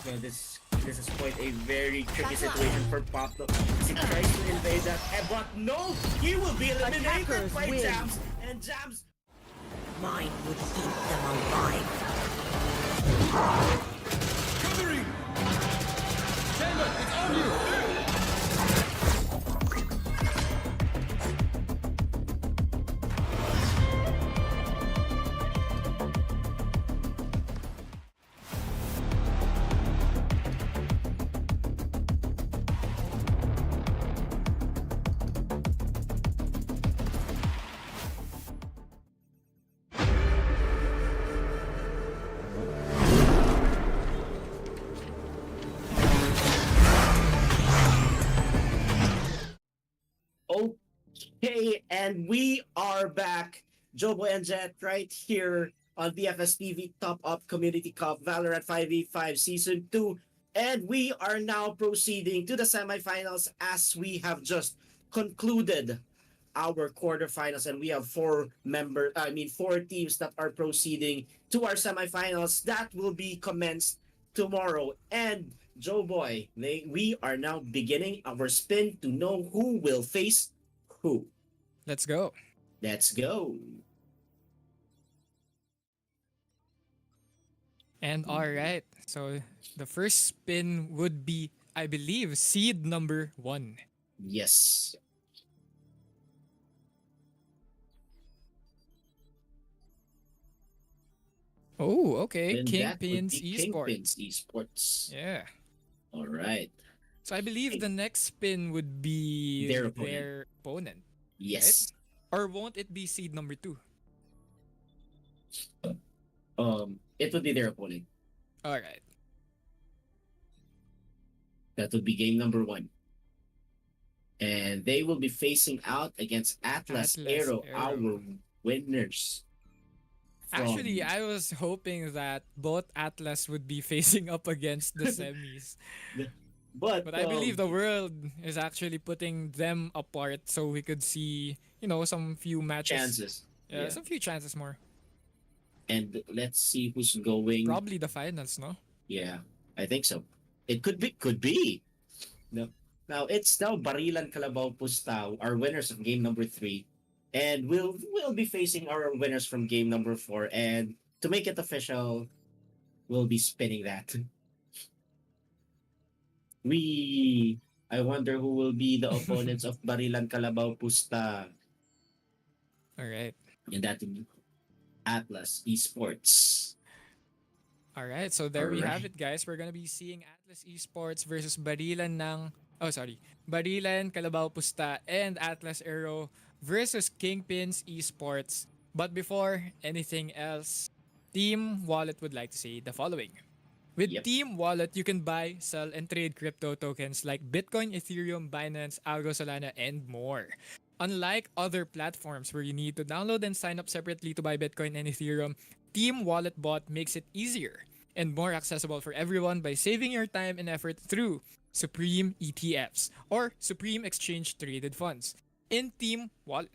Well, this is quite a very tricky situation for Pablo. He tries to invade that, but no, he will be eliminated Attackers by win. Jams, and Jams. Mine would eat them alive. Covering! Chamber, it's on you! Okay, and we are back. Jobo and Jet right here on BFS TV Top Up Community Cup Valorant 5v5 Season 2. And we are now proceeding to the semifinals as we have just concluded our quarterfinals, and we have four teams that are proceeding to our semifinals that will be commenced tomorrow. And Joe Boy, we are now beginning our spin to know who will face who. Let's go. Let's go. And alright, so the first spin would be, I believe, seed number 1. Yes. Oh, okay. Then that would KINGPINS be eSports. KINGPINS eSports. Yeah. All right. So I believe the next spin would be Their opponent. Yes. Right? Or won't it be seed number 2? It would be their opponent. Alright. That would be game number 1. And they will be facing out against Atlas AERO, our winners. Actually, I was hoping that both Atlas would be facing up against the semis. But I believe the world is actually putting them apart so we could see, some few matches. Chances. Yeah, some few chances more. And let's see who's going. Probably the finals, no? Yeah, I think so. It could be. No. Now it's now Barilan, Kalabaw, PUSTA, our winners of game number 3. And we'll be facing our winners from game number 4. And to make it official, we'll be spinning that. I wonder who will be the opponents of Barilan, Kalabaw, PUSTA. Alright. And that would be Atlas Esports. Alright, so there we have it, guys. We're gonna be seeing Atlas Esports versus Barilan ng Oh, sorry. Barilan, KALABAW, PUSTA, and Atlas AERO versus KINGPINS eSports. But before anything else, Team Wallet would like to say the following. With Team Wallet, you can buy, sell, and trade crypto tokens like Bitcoin, Ethereum, Binance, Algo, Solana, and more. Unlike other platforms where you need to download and sign up separately to buy Bitcoin and Ethereum, Team Wallet Bot makes it easier and more accessible for everyone by saving your time and effort through Supreme ETFs or Supreme Exchange Traded Funds. In Team Wallet,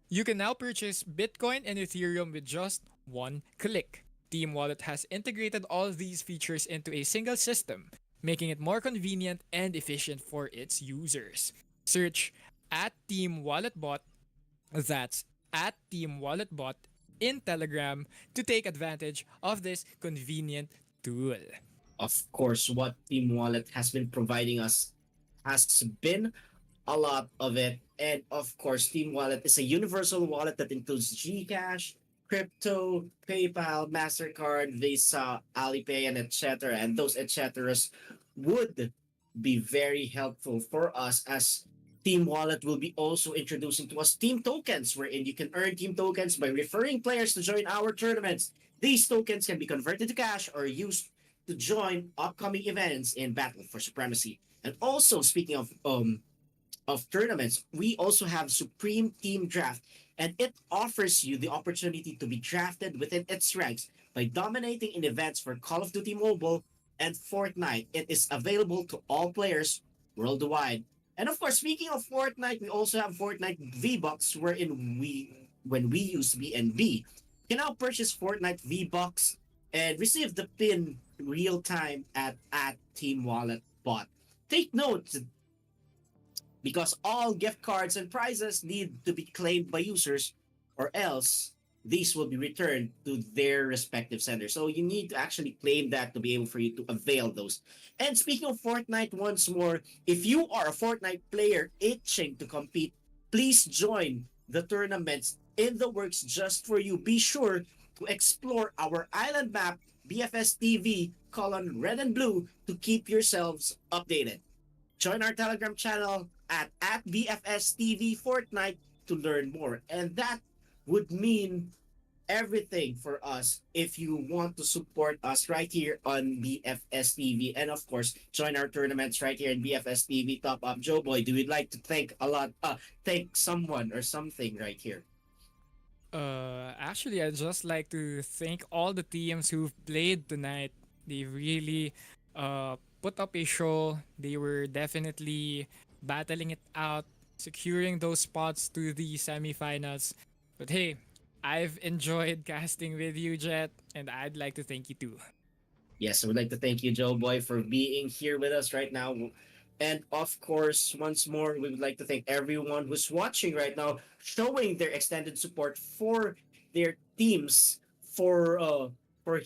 you can now purchase Bitcoin and Ethereum with just one click. Team Wallet has integrated all these features into a single system, making it more convenient and efficient for its users. Search at Team Wallet Bot, that's at Team Wallet Bot in Telegram to take advantage of this convenient tool. Of course, what Team Wallet has been providing us has been a lot of it. And of course, Team Wallet is a universal wallet that includes Gcash, crypto, PayPal, MasterCard, Visa, Alipay, and etc. And those etceteras would be very helpful for us, as Team Wallet will be also introducing to us team tokens, wherein you can earn team tokens by referring players to join our tournaments. These tokens can be converted to cash or used to join upcoming events in Battle for Supremacy. And also, speaking of tournaments, we also have Supreme Team Draft, and it offers you the opportunity to be drafted within its ranks by dominating in events for Call of Duty Mobile and Fortnite. It is available to all players worldwide. And of course, speaking of Fortnite, we also have Fortnite V-Bucks, wherein when we use BNB, you can now purchase Fortnite V-Bucks and receive the pin real time at Team Wallet Bot. Take note, because all gift cards and prizes need to be claimed by users, or else these will be returned to their respective senders. So you need to actually claim that to be able for you to avail those. And speaking of Fortnite, once more, if you are a Fortnite player itching to compete, please join the tournaments in the works just for you. Be sure to explore our island map, BFS TV, red and blue, to keep yourselves updated. Join our Telegram channel at BFS TV Fortnite to learn more. And that would mean everything for us if you want to support us right here on BFS TV. And of course, join our tournaments right here in BFS TV Top Up. Joe Boy, do we like to thank someone or something right here? Actually, I'd just like to thank all the teams who've played tonight. They really put up a show. They were definitely battling it out, securing those spots to the semifinals. But hey, I've enjoyed casting with you, Jet, and I'd like to thank you too. Yes, I would like to thank you, Joe Boy, for being here with us right now. And of course, once more, we would like to thank everyone who's watching right now, showing their extended support for their teams for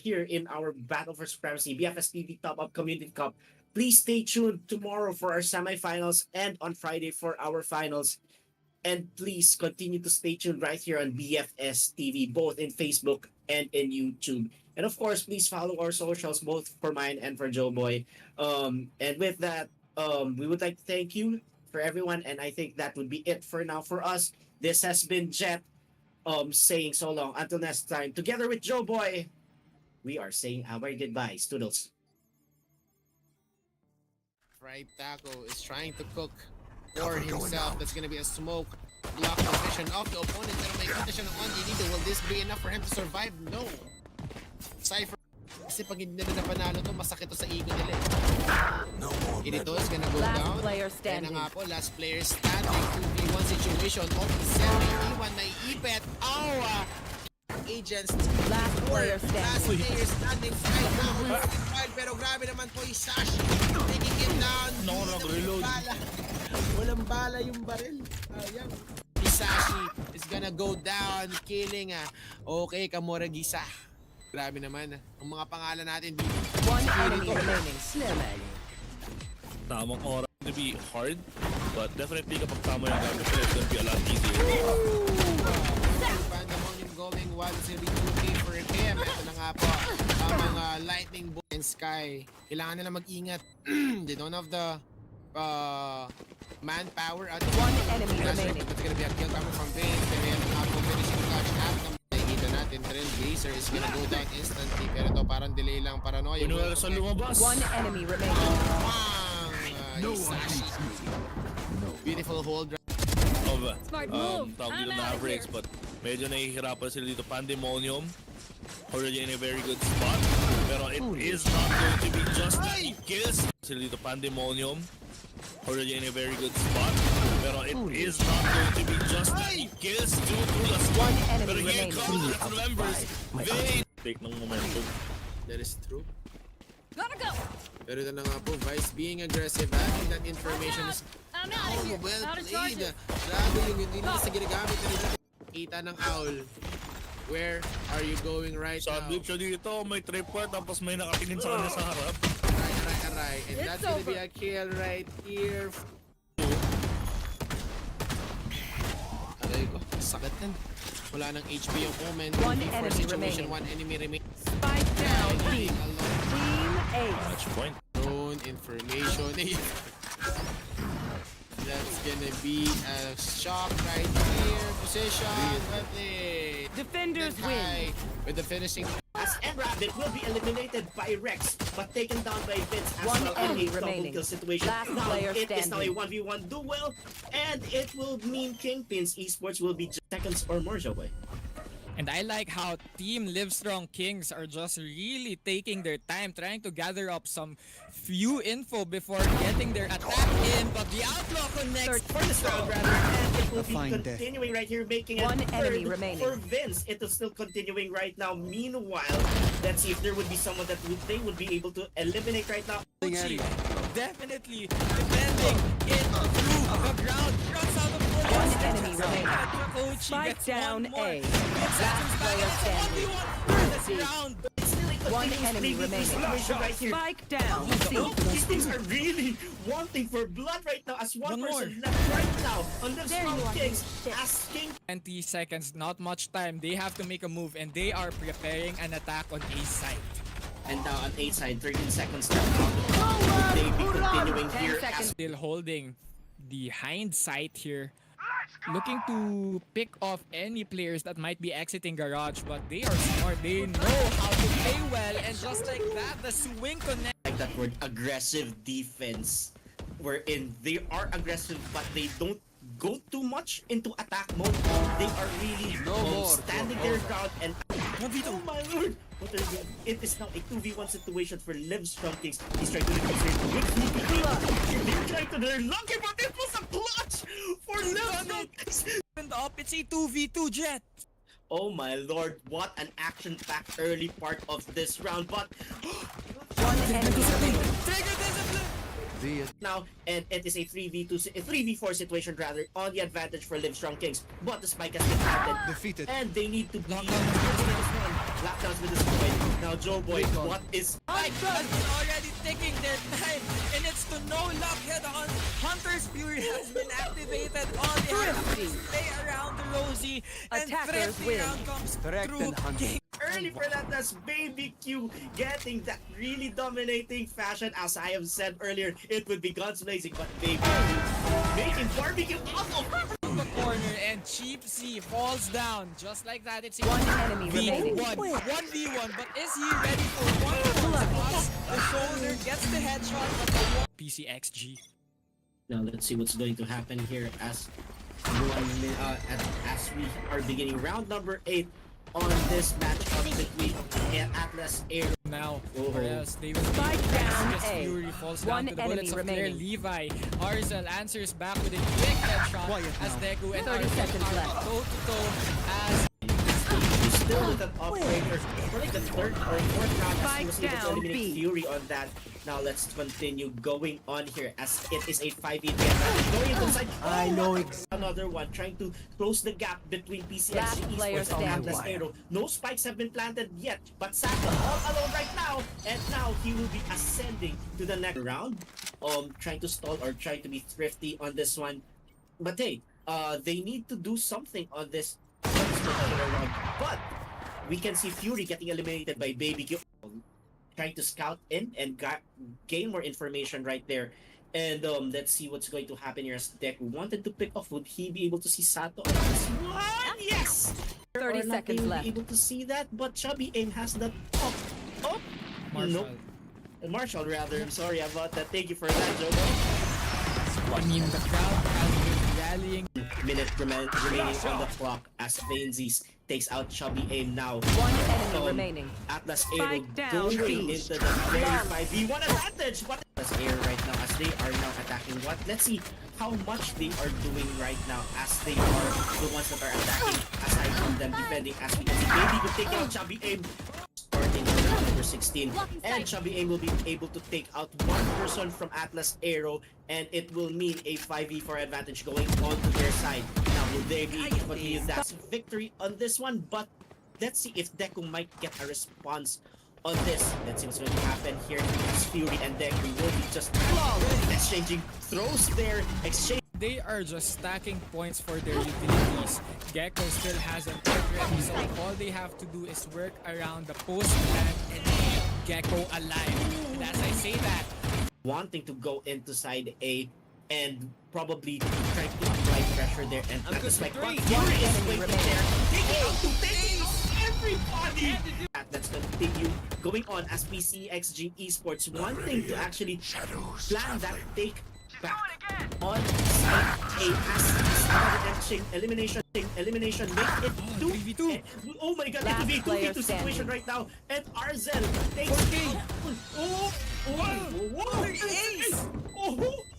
here in our Battle for Supremacy, BFS TV Top Up Community Cup. Please stay tuned tomorrow for our semifinals and on Friday for our finals. And please continue to stay tuned right here on BFS TV, both in Facebook and in YouTube. And of course, please follow our socials, both for mine and for Joe Boy. And with that, we would like to thank you for everyone. And I think that would be it for now for us. This has been Jet saying so long. Until next time, together with Joe Boy, we are saying our goodbyes. Toodles. Fried Taco is trying to cook for himself. That's gonna be a smoke block position of the opponent. Pero may condition on Dinido. Will this be enough for him to survive? No. Cypher, kasi pag hindi na panalo to, masakit to sa ego nila. No more. Dinido is gonna go last down. Player standing. Kaya nga po, last player standing. 2v1 situation. Officer, may iwan, may ipet. Awa! Agents. Last player standing. Last player standing. Fight, pero grabe naman po yung Sashi. Taking him down. No, reload. Walang bala yung baril. Ayan. Isashi is gonna go down, killing okay, Kamoragisa. Grabe naman. Ang mga pangalan natin dito. One enemy remaining. Tamang oras to be hard, but definitely kapag tama yung gamit ko, it's gonna be a lot easier. Pandemonium going wild, 2K for him. Ito na nga po. Ang mga lightning bolt and sky. Kailangan nila mag-ingat. They don't have the manpower at one enemy remaining. It's gonna be a kill coming from Vayne. Pero yan ang ako finishing touch at nakikita natin. Trailblazer is gonna go down instantly. Pero ito parang delay lang, paranoia. One enemy remaining. Beautiful hold. Smart move. Tawag dito na average, but medyo nahihirapan sila dito. Pandemonium already in a very good spot, pero it is not going to be just kills. Sila dito Pandemonium already in a very good spot, pero it is not going to be just kills due to the squad. Pero here comes the members. They take ng momentum. That is true. Gotta go. Pero ito na nga po, Vice being aggressive. Having that information is I'm out of here. well Out of played. charges. Grabe yung hindi nila sa ginagamit na nila. Kita ng owl. Where are you going right now? Sandwich siya dito, may tripwire, tapos may nakatingin sa kanya sa harap. Aray. And It's that's gonna be over. a kill right here. Aray ko, sakit din. Wala nang HP yung moment. One For enemy situation, remaining. one enemy remaining. Spike down B. Team Ace. Match point. Drone information. That's gonna be a shock right here. Position. Lovely. Defenders High with the finishing. As Rabbit will be eliminated by Rex, but taken down by Vince as One well enemy in a double remaining. kill situation. Last Now player it is now a standing. 1v1 duel, and it will mean Kingpins Esports will be just seconds or more away. And I like how Team Livestrong Kings are just really taking their time trying to gather up some few info before getting their attack in, but the Outlaw connects For this round, rather, and it will be fine death. continuing right here, making One it enemy third remaining. for Vince. It is still continuing right now. Meanwhile, let's see if there would be someone that they would be able to eliminate right now. definitely defending it through the ground. Drops out of bullets. One enemy remaining. 𝐂𝐻𝐿 Spike gets down one more. A. It's Last player standing. this round. One enemy remaining. Situation right here. Spike down C. These things are really wanting for blood right now as one One person more. left right now on the There strong you are. Kings as King 20 seconds, not much time. They have to make a move and they are preparing an attack on A side. and now on A side 13 seconds left. Would they be continuing 10 here seconds. as Still holding the hindsight here. Looking to pick off any players that might be exiting Garage, but they are smart. They know how to play well, and just like that, the swing connect. like that word aggressive defense wherein they are aggressive but they don't go too much into attack mode. They are really standing their ground and oh my lord, what are they doing? It is now a 2v1 situation for Livestrong Kings. He's trying to negotiate with they're trying to they're lucky, but it was a clutch for Livestrong Kings. Up, it's a 2v2 Jet. Oh my lord, what an action-packed early part of this round, but One enemy remaining. Trigger discipline. now, and it is a 3v4 situation rather, on the advantage for Livestrong Kings, but the spike has been planted. Defeated. And they need to be lockdowns with this boy. Now, Joe Boy, what is Icon is already taking their time, and it's to no luck here. The Hunter's Fury has been activated. All they have to do is stay around the Rosie, and Attackers Thrifty win. round comes Correct through. and hunting. early for that? That's Baby Q getting that really dominating fashion. As I have said earlier, it would be guns blazing, but Baby Q making barbecue out of her. The corner, and Cheap C falls down just like that. It's a One enemy remaining. 1v1, but is he ready for one more shots? The shoulder gets the headshot, but the one PCXG. Now let's see what's going to happen here as as we are beginning round number 8 on this matchup between Atlas AERO. Now, Oh. whereas they will Spike down as A. Fury falls One down to the enemy bullets of remaining. Levi. Arzel answers back with a quick headshot Quiet as now. Deku and 30 Arzel seconds are left. toe-to-toe as Still with an operator for like the third or fourth round as he Spike was able to down eliminate B. Fury on that. Now let's continue going on here as it is a 5v3 advantage. Going into the side. I know Another one trying to close the gap between PCXG Last player Esports and standing. Atlas AERO. No spikes have been planted yet, but Saka all alone right now, and now he will be ascending to the next round. Trying to stall or trying to be thrifty on this one. But hey, they need to do something on this particular round. But we can see Fury getting eliminated by Baby Q, trying to scout in and gain more information right there. And let's see what's going to happen here as Deck wanted to pick off. Would he be able to see Sato on this one? Yes! 30 seconds left. Be able to see that, but _chubby_aim has that up. Marshall. Nope. Marshall, rather. I'm sorry about that. Thank you for that, Joe. I mean, the crowd has been rallying. Minute remaining on the clock as Vainsies takes out _chubby_aim now. One enemy remaining. Atlas Spike AERO down, going B. into the very 5v1 advantage. But Atlas AERO right now as they are now attacking what? Let's see how much they are doing right now as they are the ones that are attacking aside from them defending. As we can see, Baby could take out _chubby_aim. Starting in round number 16, and _chubby_aim will be able to take out one person from Atlas AERO, and it will mean a 5v4 advantage going on to their side. Now, will they be able to continue that victory on this one? But let's see if Deku might get a response on this. Let's see what's going to happen here. Fury and Deku will be just exchanging throws there. They are just stacking points for their utilities. Gecko still hasn't ready, so all they have to do is work around the post plant and keep Gecko alive. And as I say that, wanting to go into side A and probably trying to apply pressure there, and that is like what Fury is waiting there. Taking out everybody! Let's continue going on as PCXG Esports wanting to actually plan that take back on side A as started elimination, make it 2v2. Oh my god, it will be 2v2 situation right now, and Arzel takes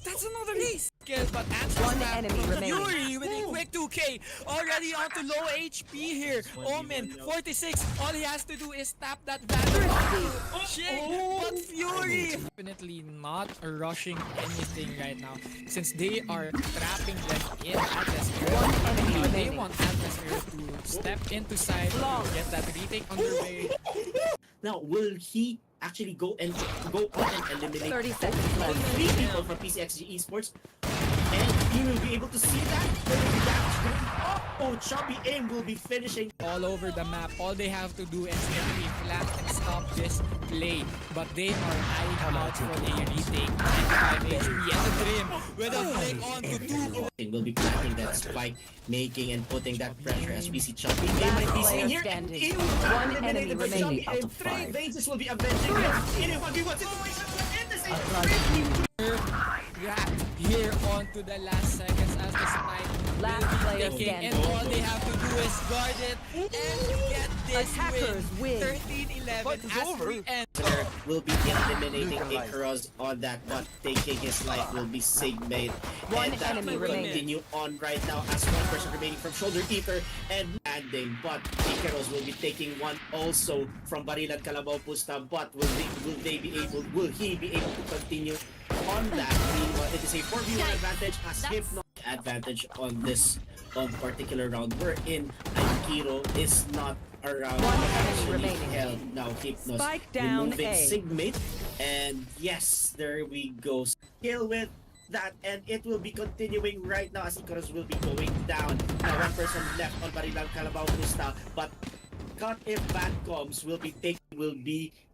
that's another ace! But One enemy remaining. Fury with a quick 2k, already on to low HP here. Omen, 46, all he has to do is tap that Valorant. But Fury! Definitely not rushing anything right now, since they are trapping them in Atlas AERO. They want Atlas AERO to step into side, get that retake underway. Now, will he actually go on and eliminate 30 seconds left. 3 people from PCXG Esports? And he will be able to see that. _chubby_aim will be finishing all over the map. All they have to do is simply flat and stop this play. But they are eyeing out for a retake. 95 HP at the rim with a flick on to 2. Will be planting that spike, making and putting that pressure as we see _chubby_aim might be seen here. One enemy remaining out of 5. Vainsies will be avenging him in a 1v1 situation. In the same Wrapped here on to the last seconds as the snipe will be ticking, and all they have to do is guard it and get this win. 13-11 as we end. Will be eliminating 𝐂𝐻𝐿 on that, but taking his life will be Sigmade. One and that enemy will remaining. continue on right now as one person remaining from �SHOULDEREATER and landing. But 𝐂𝐻𝐿 will be taking one also from BARILAN, KALABAW, PUSTA. But will he be able to continue on that? Meanwhile, it is a 4v1 advantage as Hypno advantage on this particular round. We're in 𝐂𝐻𝐿 is not around. remaining. Held. Now Hypnos Spike down removing A. Sigmade, and yes, there we go. Kill with that, and it will be continuing right now as 𝐂𝐻𝐿 will be going down. Now one person left on BARILAN, KALABAW, PUSTA, but cut if bad comes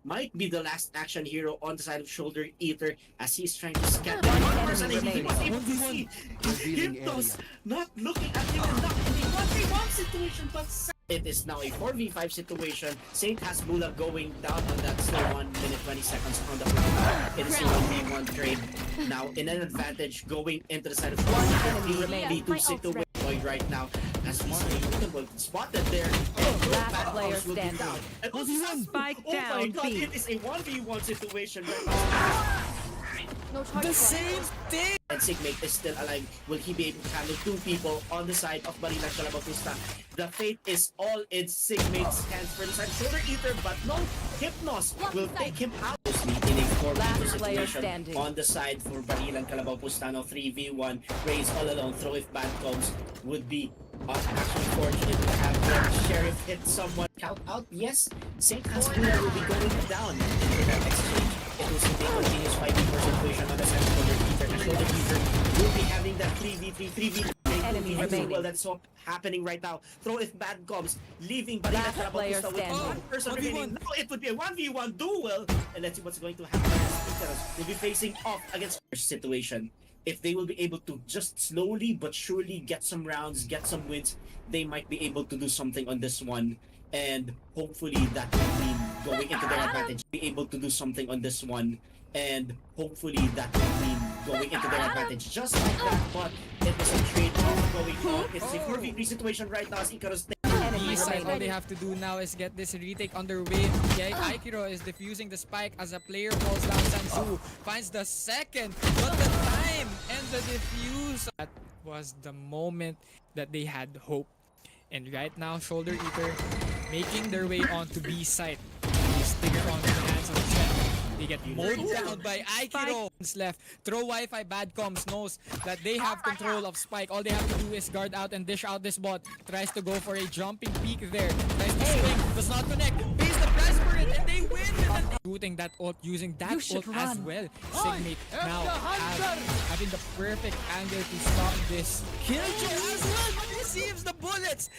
might be the last action hero on the side of �ＳHOULDEREATER as he's trying to scatter. He was able to see Hypnos not looking at him and not in a 1v1 situation, but it is now a 4v5 situation. Saint has Bula going down on that still 1 minute 20 seconds on the clock. It is a 1v1 trade now in an advantage going into the side of B2 situation right now as we see spotted there. Last player standing. Spike down. Oh my god, B. it is a 1v1 situation right now. The same thing! And Sigmade is still alive. Will he be able to handle 2 people on the side of BARILAN, KALABAW, PUSTA? The fate is all in Sigmade's hands for the side of �ＳHOULDEREATER, but no, Hypnos will take him out. In a 4v2 situation on the side for BARILAN, KALABAW, PUSTA. Now 3v1, Raze all alone. Throw if bad comes would be actually fortunate to have the Sheriff hit someone. Count out, yes. Saint Hasbula will be going down into that exchange. It will be a continuous 5v4 situation on the side of �ＳHOULDEREATER. �SHOULDEREATer will be having that 3v3 Enemy remaining. well, that's what happening right now. Throw if bad comes, leaving BARILAN, KALABAW, PUSTA with 1 person remaining. Now it would be a 1v1 duel, and let's see what's going to happen. Icarus will be facing off against situation. If they will be able to just slowly but surely get some rounds, get some wins, they might be able to do something on this one. And hopefully that will mean going into their advantage. Be able to do something on this one. And hopefully that will mean going into their advantage. Just like that, but it was a trade-off going on. It's a 4v3 situation right now as Icarus all they have to do now is get this retake underway. Yeah, AERO is defusing the spike as a player falls down. Sanzu finds the second, but the time and the defuse. That was the moment that they had hope. And right now, SHOULDEREATER making their way onto B site. They sticker on the hands of the Jet. They get mowed down by AERO. Left. Throw Wi-Fi bad comms knows that they have control of spike. All they have to do is guard out and dish out this bot. Tries to go for a jumping peek there. Tries to swing. Does not connect. Pays the price for it and they win. Shooting that ult, using that ult as well. 𝐂𝐿𝐴 now having the perfect angle to stop this. Killjoy as well, but receives the bullets.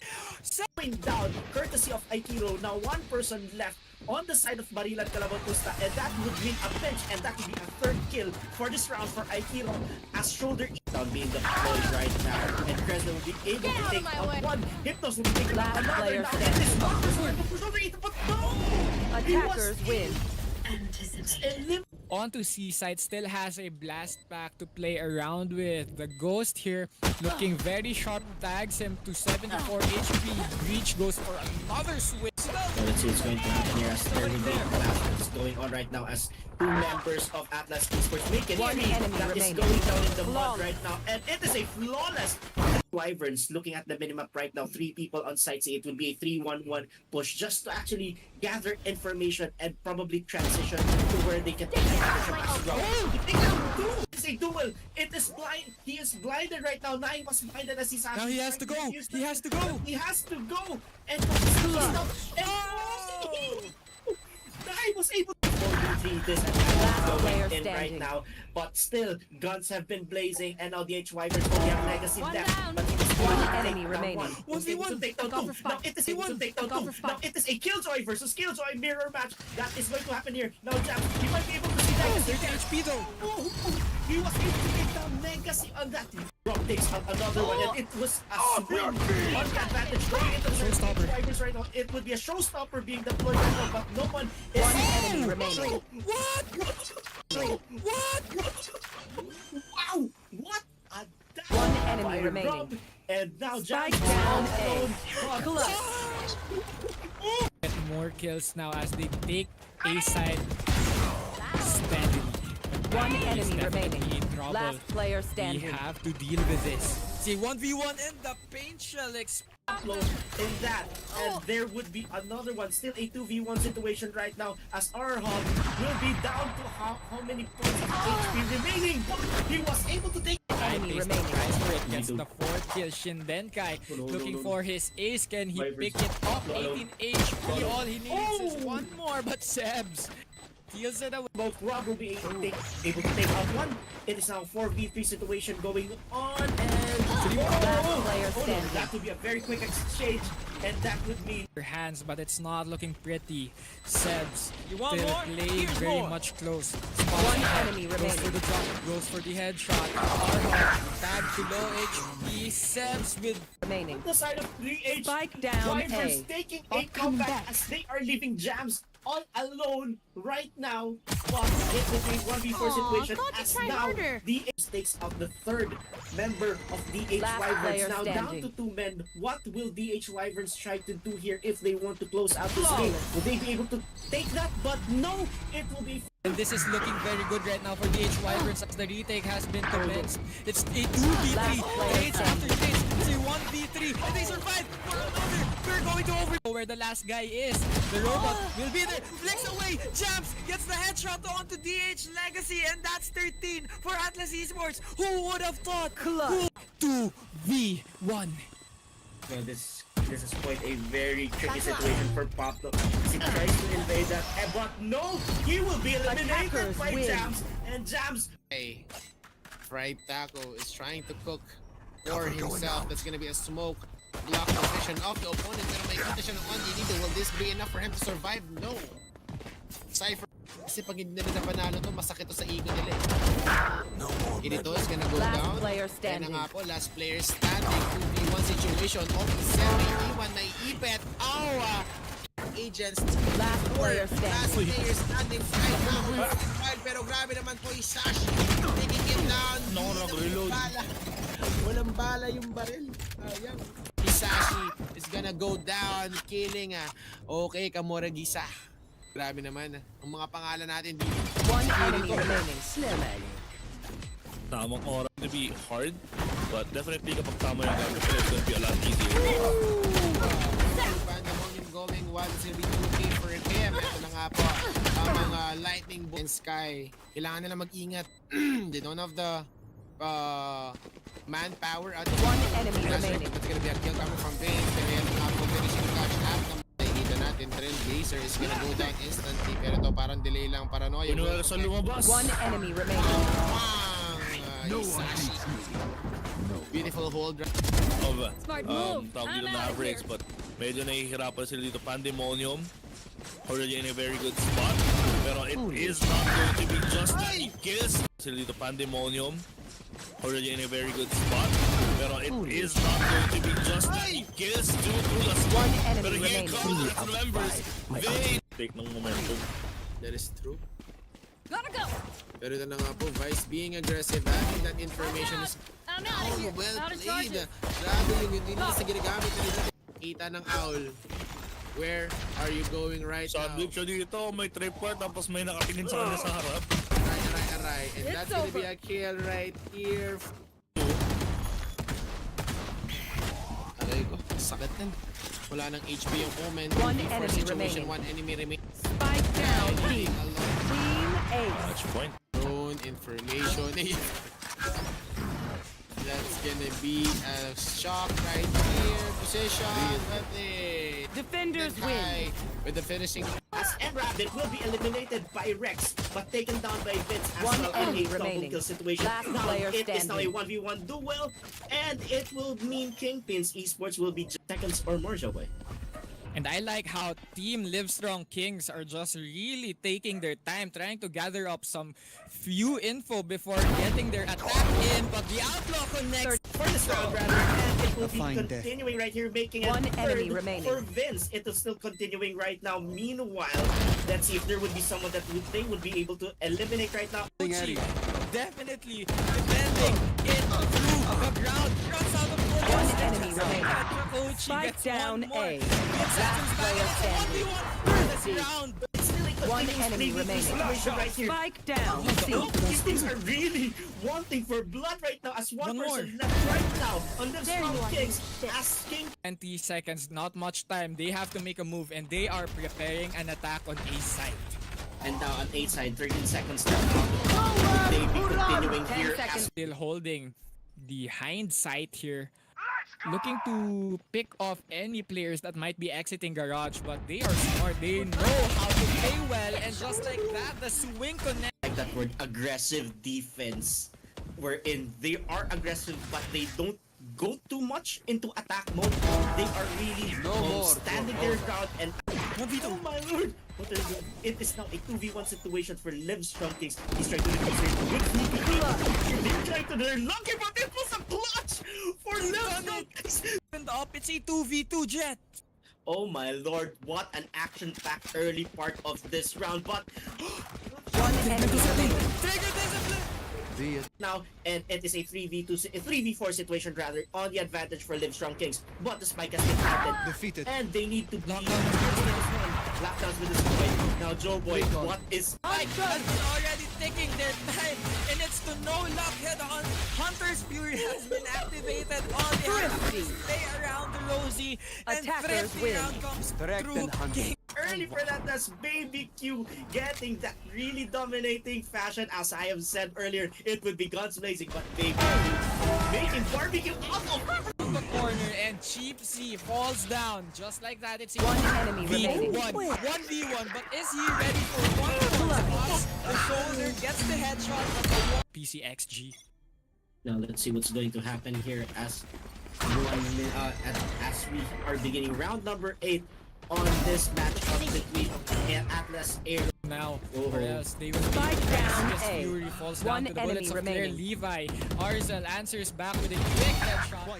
Going down, courtesy of AERO. Now one person left on the side of BARILAN, KALABAW, PUSTA, and that would mean a bench, and that would be a third kill for this round for AERO as SHOULDEREATER being deployed right now, and Kresna will be able to take out one. Hypnos will be taking out another. Now it is one person for SHOULDEREATER, but no! Attackers win. On to C side, still has a blast pack to play around with. The Ghost here looking very sharp, tags him to 74 HP. Breach goes for another switch. Let's see what's going to happen here as there will be a blast is going on right now as two members of Atlas Esports make it. One enemy that is remaining. going down in the mud right now, and it is a flawless. Wyverns looking at the minimap right now, 3 people on site. It will be a 3-1-1 push just to actually gather information and probably transition to where they can take advantage of as well. It's a duel. It is blind. He is blinded right now. Nine was blinded as he's now he has to go. He has to go. He has to go. And Nine was able to this going in right now, but still guns have been blazing, and now the 𝐂𝐻𝐕 only have legacy left. But it is enemy remaining. Was able to take down two. Now it is able to take down two. Now it is a 𝐂𝐿𝐴 versus 𝐂𝐿𝐴 mirror match that is going to happen here. Now Japs, he might be able to see legacy. 30 HP though. He was able to take down legacy on that. Rob takes out another one, and it was a swing on the advantage going into the 𝐂𝐻𝐕s right now. It would be a showstopper being deployed right now, but no one is. One enemy remaining. What? Wow! What? One enemy remaining. And now Spike down A. Get more kills now as they take A side steadily. One enemy remaining. In trouble. Last player standing. We have to deal with this. See 1v1 and the paint shell upload in that, and there would be another one, still a 2v1 situation right now as our hub will be down to how many points of HP remaining. He was able to take enemy remaining. Gets the 4th kill. Shindenkai looking for his ace. Can he pick it up? 18 HP. All he needs is one more, but Sebs deals it away. Both Rob will be able to take out one. It is now 4v3 situation going on, and that would be a very quick exchange, and that would mean your hands, but it's not looking pretty. Sebs still playing very much close. One enemy remaining. Goes for the jump, goes for the headshot. Tag to low HP. Sebs with remaining. The side of 3H. Spike down Wyverns taking a comeback as they are leaving Jams all alone right now, but it will be 1v4 situation as now DH takes out the 3rd member of 𝐻𝐻𝐕s. Now down to 2 men. What will 𝐻𝐻𝐕s try to do here if they want to close out this game? Will they be able to take that? But no, it will be. And this is looking very good right now for 𝐻𝐻𝐕s as the retake has been commenced. It's a 2v3, trades after trades. It's a 1v3, and they survive for another. We're going to over where the last guy is. The robot will be there. Flicks away. Jams gets the headshot onto DH Legacy, and that's 13 for Atlas Esports. Who would have thought? 2v1. So this is quite a very tricky situation for Pablo. He tries to invade that, but no, he will be eliminated by Jams, and Jams. Hey, Fried Taco is trying to cook for himself. That's gonna be a smoke. Block position of the opponent. Gonna make condition on Yinito. Will this be enough for him to survive? No. Cypher Kasi pag hindi nila napanalo to, masakit to sa ego nila eh. Kirito is gonna go down. Player Kaya standing. na nga po, last player standing. 2v1 situation. Officer may iwan, may ipet. Agents. Last player Last standing. player standing right now. Pero grabe naman po Isashi. Taking him down. Nag-reload. Walang bala yung baril. Ayan. Isashi is gonna go down. Killing Okay, Kamoragisa. Grabe naman. Ang mga pangalan natin dito. One enemy remaining. Tamang oras to be hard, but definitely kapag tama yung gamit, it's gonna be a lot easier. Pandemonium going 1-2K for him. Ito na nga po ang mga lightning bolt and sky. Kailangan nila mag-ingat. They don't have the manpower at One enemy remaining. It's gonna be a kill coming from Vince. Pero yan nga po finishing touch at nakikita natin. Trailblazer is gonna go down instantly. Pero to parang delay lang, paranoia. Pinuwala sa lumabas. One enemy remaining. Isashi. Beautiful hold. Smart move. Tawag I'm dito out na of average, here. but medyo nahihirapan sila dito. Pandemonium already in a very good spot, pero it is not going to be just kills. Sila dito Pandemonium already in a very good spot, pero it is not going to be just kills due to the spot. One enemy Pero here remaining. comes the members. They take ng momentum. That is true. Gotta go. Pero ito na nga po, Vice being aggressive, having that information is I'm out of here. well Out of played. charges. Grabe yung hindi nila sa ginagamit nila. Kita ng owl. Where are you going right now? Sandwich siya dito, may tripwire, tapos may nakatingin sa kanya sa harap. Aray. And It's that's gonna be over. a kill right here. Aray ko, sakit din. Wala nang HP yung moment. One For enemy situation, remaining. one enemy remaining. Spike down. B. Team Ace. Match point. Drone information. That's gonna be a shock right here. Position. Defenders win. With the finishing. As Rabbit will be eliminated by Rex, but taken down by Vince as One well in a enemy double remaining. kill situation. Last Now player it is now a standing. 1v1 duel, and it will mean Kingpins Esports will be just seconds or more away. And I like how Team Livestrong Kings are just really taking their time trying to gather up some few info before getting their attack in, but the Outlaw connects. For this round, rather, and it will be Fine death. continuing right here, making it One enemy third remaining. for Vince. It is still continuing right now. Meanwhile, let's see if there would be someone that they would be able to eliminate right now. Definitely defending it through the ground. Runs out of bullets. One enemy remaining. 𝐂𝐎𝐿 Spike gets down one more. A. It's Last player standing. 1v1 for this round. One enemy remaining. Situation right here. Spike down. C. These teams are really wanting for blood right now as one One person more. left right now on the strong Kings as King 20 seconds, not much time. They have to make a move and they are preparing an attack on A side. and now on A side 13 seconds left. They be continuing 10 here seconds. as Still holding the hindsight here. Looking to pick off any players that might be exiting Garage, but they are smart. They know how to play well, and just like that, the swing connect. like that word aggressive defense wherein they are aggressive but they don't go too much into attack mode. They are really standing their ground and oh my lord! What are they doing? It is now a 2v1 situation for Livestrong Kings. He's trying to negotiate with They're trying to they're lucky, but it was a clutch for Livestrong Kings. And up, it's a 2v2 Jet. Oh my lord, what an action-packed early part of this round, but One enemy remaining. Trigger discipline. now, and it is a 3v4 situation rather, on the advantage for Livestrong Kings. But the spike has been planted. Defeated. And they need to be lockdowns with this boy. Now, Joe Boy, what is Spike has been already taking their time, and it's to no luck head on. Hunter's Fury has been activated. All they have to do is stay around the Rosie, and Attackers Thrifty win. round comes Correct through. and hunting. early for that? That's Baby Q getting that really dominating fashion. As I have said earlier, it would be guns blazing, but Baby Q making barbecue out of the corner, and Cheap C falls down just like that. It's a One enemy remaining. 1v1, but is he ready for one? The shoulder gets the headshot, but the one PCXG. Now let's see what's going to happen here as we are beginning round number 8 on this matchup between Atlas AERO now, Oh. or else they will be Spike down as A. Fury falls One down to the enemy bullets of Claire remaining. Levi. Arzel answers back with a quick headshot.